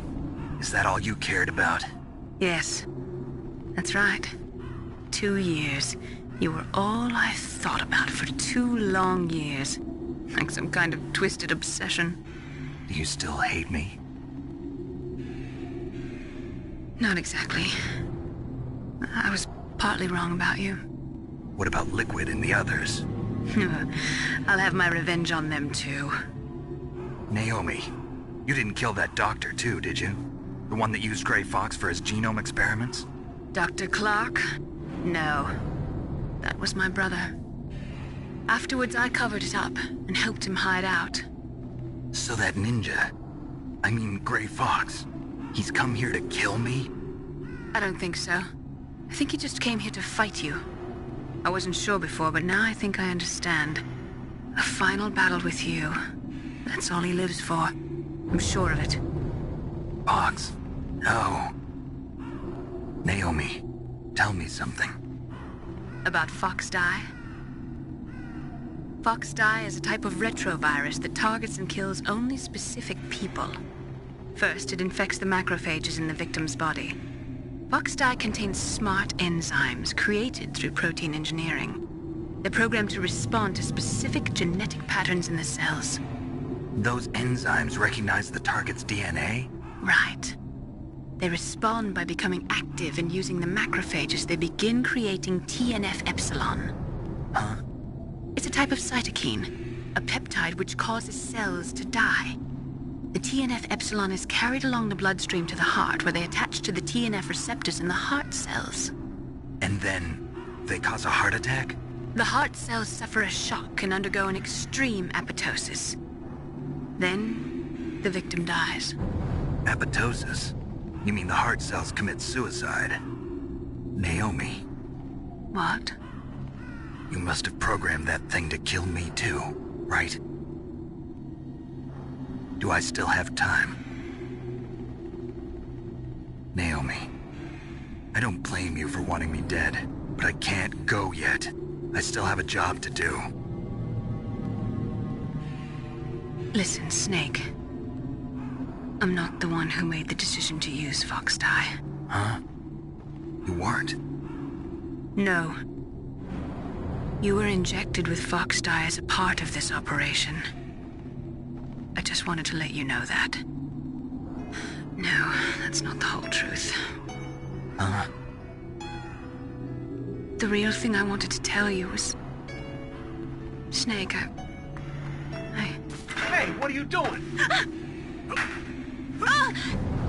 Is that all you cared about? Yes. That's right. 2 years. You were all I thought about for 2 long years. Like some kind of twisted obsession. Do you still hate me? Not exactly. I was partly wrong about you. What about Liquid and the others? I'll have my revenge on them too. Naomi, you didn't kill that doctor too, did you? The one that used Gray Fox for his genome experiments? Dr. Clark? No. That was my brother. Afterwards, I covered it up and helped him hide out. So that ninja, I mean Gray Fox, he's come here to kill me? I don't think so. I think he just came here to fight you. I wasn't sure before, but now I think I understand. A final battle with you. That's all he lives for. I'm sure of it. Fox? No. Naomi, tell me something. About FoxDie? FoxDie is a type of retrovirus that targets and kills only specific people. First, it infects the macrophages in the victim's body. FoxDie contains smart enzymes created through protein engineering. They're programmed to respond to specific genetic patterns in the cells. Those enzymes recognize the target's DNA? Right. They respond by becoming active and using the macrophages. They begin creating TNF-epsilon. Huh? It's a type of cytokine, a peptide which causes cells to die. The TNF-epsilon is carried along the bloodstream to the heart, where they attach to the TNF receptors in the heart cells. And then they cause a heart attack? The heart cells suffer a shock and undergo an extreme apoptosis. Then, the victim dies. Apoptosis? You mean the heart cells commit suicide? Naomi. What? You must have programmed that thing to kill me too, right? Do I still have time? Naomi, I don't blame you for wanting me dead, but I can't go yet. I still have a job to do. Listen, Snake. I'm not the one who made the decision to use FoxDie. Huh? You weren't? No. You were injected with FoxDie as a part of this operation. I just wanted to let you know that. No, that's not the whole truth. Huh? The real thing I wanted to tell you was... Snake, I... Hey, what are you doing?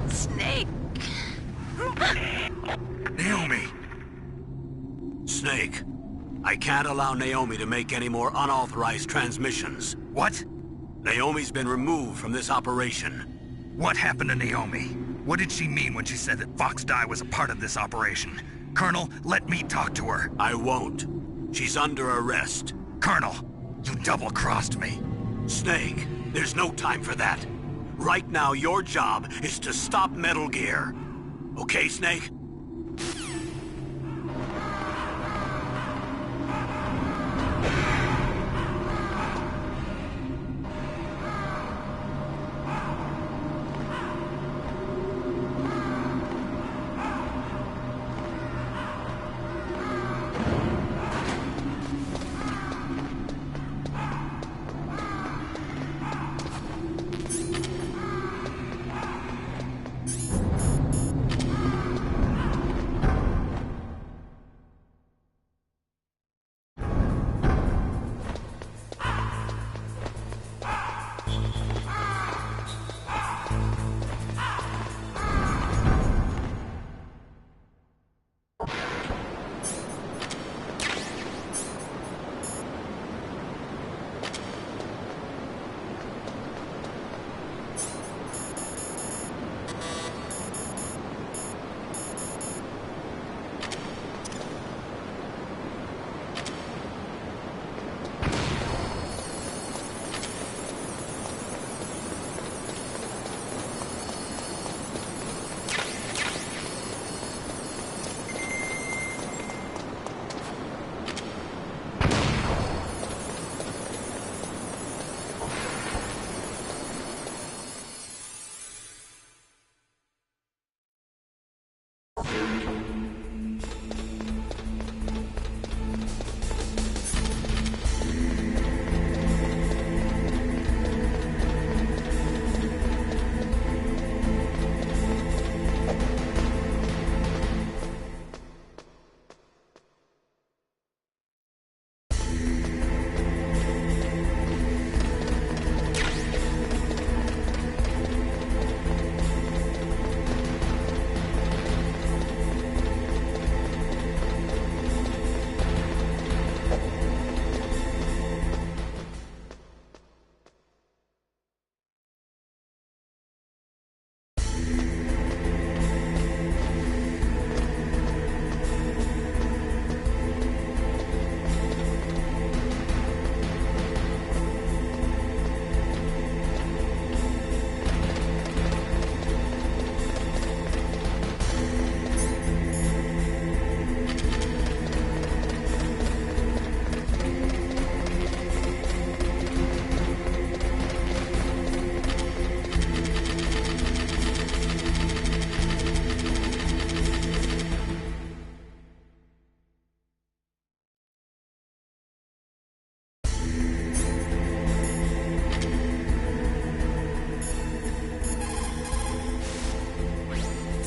Snake! Naomi! Snake, I can't allow Naomi to make any more unauthorized transmissions. What? Naomi's been removed from this operation. What happened to Naomi? What did she mean when she said that FoxDie was a part of this operation? Colonel, let me talk to her. I won't. She's under arrest. Colonel, you double-crossed me. Snake, there's no time for that. Right now, your job is to stop Metal Gear. Okay, Snake?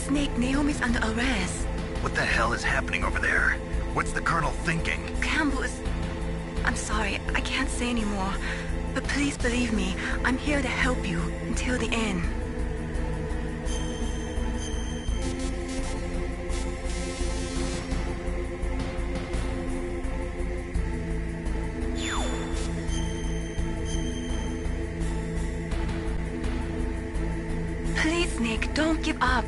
Snake, Naomi's under arrest. What the hell is happening over there? What's the Colonel thinking? Campbell is... I'm sorry, I can't say anymore. But please believe me, I'm here to help you until the end. Please, Snake, don't give up.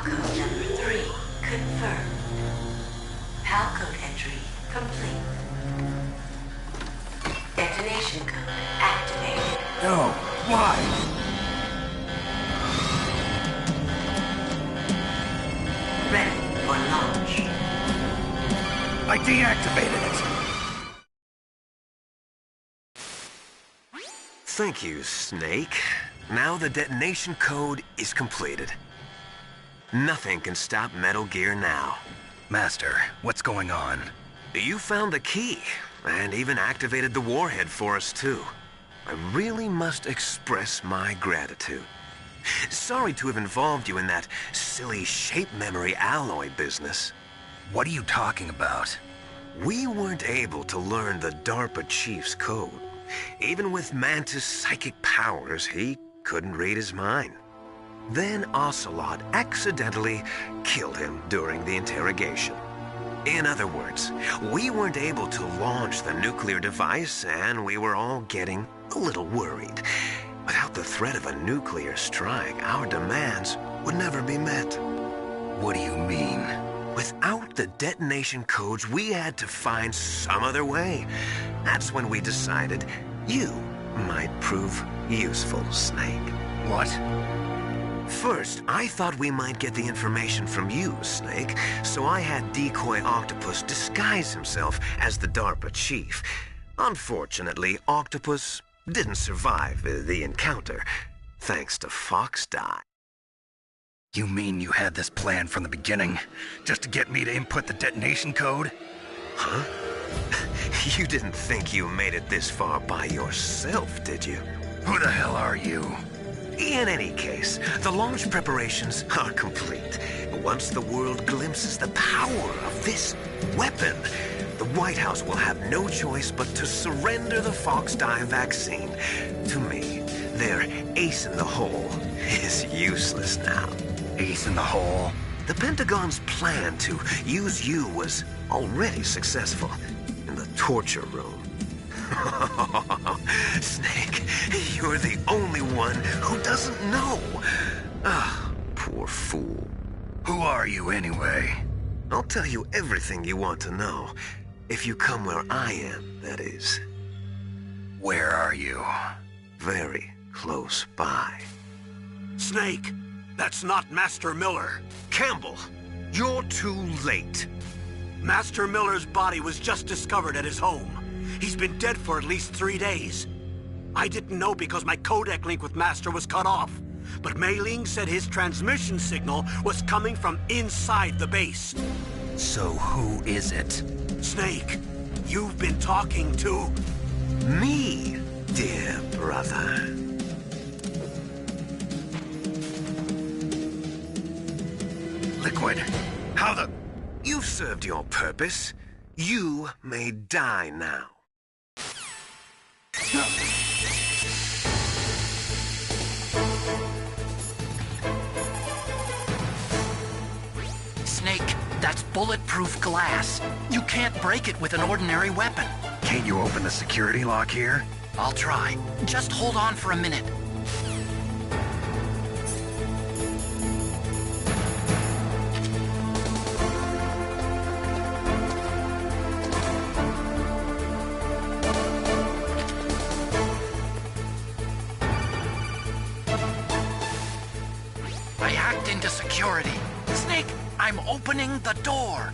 Code number 3 confirmed. PAL code entry complete. Detonation code activated. No, why? Ready for launch. I deactivated it. Thank you, Snake. Now the detonation code is completed. Nothing can stop Metal Gear now. Master, what's going on? You found the key, and even activated the warhead for us, too. I really must express my gratitude. Sorry to have involved you in that silly shape memory alloy business. What are you talking about? We weren't able to learn the DARPA chief's code. Even with Mantis' psychic powers, he couldn't read his mind. Then Ocelot accidentally killed him during the interrogation. In other words, we weren't able to launch the nuclear device, and we were all getting a little worried. Without the threat of a nuclear strike, our demands would never be met. What do you mean? Without the detonation codes, we had to find some other way. That's when we decided you might prove useful, Snake. What? First, I thought we might get the information from you, Snake, so I had Decoy Octopus disguise himself as the DARPA chief. Unfortunately, Octopus didn't survive the encounter, thanks to FoxDie. You mean you had this plan from the beginning, just to get me to input the detonation code? Huh? You didn't think you made it this far by yourself, did you? Who the hell are you? In any case, the launch preparations are complete. Once the world glimpses the power of this weapon, the White House will have no choice but to surrender the FoxDie vaccine to me. Their ace in the hole is useless now. Ace in the hole? The Pentagon's plan to use you was already successful in the torture room. Snake, you're the only one who doesn't know. Ah, poor fool. Who are you anyway? I'll tell you everything you want to know. If you come where I am, that is. Where are you? Very close by. Snake, that's not Master Miller. Campbell, you're too late. Master Miller's body was just discovered at his home. He's been dead for at least 3 days. I didn't know because my codec link with Master was cut off. But Mei Ling said his transmission signal was coming from inside the base. So who is it? Snake, you've been talking to... me, dear brother. Liquid, how the... You've served your purpose. You may die now. Snake, that's bulletproof glass. You can't break it with an ordinary weapon. Can't you open the security lock here? I'll try. Just hold on for a minute. I hacked into security. Snake, I'm opening the door.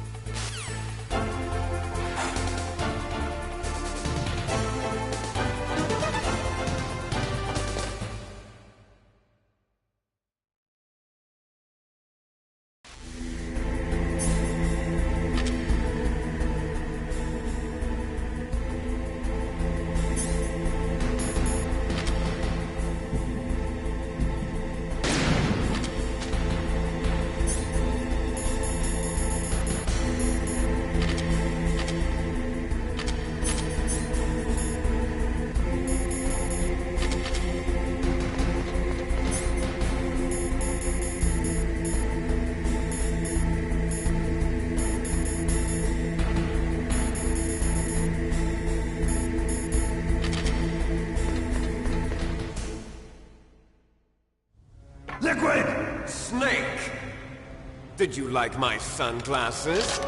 Did you like my sunglasses?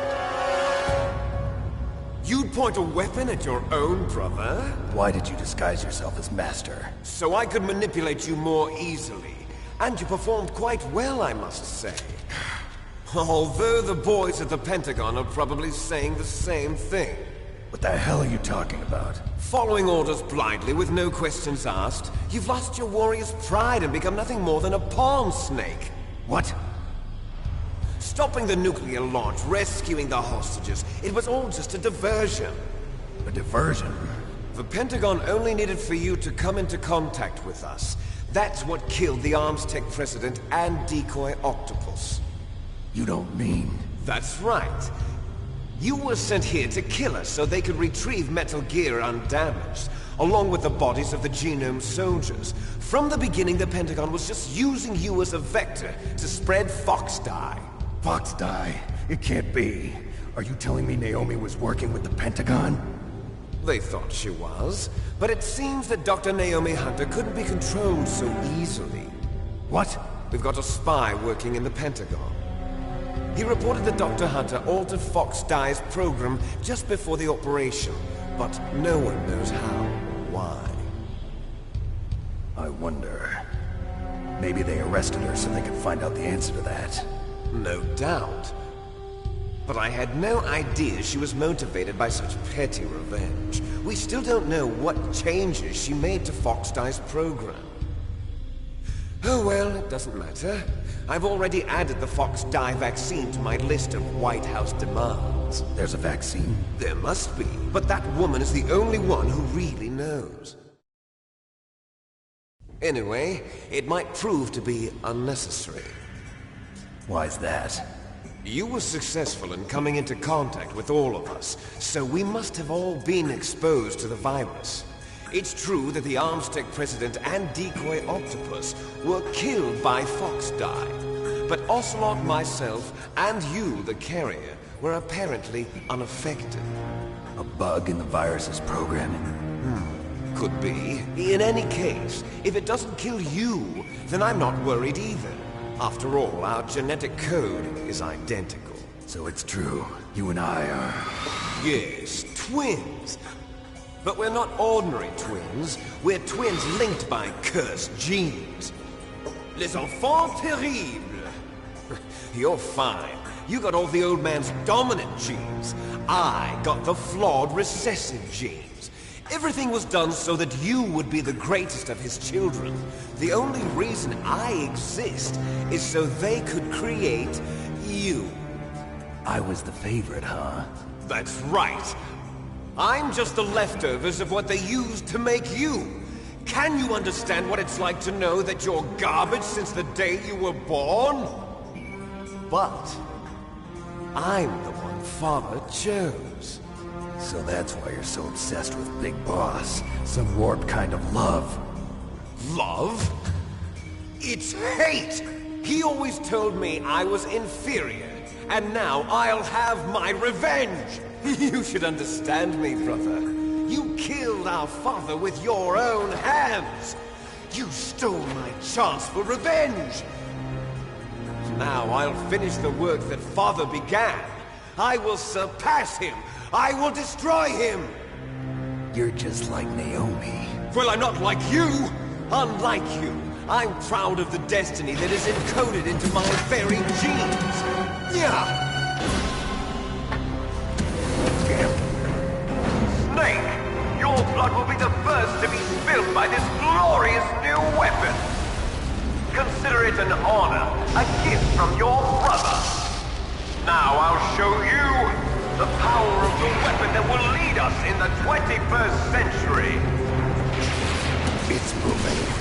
You'd point a weapon at your own brother? Why did you disguise yourself as Master? So I could manipulate you more easily. And you performed quite well, I must say. Although the boys at the Pentagon are probably saying the same thing. What the hell are you talking about? Following orders blindly with no questions asked, you've lost your warrior's pride and become nothing more than a pawn snake. What? Stopping the nuclear launch, rescuing the hostages, it was all just a diversion. A diversion? The Pentagon only needed for you to come into contact with us. That's what killed the Arms Tech president and decoy octopus. You don't mean... That's right. You were sent here to kill us so they could retrieve Metal Gear undamaged, along with the bodies of the Genome soldiers. From the beginning, the Pentagon was just using you as a vector to spread FoxDie. FoxDie? It can't be. Are you telling me Naomi was working with the Pentagon? They thought she was, but it seems that Dr. Naomi Hunter couldn't be controlled so easily. What? We've got a spy working in the Pentagon. He reported that Dr. Hunter altered FoxDie's program just before the operation, but no one knows how or why. I wonder... Maybe they arrested her so they could find out the answer to that. No doubt. But I had no idea she was motivated by such petty revenge. We still don't know what changes she made to FoxDie's program. Oh well, it doesn't matter. I've already added the FoxDie vaccine to my list of White House demands. There's a vaccine? There must be, but that woman is the only one who really knows. Anyway, it might prove to be unnecessary. Why's that? You were successful in coming into contact with all of us, so we must have all been exposed to the virus. It's true that the Arms Tech president and decoy octopus were killed by FoxDie, but Ocelot, myself, and you, the carrier, were apparently unaffected. A bug in the virus's programming? Could be. In any case, if it doesn't kill you, then I'm not worried either. After all, our genetic code is identical. So it's true. You and I are... Yes, twins. But we're not ordinary twins. We're twins linked by cursed genes. Les enfants terribles. You're fine. You got all the old man's dominant genes. I got the flawed recessive genes. Everything was done so that you would be the greatest of his children. The only reason I exist is so they could create you. I was the favorite, huh? That's right. I'm just the leftovers of what they used to make you. Can you understand what it's like to know that you're garbage since the day you were born? But I'm the one Father chose. So that's why you're so obsessed with Big Boss. Some warped kind of love. Love? It's hate! He always told me I was inferior, and now I'll have my revenge! You should understand me, brother. You killed our father with your own hands! You stole my chance for revenge! Now I'll finish the work that Father began. I will surpass him! I will destroy him! You're just like Naomi. Well, I'm not like you! Unlike you, I'm proud of the destiny that is encoded into my very genes! Yeah! Snake, your blood will be the first to be spilled by this glorious new weapon! Consider it an honor, a gift from your brother! Now I'll show you the power of the weapon that will lead us in the 21st century! It's moving.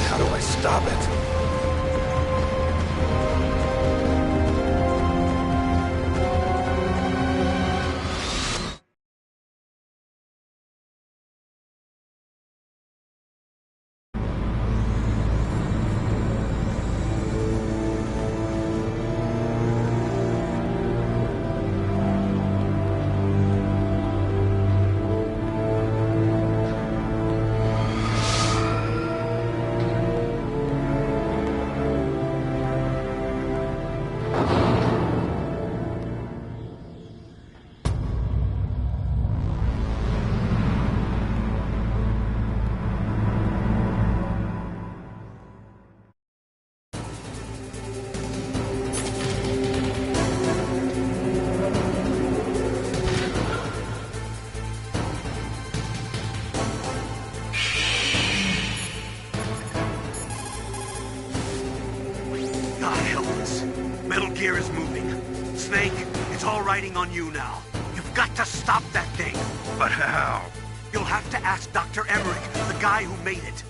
How do I stop it? help us. Metal Gear is moving. Snake, it's all riding on you now. You've got to stop that thing. But how? You'll have to ask Dr. Emmerich, the guy who made it.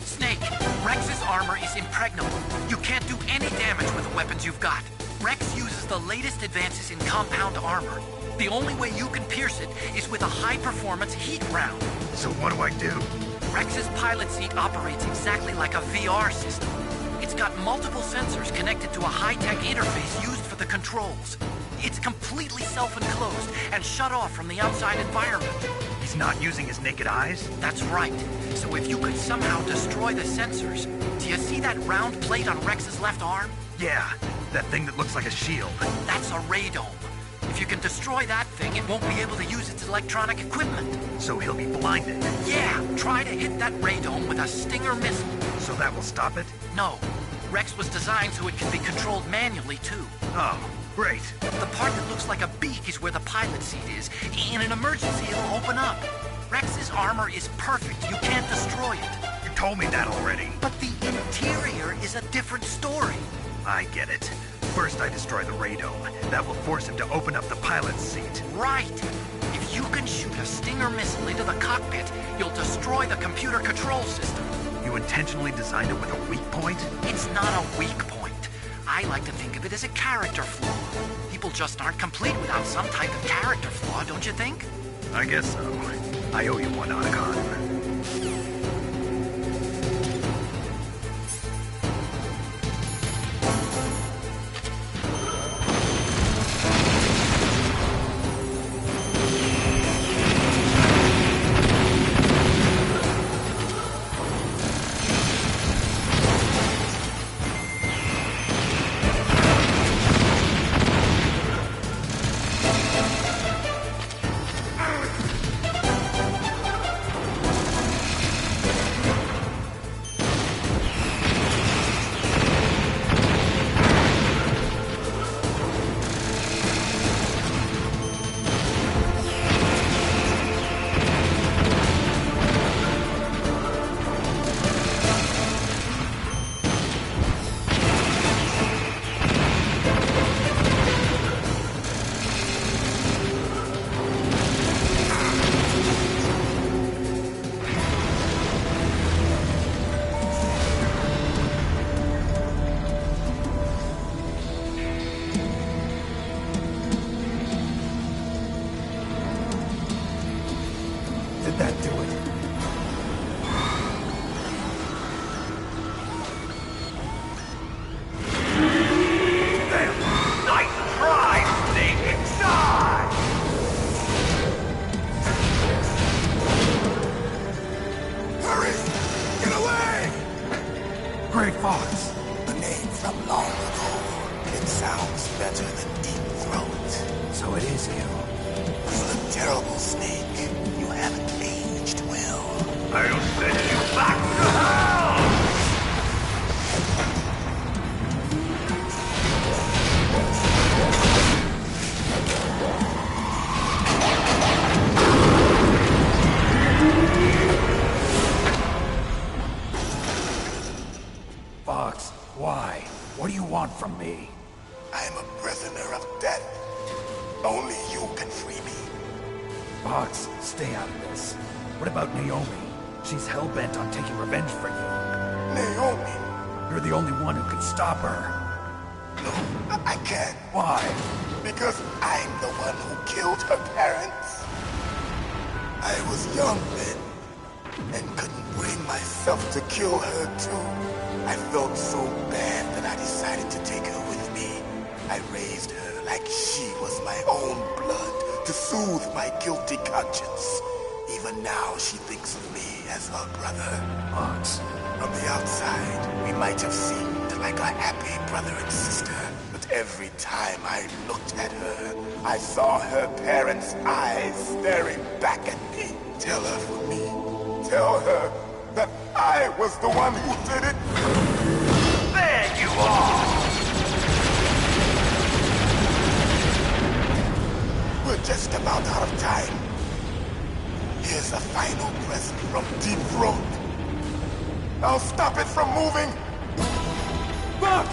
Snake, Rex's armor is impregnable. You can't do any damage with the weapons you've got. Rex uses the latest advances in compound armor. The only way you can pierce it is with a high-performance heat round. So what do I do? Rex's pilot seat operates exactly like a VR system. It's got multiple sensors connected to a high-tech interface used for the controls. It's completely self-enclosed and shut off from the outside environment. He's not using his naked eyes? That's right. So if you could somehow destroy the sensors... Do you see that round plate on Rex's left arm? Yeah, that thing that looks like a shield. That's a radome. If you can destroy that thing, it won't be able to use its electronic equipment. So he'll be blinded? Yeah, try to hit that radome with a Stinger missile. So that will stop it? No. Rex was designed so it can be controlled manually, too. Oh, great. The part that looks like a beak is where the pilot seat is. In an emergency, it'll open up. Rex's armor is perfect. You can't destroy it. You told me that already. But the interior is a different story. I get it. First I destroy the radome. That will force him to open up the pilot's seat. Right. If you can shoot a Stinger missile into the cockpit, you'll destroy the computer control system. You intentionally designed it with a weak point? It's not a weak point. I like to think of it as a character flaw. People just aren't complete without some type of character flaw, don't you think? I guess so. I owe you one, Otacon. Great Fox. A name from long ago. It sounds better than Deep Throat. So it is you. You look terrible, Snake. You haven't aged well. I'll send you back to hell! Fox, why? What do you want from me? I am a prisoner of death. Only you can free me. Fox, stay out of this. What about Naomi? She's hell-bent on taking revenge for you. Naomi? You're the only one who can stop her. No, I can't. Why? Because I'm the one who killed her parents. I was young then, and couldn't bring myself to kill her too. I felt so bad that I decided to take her with me. I raised her like she was my own blood to soothe my guilty conscience. Even now, she thinks of me as her brother. Fox. From the outside, we might have seemed like a happy brother and sister, but every time I looked at her, I saw her parents' eyes staring back at me. Tell her for me. Tell her that I was the one who did it. There you are! We're just about out of time. Here's a final present from Deep Throat. I'll stop it from moving! Fox!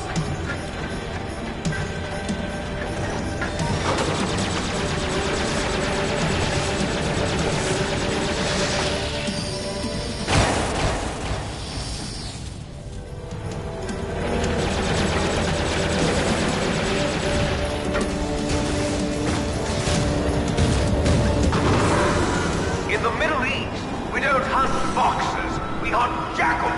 In the Middle East, we don't hunt foxes, we hunt jackals.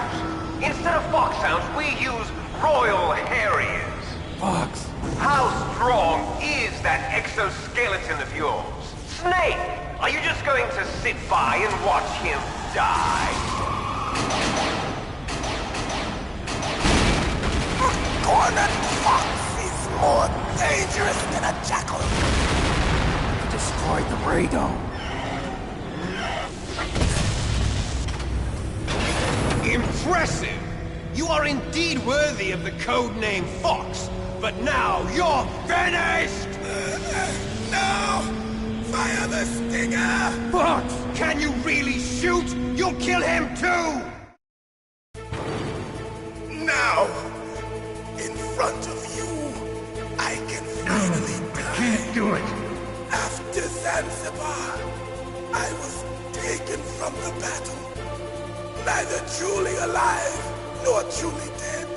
Instead of foxhounds, we use Royal Harriers. Fox! How strong is that exoskeleton of yours? Snake, are you just going to sit by and watch him die? A cornered fox is more dangerous than a jackal. Destroyed the radome. Impressive! You are indeed worthy of the codename Fox, but now you're finished! No! Fire the stinger! Fox! Can you really shoot? You'll kill him too! Now, in front of you, I can finally die. Can't do it. After Zanzibar, I was taken from the battle. Neither truly alive, nor truly dead.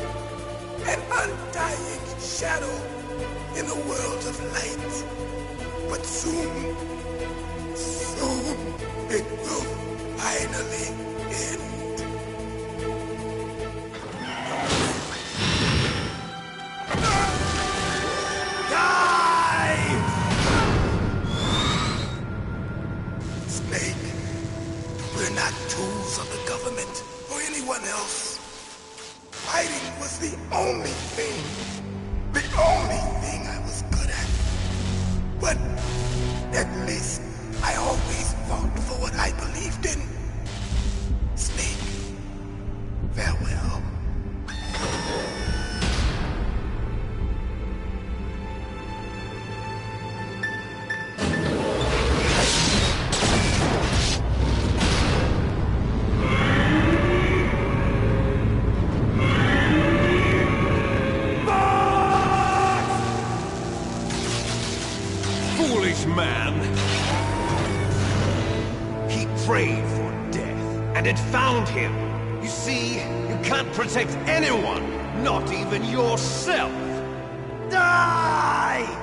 An undying shadow in a world of light. But soon, it will finally end. Die! Snake, we're not tools of the government or anyone else. Fighting was the only thing I was good at. But at least I always fought for what I believed in. Snake, farewell. Foolish man! He prayed for death, and it found him. You see, you can't protect anyone, not even yourself. Die!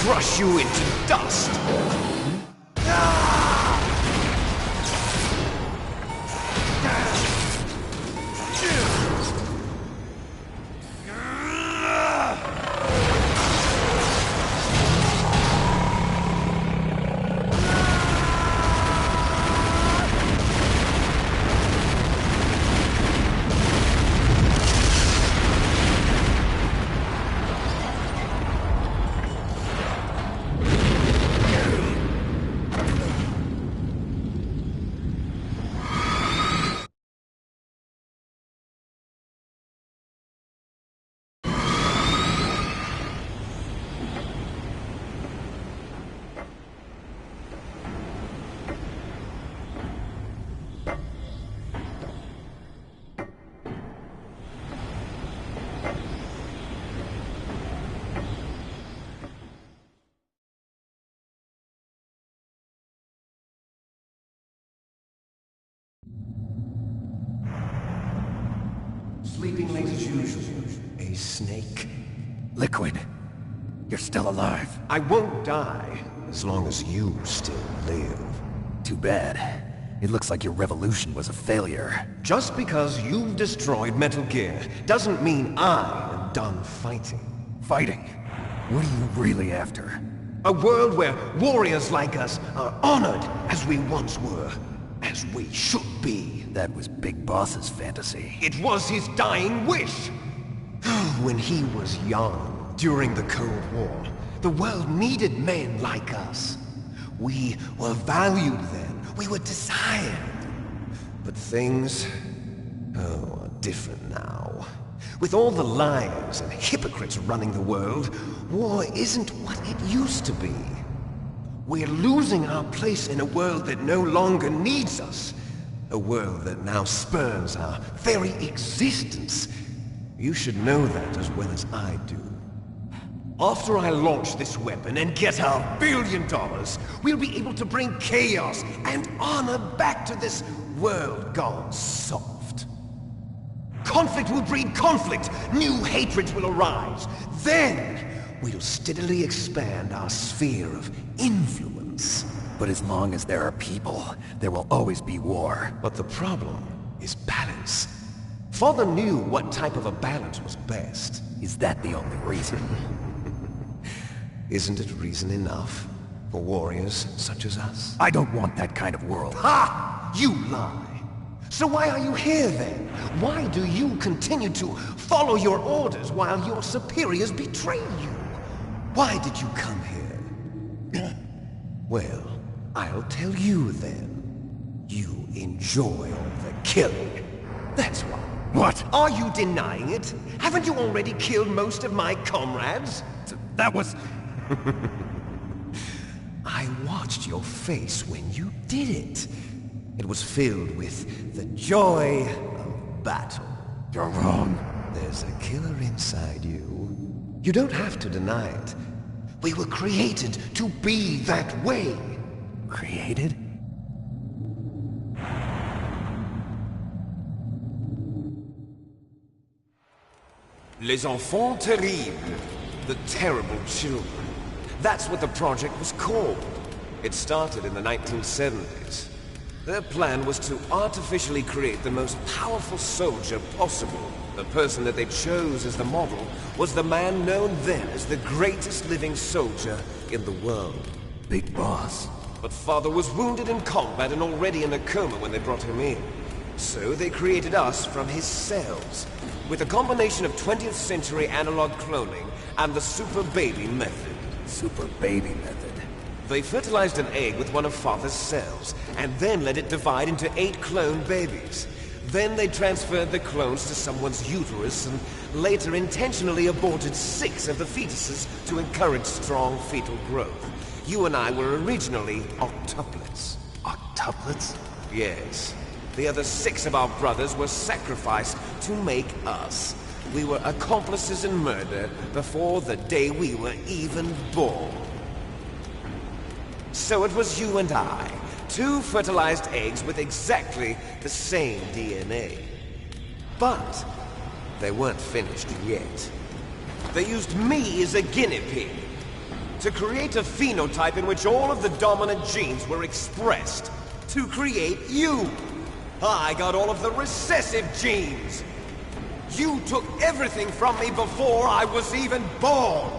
crush you into dust! Sleeping late as usual. A snake. Liquid, you're still alive. I won't die, as long as you still live. Too bad. It looks like your revolution was a failure. Just because you've destroyed Metal Gear doesn't mean I am done fighting. Fighting? What are you really after? A world where warriors like us are honored as we once were. As we should be. That was Big Boss's fantasy. It was his dying wish! When he was young, during the Cold War, the world needed men like us. We were valued then. We were desired. But things... are different now. With all the liars and hypocrites running the world, war isn't what it used to be. We're losing our place in a world that no longer needs us. A world that now spurns our very existence. You should know that as well as I do. After I launch this weapon and get our $1 billion, we'll be able to bring chaos and honor back to this world gone soft. Conflict will breed conflict. New hatreds will arise. Then, we'll steadily expand our sphere of influence. But as long as there are people, there will always be war. But the problem is balance. Father knew what type of a balance was best. Is that the only reason? Isn't it reason enough for warriors such as us? I don't want that kind of world. Ha! You lie! So why are you here then? Why do you continue to follow your orders while your superiors betray you? Why did you come here? Well, I'll tell you then. You enjoy all the killing. That's why. What? Are you denying it? Haven't you already killed most of my comrades? That was... I watched your face when you did it. It was filled with the joy of battle. You're wrong. There's a killer inside you. You don't have to deny it. We were created to be that way. Created? Les enfants terribles. The terrible children. That's what the project was called. It started in the 1970s. Their plan was to artificially create the most powerful soldier possible. The person that they chose as the model was the man known then as the greatest living soldier in the world. Big Boss. But Father was wounded in combat and already in a coma when they brought him in. So they created us from his cells, with a combination of 20th century analog cloning and the super baby method. Super baby method. They fertilized an egg with one of Father's cells, and then let it divide into 8 clone babies. Then they transferred the clones to someone's uterus, and later intentionally aborted 6 of the fetuses to encourage strong fetal growth. You and I were originally octuplets. Octuplets? Yes. The other 6 of our brothers were sacrificed to make us. We were accomplices in murder before the day we were even born. So it was you and I, 2 fertilized eggs with exactly the same DNA. But they weren't finished yet. They used me as a guinea pig. to create a phenotype in which all of the dominant genes were expressed. To create you. I got all of the recessive genes. You took everything from me before I was even born.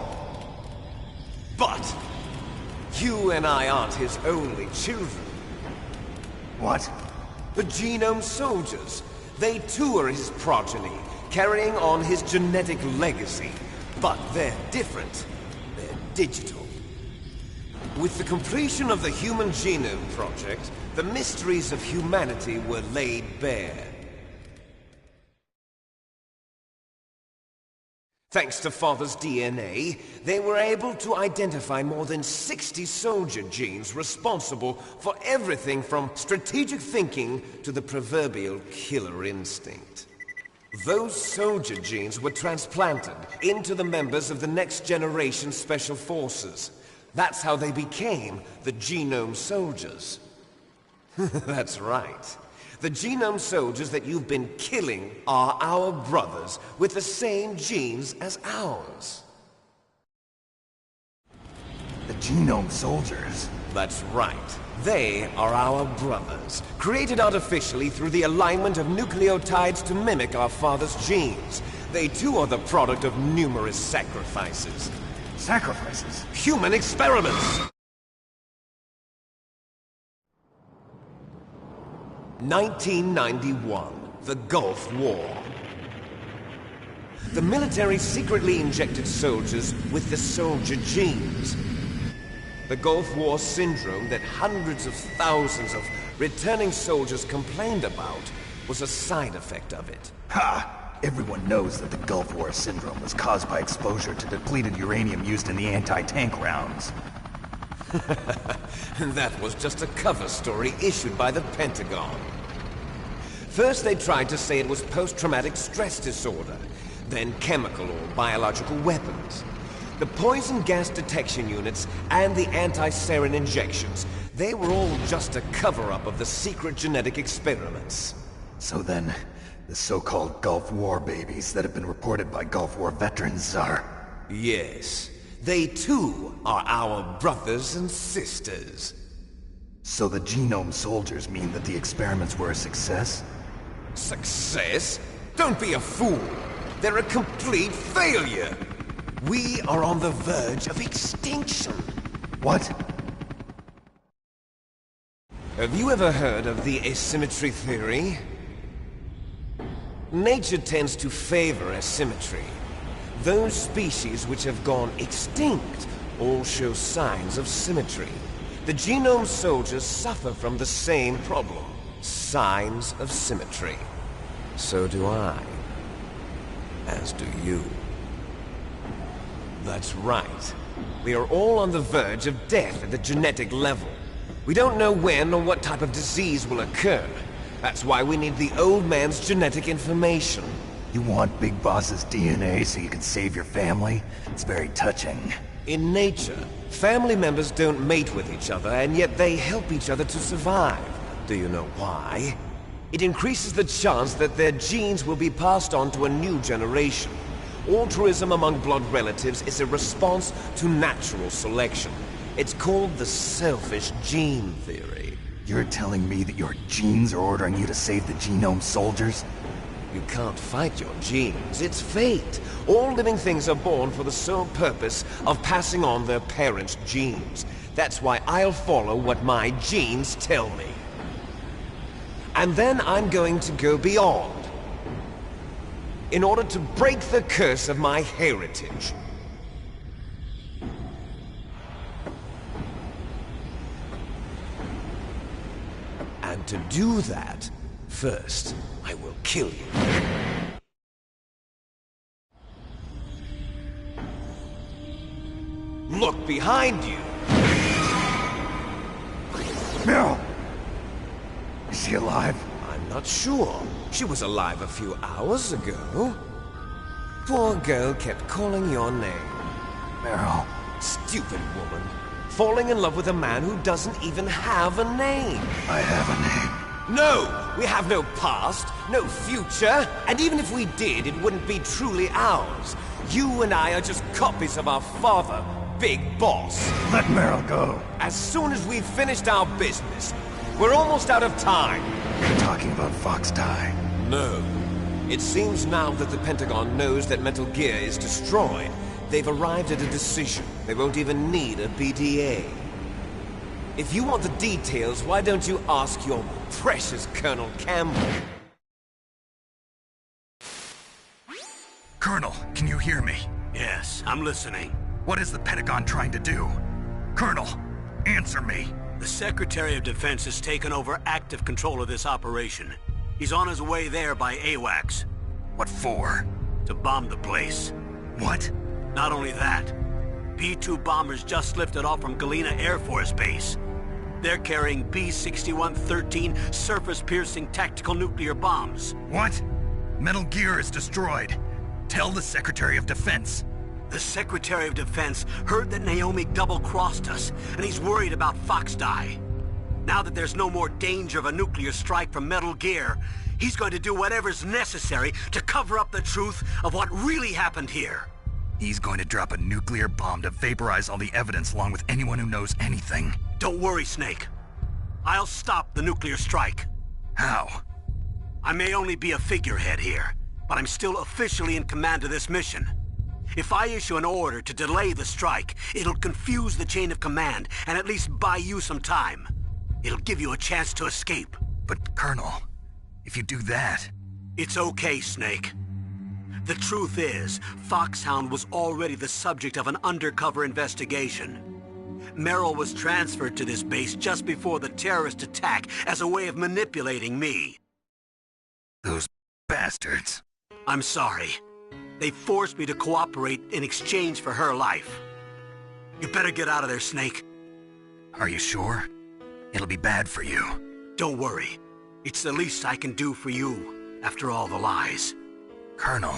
But you and I aren't his only children. What? The Genome Soldiers. They too are his progeny, carrying on his genetic legacy. But they're different. They're digital. With the completion of the Human Genome Project, the mysteries of humanity were laid bare. Thanks to Father's DNA, they were able to identify more than 60 soldier genes responsible for everything from strategic thinking to the proverbial killer instinct. Those soldier genes were transplanted into the members of the next generation Special Forces. That's how they became the Genome Soldiers. That's right. The Genome Soldiers that you've been killing are our brothers with the same genes as ours. The Genome Soldiers? That's right. They are our brothers, created artificially through the alignment of nucleotides to mimic our father's genes. They too are the product of numerous sacrifices. Sacrifices? Human experiments! 1991, the Gulf War. The military secretly injected soldiers with the soldier genes. The Gulf War syndrome that hundreds of thousands of returning soldiers complained about was a side effect of it. Ha! Everyone knows that the Gulf War syndrome was caused by exposure to depleted uranium used in the anti-tank rounds. That was just a cover story issued by the Pentagon. First they tried to say it was post-traumatic stress disorder, then chemical or biological weapons. The poison gas detection units and the anti-sarin injections, they were all just a cover-up of the secret genetic experiments. So then, the so-called Gulf War babies that have been reported by Gulf War veterans are... Yes. They too are our brothers and sisters. So the Genome Soldiers mean that the experiments were a success? Success? Don't be a fool! They're a complete failure! We are on the verge of extinction! What? Have you ever heard of the asymmetry theory? Nature tends to favor asymmetry. Those species which have gone extinct all show signs of symmetry. The Genome Soldiers suffer from the same problem. Signs of symmetry. So do I. As do you. That's right. We are all on the verge of death at the genetic level. We don't know when or what type of disease will occur. That's why we need the old man's genetic information. You want Big Boss's DNA so you can save your family? It's very touching. In nature, family members don't mate with each other, and yet they help each other to survive. Do you know why? It increases the chance that their genes will be passed on to a new generation. Altruism among blood relatives is a response to natural selection. It's called the selfish gene theory. You're telling me that your genes are ordering you to save the Genome Soldiers? You can't fight your genes. It's fate. All living things are born for the sole purpose of passing on their parents' genes. That's why I'll follow what my genes tell me. And then I'm going to go beyond. In order to break the curse of my heritage. And to do that, first, I will kill you. Look behind you! Meryl! Is she alive? I'm not sure. She was alive a few hours ago. Poor girl kept calling your name. Meryl. Stupid woman. Falling in love with a man who doesn't even have a name. I have a name. No! We have no past, no future, and even if we did, it wouldn't be truly ours. You and I are just copies of our father, big boss. Let Meryl go. As soon as we've finished our business, we're almost out of time. You're talking about FoxDie. No. It seems now that the Pentagon knows that Metal Gear is destroyed, they've arrived at a decision. They won't even need a BDA. If you want the details, why don't you ask your precious Colonel Campbell? Colonel, can you hear me? Yes, I'm listening. What is the Pentagon trying to do? Colonel, answer me. The Secretary of Defense has taken over active control of this operation. He's on his way there by AWACS. What for? To bomb the place. What? Not only that, B-2 bombers just lifted off from Galena Air Force Base. They're carrying B-6113 surface-piercing tactical nuclear bombs. What? Metal Gear is destroyed. Tell the Secretary of Defense. The Secretary of Defense heard that Naomi double-crossed us, and he's worried about FoxDie. Now that there's no more danger of a nuclear strike from Metal Gear, he's going to do whatever's necessary to cover up the truth of what really happened here. He's going to drop a nuclear bomb to vaporize all the evidence along with anyone who knows anything. Don't worry, Snake. I'll stop the nuclear strike. How? I may only be a figurehead here, but I'm still officially in command of this mission. If I issue an order to delay the strike, it'll confuse the chain of command and at least buy you some time. It'll give you a chance to escape. But, Colonel, if you do that... It's okay, Snake. The truth is, Foxhound was already the subject of an undercover investigation. Meryl was transferred to this base just before the terrorist attack as a way of manipulating me. Those bastards. I'm sorry. They forced me to cooperate in exchange for her life. You better get out of there, Snake. Are you sure? It'll be bad for you. Don't worry. It's the least I can do for you, after all the lies. Colonel.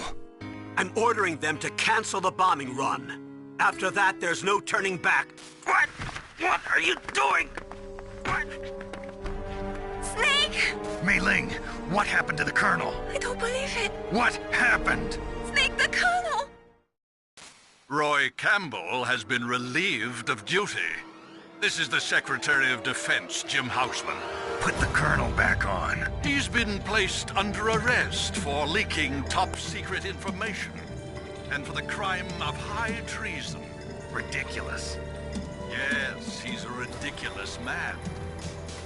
I'm ordering them to cancel the bombing run. After that, there's no turning back. What? What are you doing? What? Snake! Mei Ling, what happened to the Colonel? I don't believe it. What happened? Snake, the Colonel! Roy Campbell has been relieved of duty. This is the Secretary of Defense, Jim Houseman. Put the Colonel back on. He's been placed under arrest for leaking top-secret information and for the crime of high treason. Ridiculous. Yes, he's a ridiculous man.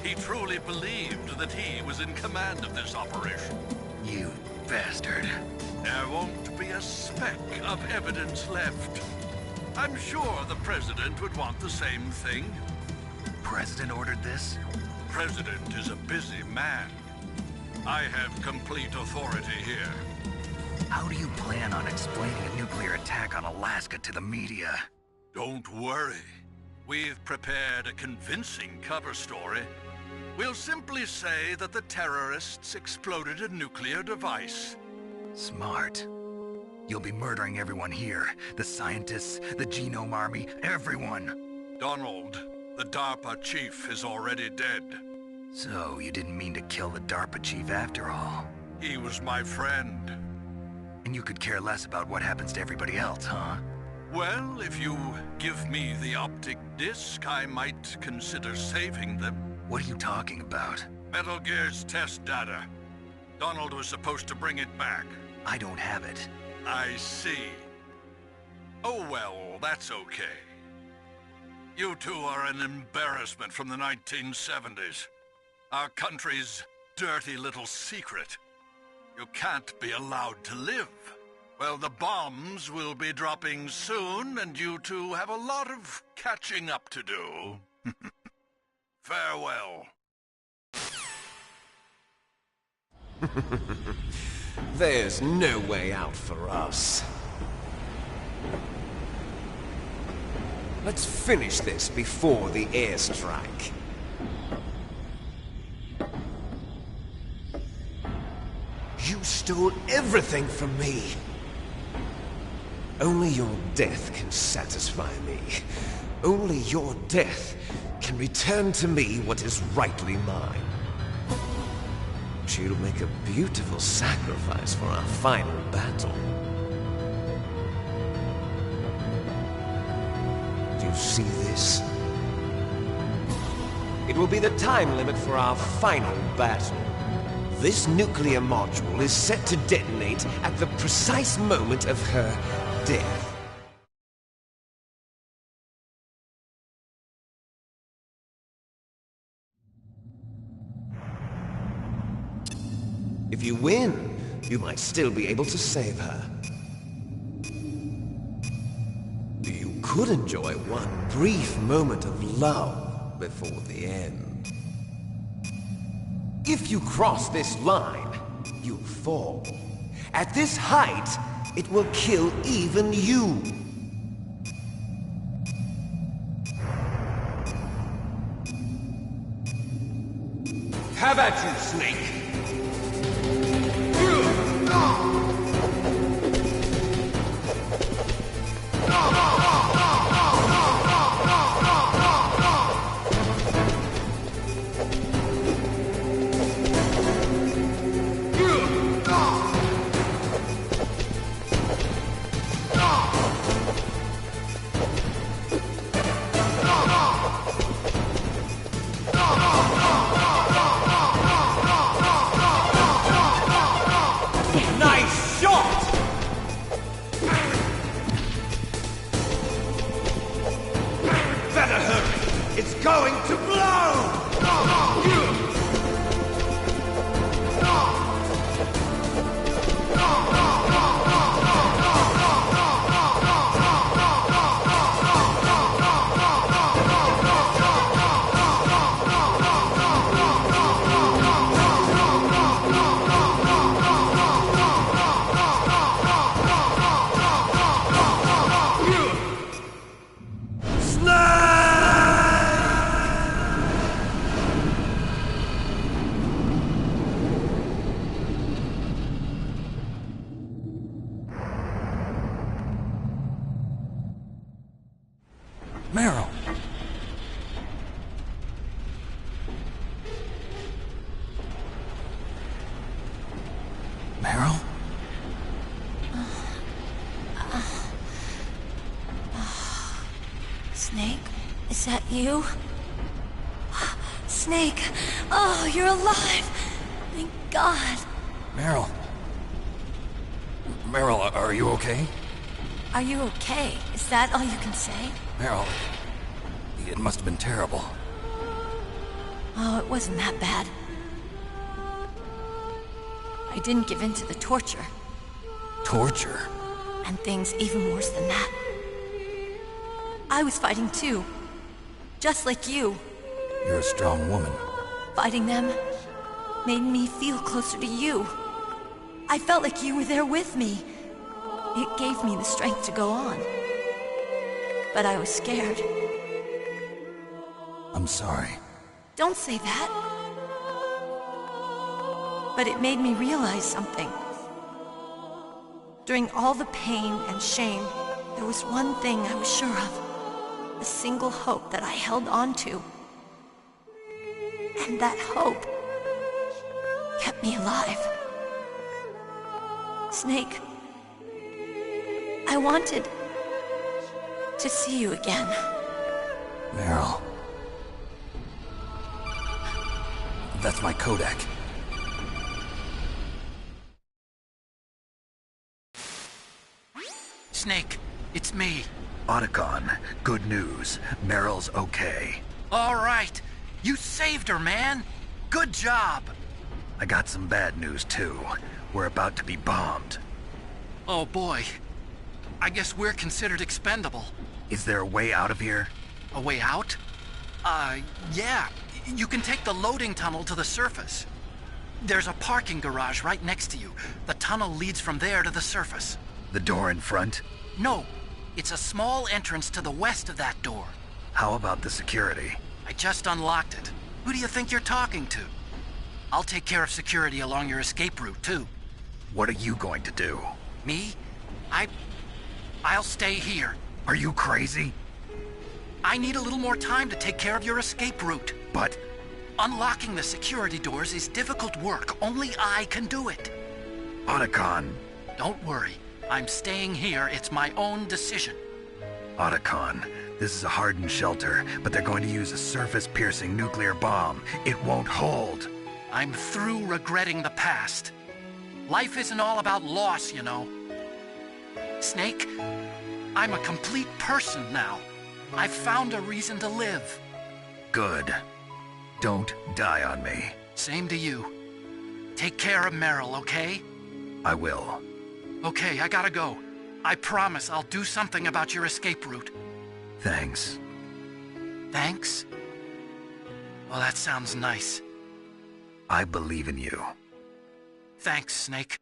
He truly believed that he was in command of this operation. You bastard. There won't be a speck of evidence left. I'm sure the President would want the same thing. President ordered this? President is a busy man. I have complete authority here. How do you plan on explaining a nuclear attack on Alaska to the media? Don't worry. We've prepared a convincing cover story. We'll simply say that the terrorists exploded a nuclear device. Smart. You'll be murdering everyone here. The scientists, the Genome Army, everyone. Donald, the DARPA chief, is already dead. So, you didn't mean to kill the DARPA chief after all? He was my friend. And you could care less about what happens to everybody else, huh? Well, if you give me the optic disc, I might consider saving them. What are you talking about? Metal Gear's test data. Donald was supposed to bring it back. I don't have it. I see. Oh well, that's okay. You two are an embarrassment from the 1970s. Our country's dirty little secret. You can't be allowed to live. Well, the bombs will be dropping soon, and you two have a lot of catching up to do. Farewell. There's no way out for us. Let's finish this before the airstrike. You stole everything from me. Only your death can satisfy me. Only your death can return to me what is rightly mine. She'll make a beautiful sacrifice for our final battle. Do you see this? It will be the time limit for our final battle. This nuclear module is set to detonate at the precise moment of her death. If you win, you might still be able to save her. You could enjoy one brief moment of love before the end. If you cross this line, you'll fall. At this height, it will kill even you. Have at you, Snake! Nice shot! Better hurry! It's going to blow! Meryl! Meryl? Snake? Is that you? Snake! Oh, you're alive! Thank God! Meryl? Meryl, are you okay? Are you okay? Is that all you can say? Meryl, it must have been terrible. Oh, it wasn't that bad. I didn't give in to the torture. Torture? And things even worse than that. I was fighting too. Just like you. You're a strong woman. Fighting them made me feel closer to you. I felt like you were there with me. It gave me the strength to go on. But I was scared. I'm sorry. Don't say that. But it made me realize something. During all the pain and shame, there was one thing I was sure of. A single hope that I held on to. And that hope kept me alive. Snake, I wanted to see you again. Meryl. That's my Kodak. Snake, it's me. Otacon, good news. Meryl's okay. All right. You saved her, man. Good job. I got some bad news, too. We're about to be bombed. Oh, boy. I guess we're considered expendable. Is there a way out of here? A way out? Yeah. You can take the loading tunnel to the surface. There's a parking garage right next to you. The tunnel leads from there to the surface. The door in front? No. It's a small entrance to the west of that door. How about the security? I just unlocked it. Who do you think you're talking to? I'll take care of security along your escape route, too. What are you going to do? Me? I'll stay here. Are you crazy? I need a little more time to take care of your escape route. But... unlocking the security doors is difficult work. Only I can do it. Otacon. Don't worry. I'm staying here. It's my own decision. Otacon, This is a hardened shelter, but they're going to use a surface-piercing nuclear bomb. It won't hold. I'm through regretting the past. Life isn't all about loss, you know. Snake, I'm a complete person now. I've found a reason to live. Good. Don't die on me. Same to you. Take care of Meryl, okay? I will. Okay, I gotta go. I promise I'll do something about your escape route. Thanks. Thanks? Well, that sounds nice. I believe in you. Thanks, Snake.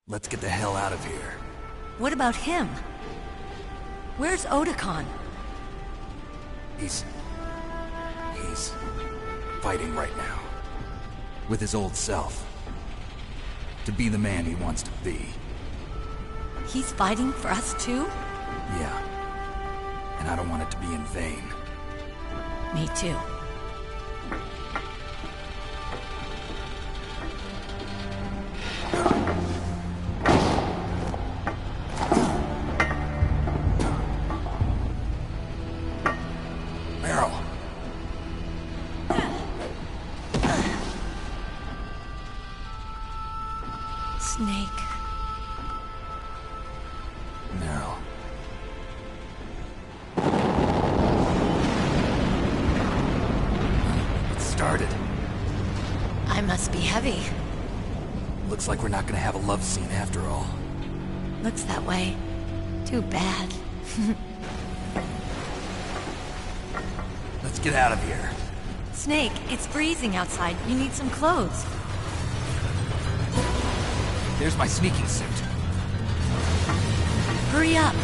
Let's get the hell out of here. What about him? Where's Otakon? He's fighting right now. With his old self. To be the man he wants to be. He's fighting for us too? Yeah. And I don't want it to be in vain. Me too. Meryl. Snake. Meryl. It started. I must be heavy. Looks like we're not gonna have a love scene after all. Looks that way. Too bad. Let's get out of here. Snake, it's freezing outside. You need some clothes. There's my sneaking suit. Hurry up.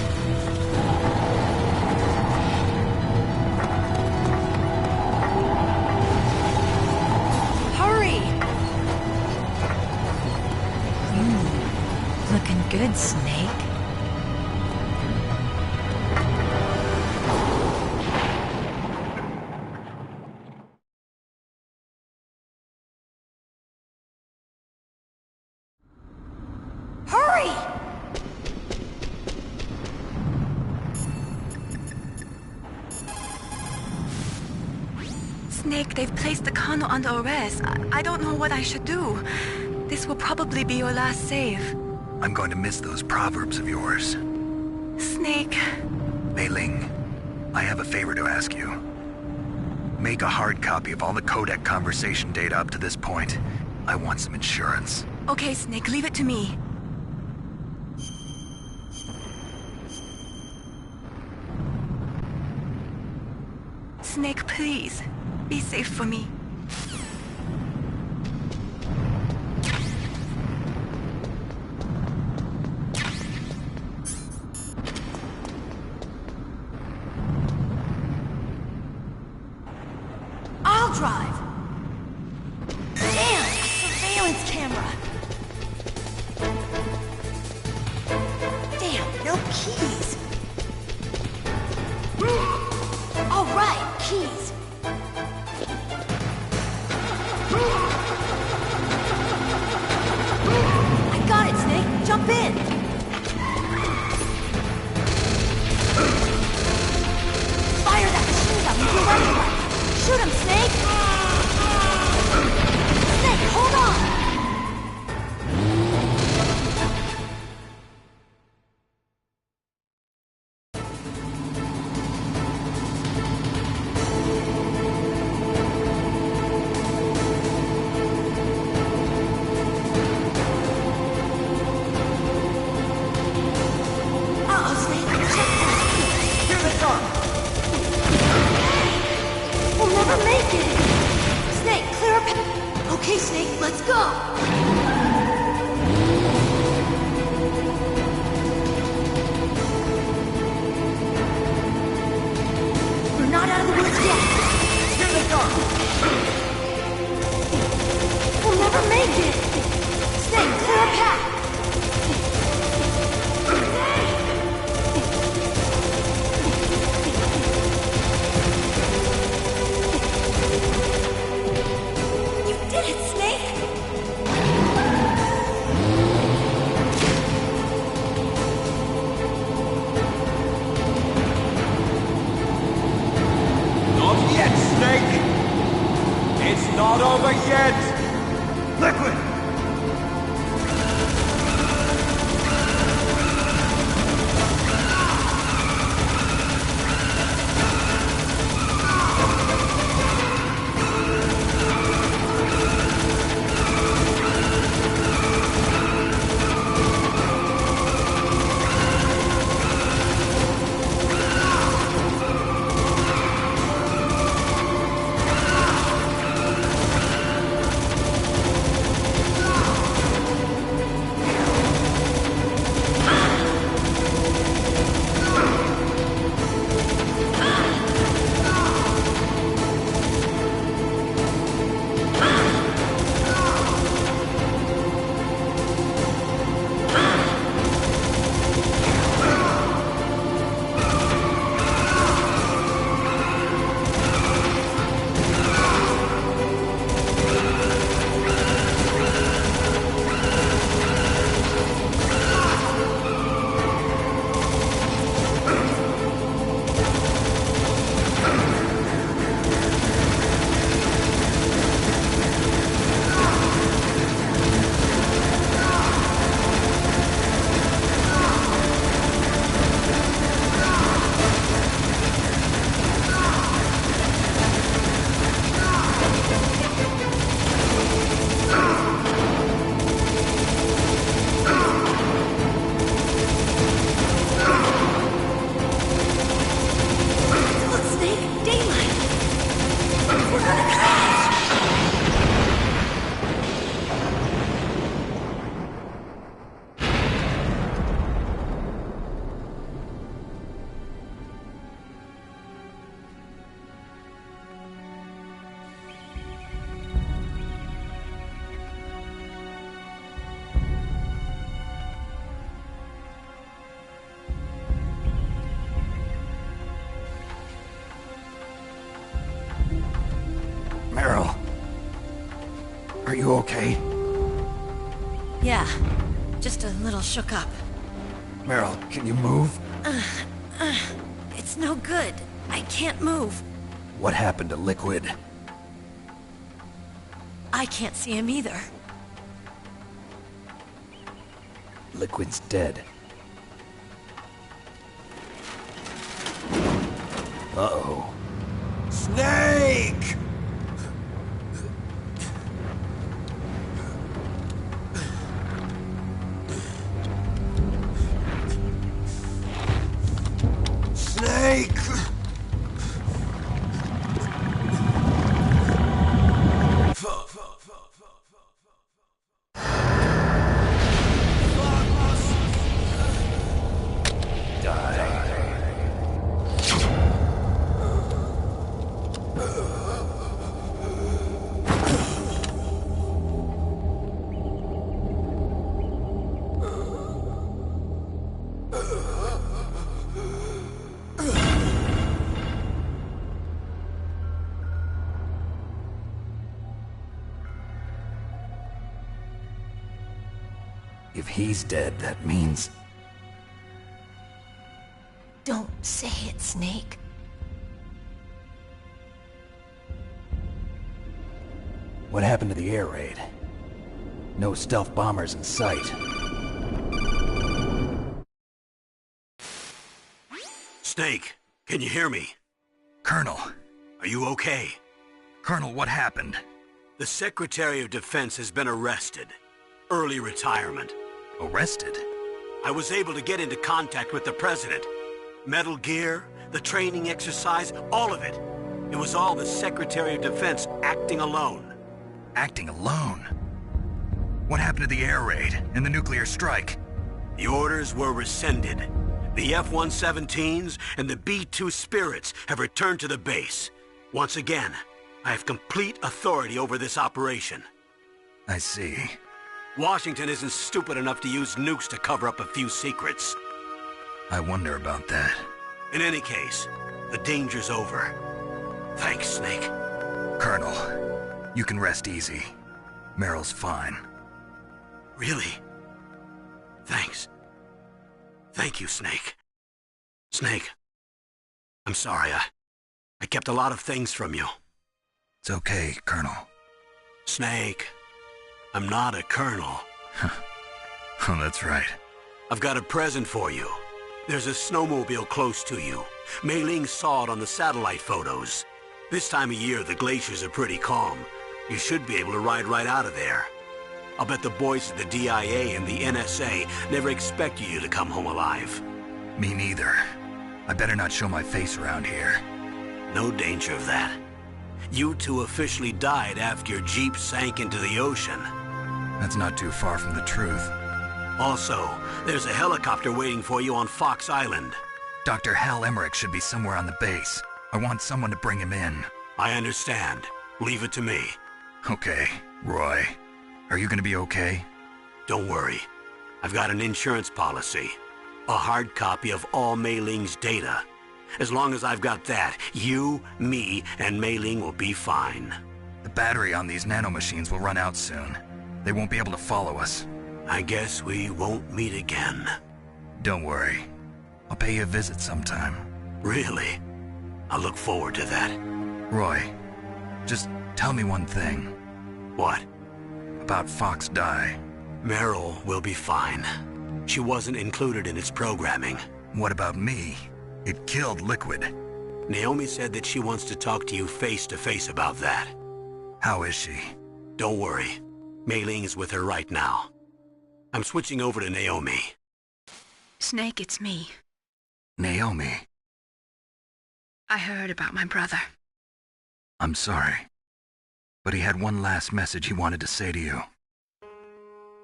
Hurry! Looking good, Snake. Hurry! Snake, they've placed the Kano under arrest. I don't know what I should do. This will probably be your last save. I'm going to miss those proverbs of yours. Snake. Mei Ling, I have a favor to ask you. Make a hard copy of all the codec conversation data up to this point. I want some insurance. Okay, Snake, leave it to me. Snake, please. Be safe for me. I'll drive! Damn! Surveillance camera! Damn, no keys! All right, keys! I got it, Snake! Jump in! Fire that machine gun with your weapon rifle! Shoot him, Snake! Snake, hold on! You okay? Yeah, just a little shook up. Meryl, can you move? It's no good. I can't move. What happened to Liquid? I can't see him either. Liquid's dead. Uh-oh. Snake! Snake! If he's dead, that means... Don't say it, Snake. What happened to the air raid? No stealth bombers in sight. Snake, can you hear me? Colonel. Are you okay? Colonel, what happened? The Secretary of Defense has been arrested. Early retirement. Arrested? I was able to get into contact with the President. Metal Gear, the training exercise, all of it. It was all the Secretary of Defense acting alone. Acting alone? What happened to the air raid and the nuclear strike? The orders were rescinded. The F-117s and the B-2 Spirits have returned to the base. Once again, I have complete authority over this operation. I see. Washington isn't stupid enough to use nukes to cover up a few secrets. I wonder about that. In any case, the danger's over. Thanks, Snake. Colonel, you can rest easy. Meryl's fine. Really? Thanks. Thank you, Snake. Snake, I'm sorry, I kept a lot of things from you. It's okay, Colonel. Snake, I'm not a colonel. Oh, that's right. I've got a present for you. There's a snowmobile close to you. Mei Ling saw it on the satellite photos. This time of year, the glaciers are pretty calm. You should be able to ride right out of there. I'll bet the boys at the DIA and the NSA never expected you to come home alive. Me neither. I better not show my face around here. No danger of that. You two officially died after your Jeep sank into the ocean. That's not too far from the truth. Also, there's a helicopter waiting for you on Fox Island. Dr. Hal Emmerich should be somewhere on the base. I want someone to bring him in. I understand. Leave it to me. Okay, Roy. Are you gonna be okay? Don't worry. I've got an insurance policy. A hard copy of all Mei Ling's data. As long as I've got that, you, me, and Mei Ling will be fine. The battery on these nanomachines will run out soon. They won't be able to follow us. I guess we won't meet again. Don't worry. I'll pay you a visit sometime. Really? I'll look forward to that. Roy, just tell me one thing. What? About FoxDie. Meryl will be fine. She wasn't included in its programming. What about me? It killed Liquid. Naomi said that she wants to talk to you face to face about that. How is she? Don't worry. Mei Ling is with her right now. I'm switching over to Naomi. Snake, it's me. Naomi. I heard about my brother. I'm sorry. But he had one last message he wanted to say to you.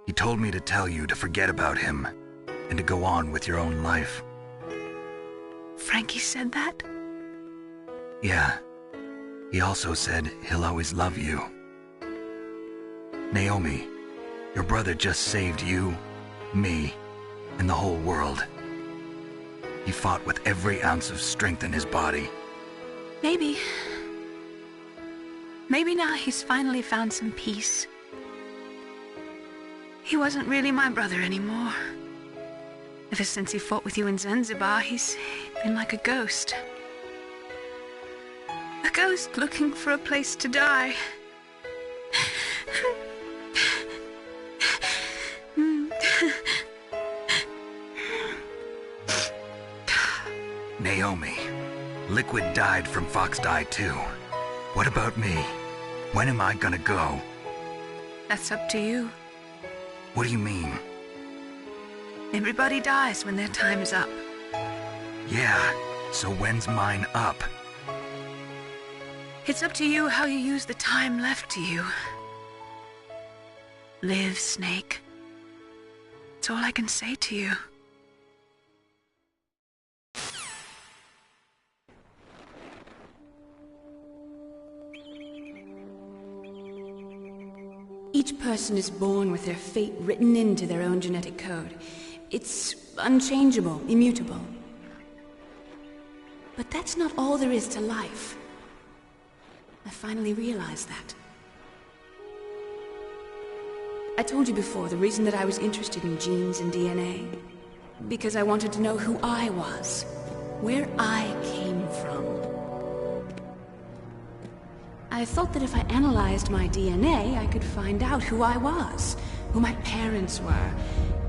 He told me to tell you to forget about him and to go on with your own life. Frankie said that? Yeah. He also said he'll always love you. Naomi, your brother just saved you, me, and the whole world. He fought with every ounce of strength in his body. Maybe. Maybe now he's finally found some peace. He wasn't really my brother anymore. Ever since he fought with you in Zanzibar, he's been like a ghost. A ghost looking for a place to die. Naomi, Liquid died from FoxDie too. What about me? When am I gonna go? That's up to you. What do you mean? Everybody dies when their time is up. Yeah, so when's mine up? It's up to you how you use the time left to you. Live, Snake. That's all I can say to you. Each person is born with their fate written into their own genetic code. It's unchangeable, immutable. But that's not all there is to life. I finally realized that. I told you before the reason that I was interested in genes and DNA. Because I wanted to know who I was, where I came from. I thought that if I analyzed my DNA, I could find out who I was, who my parents were.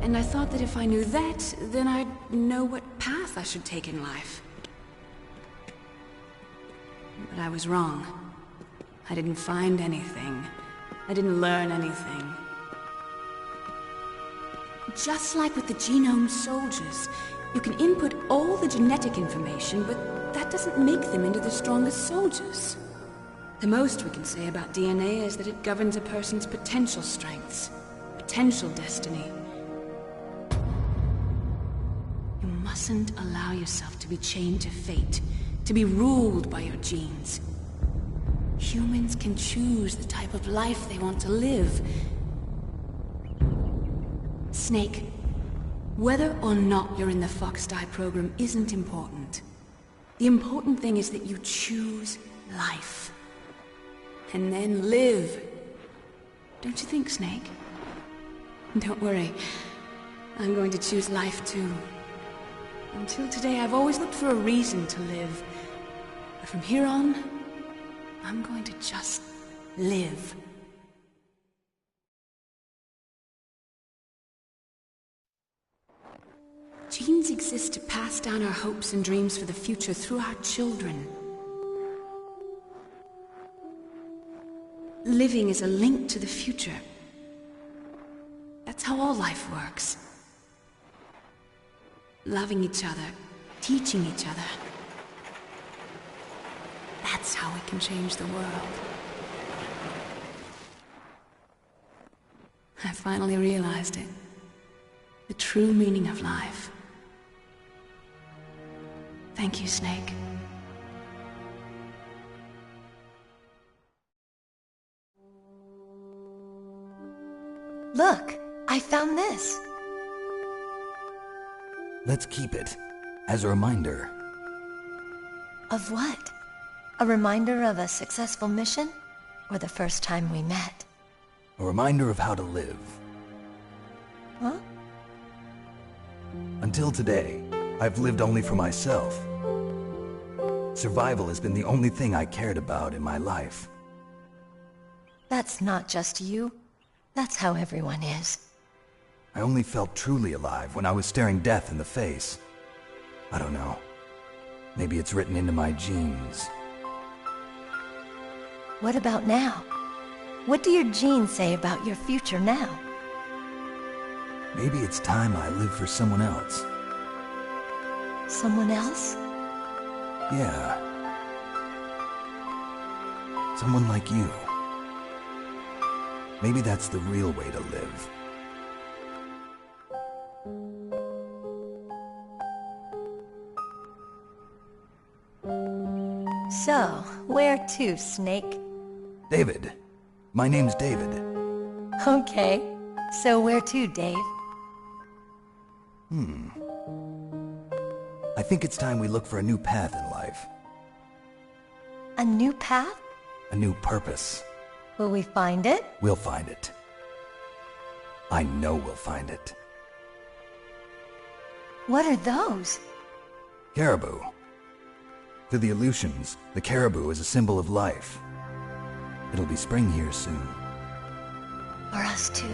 And I thought that if I knew that, then I'd know what path I should take in life. But I was wrong. I didn't find anything. I didn't learn anything. Just like with the genome soldiers, you can input all the genetic information, but that doesn't make them into the strongest soldiers. The most we can say about DNA is that it governs a person's potential strengths, potential destiny. You mustn't allow yourself to be chained to fate, to be ruled by your genes. Humans can choose the type of life they want to live. Snake, whether or not you're in the FoxDie program isn't important. The important thing is that you choose life. And then live. Don't you think, Snake? Don't worry. I'm going to choose life too. Until today, I've always looked for a reason to live. But from here on, I'm going to just live. Genes exist to pass down our hopes and dreams for the future through our children. Living is a link to the future. That's how all life works. Loving each other, teaching each other. That's how we can change the world. I finally realized it. The true meaning of life. Thank you, Snake. Look, I found this. Let's keep it, as a reminder. Of what? A reminder of a successful mission? Or the first time we met? A reminder of how to live. Huh? Until today, I've lived only for myself. Survival has been the only thing I cared about in my life. That's not just you. That's how everyone is. I only felt truly alive when I was staring death in the face. I don't know. Maybe it's written into my genes. What about now? What do your genes say about your future now? Maybe it's time I live for someone else. Someone else? Yeah. Someone like you. Maybe that's the real way to live. So, where to, Snake? David. My name's David. Okay. So where to, Dave? I think it's time we look for a new path in life. A new path? A new purpose. Will we find it? We'll find it. I know we'll find it. What are those? Caribou. To the Aleutians, the caribou is a symbol of life. It'll be spring here soon. For us too.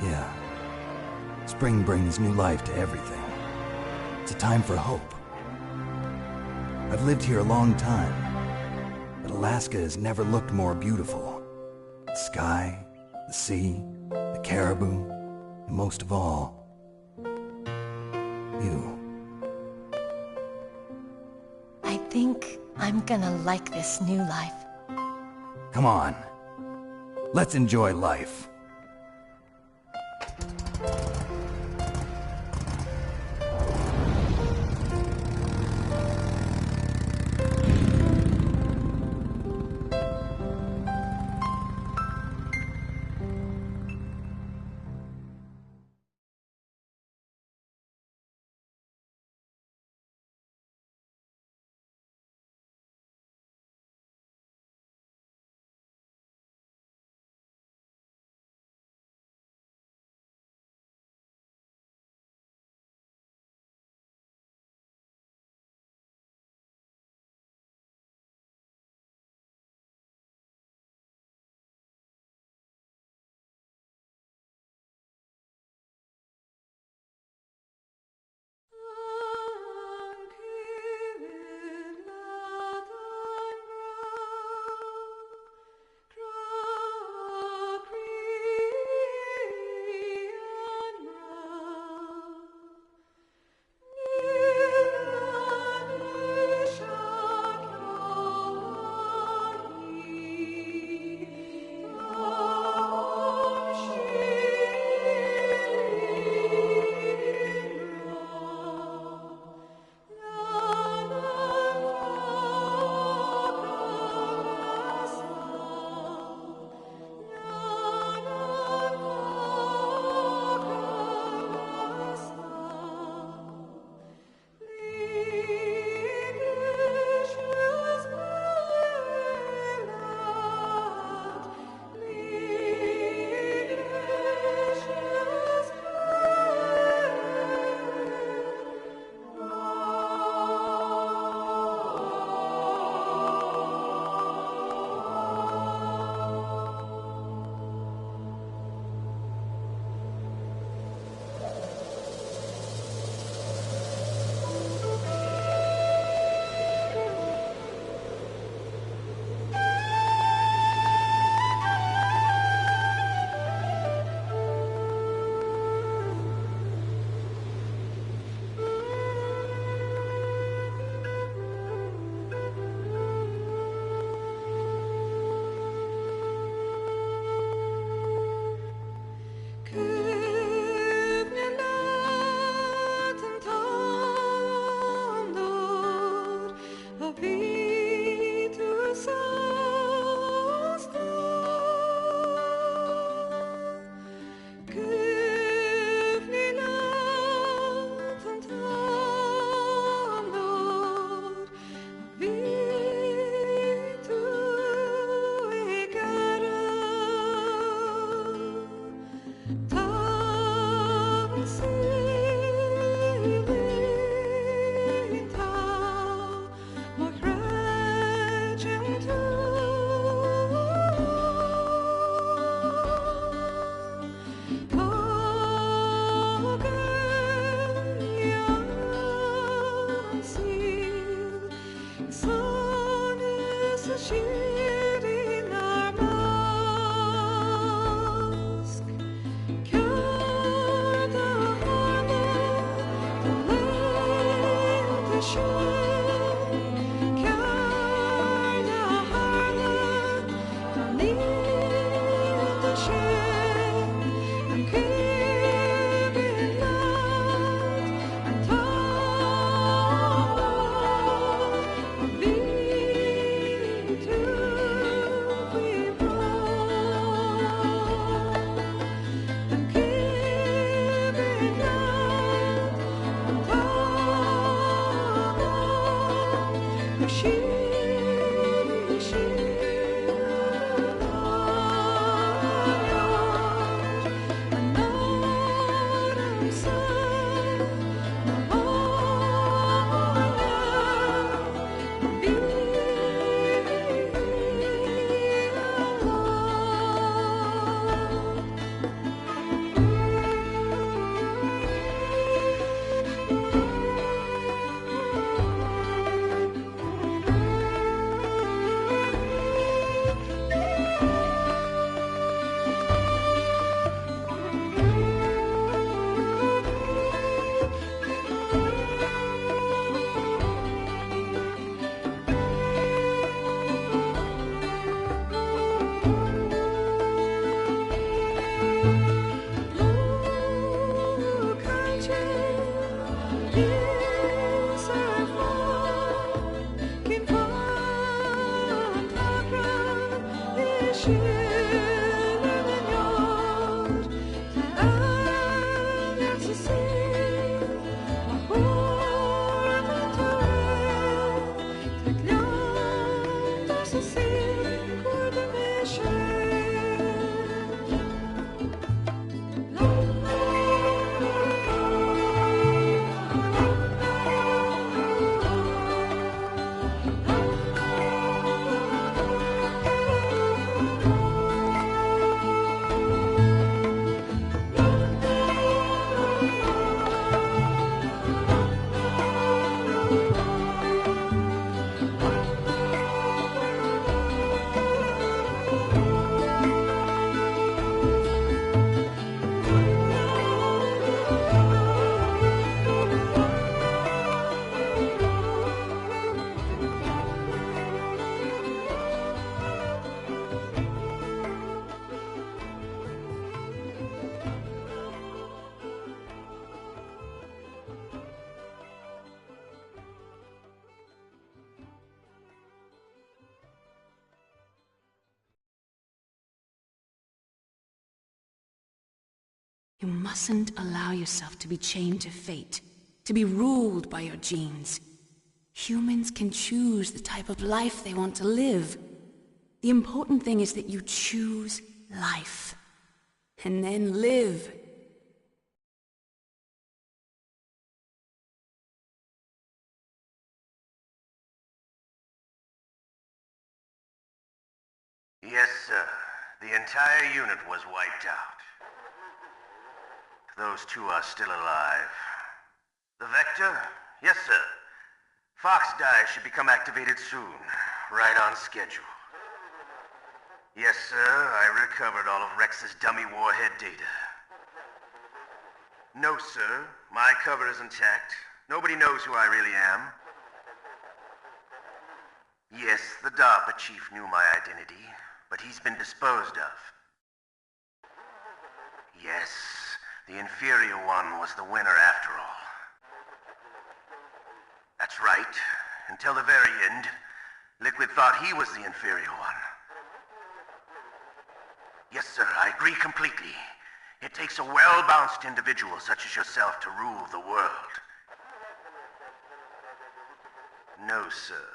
Yeah. Spring brings new life to everything. It's a time for hope. I've lived here a long time, but Alaska has never looked more beautiful. The sky, the sea, the caribou, and most of all, you. I think I'm gonna like this new life. Come on. Let's enjoy life. You mustn't allow yourself to be chained to fate, to be ruled by your genes. Humans can choose the type of life they want to live. The important thing is that you choose life. And then live. Yes, sir. The entire unit was wiped out. Those two are still alive. The Vector? Yes, sir. FoxDie should become activated soon. Right on schedule. Yes, sir. I recovered all of Rex's dummy warhead data. No, sir. My cover is intact. Nobody knows who I really am. Yes, the DARPA chief knew my identity, but he's been disposed of. Yes, the inferior one was the winner after all. That's right. Until the very end, Liquid thought he was the inferior one. Yes, sir, I agree completely. It takes a well-balanced individual such as yourself to rule the world. No, sir.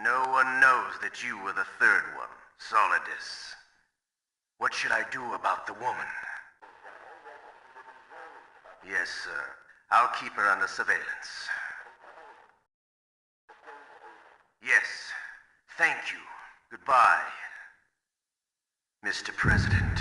No one knows that you were the third one, Solidus. What should I do about the woman? Yes, sir. I'll keep her under surveillance. Yes. Thank you. Goodbye, Mr. President.